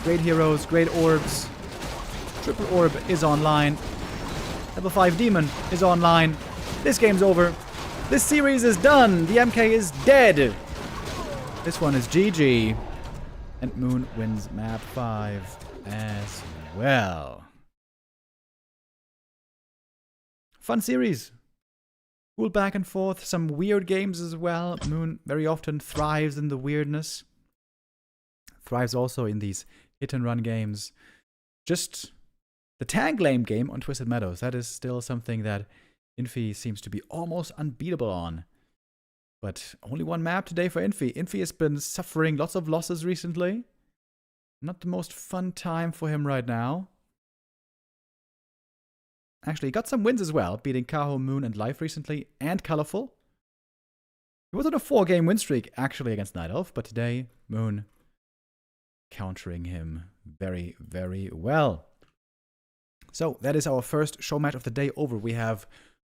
Great heroes, great orbs. Triple Orb is online. Level 5 Demon is online. This game's over. This series is done. The MK is dead. This one is GG. And Moon wins map 5 as well. Fun series. cool back and forth. Some weird games as well. Moon very often thrives in the weirdness. Thrives also in these hit-and-run games. Just the tank lane game on Twisted Meadows. That is still something that Infy seems to be almost unbeatable on. But only one map today for Infy. Infy has been suffering lots of losses recently. Not the most fun time for him right now. Actually, he got some wins as well, beating Kaho, Moon, and Life recently, and Colorful. He was on a 4-game win streak, actually, against Night Elf, but today, Moon countering him very, very well. So, that is our first show match of the day over. We have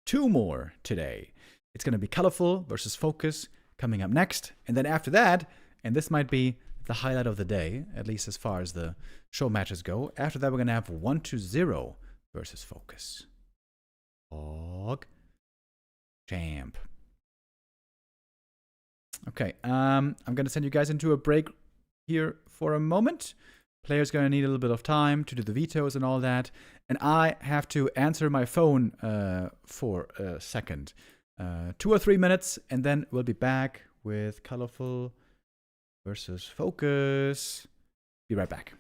2 more today. It's going to be Colorful versus FoCuS coming up next. And then after that, and this might be the highlight of the day, at least as far as the show matches go. After that, we're going to have 1-0 versus FoCuS. Og Champ. Okay, I'm going to send you guys into a break here for a moment. Player's going to need a little bit of time to do the vetoes and all that. And I have to answer my phone for a second. 2 or 3 minutes, and then we'll be back with Colorful versus FoCuS. Be right back.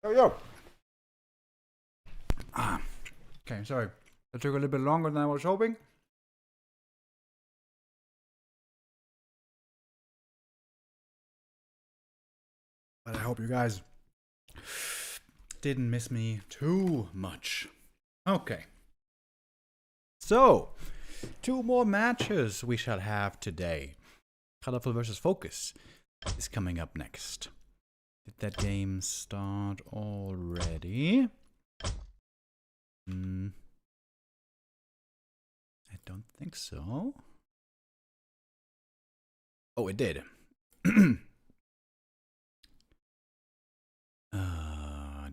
There we go. Okay, sorry. That took a little bit longer than I was hoping. But I hope you guys didn't miss me too much. Okay. So, 2 more matches we shall have today. Colorful versus FoCuS is coming up next. Did that game start already? I don't think so. Oh, it did.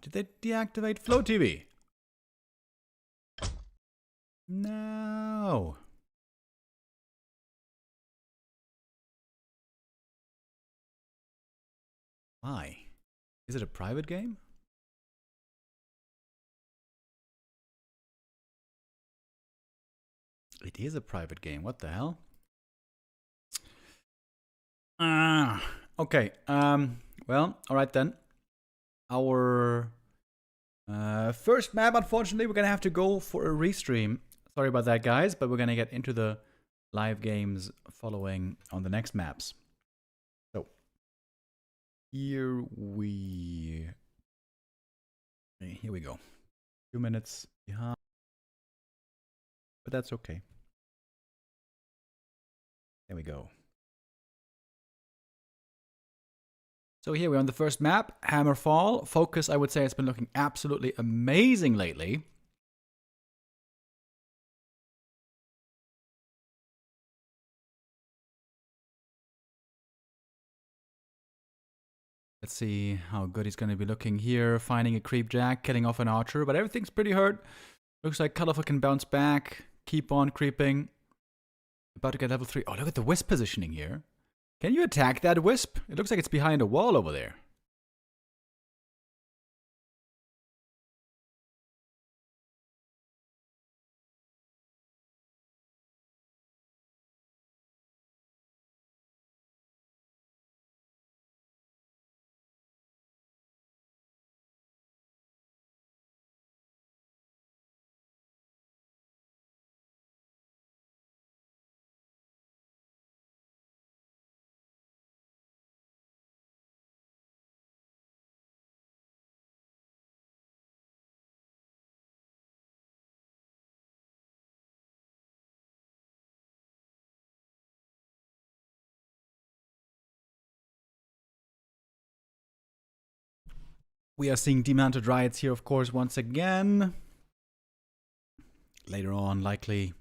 Did they deactivate Flow TV? No. Why? Is it a private game? It is a private game. What the hell? Okay. Well, all right then. Our first map, unfortunately, we're gonna have to go for a restream. Sorry about that, guys, but we're gonna get into the live games following on the next maps. So here we go. 2 minutes behind, but that's okay. There we go. So here we're on the first map, Hammerfall. FoCuS, I would say, has been looking absolutely amazing lately. Let's see how good he's going to be looking here. Finding a creep jack, killing off an archer, but everything's pretty hurt. Looks like Colorful can bounce back, keep on creeping. About to get level 3. Oh, look at the wisp positioning here. Can you attack that wisp? It looks like it's behind a wall over there. We are seeing Demon-Hunted Riots here, of course, once again. Later on, likely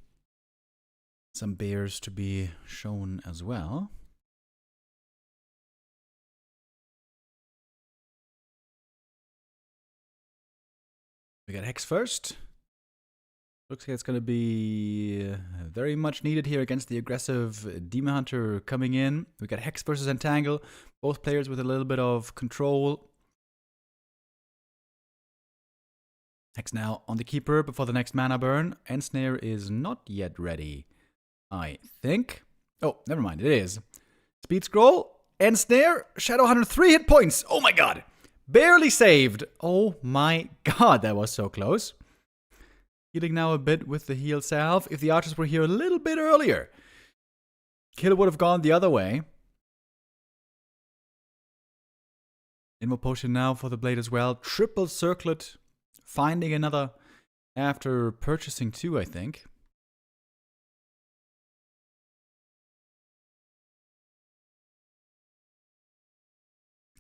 some bears to be shown as well. We got Hex first. Looks like it's going to be very much needed here against the aggressive Demon Hunter coming in. We got Hex versus Entangle. Both players with a little bit of control. Hex now on the Keeper before the next mana burn. Ensnare is not yet ready, I think. Oh, never mind, it is. Speed Scroll, Ensnare, Shadowhunter, 3 hit points. Oh my god. Barely saved. Oh my god, that was so close. Healing now a bit with the heal salve. If the archers were here a little bit earlier, kill would have gone the other way. Invo Potion now for the blade as well. Triple Circlet. Finding another after purchasing 2, I think.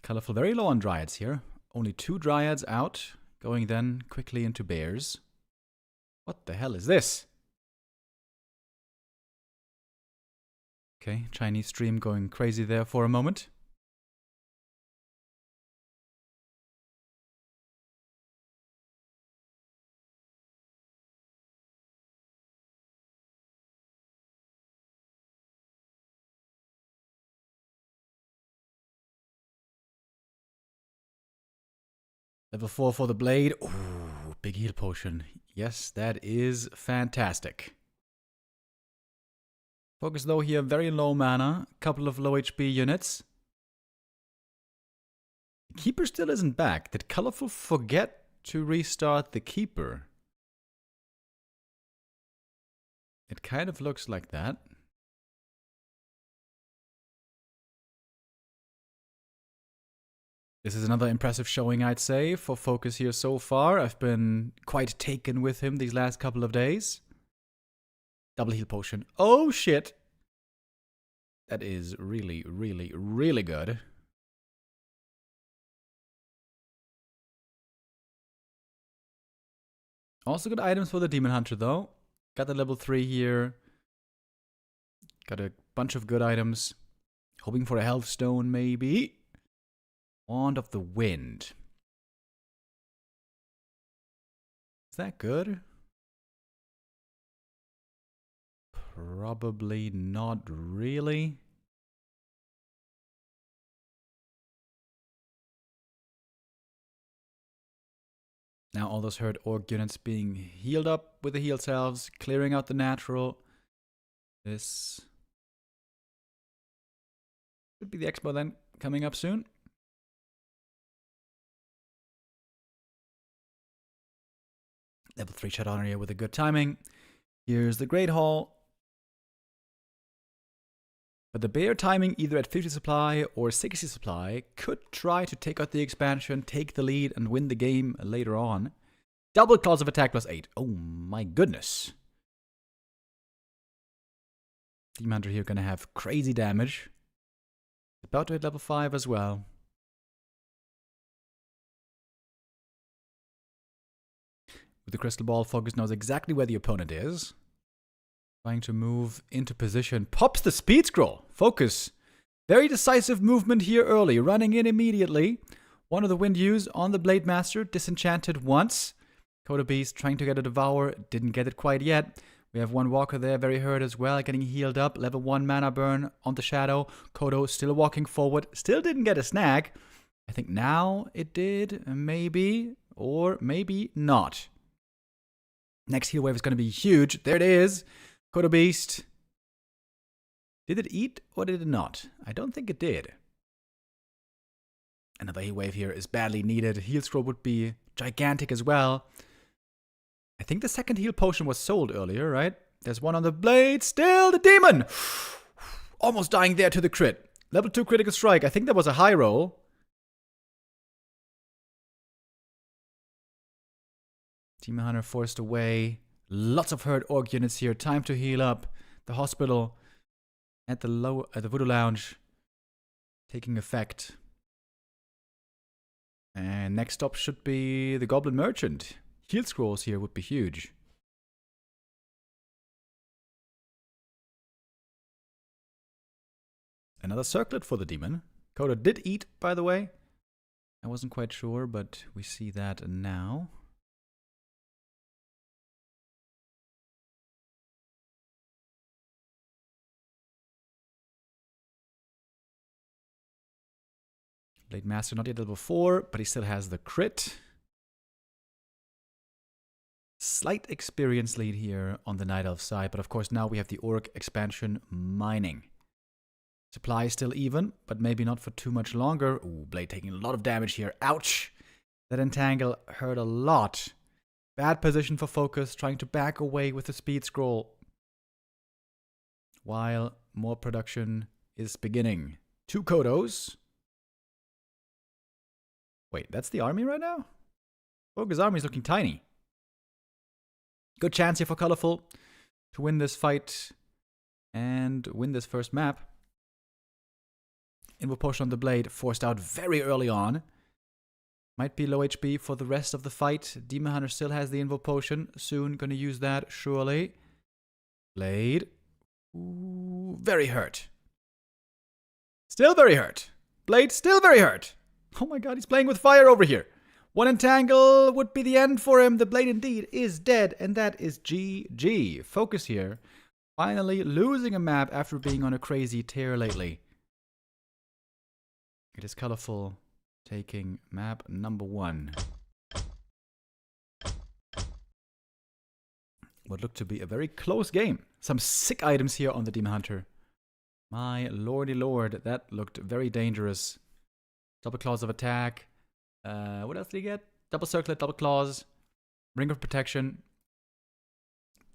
Colorful, very low on Dryads here. Only 2 Dryads out. Going then quickly into Bears. What the hell is this? Okay, Chinese stream going crazy there for a moment. Level 4 for the blade. Ooh, big heal potion. Yes, that is fantastic. FoCuS though here, very low mana. Couple of low HP units. The Keeper still isn't back. Did Colorful forget to restart the Keeper? It kind of looks like that. This is another impressive showing, I'd say, for FoCuS here so far. I've been quite taken with him these last couple of days. Double heal potion. Oh, shit. That is really, really, really good. Also good items for the Demon Hunter, though. Got the level 3 here. Got a bunch of good items. Hoping for a health stone, maybe. Wand of the Wind. Is that good? Probably not really. Now all those hurt orc units being healed up with the heal salves, clearing out the natural. This should be the expo then, coming up soon. Level 3 shutdown here with a good timing. Here's the Great Hall. But the bear timing either at 50 supply or 60 supply could try to take out the expansion, take the lead, and win the game later on. Double claws of attack plus 8. Oh my goodness. Demon Hunter here gonna have crazy damage. About to hit level 5 as well. With the crystal ball, FoCuS knows exactly where the opponent is. Trying to move into position. Pops the speed scroll. FoCuS. Very decisive movement here early. Running in immediately. One of the wind use on the Blade Master. Disenchanted once. Kodo Beast trying to get a Devour. Didn't get it quite yet. We have one walker there. Very hurt as well. Getting healed up. Level 1 mana burn on the Shadow. Kodo still walking forward. Still didn't get a snag. I think now it did. Maybe. Or maybe not. Next heal wave is going to be huge. There it is. Kodo Beast. Did it eat or did it not? I don't think it did. Another heal wave here is badly needed. Heal scroll would be gigantic as well. I think the second heal potion was sold earlier, right? There's one on the blade. Still the demon. Almost dying there to the crit. Level 2 critical strike. I think that was a high roll. Demon Hunter forced away. Lots of hurt orc units here. Time to heal up. The hospital at the Voodoo Lounge taking effect. And next stop should be the Goblin Merchant. Heal scrolls here would be huge. Another circlet for the demon. Kodo did eat, by the way. I wasn't quite sure, but we see that now. Blade Master not yet level 4, but he still has the crit. Slight experience lead here on the Night Elf side, but of course now we have the Orc expansion mining. Supply is still even, but maybe not for too much longer. Ooh, Blade taking a lot of damage here. Ouch! That entangle hurt a lot. Bad position for FoCuS, trying to back away with the speed scroll. While more production is beginning. 2 Kodos. Wait, that's the army right now? FoCuS army is looking tiny. Good chance here for Colorful to win this fight and win this first map. Invo Potion on the Blade forced out very early on. Might be low HP for the rest of the fight. Demon Hunter still has the Invo Potion. Soon gonna use that, surely. Blade. Ooh, very hurt. Still very hurt. Blade still very hurt. Oh my god, he's playing with fire over here. One entangle would be the end for him. The Blade indeed is dead, and that is GG. FoCuS here. Finally losing a map after being on a crazy tear lately. It is Colorful taking map number 1. What looked to be a very close game. Some sick items here on the Demon Hunter. My lordy lord, that looked very dangerous. Double claws of attack. What else did he get? Double circlet, double claws. Ring of protection.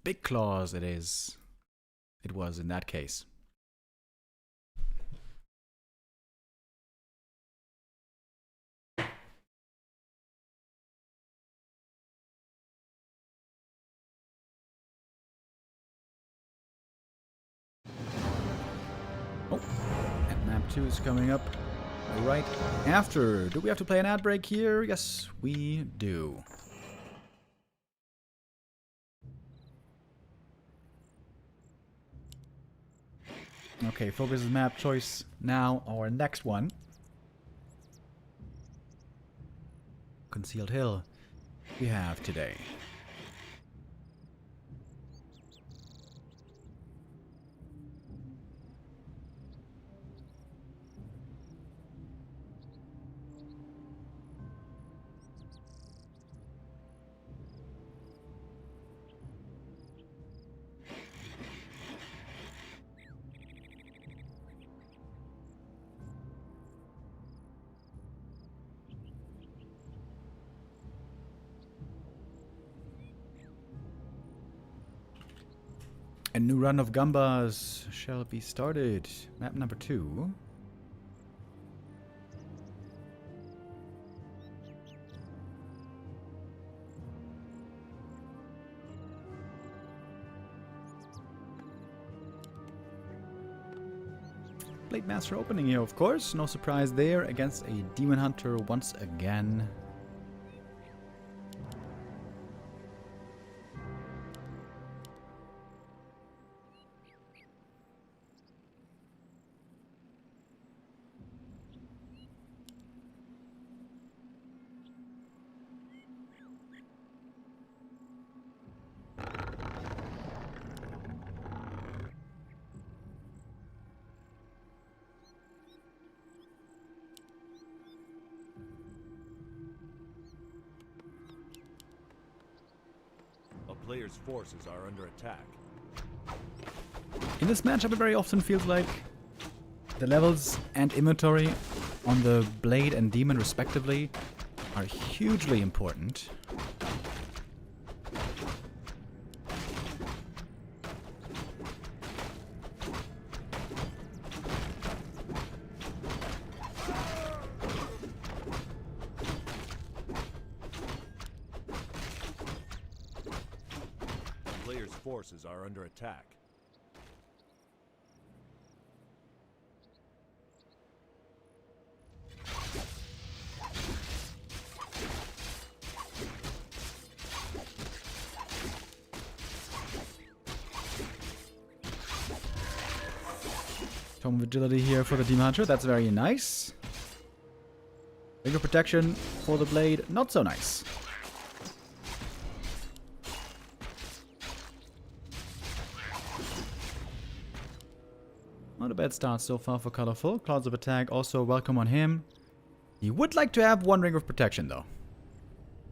Big claws it is. It was in that case. Oh, and map 2 is coming up right after. Do we have to play an ad break here? Yes, we do. Okay, focus is map choice. Now our next one. Concealed Hill we have today. A new run of Gambas shall be started. Map number 2. Blade Master opening here, of course. No surprise there against a Demon Hunter once again.
A player's forces are under attack.
In this matchup, it very often feels like the levels and inventory on the Blade and Demon respectively are hugely important.
Player's forces are under attack.
Tome of Agility here for the Demon Hunter, that's very nice. Bigger protection for the Blade, not so nice. Not a bad start so far for Colorful. Clouds of Attack also welcome on him. He would like to have one ring of protection though.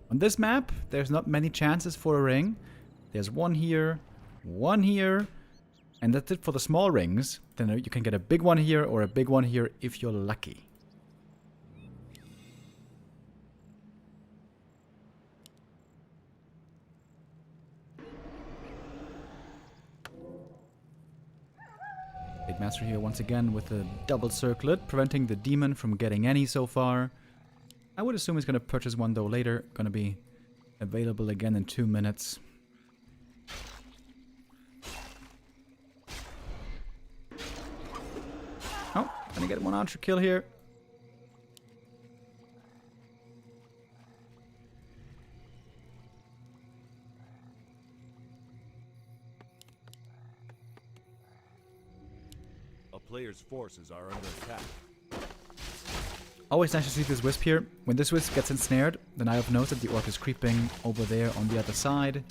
On this map, there's not many chances for a ring. There's one here, and that's it for the small rings. Then you can get a big one here or a big one here if you're lucky. Blade Master here once again with a double circlet, preventing the demon from getting any so far. I would assume he's going to purchase one though later. Going to be available again in 2 minutes. Oh, gonna get one archer kill here.
A player's forces are under attack.
Always nice to see this Wisp here. When this Wisp gets ensnared, then I have noticed that the Orc is creeping over there on the other side.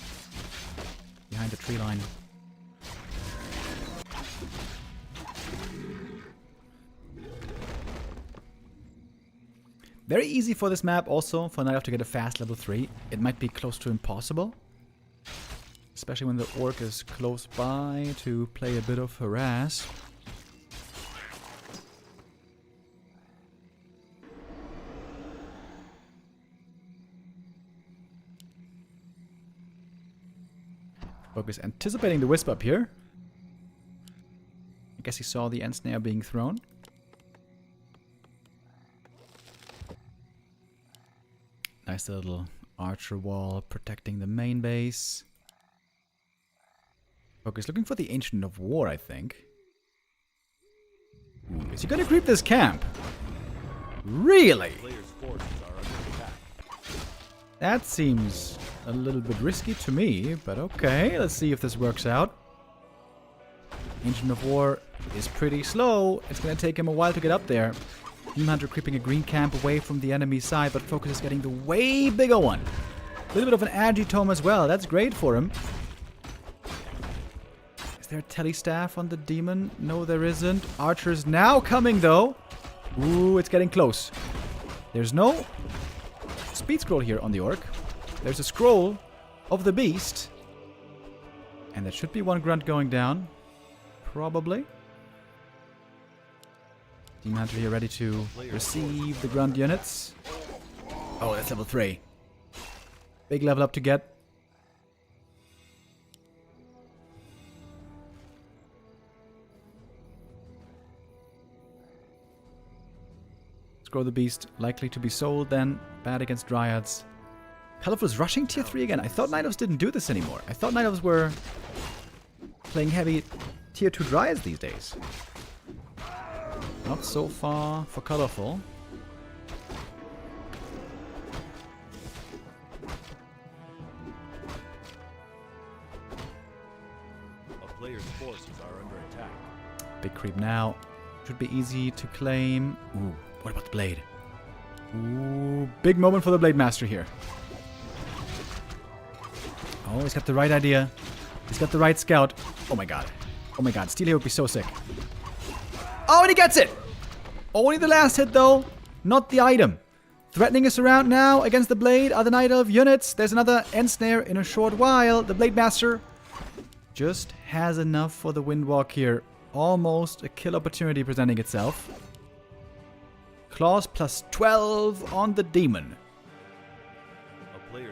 Behind the tree line. Very easy for this map also, for Night to get a fast level 3. It might be close to impossible. Especially when the Orc is close by to play a bit of harass. FoCuS anticipating the wisp up here. I guess he saw the end snare being thrown. Nice little archer wall protecting the main base. FoCuS looking for the Ancient of War, I think. Ooh, is he gonna creep this camp? Really?
Players' forces are under attack.
That seems a little bit risky to me, but okay, let's see if this works out. Ancient of War is pretty slow. It's gonna take him a while to get up there. Demon Hunter creeping a green camp away from the enemy side, but FoCuS is getting the way bigger one. A little bit of an agitome as well. That's great for him. Is there a telestaff on the demon? No, there isn't. Archer's now coming, though. Ooh, it's getting close. There's no speed scroll here on the orc. There's a scroll of the beast. And there should be one grunt going down. Probably. Demon Hunter here ready to receive the grunt units. Oh, that's level 3. Big level up to get. Scroll the beast, likely to be sold then. Bad against dryads. Hell of was rushing tier 3 again. I thought Night Elves didn't do this anymore. I thought Night Elves were playing heavy tier 2 dryads these days. Not so far for colorful.
A player's forces are under attack.
Big creep now. Should be easy to claim. Ooh, what about the blade? Ooh, big moment for the Blade Master here. Oh, he's got the right idea. He's got the right scout. Oh my god. Oh my god, Steel here would be so sick. Oh, and he gets it! Only the last hit, though. Not the item. Threatening us around now against the Blade are the Night Elf units. There's another end snare in a short while. The Blade Master just has enough for the Windwalk here. Almost a kill opportunity presenting itself. Claws plus 12 on the Demon.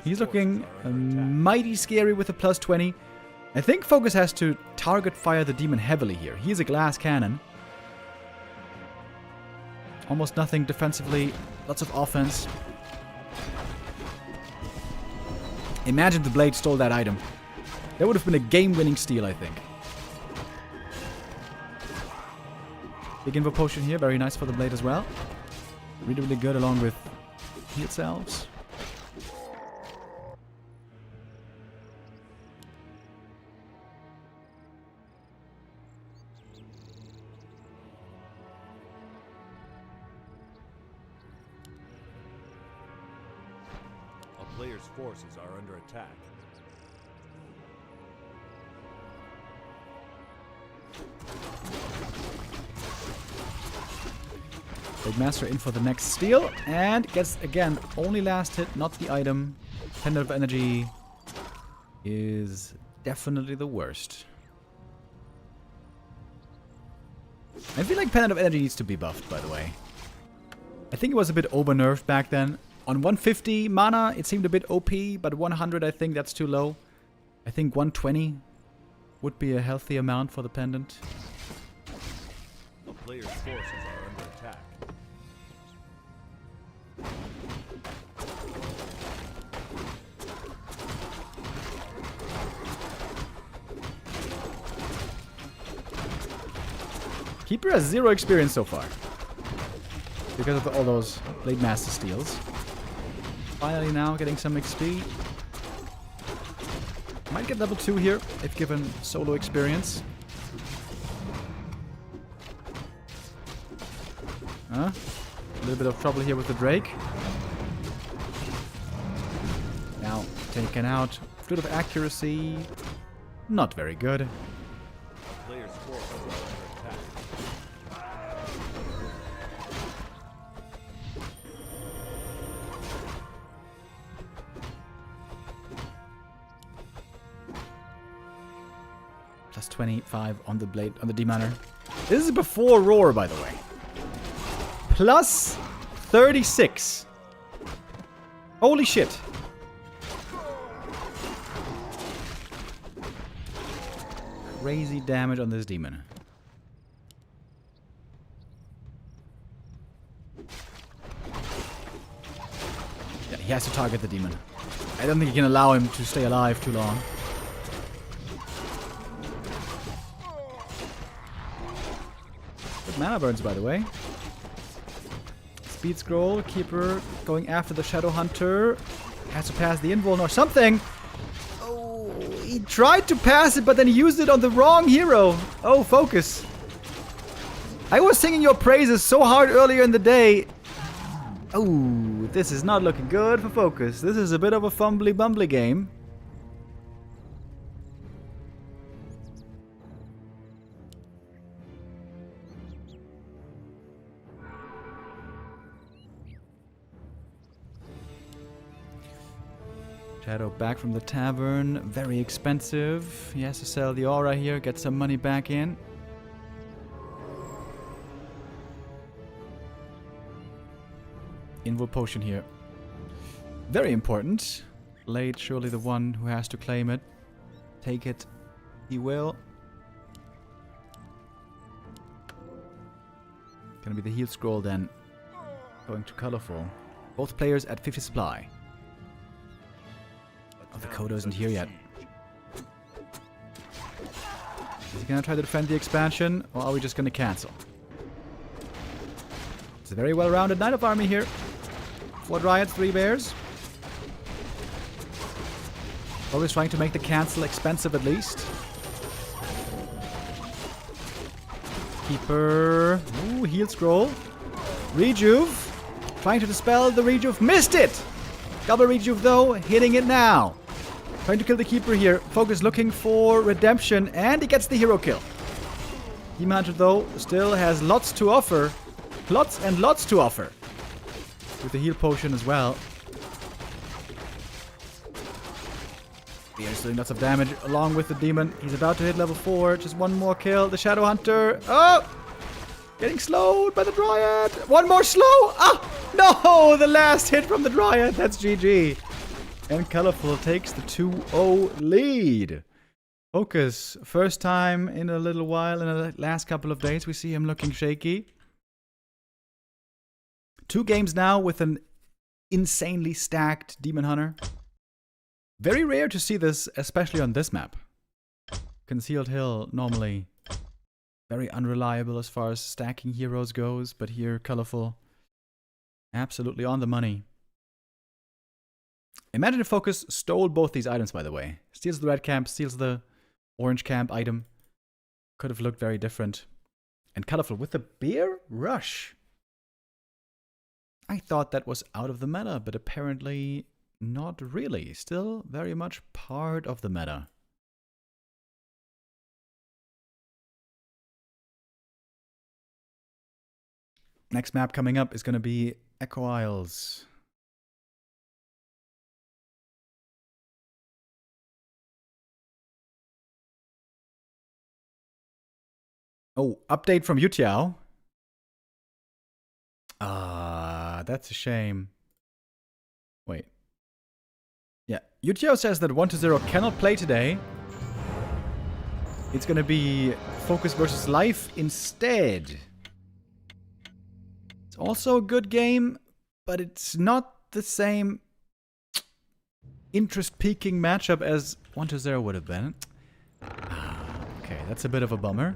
He's looking mighty scary with a plus 20. I think FoCuS has to target fire the Demon heavily here. He is a glass cannon. Almost nothing defensively. Lots of offense. Imagine the Blade stole that item. That would have been a game-winning steal, I think. Big Info Potion here. Very nice for the Blade as well. Really, really good along with heal salves.
A player's forces are under attack.
Big Master in for the next steal. And gets, again, only last hit, not the item. Pendant of Energy is definitely the worst. I feel like Pendant of Energy needs to be buffed, by the way. I think it was a bit over-nerfed back then. On 150 mana, it seemed a bit OP, but 100, I think that's too low. I think 120 would be a healthy amount for the pendant.
A player's forces are under attack.
Keeper has 0 experience so far. Because of all those Blade Master steals. Finally now getting some XP. Might get level 2 here, if given solo experience. A little bit of trouble here with the Drake. Now taken out. Good of accuracy. Not very good.
A player's forces are under attack.
Plus 25 on the blade, on the Demoner. This is before Roar, by the way. Plus 36. Holy shit. crazy damage on this demon. Yeah, he has to target the demon. I don't think you can allow him to stay alive too long. Good mana burns, by the way. Speed scroll, keeper going after the Shadow Hunter. Has to pass the invuln or something. Oh, he tried to pass it, but then he used it on the wrong hero. Oh, FoCuS. I was singing your praises so hard earlier in the day. Oh, this is not looking good for FoCuS. This is a bit of a fumbly-bumbly game. Shadow back from the tavern. Very expensive. He has to sell the aura here, get some money back in. Invul potion here. Very important. Blade, surely the one who has to claim it. Take it. He will. Gonna be the heal scroll then. Going to colorful. Both players at 50 supply. Oh, the Kodo isn't here yet. Is he gonna try to defend the expansion, or are we just gonna cancel? It's a very well-rounded Knight of Army here. 4 Dryads, 3 Bears. Always trying to make the cancel expensive at least. Keeper. Ooh, heal scroll. Rejuve. Trying to dispel the Rejuve. Missed it! Double Rejuve though, hitting it now. Trying to kill the Keeper here. FoCuS looking for redemption, and he gets the hero kill. Demon Hunter though still has lots to offer. Lots and lots to offer. With the heal potion as well. He's doing lots of damage along with the demon. He's about to hit level 4. Just one more kill. The Shadow Hunter. Oh! Getting slowed by the Dryad. One more slow. Ah! No! The last hit from the Dryad. That's GG. And Colorful takes the 2-0 lead. FoCuS. First time in a little while, in the last couple of days, we see him looking shaky. 2 games now with an insanely stacked Demon Hunter. Very rare to see this, especially on this map. Concealed Hill, normally very unreliable as far as stacking heroes goes, but here, Colorful, absolutely on the money. Imagine if FoCuS stole both these items, by the way. Steals the red camp, steals the orange camp item. Could have looked very different. And Colorful with the Bear Rush. I thought that was out of the meta, but apparently not really. Still very much part of the meta. Next map coming up is going to be Echo Isles. Oh, update from Yutiao. That's a shame. Wait. Yeah, Yutiao says that 1-0 cannot play today. It's gonna be FoCuS versus Life instead. It's also a good game, but it's not the same interest-piquing matchup as 1-0 would have been. Okay, that's a bit of a bummer.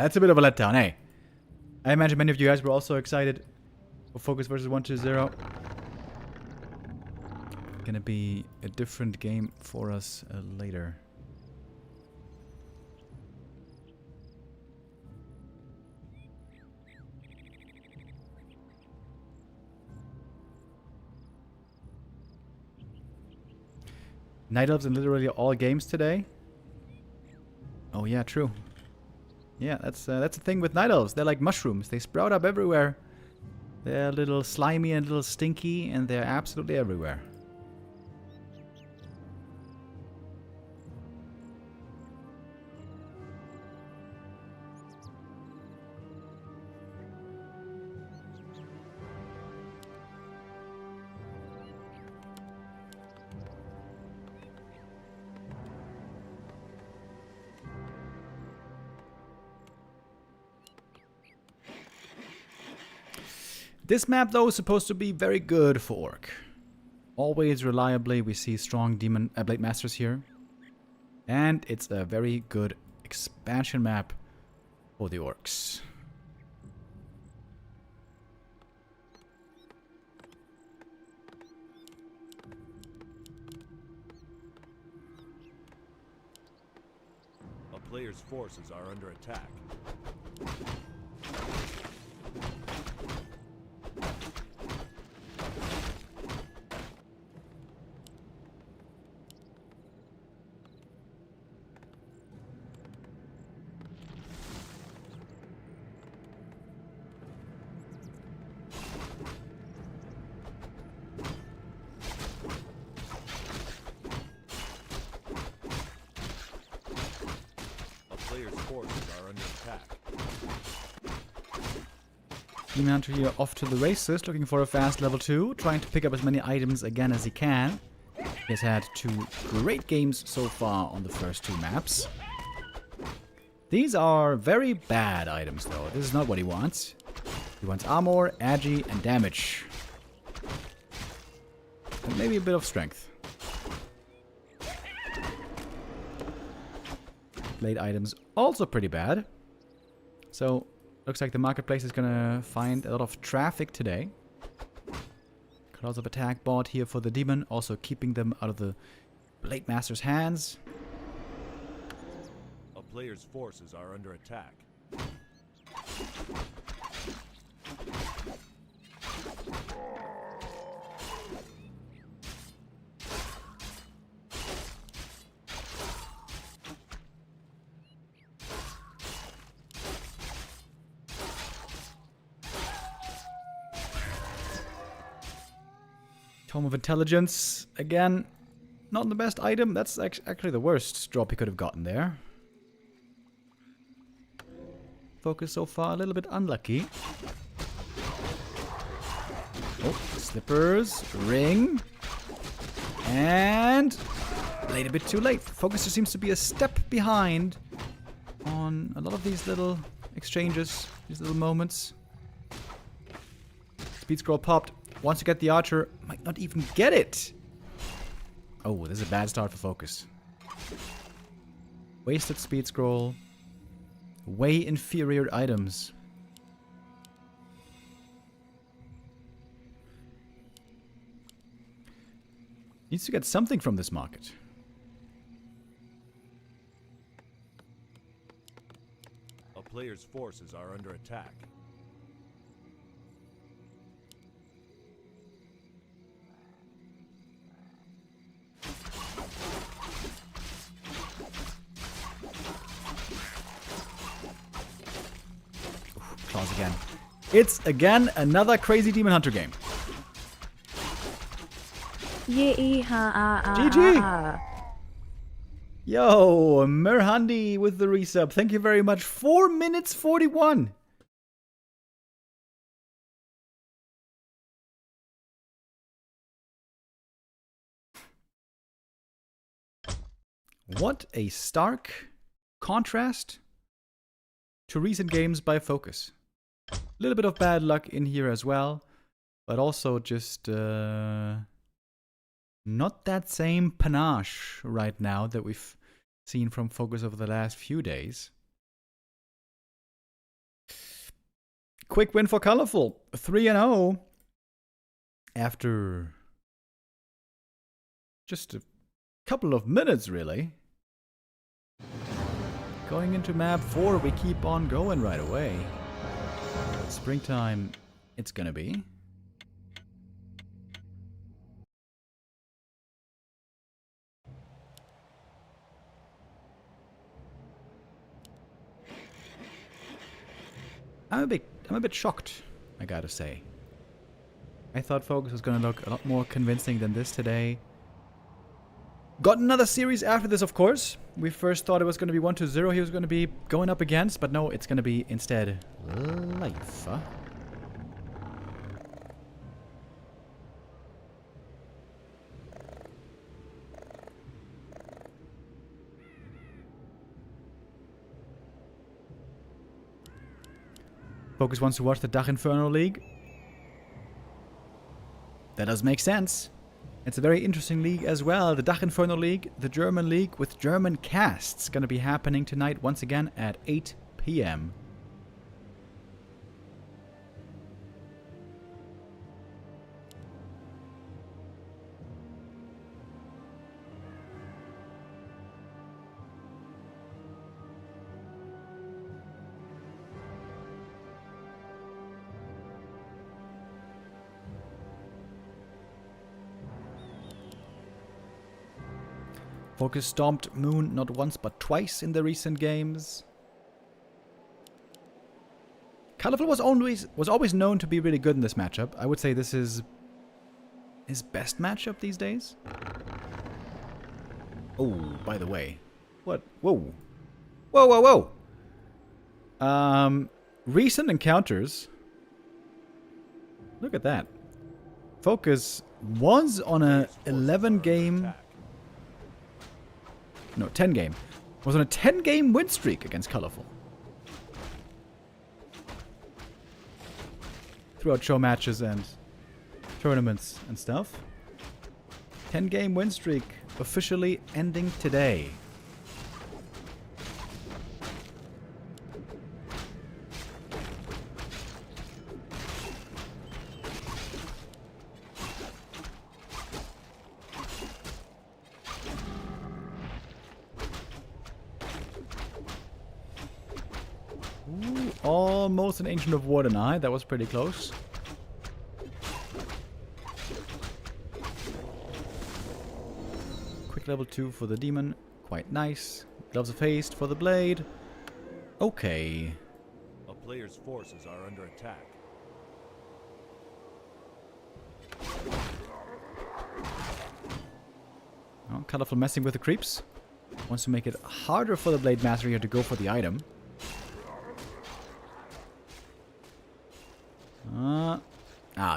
That's a bit of a letdown, hey. I imagine many of you guys were also excited for FoCuS versus 1-0. Gonna be a different game for us later. Night Elves in literally all games today. Oh yeah, true. Yeah, that's the thing with Night Elves. They're like mushrooms. They sprout up everywhere. They're a little slimy and a little stinky, and they're absolutely everywhere. This map, though, is supposed to be very good for Orc. Always reliably, we see strong Demon Blade Masters here. And it's a very good expansion map for the Orcs.
A player's forces are under attack. Player's forces are under attack.
Demon Hunter here off to the races, looking for a fast level 2, trying to pick up as many items again as he can. He has had 2 great games so far on the first 2 maps. These are very bad items though. This is not what he wants. He wants armor, agi, and damage. And maybe a bit of strength. Blade items also pretty bad. So, looks like the marketplace is gonna find a lot of traffic today. Claws of Attack bought here for the demon, also keeping them out of the Blade Master's hands.
A player's forces are under attack.
Tome of Intelligence, again, not the best item. That's actually the worst drop he could have gotten there. FoCuS so far a little bit unlucky. Oh, slippers, ring, and played a bit too late. FoCuS just seems to be a step behind on a lot of these little exchanges, these little moments. Speed scroll popped. Once you get the archer, might not even get it. Oh, this is a bad start for FoCuS. Wasted speed scroll. Way inferior items. Needs to get something from this market.
A player's forces are under attack.
Claws again. It's again another crazy Demon Hunter game. GG. Yo, Merhandi with the resub. Thank you very much. 4 minutes 41. What a stark contrast to recent games by FoCuS. A little bit of bad luck in here as well, but also just not that same panache right now that we've seen from FoCuS over the last few days. Quick win for Colorful, 3-0 after just a couple of minutes, really. Going into map 4, we keep on going right away. Springtime, it's gonna be. I'm a bit shocked, I gotta say. I thought FoCuS was gonna look a lot more convincing than this today. Got another series after this, of course. We first thought it was going to be 1-0 he was going to be going up against, but no, it's going to be instead Life. FoCuS wants to watch the Dach Inferno League. That does make sense. It's a very interesting league as well. The Dach Inferno League, the German league with German casts. Going to be happening tonight once again at 8 p.m. FoCuS stomped Moon not once but twice in the recent games. Colorful was always known to be really good in this matchup. I would say this is his best matchup these days. Oh, by the way. What? Whoa. Whoa, whoa, whoa. Recent encounters. Look at that. FoCuS was on a 11-game... No, 10-game. Was on a 10-game win streak against Colorful. Throughout show matches and tournaments and stuff. 10-game win streak officially ending today. Ooh, almost an Ancient of War denied. That was pretty close. Quick level 2 for the demon. Quite nice. Gloves of Haste for the blade. Okay.
A player's forces are under attack.
Oh, Colorful messing with the creeps. Wants to make it harder for the Blade Master here to go for the item.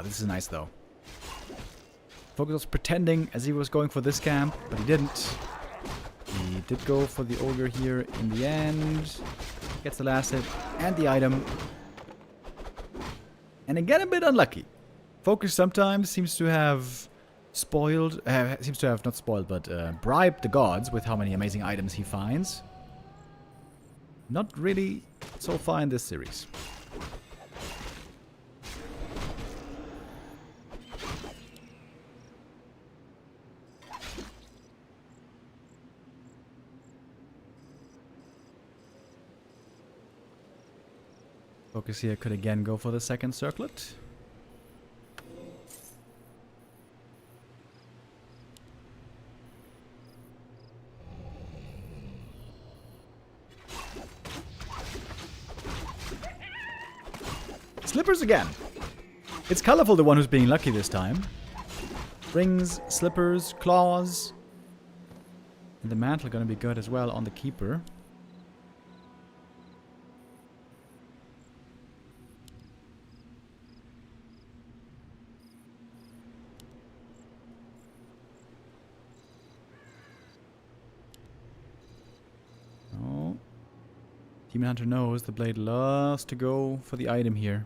This is nice though. FoCuS was pretending as he was going for this camp, but he didn't. He did go for the Ogre here in the end. Gets the last hit and the item. And again, a bit unlucky. FoCuS sometimes seems to have bribed the gods with how many amazing items he finds. Not really so far in this series. FoCuS here could again go for the second circlet. Slippers again. It's Colorful the one who's being lucky this time. Rings, slippers, claws. And the mantle gonna be good as well on the keeper. Demon Hunter knows the blade loves to go for the item here.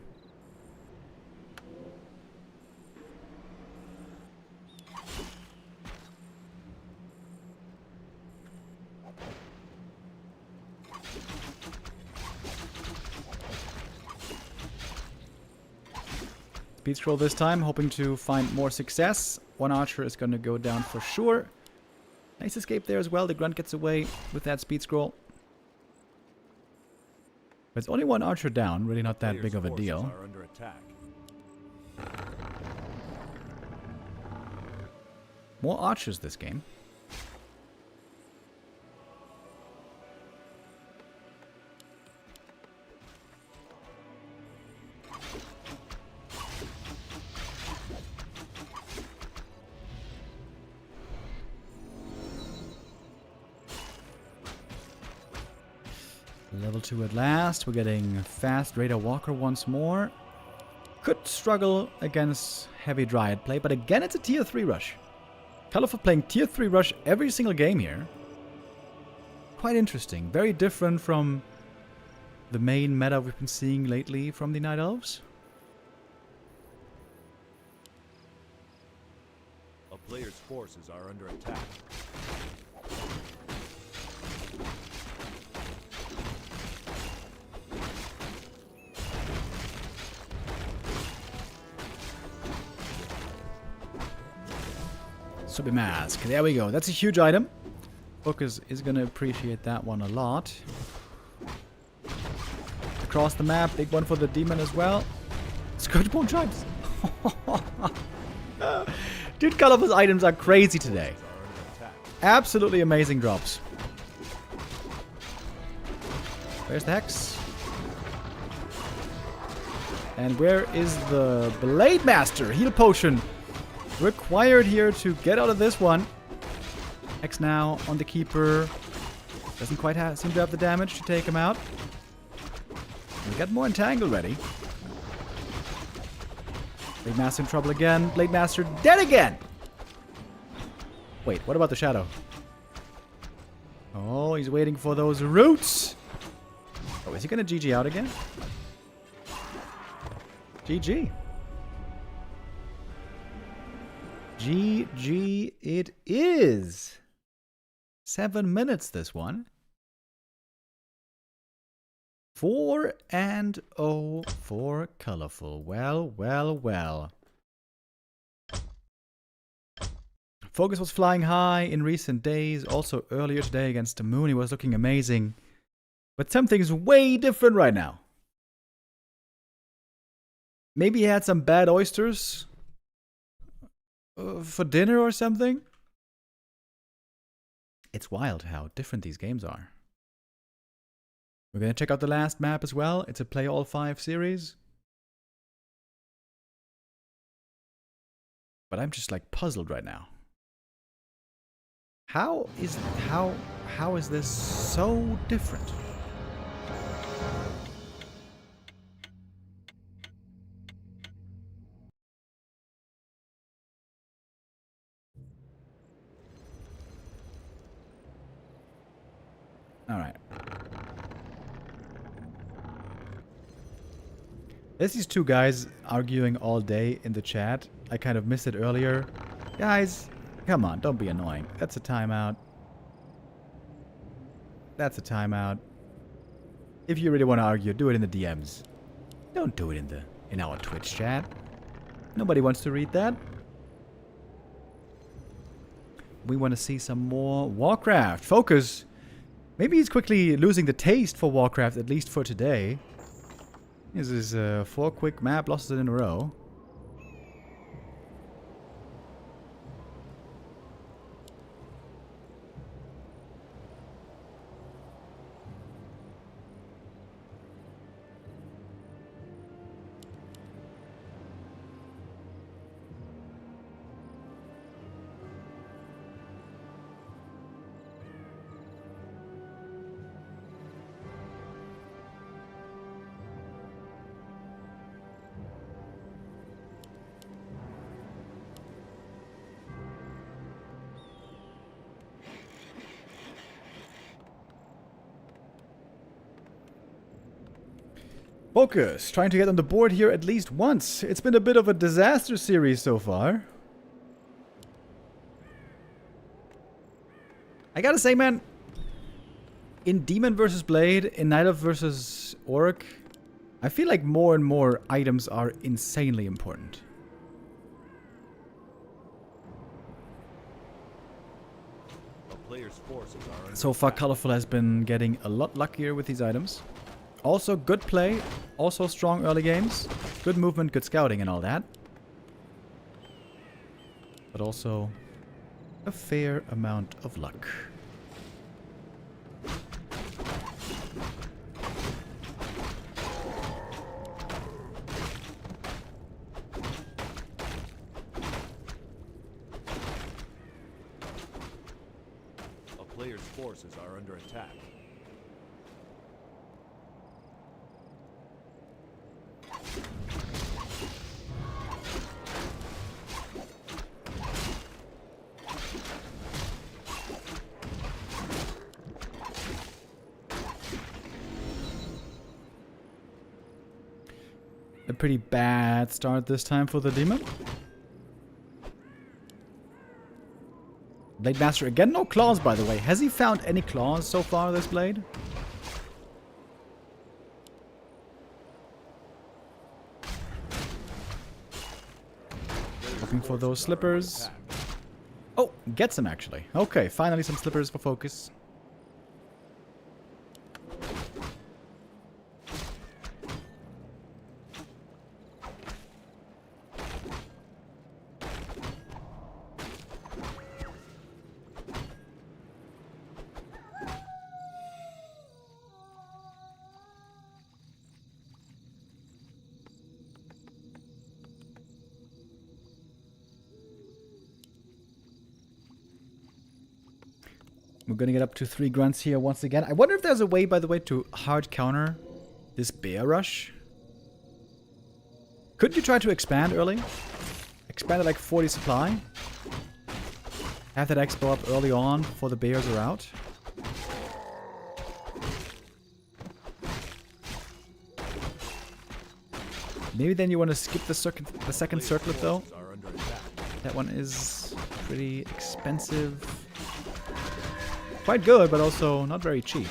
Speed scroll this time, hoping to find more success. One archer is going to go down for sure. Nice escape there as well. The grunt gets away with that speed scroll. But it's only one archer down, really not that big of a deal. More archers this game. Level 2 at last. We're getting fast Raider Walker once more. Could struggle against heavy Dryad play, but again it's a tier 3 rush. Colorful playing tier 3 rush every single game here. Quite interesting. Very different from the main meta we've been seeing lately from the Night Elves.
A player's forces are under attack.
Super Mask. There we go. That's a huge item. FoCuS is going to appreciate that one a lot. Across the map. Big one for the demon as well. Scourgebone Tribes. Dude, colorful items are crazy today. Absolutely amazing drops. Where's the Hex? And where is the Blade Master? Heal Potion. Required here to get out of this one. Hex now on the Keeper. Doesn't quite seem to have the damage to take him out. We got more Entangle ready. Blade Master in trouble again. Blade Master dead again! Wait, what about the Shadow? Oh, he's waiting for those roots! Oh, is he gonna GG out again? GG. GG it is. 7 minutes this one. 4-0 for colorful. Well, well, well. FoCuS was flying high in recent days. Also earlier today against the Moon, he was looking amazing. But something's way different right now. Maybe he had some bad oysters for dinner or something. It's wild how different these games are. We're going to check out the last map as well. It's a play all 5 series. But I'm just like puzzled right now. How is this so different? All right. There's these two guys arguing all day in the chat. I kind of missed it earlier. Guys, come on, don't be annoying. That's a timeout. That's a timeout. If you really want to argue, do it in the DMs. Don't do it in our Twitch chat. Nobody wants to read that. We want to see some more Warcraft. FoCuS. Maybe he's quickly losing the taste for Warcraft, at least for today. This is 4 quick map losses in a row. FoCuS, trying to get on the board here at least once. It's been a bit of a disaster series so far. I gotta say, man, in Demon versus Blade, in Night Elf versus Orc, I feel like more and more items are insanely important.
A player's forces are under
So far,
attack.
Colorful has been getting a lot luckier with these items. Also good play, also strong early games, good movement, good scouting and all that. But also a fair amount of luck.
A player's forces are under attack.
A pretty bad start this time for the demon. Blade Master again, no claws by the way. Has he found any claws so far, this blade? Looking for those slippers. Oh, gets them actually. Okay, finally some slippers for FoCuS. We're gonna get up to 3 grunts here once again. I wonder if there's a way, by the way, to hard counter this bear rush. Couldn't you try to expand early? Expand at like 40 supply? Have that expo up early on before the bears are out? Maybe then you want to skip the second circlet though. That one is pretty expensive. Quite good, but also not very cheap.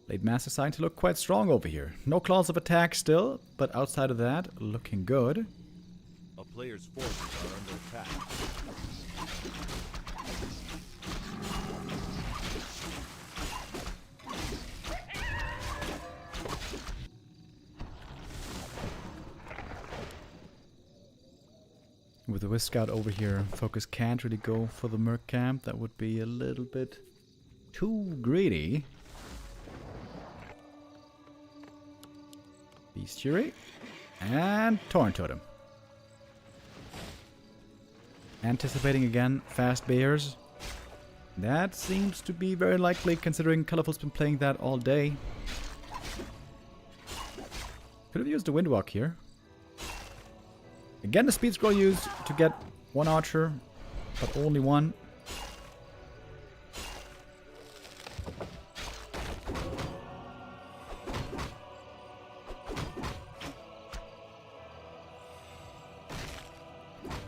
Blade Master starting to look quite strong over here. No claws of attack still, but outside of that, looking good.
A player's forces are under attack.
With the Whisk Scout over here, FoCuS can't really go for the Merc camp. That would be a little bit too greedy. Bestiary. And Torrent Totem. Anticipating again fast bears. That seems to be very likely considering Colorful's been playing that all day. Could have used the Windwalk here. Again, the speed scroll used to get 1 archer, but only 1.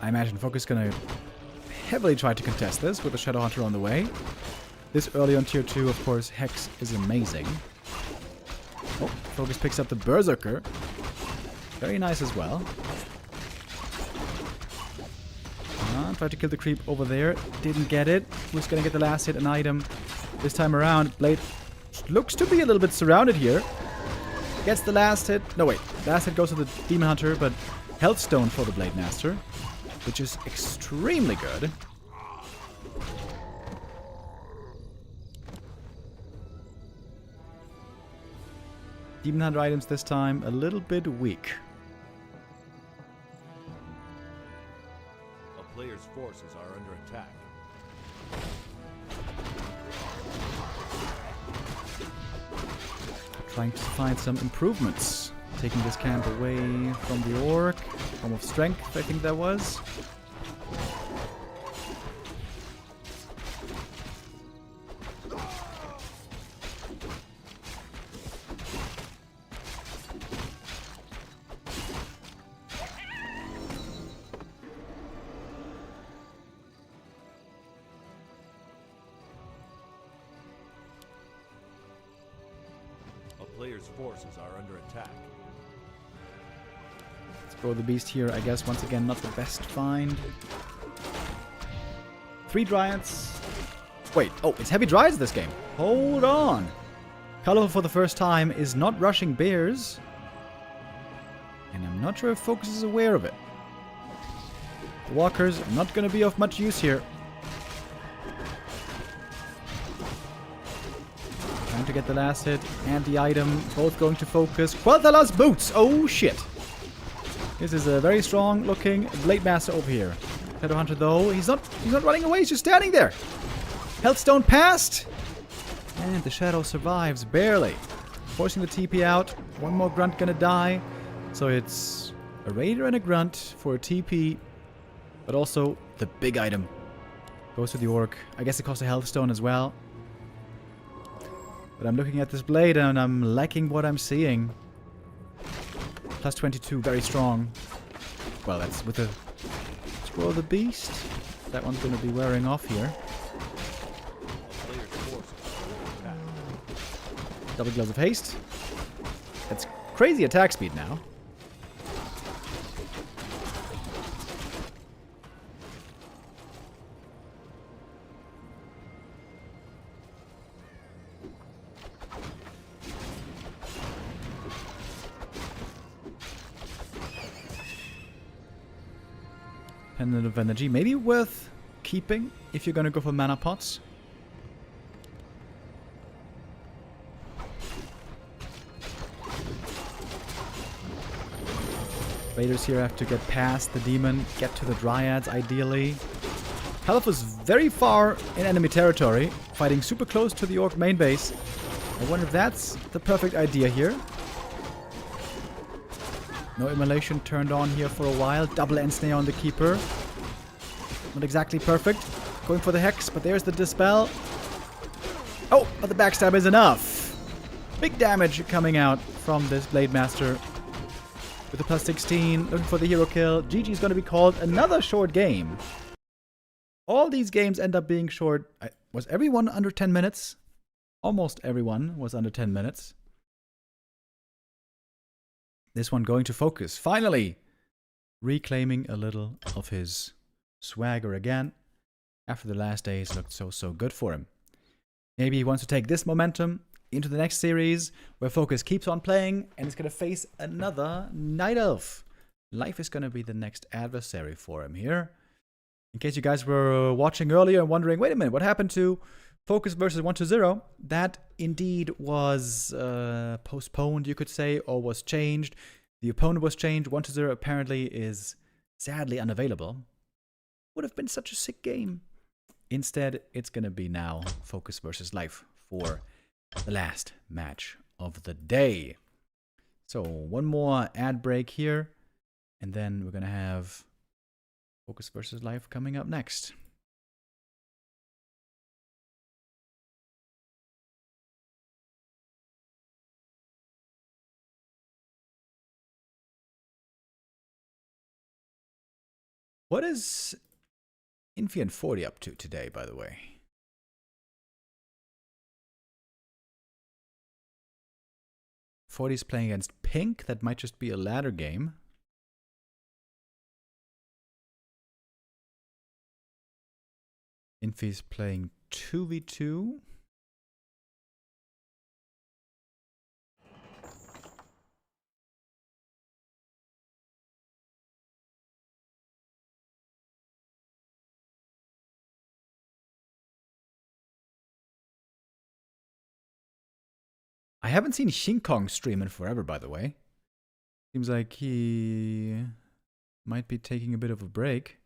I imagine FoCuS gonna heavily try to contest this with the Shadow Hunter on the way. This early on tier 2, of course, Hex is amazing. Oh, FoCuS picks up the Berserker. Very nice as well. Tried to kill the creep over there. Didn't get it. Who's gonna get the last hit? An item. This time around, Blade looks to be a little bit surrounded here. Gets the last hit. No, wait. Last hit goes to the Demon Hunter, but Health Stone for the Blade Master, which is extremely good. Demon Hunter items this time a little bit weak.
Players' forces are under attack.
Trying to find some improvements. Taking this camp away from the Orc. Form of Strength, I think that was.
Players' forces are under attack.
Let's go the Beast here, I guess. Once again, not the best find. 3 Dryads. Wait, oh, it's heavy Dryads this game. Hold on. Colorful for the first time is not rushing bears. And I'm not sure if FoCuS is aware of it. The Walkers are not going to be of much use here. Trying to get the last hit and the item, both going to FoCuS. Quel'Thala's boots! Oh shit! This is a very strong looking Blade Master over here. Shadow Hunter though, he's not running away, he's just standing there. Healthstone passed! And the Shadow survives, barely. Forcing the TP out. 1 more grunt gonna die. So it's a Raider and a Grunt for a TP, but also the big item. Goes to the orc. I guess it costs a health stone as well. But I'm looking at this blade and I'm liking what I'm seeing. Plus 22, very strong. Well, that's with the Scroll of the Beast. That one's going to be wearing off here.
A player's forces are under attack.
Double Gloves of Haste. That's crazy attack speed now. Pendant of Energy. Maybe worth keeping if you're going to go for mana pots. Raiders here have to get past the demon, get to the dryads ideally. Halif was very far in enemy territory, fighting super close to the orc main base. I wonder if that's the perfect idea here. No immolation turned on here for a while. Double ensnare on the keeper. Not exactly perfect. Going for the hex, but there's the dispel. Oh, but the backstab is enough. Big damage coming out from this Blade Master. With the plus 16, looking for the hero kill. GG is going to be called another short game. All these games end up being short. Was everyone under 10 minutes? Almost everyone was under 10 minutes. This one going to FoCuS. Finally! Reclaiming a little of his swagger again. After the last days looked so good for him. Maybe he wants to take this momentum into the next series where FoCuS keeps on playing and is going to face another Night Elf. Life is going to be the next adversary for him here. In case you guys were watching earlier and wondering, wait a minute, what happened to FoCuS versus 1-0? That indeed was postponed, you could say, or was changed. The opponent was changed. 1-0 apparently is sadly unavailable. Would have been such a sick game. Instead, it's going to be now FoCuS versus Life for the last match of the day. So, one more ad break here, and then we're going to have FoCuS versus Life coming up next. What is Infy and 40 up to today, by the way? 40's playing against Pink. That might just be a ladder game. Infy's playing 2v2. I haven't seen King Kong stream in forever, by the way. Seems like he might be taking a bit of a break.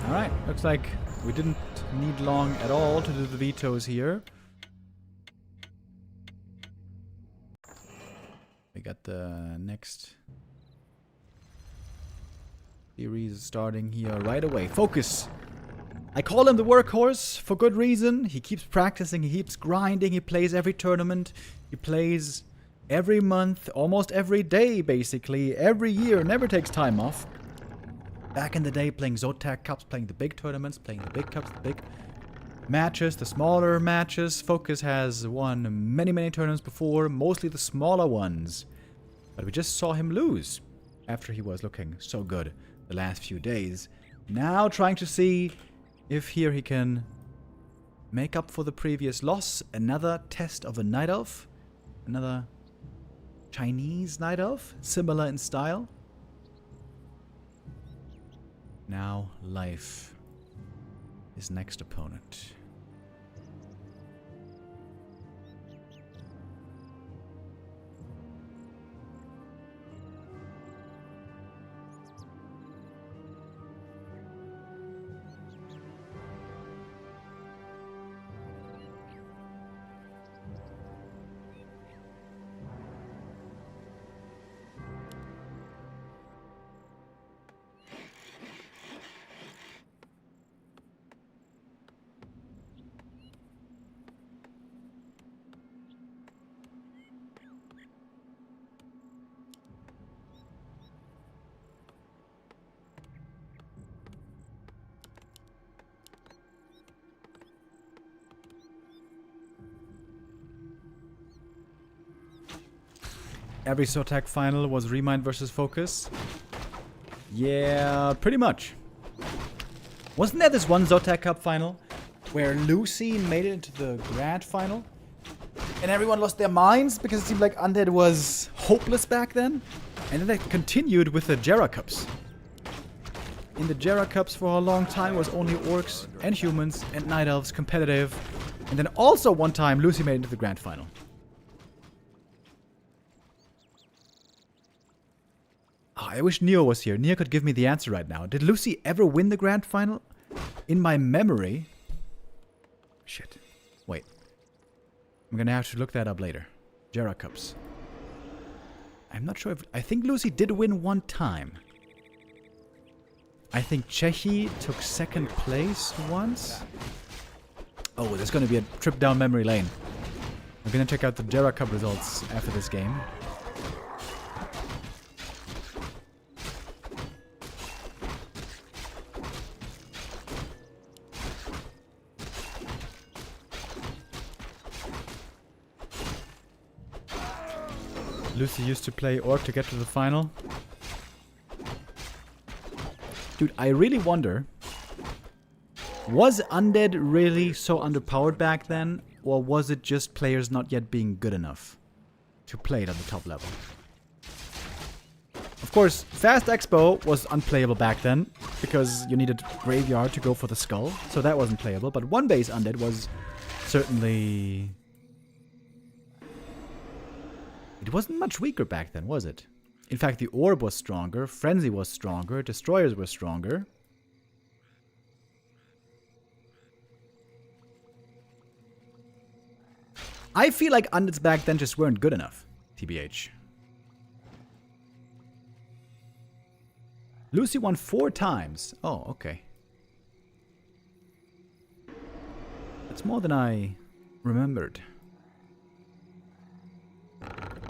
Alright, looks like we didn't need long at all to do the vetoes here. We got the next series starting here right away. FoCuS! I call him the workhorse for good reason. He keeps practicing, he keeps grinding, he plays every tournament, he plays every month, almost every day basically, every year, never takes time off. Back in the day, playing Zotac Cups, playing the big tournaments, playing the big cups, the big matches, the smaller matches. FoCuS has won many tournaments before, mostly the smaller ones. But we just saw him lose after he was looking so good the last few days. Now trying to see if here he can make up for the previous loss. Another test of a Night Elf. Another Chinese Night Elf, similar in style. Now, Life, his next opponent. Every Zotac final was Remind versus FoCuS. Yeah, pretty much. Wasn't there this one Zotac Cup final where Lucy made it into the grand final? And everyone lost their minds because it seemed like Undead was hopeless back then? And then they continued with the Jera Cups. In the Jera Cups for a long time was only orcs and humans and night elves competitive. And then also one time Lucy made it into the grand final. Oh, I wish Neo was here. Neo could give me the answer right now. Did Lucy ever win the grand final? In my memory... Shit. Wait. I'm gonna have to look that up later. Jera Cups. I'm not sure if... I think Lucy did win one time. I think Chechi took second place once. Oh, there's gonna be a trip down memory lane. I'm gonna check out the Jera Cup results after this game. Lucy used to play Orc to get to the final. Dude, I really wonder, was Undead really so underpowered back then? Or was it just players not yet being good enough to play it at the top level? Of course, Fast Expo was unplayable back then, because you needed Graveyard to go for the skull, so that wasn't playable. But One Base Undead was certainly... It wasn't much weaker back then, was it? In fact, the Orb was stronger, Frenzy was stronger, Destroyers were stronger. I feel like Undeads back then just weren't good enough, TBH. Lucy won 4 times. Oh, okay. That's more than I remembered.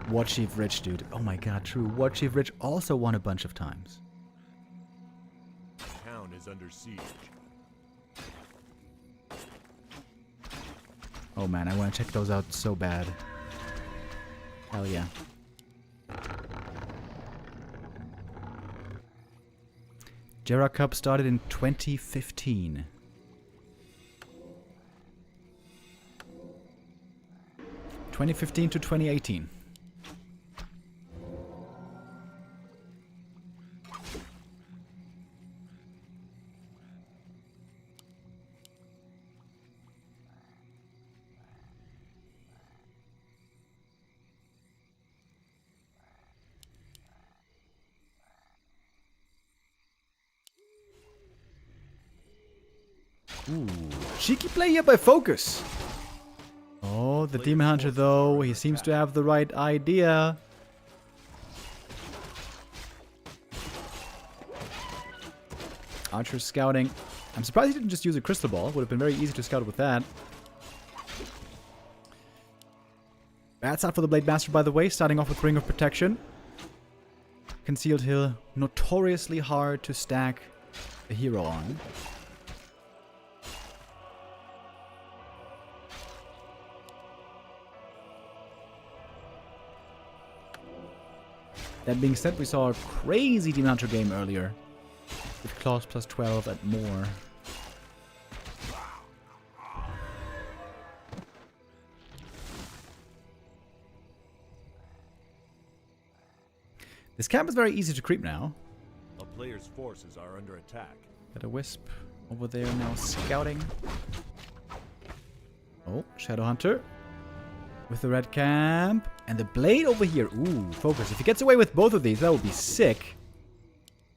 War Chief Rich, dude. Oh my god, true. War Chief Rich also won a bunch of times.
The town is under siege.
Oh man, I want to check those out so bad. Hell yeah. Jera Cup started in 2015. To 2018. Ooh, cheeky play here by FoCuS. Oh, the Demon Hunter though, he seems to have the right idea. Archer scouting. I'm surprised he didn't just use a crystal ball. Would have been very easy to scout with that. Bad start for the Blade Master, by the way, starting off with Ring of Protection. Concealed Hill, notoriously hard to stack a hero on. That being said, we saw a crazy Demon Hunter game earlier. With claws plus 12 and more. This camp is very easy to creep now.
A player's forces are under attack.
Got a Wisp over there now scouting. Oh, Shadow Hunter. With the red camp. And the Blade over here. Ooh, FoCuS. If he gets away with both of these, that would be sick.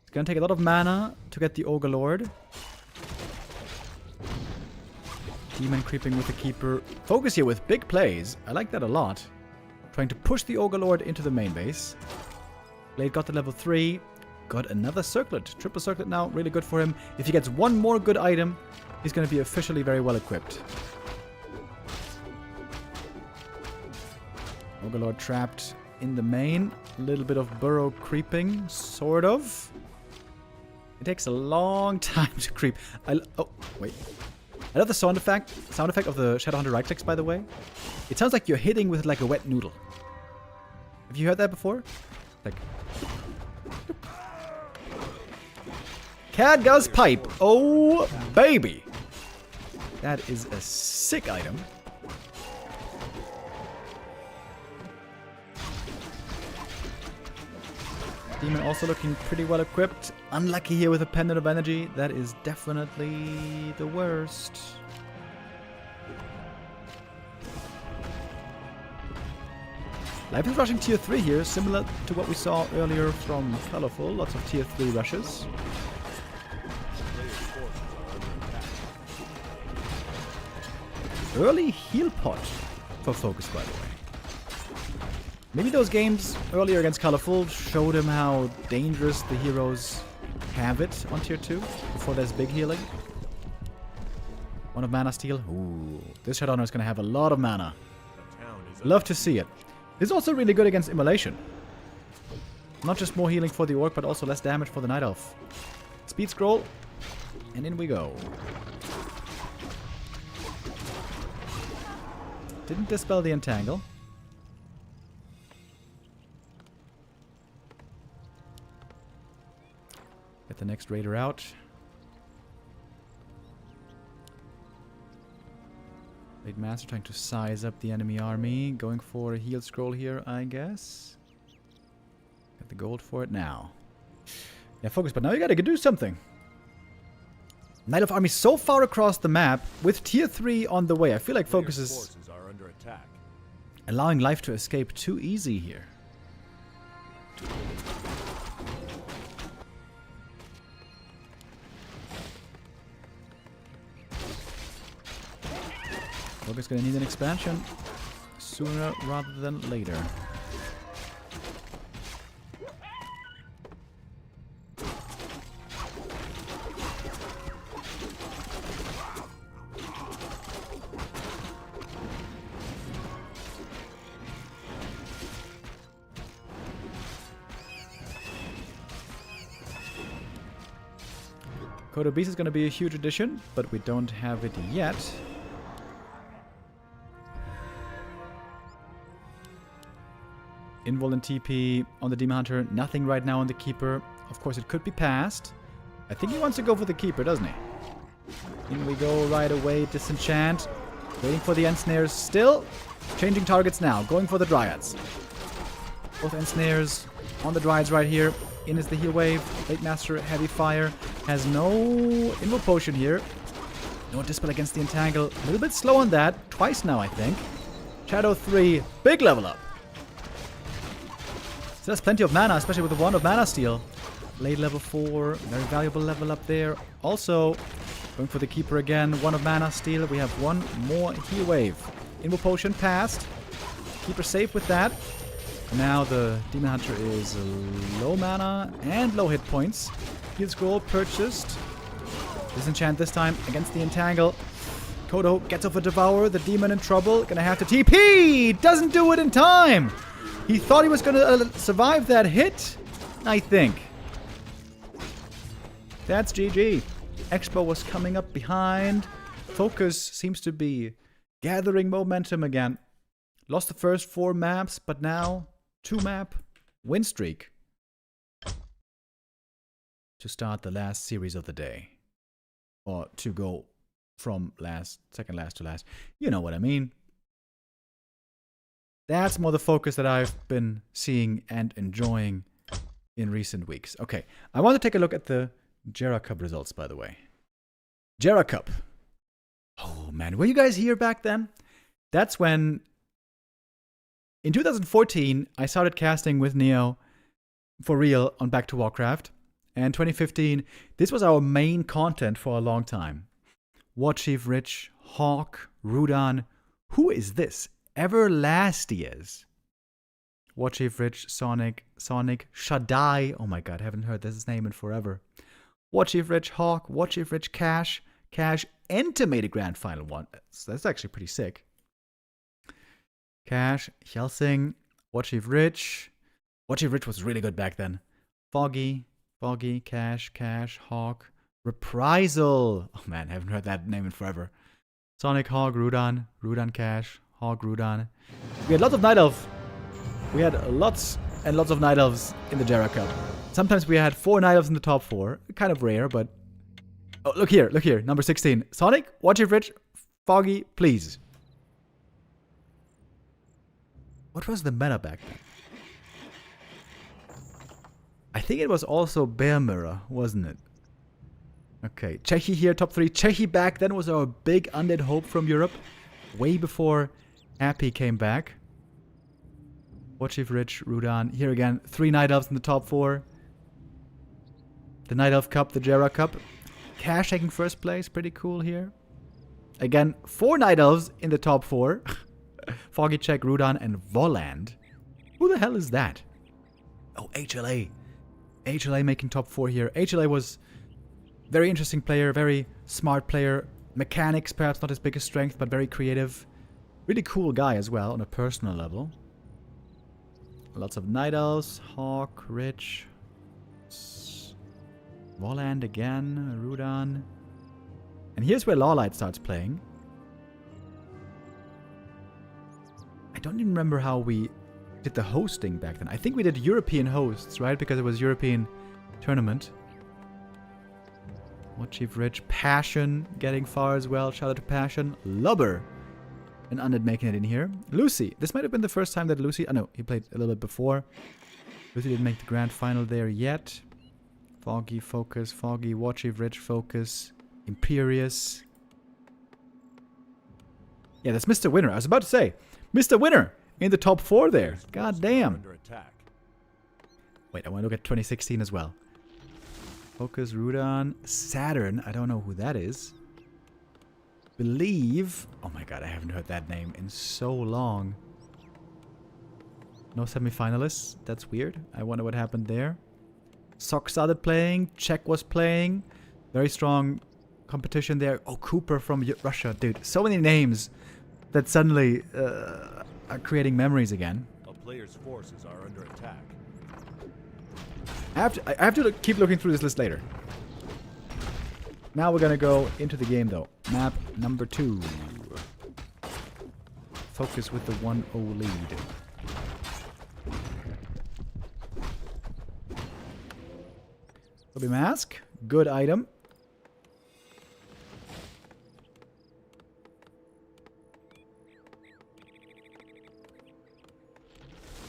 It's gonna take a lot of mana to get the Ogre Lord. Demon creeping with the Keeper. FoCuS here with big plays. I like that a lot. Trying to push the Ogre Lord into the main base. Blade got to level 3. Got another Circlet. Triple Circlet now. Really good for him. If he gets one more good item, he's gonna be officially very well equipped. Ogre Lord trapped in the main. A little bit of burrow creeping, sort of. It takes a long time to creep. Oh, wait. I love the sound effect of the Shadow Hunter right clicks, by the way. It sounds like you're hitting with like a wet noodle. Have you heard that before? Like... Cadgus Pipe. Oh, baby. That is a sick item. Demon also looking pretty well equipped. Unlucky here with a Pendant of Energy. That is definitely the worst. Life is rushing tier 3 here, similar to what we saw earlier from Colorful. Lots of tier 3 rushes. Early heal pot for FoCuS, by the way. Maybe those games earlier against Colorful showed him how dangerous the heroes have it on tier 2 before there's big healing. 1 of mana steal. Ooh, this Shadowrunner is going to have a lot of mana. Love to see it. This is also really good against Immolation. Not just more healing for the Orc, but also less damage for the Night Elf. Speed scroll, and in we go. Didn't dispel the Entangle. Get the next raider out. Blade Master trying to size up the enemy army. Going for a heal scroll here, I guess. Get the gold for it now. Yeah, FoCuS, but now you gotta do something. Night Elf army so far across the map with tier 3 on the way. I feel like FoCuS is allowing life to escape too easy here. FoCuS gonna need an expansion sooner rather than later. Code of Beast is going to be a huge addition, but we don't have it yet. Invul and TP on the Demon Hunter. Nothing right now on the Keeper. Of course, it could be passed. I think he wants to go for the Keeper, doesn't he? In we go right away. Disenchant. Waiting for the Ensnares still. Changing targets now. Going for the Dryads. Both Ensnares on the Dryads right here. In is the heal wave. Blade Master, heavy fire. Has no Invul Potion here. No Dispel against the Entangle. A little bit slow on that. Twice now, I think. Shadow 3. Big level up. Still has plenty of mana, especially with the Wand of Mana Steal. Blade level 4. Very valuable level up there. Also, going for the Keeper again. 1 of Mana Steal. We have 1 more heal wave. Invul Potion passed. Keeper safe with that. Now the Demon Hunter is low mana and low hit points. Heal Scroll purchased. Disenchant this time against the Entangle. Kodo gets off a Devour. The Demon in trouble. Gonna have to TP! Doesn't do it in time! He thought he was gonna survive that hit, I think. That's GG. Expo was coming up behind. FoCuS seems to be gathering momentum again. Lost the first 4 maps, but now 2-map win streak to start the last series of the day, or to go from second last to last. You know what I mean. That's more the FoCuS that I've been seeing and enjoying in recent weeks. Okay, I want to take a look at the Jera Cup results, by the way. Jera Cup. Oh man, were you guys here back then? That's when in 2014, I started casting with Neo for real on Back to Warcraft. And 2015, this was our main content for a long time. War Chief Rich, Hawk, Rudan. Who is this? Everlastias. War Chief Rich, Sonic, Shaddai. Oh my god, I haven't heard this name in forever. War Chief Rich, Hawk, War Chief Rich, Cash, Entimated Grand Final 1. That's actually pretty sick. Cash, Helsing, War Chief Rich. War Chief Rich was really good back then. Foggy, Cash, Hawk, Reprisal. Oh man, I haven't heard that name in forever. Sonic, Hawk, Rudan, Cash, Hawk, Rudan. We had lots of Night Elf We had lots and lots of Night Elves in the Jera Cup. Sometimes we had 4 Night Elves in the top 4. Kind of rare, but... Oh, look here, number 16. Sonic, watch it, Rich. Foggy, please. What was the meta back then? I think it was also Bear Mirror, wasn't it? Okay, Czechi here, top 3. Czechi back then was our big undead hope from Europe. Way before Happy came back. Watch if Rich, Rudan. Here again, 3 Night Elves in the top 4. The Night Elf Cup, the Jera Cup. Cash taking first place, pretty cool here. Again, 4 Night Elves in the top 4. Foggy Check, Rudan, and Voland. Who the hell is that? Oh, HLA. HLA making top 4 here. HLA was very interesting player, very smart player. Mechanics, perhaps not his biggest strength, but very creative. Really cool guy as well on a personal level. Lots of Night Elves, Hawk, Rich, Voland again, Rudan. And here's where Lawlight starts playing. I don't even remember how we did the hosting back then. I think we did European hosts, right? Because it was European tournament. What Chief Rich? Passion getting far as well. Shout out to Passion. Lubber. An undead making it in here. Lucy. This might have been the first time that Lucy... Oh no, he played a little bit before. Lucy didn't make the grand final there yet. Foggy, FoCuS. Foggy, Watchy, Rich, FoCuS. Imperious. Yeah, that's Mr. Winner. I was about to say. Mr. Winner in the top 4 there. God damn. Wait, I want to look at 2016 as well. FoCuS, Rudan, Saturn. I don't know who that is. Believe. Oh my god, I haven't heard that name in so long. No semifinalists. That's weird. I wonder what happened there. Sok started playing. Czech was playing. Very strong competition there. Oh, Cooper from Russia. Dude, so many names that suddenly are creating memories again.
A player's forces are under attack.
I have to keep looking through this list later. Now we're gonna go into the game though. Map number 2. FoCuS with the 1-0 lead. Laby mask. Good item.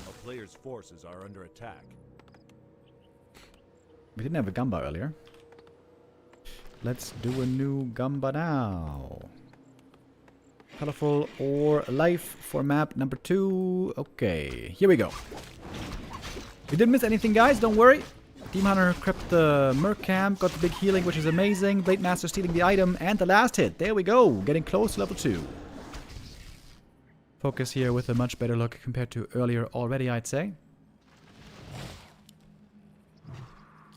A player's forces are under attack.
We didn't have a Gamba earlier. Let's do a new Gamba now. Colorful or life for map number 2. Okay, here we go. We didn't miss anything, guys. Don't worry. Team Hunter crept the Merc camp, got the big healing, which is amazing. Blade Master stealing the item, and the last hit. There we go. Getting close to level 2. FoCuS here with a much better look compared to earlier already, I'd say.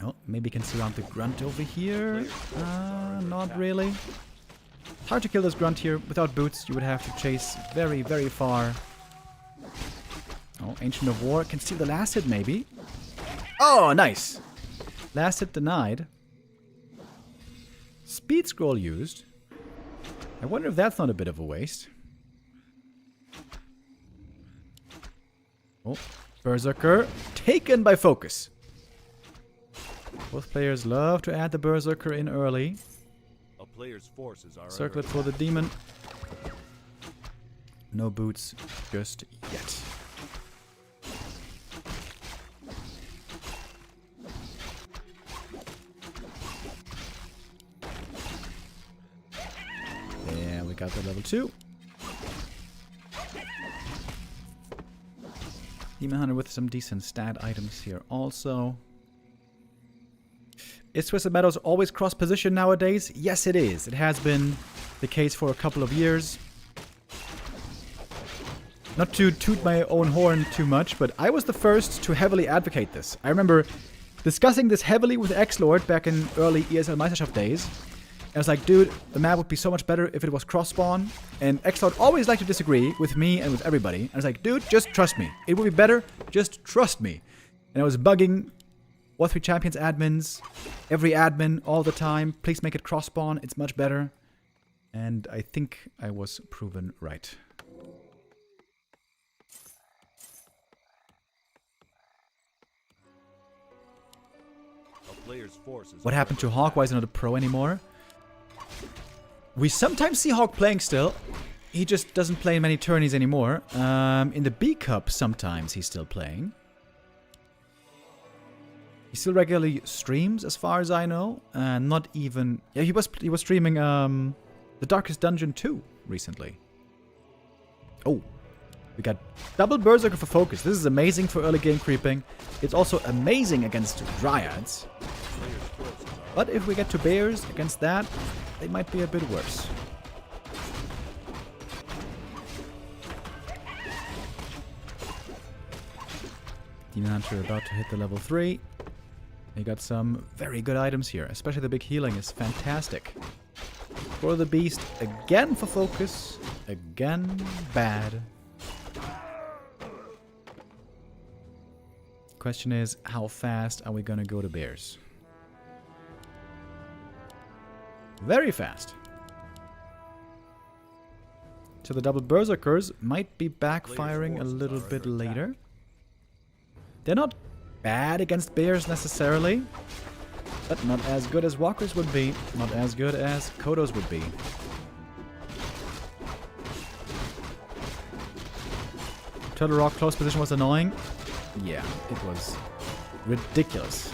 Oh, maybe can surround the Grunt over here. Not really. Hard to kill this Grunt here. Without boots, you would have to chase very, very far. Oh, Ancient of War. Can steal the last hit, maybe. Oh, nice. Last hit denied. Speed scroll used. I wonder if that's not a bit of a waste. Oh, Berserker. Taken by FoCuS. Both players love to add the Berserker in early.
A player's forces are
Circle it for the demon. No boots just yet. Yeah, we got the level 2. Demon Hunter with some decent stat items here also. Is Twisted Meadows always cross-position nowadays? Yes, it is. It has been the case for a couple of years. Not to toot my own horn too much, but I was the first to heavily advocate this. I remember discussing this heavily with X-Lord back in early ESL Meisterschaft days. I was like, dude, the map would be so much better if it was cross-spawn. And X-Lord always liked to disagree with me and with everybody. I was like, dude, just trust me. It would be better. Just trust me. And I was bugging War 3 Champions admins, every admin, all the time. Please make it cross-spawn. It's much better. And I think I was proven right.
player's forces
What
are
happened to
under
Hawk? Why is
attack.
he not a pro anymore? We sometimes see Hawk playing still. He just doesn't play in many tourneys anymore. In the B Cup, sometimes he's still playing. He still regularly streams, as far as I know. Not even... Yeah, he was streaming The Darkest Dungeon 2 recently. Oh, we got double Berserker for focus. This is amazing for early game creeping. It's also amazing against Dryads. But if we get to Bears against that, they might be a bit worse. Demon Hunter about to hit the level 3. They got some very good items here. Especially the big healing is fantastic. For the Beast, again for focus. Again, bad. Question is, how fast are we gonna go to Bears? Very fast. So the double Berserkers might be backfiring a little bit later. They're not bad against Bears necessarily, but not as good as Walkers would be, not as good as Kodos would be. Turtle Rock close position was annoying. Yeah, it was ridiculous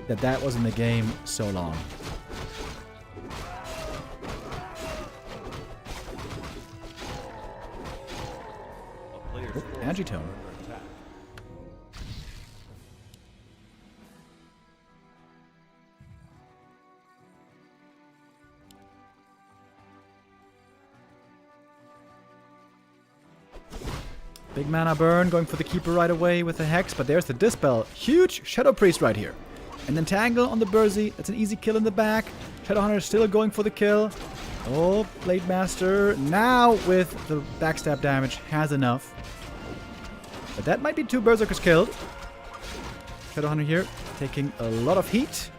that was in the game so long.
A player's forces
Agitone.
are under attack.
Big mana burn, going for the Keeper right away with the Hex, but there's the Dispel. Huge Shadow Priest right here. And then Tangle on the Burzy. That's an easy kill in the back. Shadowhunter still going for the kill. Oh, Blade Master now with the backstab damage has enough. But that might be 2 Berserkers killed. Shadowhunter here taking a lot of heat.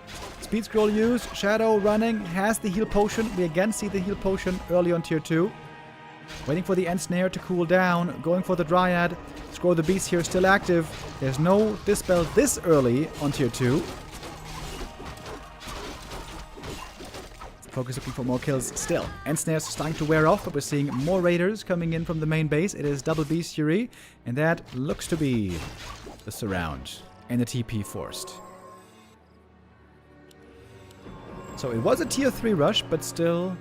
Speed Scroll used. Shadow running. Has the heal potion. We again see the heal potion early on tier 2. Waiting for the End Snare to cool down. Going for the Dryad. Scroll the Beast here still active. There's no Dispel this early on tier 2. FoCuS looking for more kills still. End Snare's starting to wear off, but we're seeing more Raiders coming in from the main base. It is double Bestiary, and that looks to be the surround. And the TP forced. So it was a tier 3 rush, but still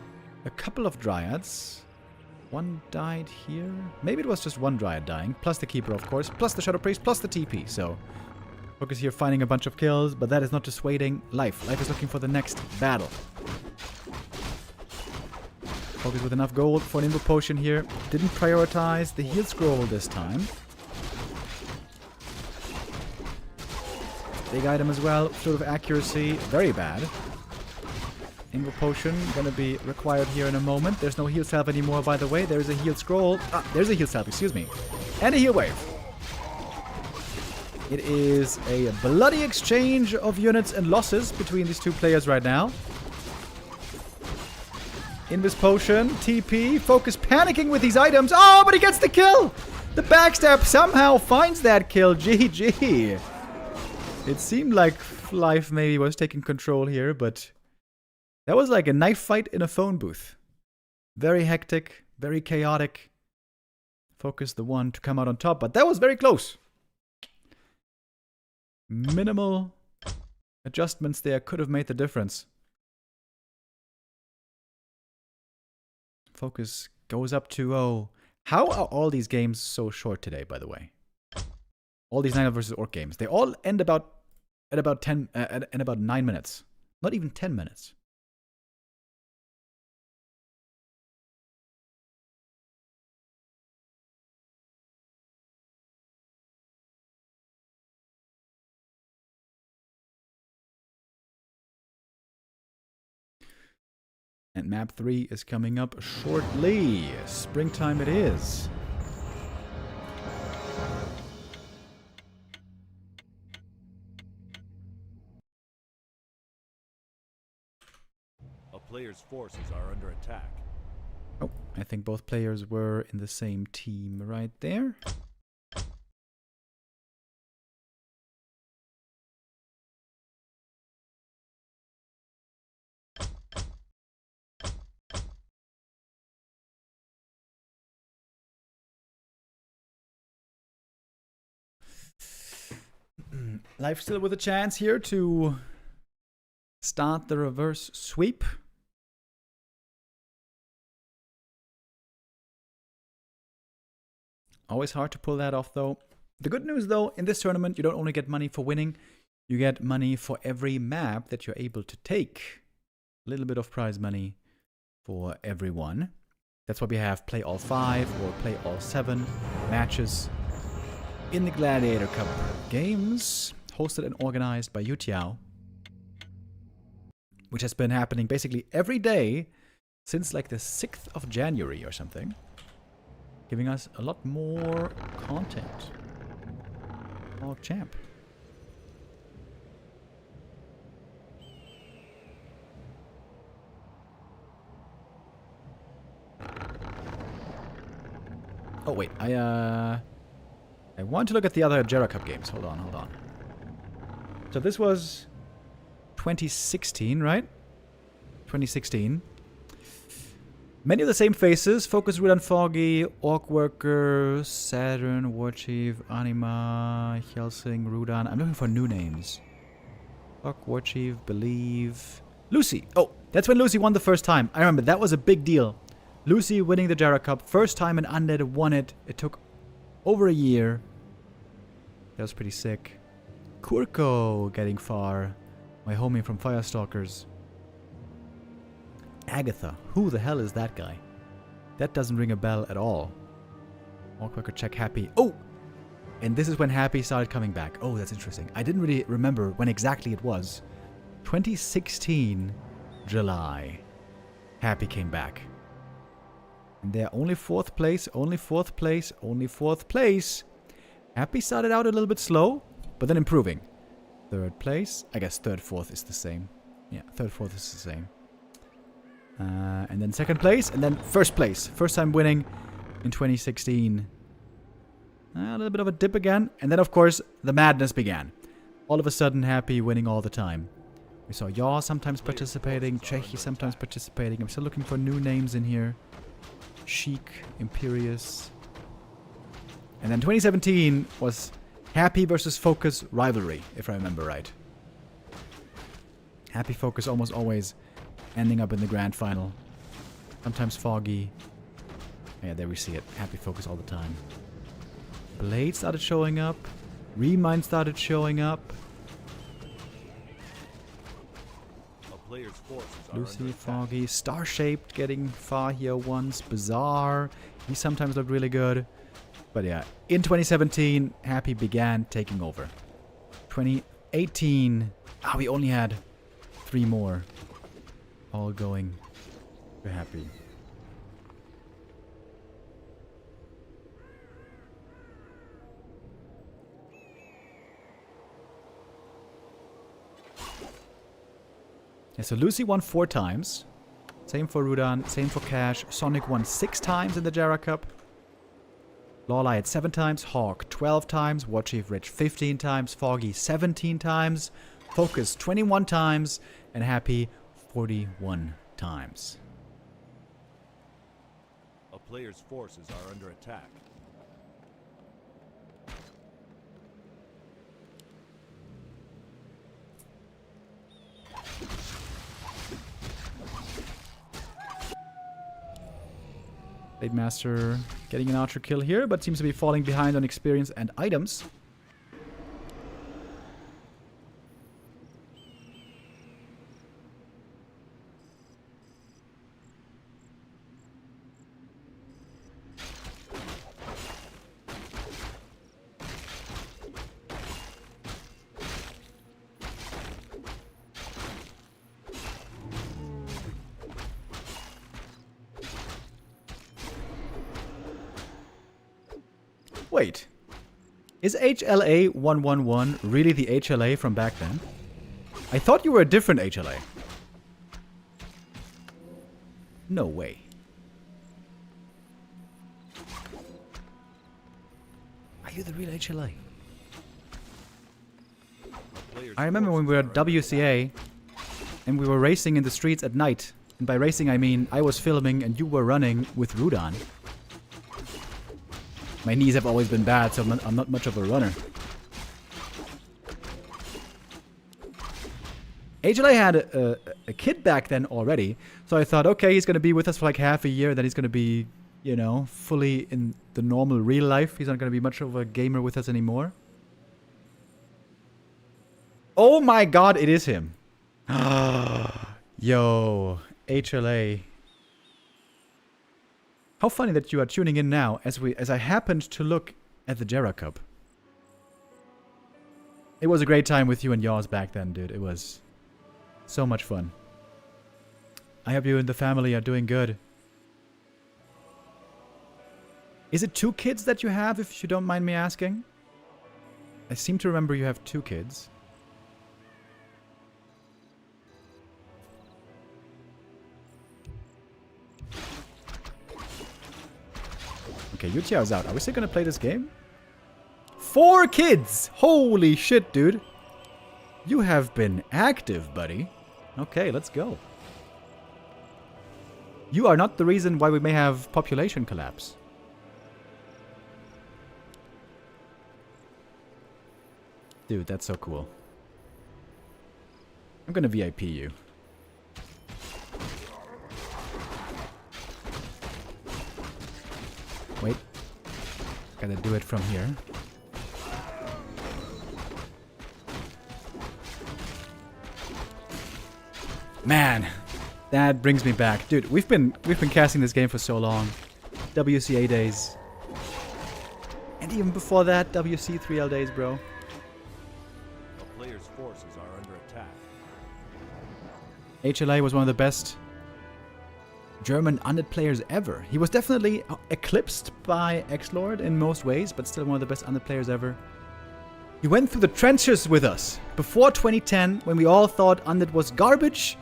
a couple of Dryads. One died here. Maybe it was just one Dryad dying, plus the Keeper, of course, plus the Shadow Priest, plus the TP. So FoCuS here finding a bunch of kills, but that is not dissuading Life. Life is looking for the next battle. FoCuS with enough gold for an Invo Potion here. Didn't prioritize the heal scroll this time. Big item as well. Sort of accuracy. Very bad. Invo Potion gonna be required here in a moment. There's no heal salve anymore, by the way. There's a heal scroll. Ah, there's a heal salve, excuse me. And a heal wave. It is a bloody exchange of units and losses between these two players right now. Invis Potion, TP, FoCuS panicking with these items. Oh, but he gets the kill! The backstab somehow finds that kill. GG. It seemed like Life maybe was taking control here, but that was like a knife fight in a phone booth. Very hectic, very chaotic. FoCuS the one to come out on top, but that was very close. Minimal adjustments there could have made the difference. FoCuS goes up 2-0. How are all these games so short today, by the way? All these 9 versus Orc games. They all end at about 9 minutes. Not even 10 minutes. And map 3 is coming up shortly. Springtime it is.
A player's forces are under attack.
Oh, I think both players were in the same team right there. Life still with a chance here to start the reverse sweep. Always hard to pull that off, though. The good news, though, in this tournament, you don't only get money for winning, you get money for every map that you're able to take. A little bit of prize money for everyone. That's why we have play all 5 or play all 7 matches in the Gladiator Cup games, hosted and organized by Yutiao, which has been happening basically every day since like the 6th of January or something, giving us a lot more content. Oh, champ. Oh wait, I want to look at the other Jera Cup games. Hold on. So this was 2016, right? 2016. Many of the same faces. FoCuS, Rudan, Foggy, Orc Worker, Saturn, Warchief, Anima, Helsing, Rudan. I'm looking for new names. Orc, Warchief, Believe. Lucy! Oh, that's when Lucy won the first time. I remember, that was a big deal. Lucy winning the Jera Cup. First time an Undead won it. It took over a year. That was pretty sick. Kurko getting far. My homie from Firestalkers. Agatha. Who the hell is that guy? That doesn't ring a bell at all. Walkworker check Happy. Oh! And this is when Happy started coming back. Oh, that's interesting. I didn't really remember when exactly it was. 2016, July. Happy came back. And they're only 4th place, only 4th place, only 4th place. Happy started out a little bit slow, but then improving. 3rd place. I guess 3rd, 4th is the same. Yeah, 3rd, 4th is the same. And then 2nd place, and then 1st place. First time winning in 2016. A little bit of a dip again. And then, of course, the madness began. All of a sudden, Happy winning all the time. We saw Yaw sometimes participating, Chechi sometimes participating. I'm still looking for new names in here. Chic, Imperious. And then 2017 was Happy versus FoCuS rivalry, if I remember right. Happy FoCuS almost always ending up in the grand final. Sometimes Foggy. Yeah, there we see it. Happy FoCuS all the time. Blade started showing up. Remind started showing up. Lucy, Foggy, Star-Shaped getting far here once. Bizarre. He sometimes looked really good. But yeah, in 2017, Happy began taking over. 2018, we only had 3 more. All going to Happy. Yeah, so Lucy won 4 times. Same for Rudan, same for Cash. Sonic won 6 times in the Jera Cup. Lawley had 7 times. Hawk 12 times. Warchief Rich 15 times. Foggy 17 times. FoCuS 21 times. And Happy 41 times.
A player's forces are under attack.
Blade Master getting an archer kill here, but seems to be falling behind on experience and items. Wait, is HLA 111 really the HLA from back then? I thought you were a different HLA. No way. Are you the real HLA? I remember when we were at WCA and we were racing in the streets at night. And by racing I mean I was filming and you were running with Rudan. My knees have always been bad, so I'm not much of a runner. HLA had a kid back then already, so I thought, okay, he's going to be with us for like half a year, then he's going to be, you know, fully in the normal real life. He's not going to be much of a gamer with us anymore. Oh my god, it is him. Yo, HLA. How funny that you are tuning in now as I happened to look at the Jera Cup. It was a great time with you and yours back then, dude. It was so much fun. I hope you and the family are doing good. Is it 2 kids that you have, if you don't mind me asking? I seem to remember you have 2 kids. Okay, Yutiao's out. Are we still gonna play this game? 4 kids! Holy shit, dude. You have been active, buddy. Okay, let's go. You are not the reason why we may have population collapse. Dude, that's so cool. I'm gonna VIP you. Wait. Gotta do it from here. Man, that brings me back. Dude, we've been casting this game for so long. WCA days. And even before that, WC3L days, bro.
A player's forces are under attack.
HLA was one of the best German undead players ever. He was definitely eclipsed by X-Lord in most ways, but still one of the best undead players ever. He went through the trenches with us before 2010, when we all thought undead was garbage.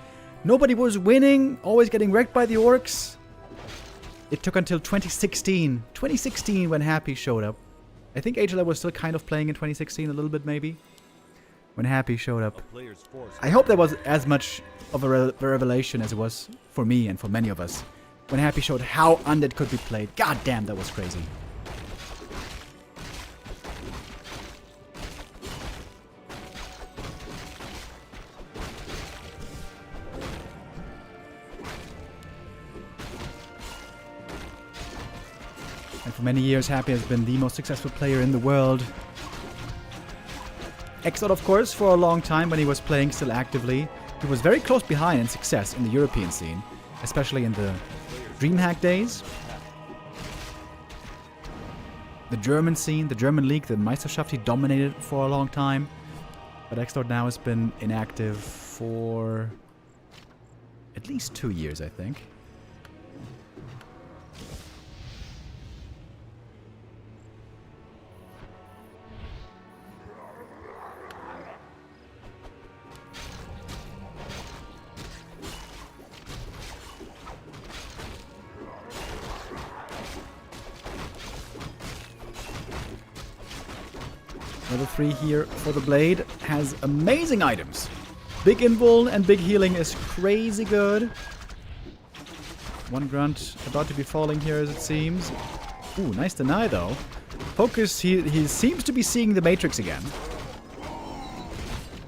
Nobody was winning, always getting wrecked by the orcs. It took until 2016. 2016 when Happy showed up. I think HLA was still kind of playing in 2016, a little bit maybe. When Happy showed up. I hope that was as much of a revelation as it was for me and for many of us. When Happy showed how undead could be played. God damn, that was crazy. And for many years, Happy has been the most successful player in the world. Exot, of course, for a long time when he was playing still actively. He was very close behind in success in the European scene, especially in the DreamHack days. The German scene, the German league, the Meisterschaft, he dominated for a long time. But Exot now has been inactive for at least 2 years, I think. Level 3 here for the Blade has amazing items. Big invul and big healing is crazy good. One grunt about to be falling here as it seems. Ooh, nice deny though. FoCuS, he seems to be seeing the Matrix again.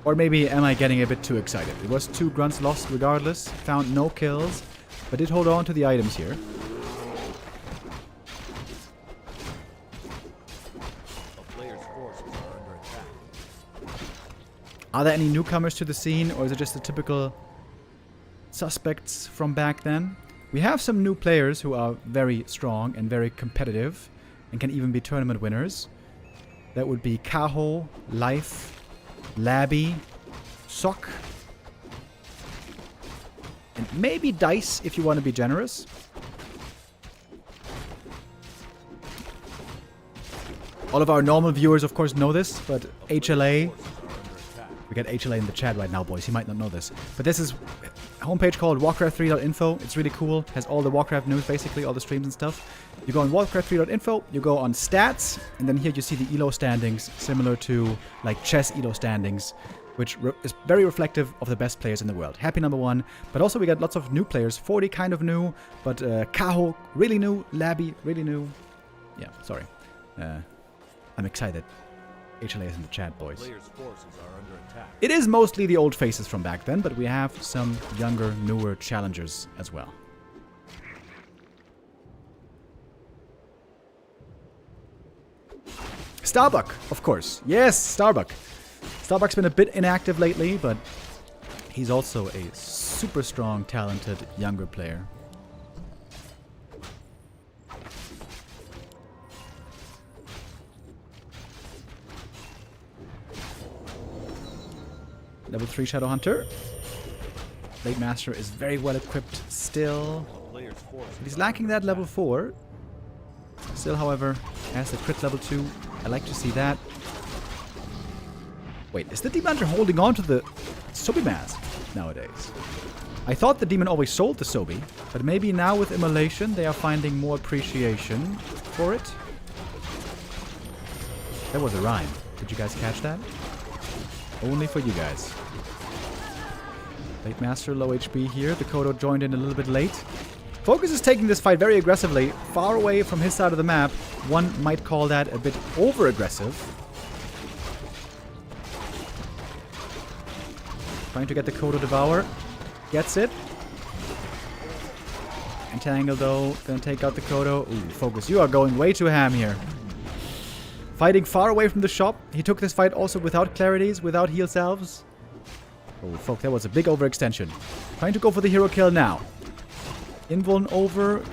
Or maybe am I getting a bit too excited? It was 2 grunts lost regardless. Found no kills, but did hold on to the items here. Are there any newcomers to the scene, or is it just the typical suspects from back then? We have some new players who are very strong and very competitive and can even be tournament winners. That would be Kaho, Life, Laby, Sok, and maybe Dice if you want to be generous. All of our normal viewers, of course, know this, but HLA... We got HLA in the chat right now, boys. He might not know this. But this is a homepage called Warcraft3.info. It's really cool. Has all the Warcraft news, basically, all the streams and stuff. You go on Warcraft3.info, you go on stats, and then here you see the ELO standings, similar to like chess ELO standings, which is very reflective of the best players in the world. Happy #1, but also we got lots of new players. 40 kind of new, but Kaho, really new. Laby, really new. Yeah, sorry. I'm excited. HLA is in the chat, boys.
Players' forces are under attack.
It is mostly the old faces from back then, but we have some younger, newer challengers as well. Starbuck, of course. Yes, Starbuck. Starbuck's been a bit inactive lately, but he's also a super strong, talented, younger player. Level 3 Shadowhunter. Blade Master is very well equipped still.
A player's forces
But he's
are
lacking
under
that level
attack.
4. Still, however, has the crit level 2. I like to see that. Wait, is the Demon Hunter holding on to the Sobi mask nowadays? I thought the Demon always sold the Sobi, but maybe now with Immolation they are finding more appreciation for it. That was a rhyme. Did you guys catch that? Only for you guys. Blade Master, low HP here. The Kodo joined in a little bit late. FoCuS is taking this fight very aggressively, far away from his side of the map. One might call that a bit over-aggressive. Trying to get the Kodo Devour. Gets it. Entangle though, gonna take out the Kodo. Ooh, FoCuS, you are going way too ham here. Fighting far away from the shop. He took this fight also without clarities, without heal salves. Oh, fuck, that was a big overextension. Trying to go for the hero kill now. Invuln over.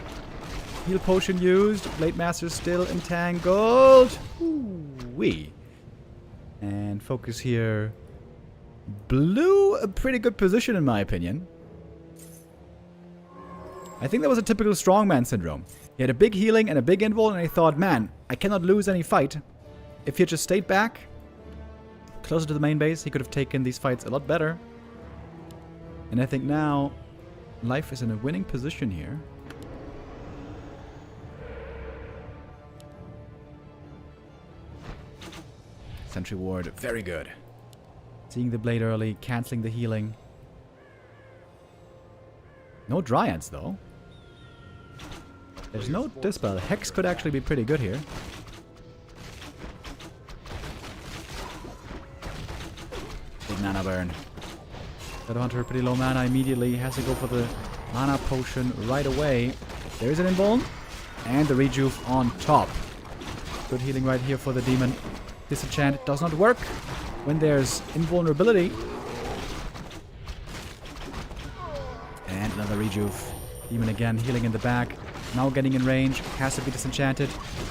Heal potion used. Blade Master still entangled. Ooh-wee. And FoCuS here blew a pretty good position in my opinion. I think that was a typical strongman syndrome. He had a big healing and a big invuln and he thought, man, I cannot lose any fight. If he had just stayed back, closer to the main base, he could have taken these fights a lot better. And I think now, life is in a winning position here. Sentry Ward, very good. Seeing the blade early, cancelling the healing. No Dryads though. There's no Dispel. Hex could actually be pretty good here. Big mana burn. Shadowhunter pretty low mana immediately. Has to go for the mana potion right away. There's an Invuln. And the Rejuve on top. Good healing right here for the demon. Disenchant does not work when there's invulnerability. And another Rejuve. Demon again healing in the back. Now getting in range. Has to be disenchanted.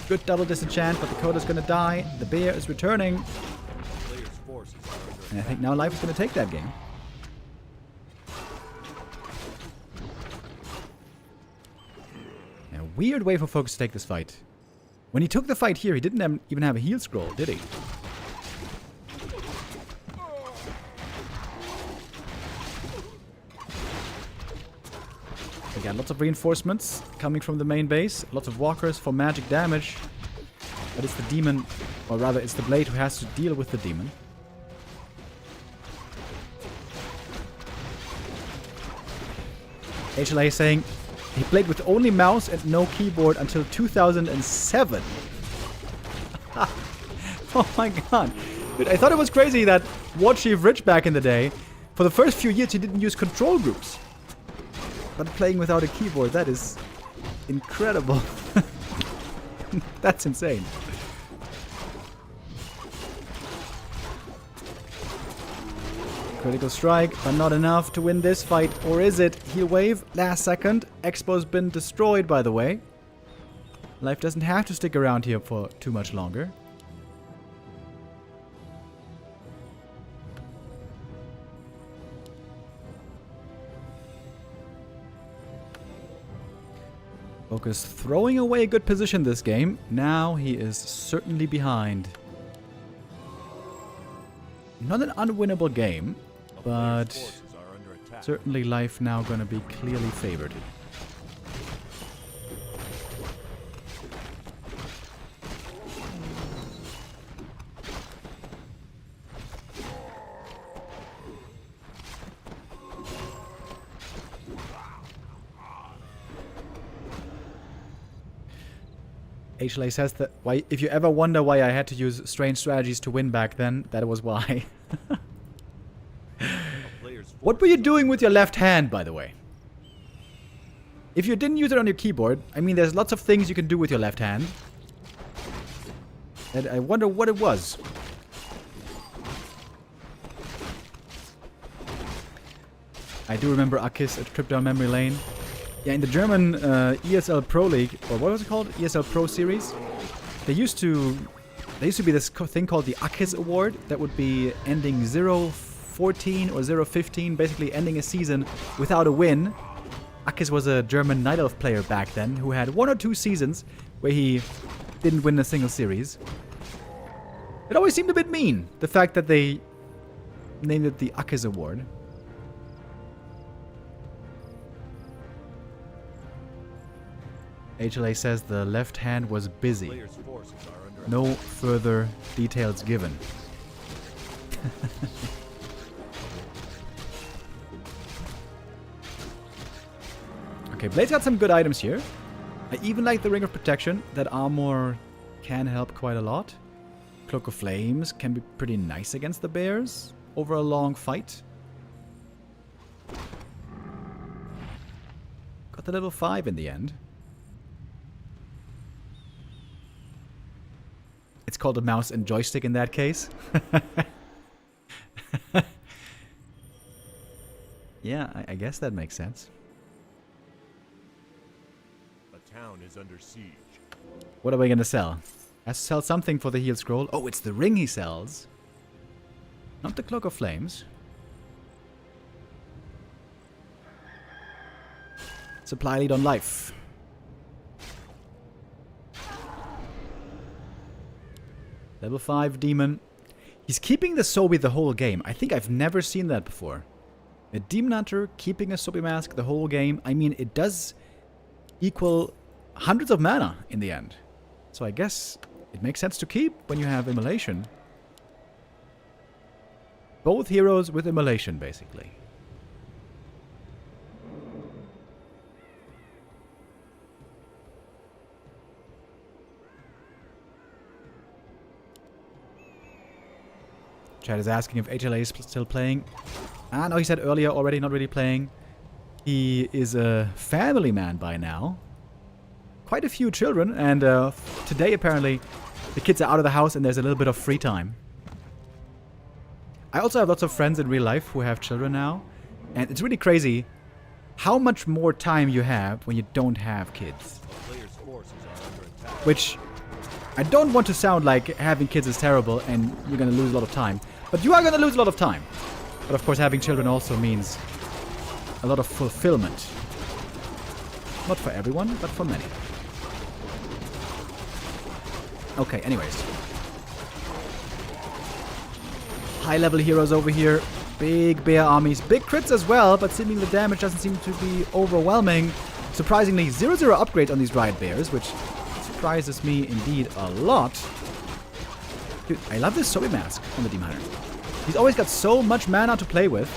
Good double disenchant, but the Koda's gonna die. The bear is returning.
Players' forces are under
And I think now Life is gonna take that game. A weird way for FoCuS to take this fight. When he took the fight here, he didn't even have a heal scroll, did he? Again, lots of reinforcements coming from the main base. Lots of walkers for magic damage. But it's the demon, or rather it's the blade who has to deal with the demon. HLA saying he played with only mouse and no keyboard until 2007. Oh my god. Dude, I thought it was crazy that Warchief Rich back in the day, for the first few years he didn't use control groups. But playing without a keyboard, that is incredible. That's insane. Critical strike, but not enough to win this fight. Or is it? Heal wave, last second. Expo's been destroyed, by the way. Life doesn't have to stick around here for too much longer. FoCuS throwing away a good position this game. Now he is certainly behind. Not an unwinnable game, but
forces are under attack.
certainly Life now going to be clearly favored. HLA says that why if you ever wonder why I had to use strange strategies to win back then, that was why. What were you doing with your left hand, by the way? If you didn't use it on your keyboard, I mean, there's lots of things you can do with your left hand. And I wonder what it was. I do remember ArcGIS, a trip down memory lane. Yeah, in the German ESL Pro League, or what was it called? ESL Pro Series. There used to be this thing called the ArcGIS Award that would be ending 0-14 or 0-15, basically ending a season without a win. ArcGIS was a German Night Elf player back then who had 1 or 2 seasons where he didn't win a single series. It always seemed a bit mean, the fact that they named it the ArcGIS Award. HLA says the left hand was busy. No further details given. Okay, Blade's got some good items here. I even like the Ring of Protection. That armor can help quite a lot. Cloak of Flames can be pretty nice against the bears over a long fight. Got the level 5 in the end. It's called a mouse and joystick in that case. Yeah, I guess that makes sense.
A town is under siege.
What are we gonna sell? Has to sell something for the heal scroll. Oh, it's the ring he sells. Not the Cloak of Flames. Supply lead on life. Level 5 demon. He's keeping the Sobi the whole game. I think I've never seen that before. A demon hunter keeping a Sobi mask the whole game. I mean, it does equal hundreds of mana in the end. So I guess it makes sense to keep when you have immolation. Both heroes with immolation, basically. Chad is asking if HLA is still playing. Ah, no, he said earlier already, not really playing. He is a family man by now. Quite a few children, and today apparently the kids are out of the house and there's a little bit of free time. I also have lots of friends in real life who have children now, and it's really crazy how much more time you have when you don't have kids. Which, I don't want to sound like having kids is terrible and you're gonna lose a lot of time, but you are gonna lose a lot of time. But of course having children also means a lot of fulfillment. Not for everyone, but for many. Okay, anyways. High-level heroes over here. Big bear armies. Big crits as well, but seemingly the damage doesn't seem to be overwhelming. Surprisingly, 0-0 upgrade on these riot bears, which surprises me indeed a lot. Dude, I love this Sobi mask on the Demon Hunter. He's always got so much mana to play with.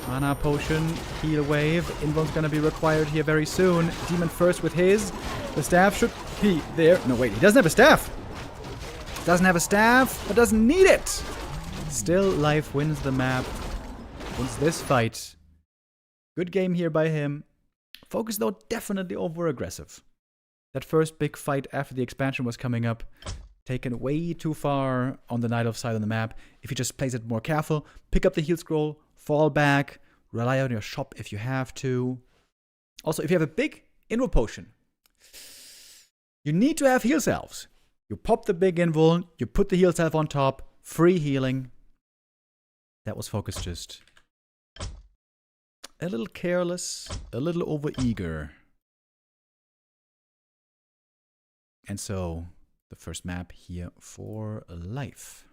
Mana potion, heal wave. Invo's gonna be required here very soon. Demon first with his. The staff should be there. No, wait, he doesn't have a staff. Doesn't have a staff, but doesn't need it. Still, life wins the map. Wins this fight. Good game here by him. FoCuS, though, definitely over-aggressive. That first big fight after the expansion was coming up, taken way too far on the Night Elf side on the map. If he just plays it more careful, pick up the heal scroll, fall back, rely on your shop if you have to. Also, if you have a big Invo potion, you need to have heal salves. You pop the big invul, you put the heal salve on top, free healing. That was FoCuS just a little careless, a little overeager. And so, the first map here for life.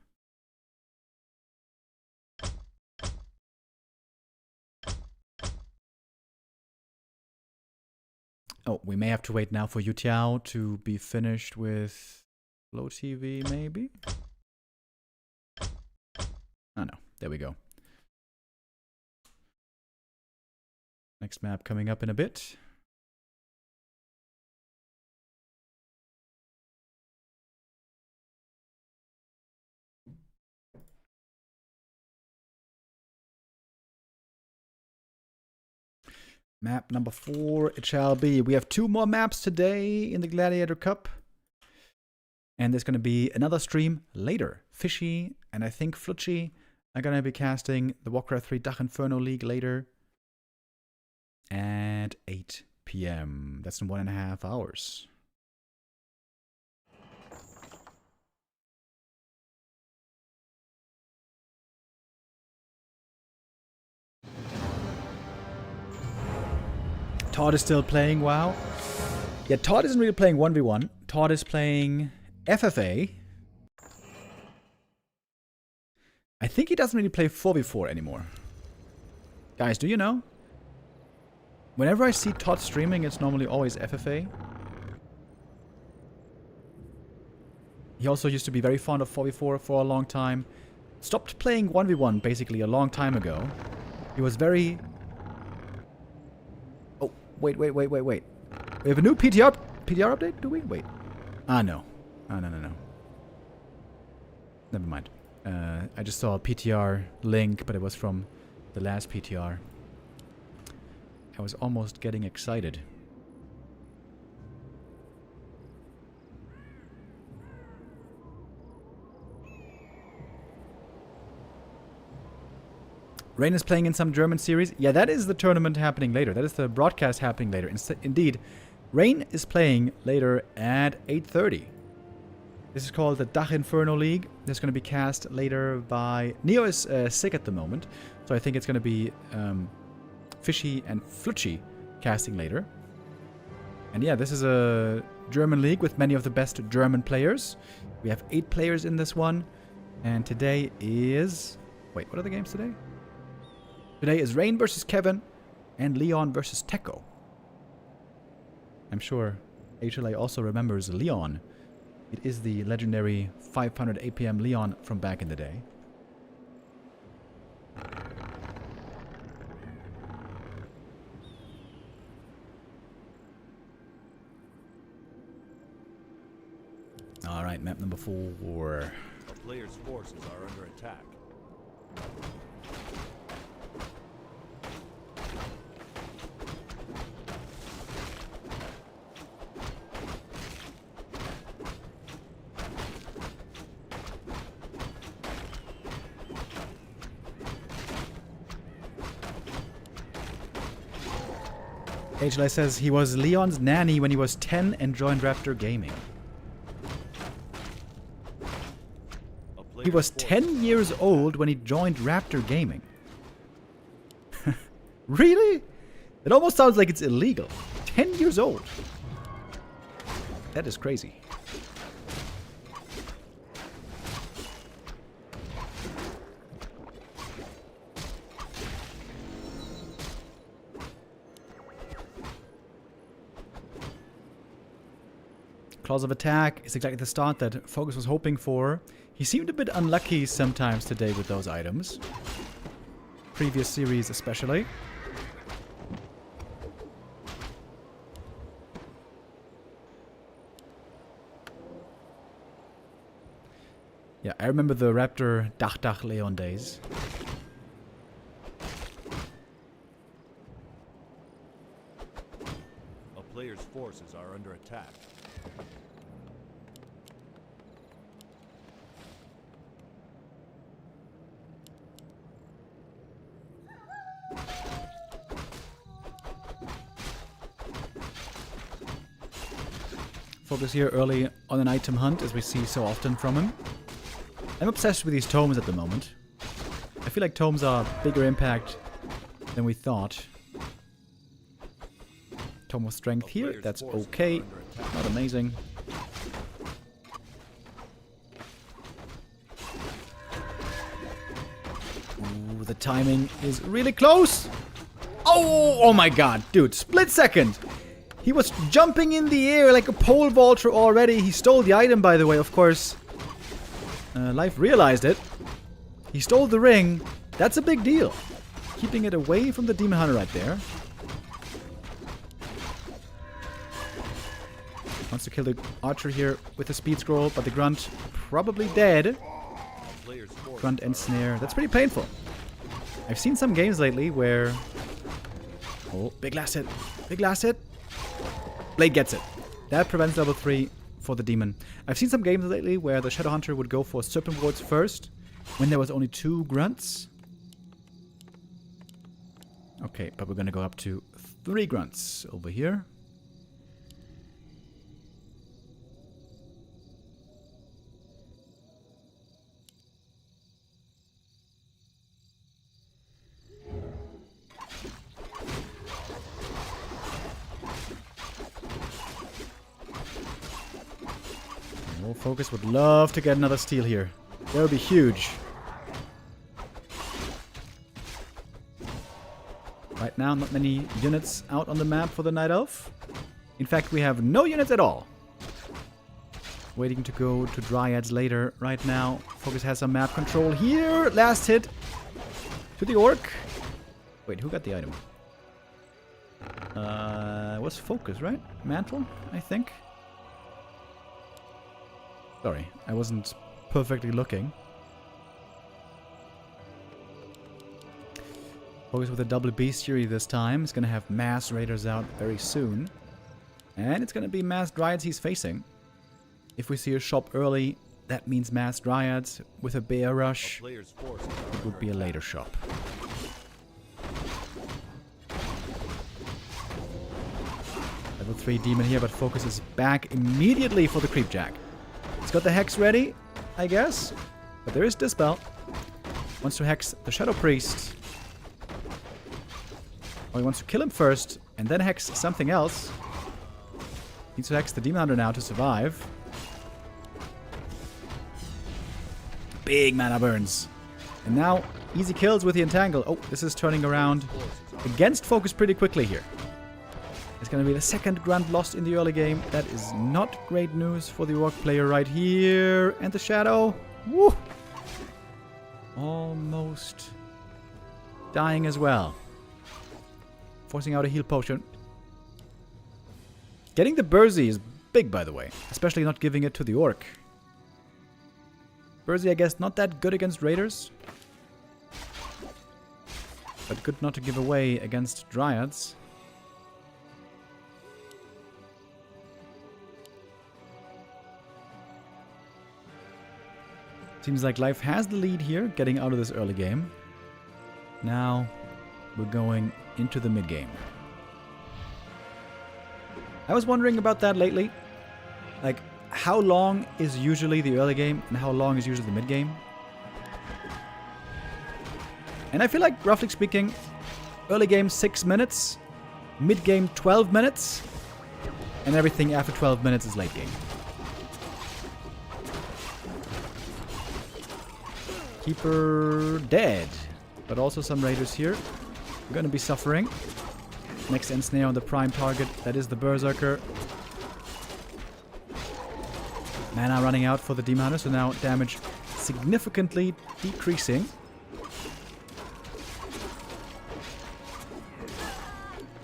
Oh, we may have to wait now for Yutiao to be finished with Low TV, maybe? Oh no, there we go. Next map coming up in a bit. Map number 4, it shall be. We have 2 more maps today in the Gladiator Cup. And there's going to be another stream later. Fishy and I think Flutchy are going to be casting the Warcraft III Dach Inferno League later. At 8 p.m. That's in 1.5 hours. Todd is still playing WoW. Yeah, Todd isn't really playing 1v1. Todd is playing FFA. I think he doesn't really play 4v4 anymore. Guys, do you know? Whenever I see Todd streaming, it's normally always FFA. He also used to be very fond of 4v4 for a long time. Stopped playing 1v1 basically a long time ago. He was very... Oh, wait. We have a new PTR update, do we? Wait. Ah, no. Oh, no. Never mind. I just saw a PTR link, but it was from the last PTR. I was almost getting excited. Rain is playing in some German series. Yeah, that is the tournament happening later. That is the broadcast happening later. Indeed, Rain is playing later at 8:30. This is called the Dach Inferno League. This is going to be cast later by... Neo is sick at the moment, so I think it's going to be Fishy and Flutchy casting later. And yeah, this is a German league with many of the best German players. We have 8 players in this one. And today is... Wait, what are the games today? Today is Rain versus Kevin and Leon versus Tekko. I'm sure HLA also remembers Leon. It is the legendary 500 APM Leon from back in the day. Alright, map number 4.
A player's forces are under attack.
HLI says he was Leon's nanny when he was 10 and joined Raptor Gaming. He was 10 years old when he joined Raptor Gaming. Really? It almost sounds like it's illegal. 10 years old. That is crazy. Clause of attack is exactly the start that FoCuS was hoping for. He seemed a bit unlucky sometimes today with those items. Previous series especially. Yeah, I remember the Raptor Dach Leon days.
A player's forces are under attack.
FoCuS here early on an item hunt, as we see so often from him. I'm obsessed with these tomes at the moment. I feel like tomes are bigger impact than we thought. Tome of Strength here, that's okay. Not amazing. Ooh, the timing is really close! Oh my god, dude, split second! He was jumping in the air like a pole vaulter already. He stole the item, by the way, of course. Life realized it. He stole the ring. That's a big deal. Keeping it away from the Demon Hunter right there. Wants to kill the archer here with the speed scroll, but the grunt probably dead. Grunt and snare. That's pretty painful. I've seen some games lately where Oh, big last hit. Big last hit. Blade gets it. That prevents level 3 for the demon. I've seen some games lately where the Shadow Hunter would go for Serpent Wards first when there was only 2 grunts. Okay, but we're gonna go up to 3 grunts over here. Oh, FoCuS would love to get another steal here. That would be huge. Right now, not many units out on the map for the Night Elf. In fact, we have no units at all. Waiting to go to Dryads later. Right now, FoCuS has some map control here. Last hit to the Orc. Wait, who got the item? It was FoCuS, right? Mantle, I think. Sorry, I wasn't perfectly looking. FoCuS with a double bestiary this time. He's going to have mass raiders out very soon. And it's going to be mass dryads he's facing. If we see a shop early, that means mass dryads. With a bear rush, it would be a later shop. Level 3 demon here, but FoCuS is back immediately for the creepjack. He's got the hex ready, I guess. But there is Dispel. Wants to hex the Shadow Priest. Or he wants to kill him first, and then hex something else. Needs to hex the Demon Hunter now to survive. Big mana burns. And now, easy kills with the Entangle. Oh, this is turning around against FoCuS pretty quickly here. It's going to be the second grunt lost in the early game. That is not great news for the Orc player right here. And the Shadow. Woo! Almost dying as well. Forcing out a heal potion. Getting the Bursey is big, by the way. Especially not giving it to the Orc. Bursey, I guess, not that good against Raiders. But good not to give away against Dryads. Seems like Life has the lead here, getting out of this early game. Now, we're going into the mid-game. I was wondering about that lately. Like, how long is usually the early game, and how long is usually the mid-game? And I feel like, roughly speaking, early game 6 minutes, mid-game 12 minutes, and everything after 12 minutes is late game. Keeper dead. But also some raiders here. We're going to be suffering. Next ensnare on the prime target. That is the Berserker. Mana running out for the Demon Hunter. So now damage significantly decreasing.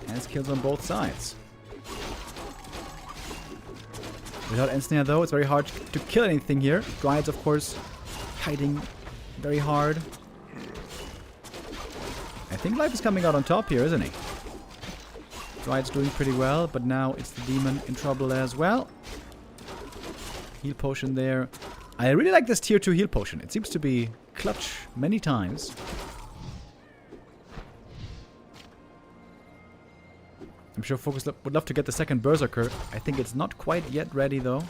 And it's kills on both sides. Without ensnare though, it's very hard to kill anything here. Dryads, of course, hiding very hard. I think Life is coming out on top here, isn't he? Dryad's doing pretty well, but now it's the demon in trouble as well. Heal potion there. I really like this tier 2 heal potion. It seems to be clutch many times. I'm sure FoCuS would love to get the second Berserker. I think it's not quite yet ready though.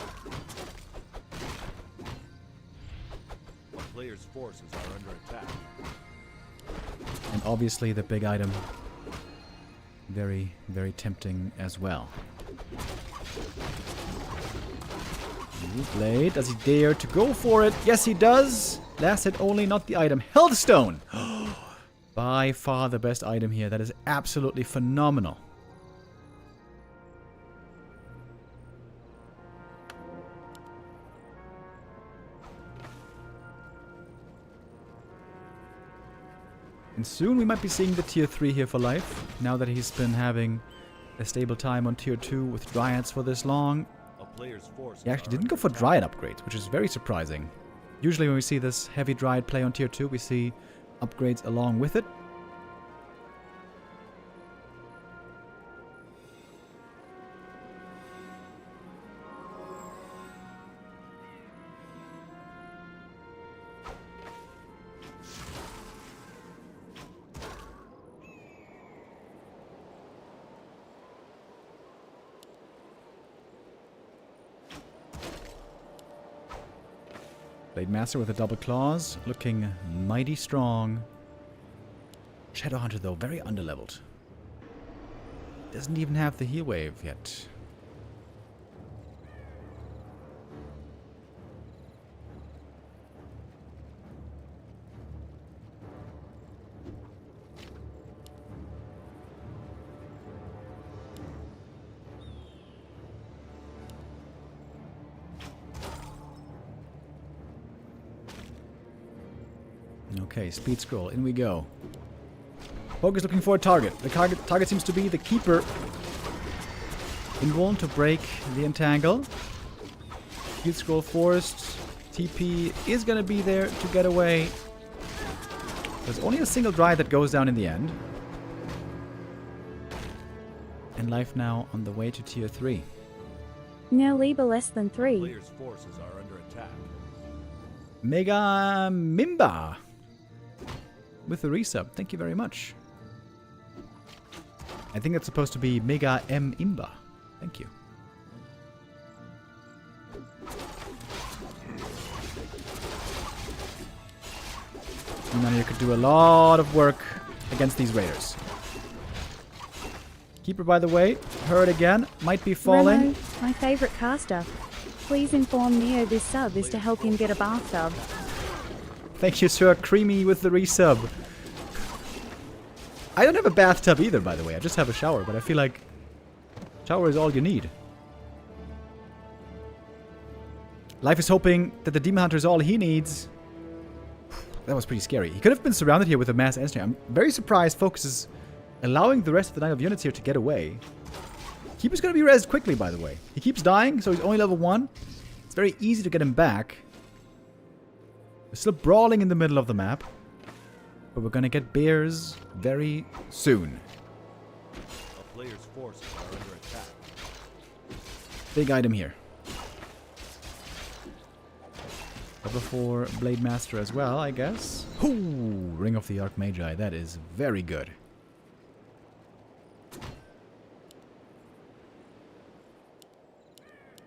Players' forces are under attack.
And obviously the big item. Very, very tempting as well. New blade. Does he dare to go for it? Yes, he does. Last hit only, not the item. Healthstone! By far the best item here. That is absolutely phenomenal. And soon we might be seeing the tier 3 here for Life, now that he's been having a stable time on tier 2 with Dryads for this long. He actually didn't go for Dryad upgrades, which is very surprising. Usually when we see this heavy Dryad play on tier 2, we see upgrades along with it. Blade Master with a double claws, looking mighty strong. Shadowhunter though, very underleveled. Doesn't even have the heal wave yet. Okay, speed scroll, in we go. FoCuS looking for a target. The target seems to be the keeper. Invuln to break the entangle. Speed scroll forced. TP is gonna be there to get away. There's only a single dryad that goes down in the end. And life now on the way to tier 3.
Now Laby less than 3.
Players' forces are under attack.
Mega Mimba with the resub. Thank you very much. I think that's supposed to be Mega M Imba. Thank you. And then you could do a lot of work against these raiders. Keeper, by the way, heard again, might be falling.
Remo, my favorite caster. Please inform Neo this sub is to help him get a bathtub.
Thank you, Sir Creamy, with the resub. I don't have a bathtub either, by the way. I just have a shower, but I feel like shower is all you need. Life is hoping that the Demon Hunter is all he needs. That was pretty scary. He could have been surrounded here with a mass engineer. I'm very surprised FoCuS is allowing the rest of the Knight of units here to get away. Keeper's gonna be rezzed quickly, by the way. He keeps dying, so he's only level 1. It's very easy to get him back. We're still brawling in the middle of the map. But we're gonna get bears very soon.
A player's forces are under attack.
Big item here. Level 4 Blade Master as well, I guess. Ooh, Ring of the Archmagi. That is very good.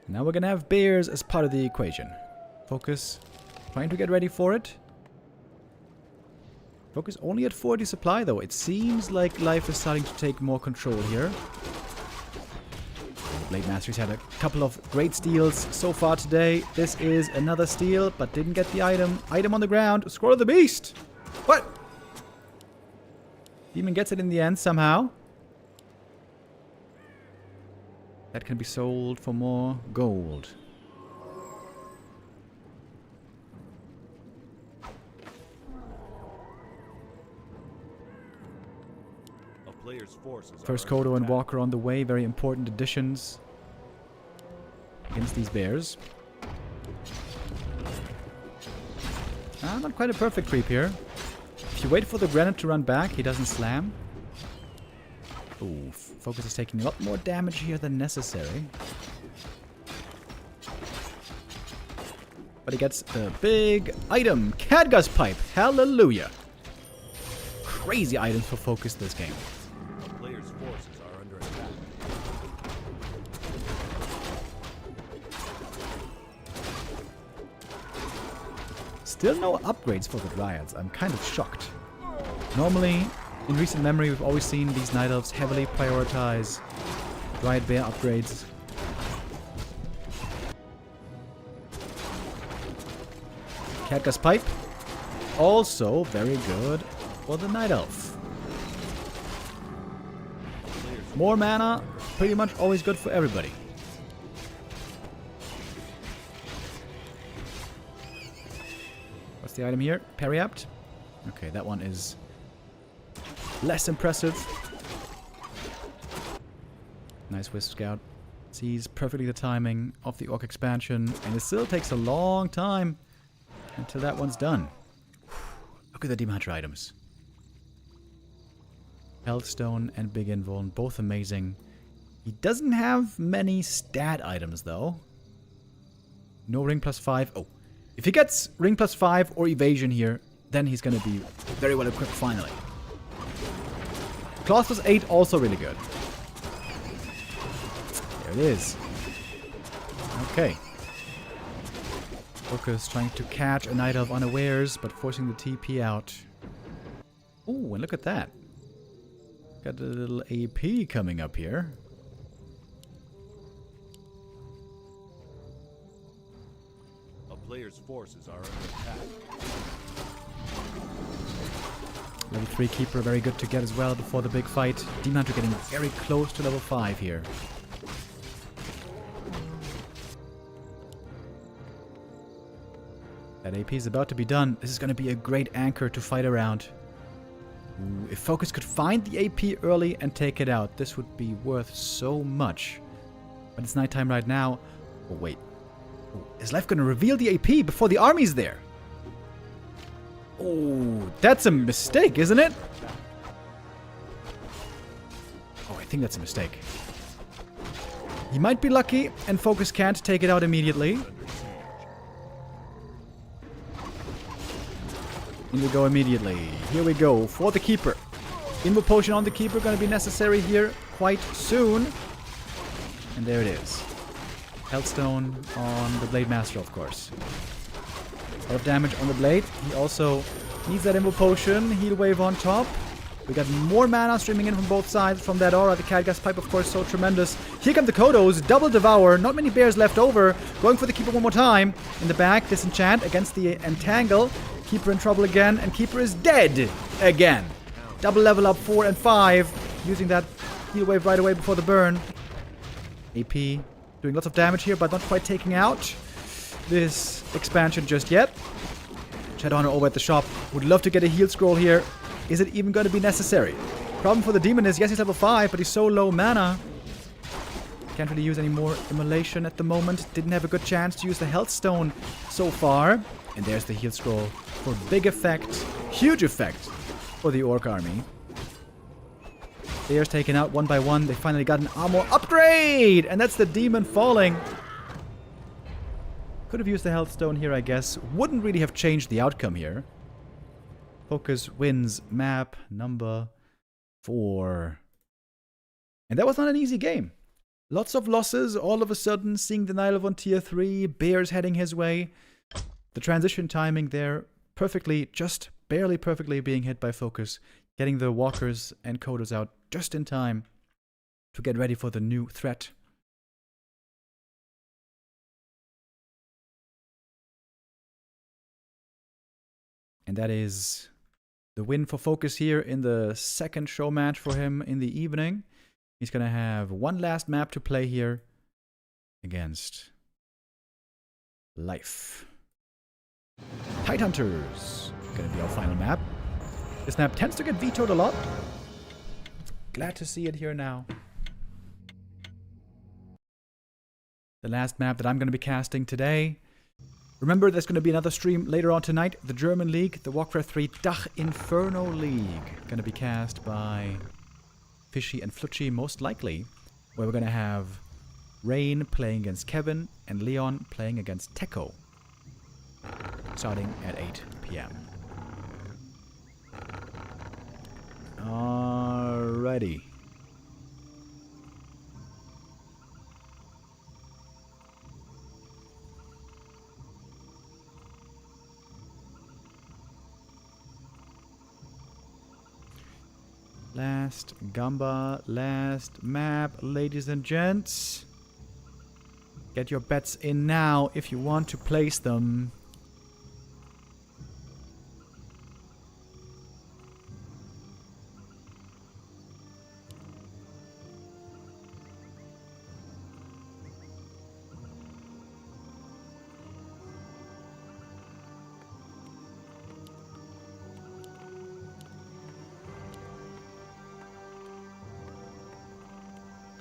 Now we're gonna have bears as part of the equation. FoCuS trying to get ready for it. FoCuS only at 40 supply though. It seems like life is starting to take more control here. Blade Master's had a couple of great steals so far today. This is another steal, but didn't get the item. Item on the ground. Scroll of the Beast! What? Demon gets it in the end somehow. That can be sold for more gold.
A player's forces
First
are under
Kodo and
attack.
Walker on the way. Very important additions against these bears. Not quite a perfect creep here. If you wait for the granite to run back, he doesn't slam. Ooh, FoCuS is taking a lot more damage here than necessary. But he gets the big item, Cadgus Pipe. Hallelujah. Crazy items for FoCuS this game.
A player's forces are under attack.
Still no upgrades for the Dryads. I'm kind of shocked. Normally, in recent memory, we've always seen these Night Elves heavily prioritize Dryad Bear upgrades. Cadgus Pipe. Also very good for the Night Elf. More mana, pretty much always good for everybody. What's the item here? Periapt? Okay, that one is less impressive. Nice Wisp Scout. Sees perfectly the timing of the Orc expansion, and it still takes a long time until that one's done. Look at the Demon Hunter items. Healthstone and Big Invuln, both amazing. He doesn't have many stat items, though. No ring +5. Oh, if he gets ring +5 or evasion here, then he's going to be very well equipped finally. Claws +8, also really good. There it is. Okay. FoCuS trying to catch a Night Elf unawares, but forcing the TP out. Ooh, and look at that. Got a little AP coming up here.
A player's forces are under attack.
Level 3 Keeper, very good to get as well before the big fight. Demon Hunter getting very close to level 5 here. That AP is about to be done. This is going to be a great anchor to fight around. Ooh, if FoCuS could find the AP early and take it out, this would be worth so much. But it's nighttime right now. Oh, wait. Oh, is Life going to reveal the AP before the army's there? Oh, that's a mistake, isn't it? Oh, I think that's a mistake. He might be lucky, and FoCuS can't take it out immediately. In we go immediately. Here we go for the Keeper. Invo Potion on the Keeper going to be necessary here quite soon. And there it is. Hellstone on the Blade Master, of course. A lot of damage on the Blade. He also needs that Invo Potion. Heal Wave on top. We got more mana streaming in from both sides from that aura. The Cadgas Pipe, of course, so tremendous. Here come the Kodos. Double Devour. Not many bears left over. Going for the Keeper one more time. In the back, Disenchant against the Entangle. Keeper in trouble again, and Keeper is dead again. Double level up 4 and 5. Using that heal wave right away before the burn. AP doing lots of damage here, but not quite taking out this expansion just yet. Shadowhunter over at the shop. Would love to get a heal scroll here. Is it even going to be necessary? Problem for the demon is, yes, he's level 5, but he's so low mana. Can't really use any more Immolation at the moment. Didn't have a good chance to use the Health Stone so far. And there's the heal scroll for big effect, huge effect for the Orc army. Bears taken out one by one. They finally got an armor upgrade! And that's the demon falling. Could have used the Health Stone here, I guess. Wouldn't really have changed the outcome here. FoCuS wins map number 4. And that was not an easy game. Lots of losses all of a sudden, seeing the Night Elf on tier 3, bears heading his way. The transition timing there, perfectly, just barely perfectly being hit by FoCuS. Getting the walkers and Kodos out just in time to get ready for the new threat. And that is the win for FoCuS here in the second show match for him in the evening. He's going to have one last map to play here against Life. Tidehunters. Going to be our final map. This map tends to get vetoed a lot. Glad to see it here now. The last map that I'm going to be casting today. Remember, there's going to be another stream later on tonight. The German League, the Warcraft III Dach Inferno League. Going to be cast by Fishy and Flutschi, most likely. Where we're going to have Rain playing against Kevin and Leon playing against Tekko. Starting at 8 p.m. Alrighty. Last Gamba, last map, ladies and gents. Get your bets in now if you want to place them.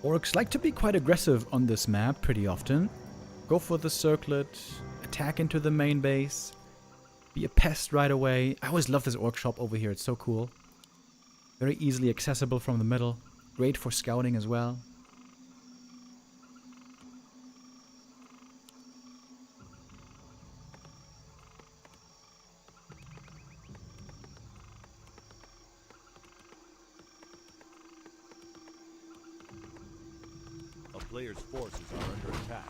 Orcs like to be quite aggressive on this map pretty often. Go for the circlet, attack into the main base, be a pest right away. I always love this orc shop over here, it's so cool. Very easily accessible from the middle. Great for scouting as well.
A player's forces are under attack.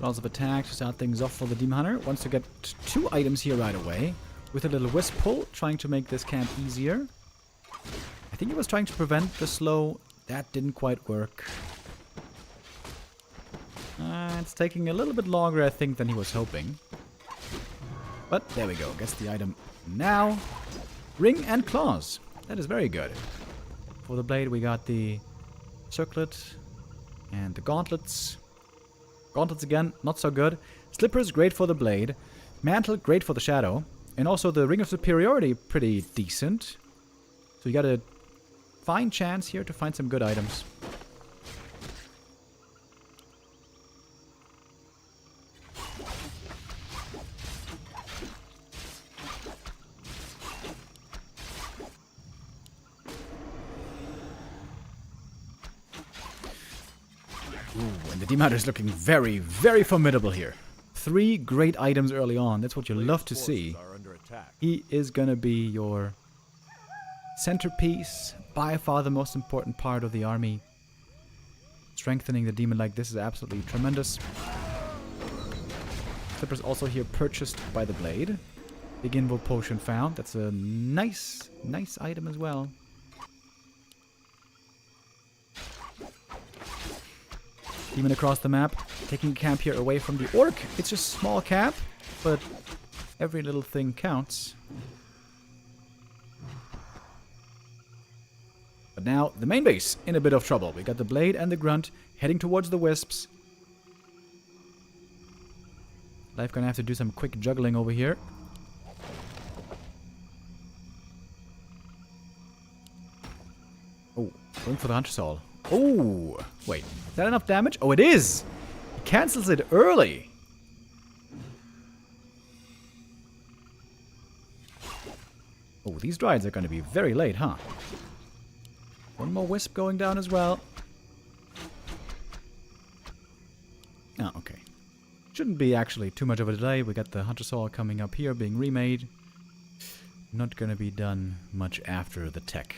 Lots of attack to start things off for the Demon Hunter. Wants to get 2 items here right away. With a little wisp pull, trying to make this camp easier. I think he was trying to prevent the slow. That didn't quite work. It's taking a little bit longer, I think, than he was hoping. But there we go. Gets the item now. Ring and claws. That is very good. For the blade, we got the circlet and the gauntlets. Gauntlets again, not so good. Slippers, great for the blade. Mantle, great for the shadow. And also the Ring of Superiority, pretty decent. So you got a fine chance here to find some good items. Ooh, and the Demon Hunter is looking very, very formidable here. 3 great items early on. That's what you love to see. He is gonna be your centerpiece, by far the most important part of the army. Strengthening the demon like this is absolutely tremendous. Slippers also here purchased by the blade. Big Invo potion found. That's a nice item as well. Demon across the map, taking camp here away from the orc. It's just small camp, but every little thing counts. But now, the main base in a bit of trouble. We got the blade and the grunt heading towards the wisps. Life gonna have to do some quick juggling over here. Oh, going for the Hunter Soul. Oh, wait. Is that enough damage? Oh, it is! He cancels it early. Oh, these Dryads are going to be very late, huh? One more Wisp going down as well. Oh, okay. Shouldn't be actually too much of a delay. We got the Hunter Soul coming up here, being remade. Not going to be done much after the tech.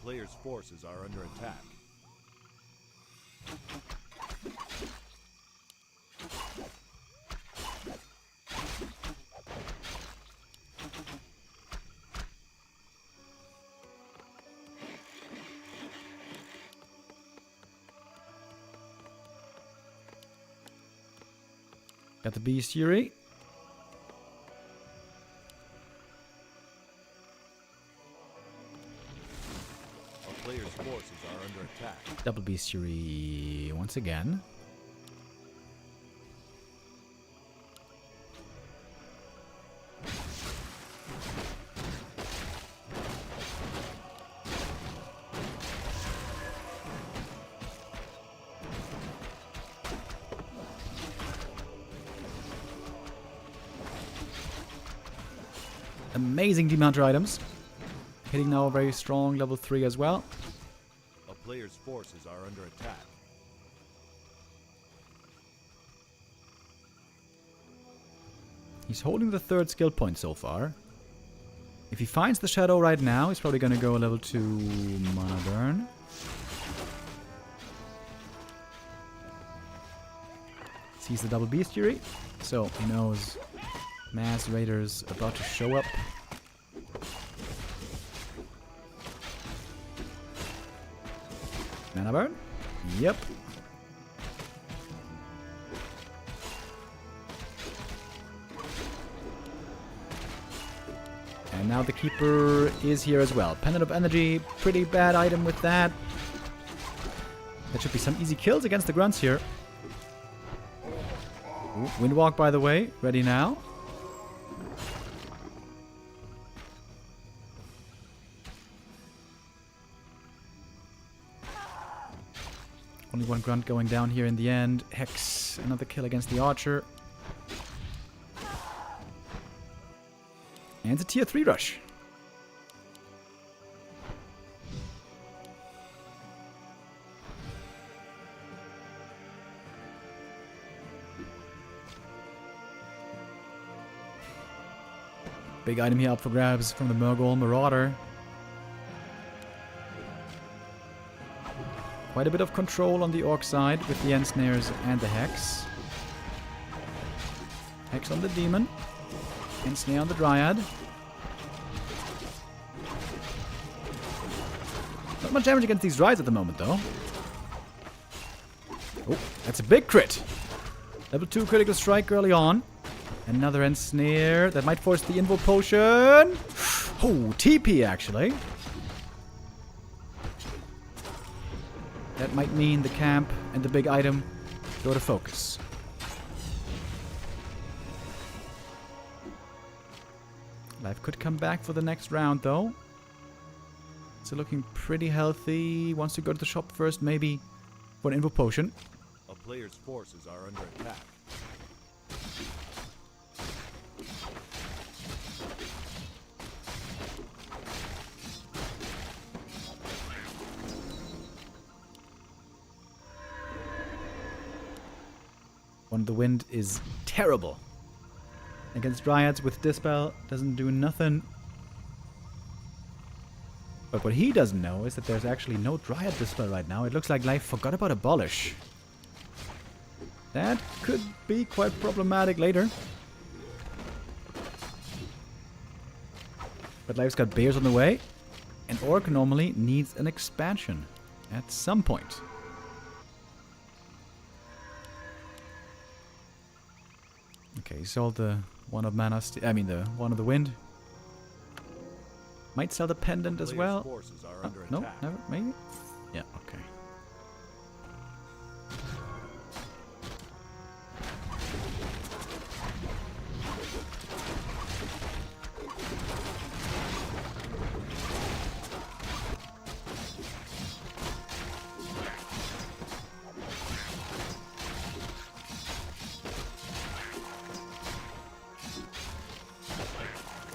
Player's forces are under attack.
Got the Beast Fury.
Player's forces are under attack.
Double Beast Fury once again. Amazing Demon Hunter items. Hitting now a very strong level 3 as well.
A player's forces are under attack.
He's holding the 3rd skill point so far. If he finds the shadow right now, he's probably going to go a level 2 mana burn. Sees the double beast fury, so he knows mass raiders about to show up. Mana burn? Yep. And now the Keeper is here as well. Pendant of Energy, pretty bad item with that. That should be some easy kills against the grunts here. Ooh, Windwalk, by the way, ready now. Only one grunt going down here in the end. Hex, another kill against the archer. And it's a tier 3 rush. Big item here up for grabs from the Murgle Marauder. Quite a bit of control on the Orc side with the End Snares and the Hex. Hex on the Demon. End Snare on the Dryad. Not much damage against these Dryads at the moment, though. Oh, that's a big crit. Level 2 critical strike early on. Another End Snare. That might force the Invo Potion. Oh, TP, actually. That might mean the camp and the big item go to FoCuS. Life could come back for the next round, though. Still looking pretty healthy. Wants to go to the shop first, maybe for an Invo Potion.
A player's forces are under attack.
One of the Wind is terrible. Against Dryads with Dispel, doesn't do nothing. But what he doesn't know is that there's actually no Dryad Dispel right now. It looks like Life forgot about Abolish. That could be quite problematic later. But Life's got Bears on the way. And Orc normally needs an expansion at some point. Okay, he sold the one of mana. The one of the Wind. Might sell the pendant as well.
Forces are under
No,
attack.
never, maybe. Yeah, okay.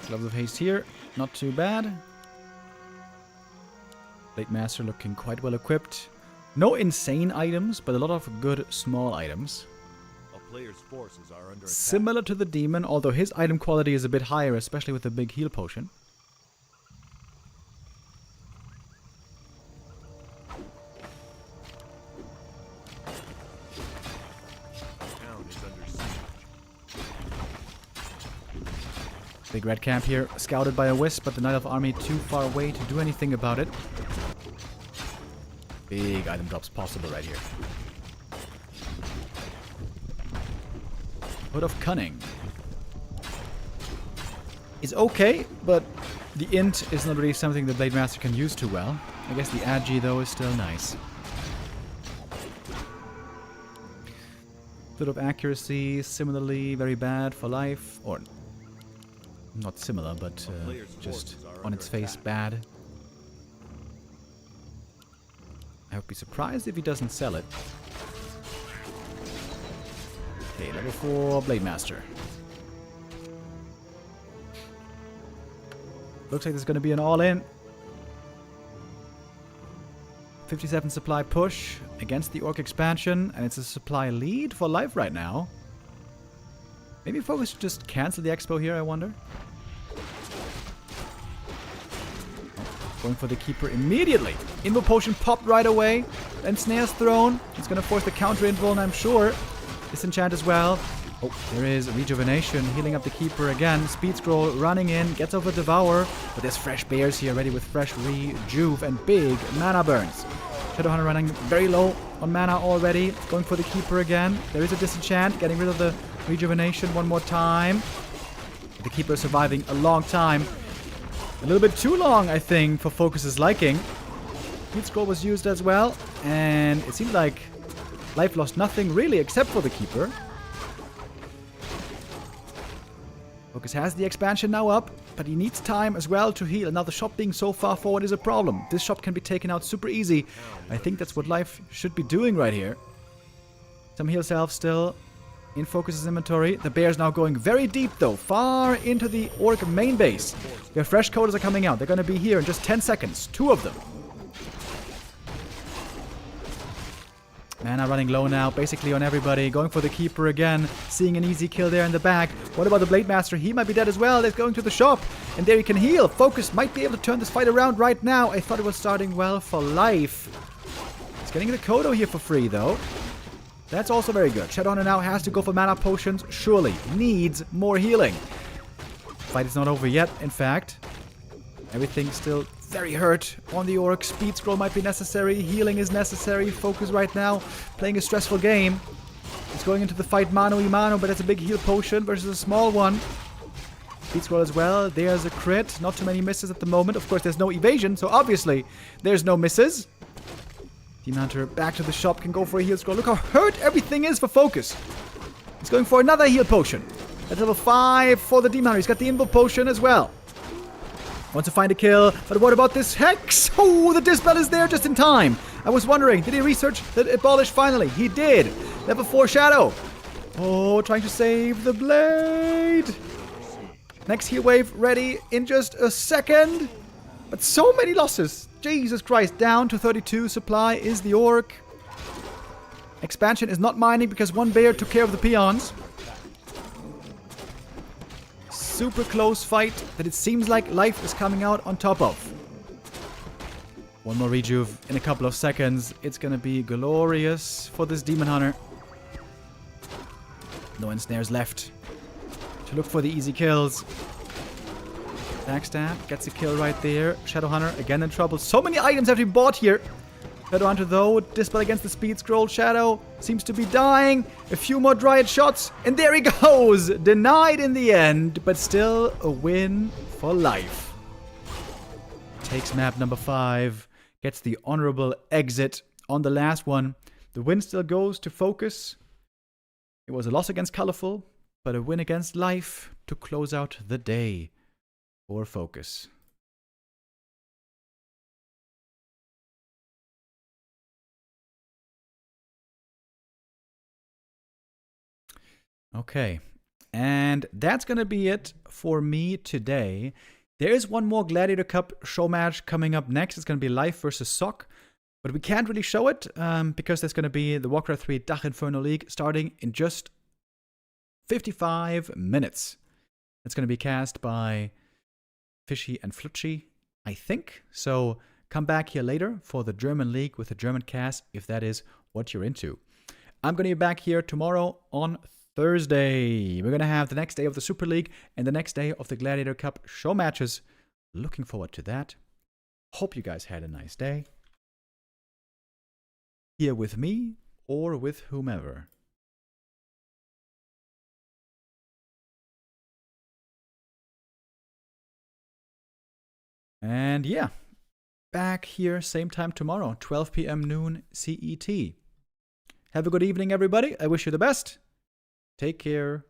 Gloves of Haste here, not too bad. Blade Master looking quite well equipped. No insane items, but a lot of good small items.
A player's forces are under attack.
Similar to the Demon, although his item quality is a bit higher, especially with the big heal potion.
The town is under siege.
Big red camp here, scouted by a Wisp, but the Knight of Army too far away to do anything about it. Big item drops possible right here. Hood of Cunning is okay, but the Int is not really something the Blade Master can use too well. I guess the Agi, though, is still nice. Bit of accuracy, similarly very bad for Life, or not similar, but just on its face bad. I would be surprised if he doesn't sell it. Okay, level 4 Blade Master. Looks like there's going to be an all-in. 57 supply push against the Orc expansion, and it's a supply lead for Life right now. Maybe FoCuS should just cancel the expo here, I wonder. Going for the Keeper immediately. Invo Potion popped right away. Then Snare's thrown. It's going to force the counter invul, and I'm sure Disenchant as well. Oh, there is Rejuvenation, healing up the Keeper again. Speed Scroll running in, gets over Devour. But there's fresh Bears here, ready with fresh Rejuve and big mana burns. Shadowhunter running very low on mana already. Going for the Keeper again. There is a Disenchant, getting rid of the Rejuvenation one more time. The Keeper surviving a long time. A little bit too long, I think, for FoCuS's liking. Speed Scroll was used as well, and it seemed like Life lost nothing really except for the Keeper. FoCuS has the expansion now up, but he needs time as well to heal, and now the shop being so far forward is a problem. This shop can be taken out super easy. I think that's what Life should be doing right here. Some heal self still in FoCuS's inventory. The Bear's now going very deep though, far into the Orc main base. Their fresh coders are coming out. They're going to be here in just 10 seconds. 2 of them. Mana running low now, basically on everybody. Going for the Keeper again. Seeing an easy kill there in the back. What about the Blade Master? He might be dead as well. They're going to the shop. And there he can heal. FoCuS might be able to turn this fight around right now. I thought it was starting well for Life. He's getting the Kodo here for free, though. That's also very good. Shadowhunter now has to go for mana potions. Surely needs more healing. Fight is not over yet, in fact. Everything's still very hurt on the Orc. Speed scroll might be necessary. Healing is necessary. FoCuS right now playing a stressful game. He's going into the fight mano a mano, but that's a big heal potion versus a small one. Speed scroll as well. There's a crit. Not too many misses at the moment. Of course, there's no evasion, so obviously there's no misses. Demon Hunter back to the shop, can go for a heal scroll. Look how hurt everything is for FoCuS. He's going for another heal potion. At level 5 for the Demon Hunter. He's got the Invo potion as well. Wants to find a kill, but what about this Hex? Oh, the Dispel is there just in time. I was wondering, did he research the Abolish finally? He did. Level 4 Shadow. Oh, trying to save the blade. Next heal wave ready in just a second. But so many losses. Jesus Christ, down to 32 supply is the Orc. Expansion is not mining because one bear took care of the peons. Super close fight that it seems like life is coming out on top of. One more rejuve in a couple of seconds. It's gonna be glorious for this Demon Hunter. No ensnares left to look for the easy kills. Backstab gets a kill right there. Shadowhunter again in trouble. So many items have to be bought here. Shadowhunter though, Dispel against the Speed Scroll. Shadow seems to be dying. A few more Dryad shots, and there he goes! Denied in the end, but still a win for life. Takes map number 5, gets the honorable exit on the last one. The win still goes to FoCuS. It was a loss against Colorful, but a win against Life to close out the day for FoCuS. Okay, and that's going to be it for me today. There is one more Gladiator Cup show match coming up next. It's going to be Life versus Sock, but we can't really show it because there's going to be the Warcraft III Dach Inferno League starting in just 55 minutes. It's going to be cast by Fishy and Flutschi, I think. So come back here later for the German League with the German cast if that is what you're into. I'm going to be back here tomorrow on Thursday. We're going to have the next day of the Super League and the next day of the Gladiator Cup show matches. Looking forward to that. Hope you guys had a nice day. Here with me or with whomever. And yeah, back here same time tomorrow, 12 p.m. noon CET. Have a good evening, everybody. I wish you the best. Take care.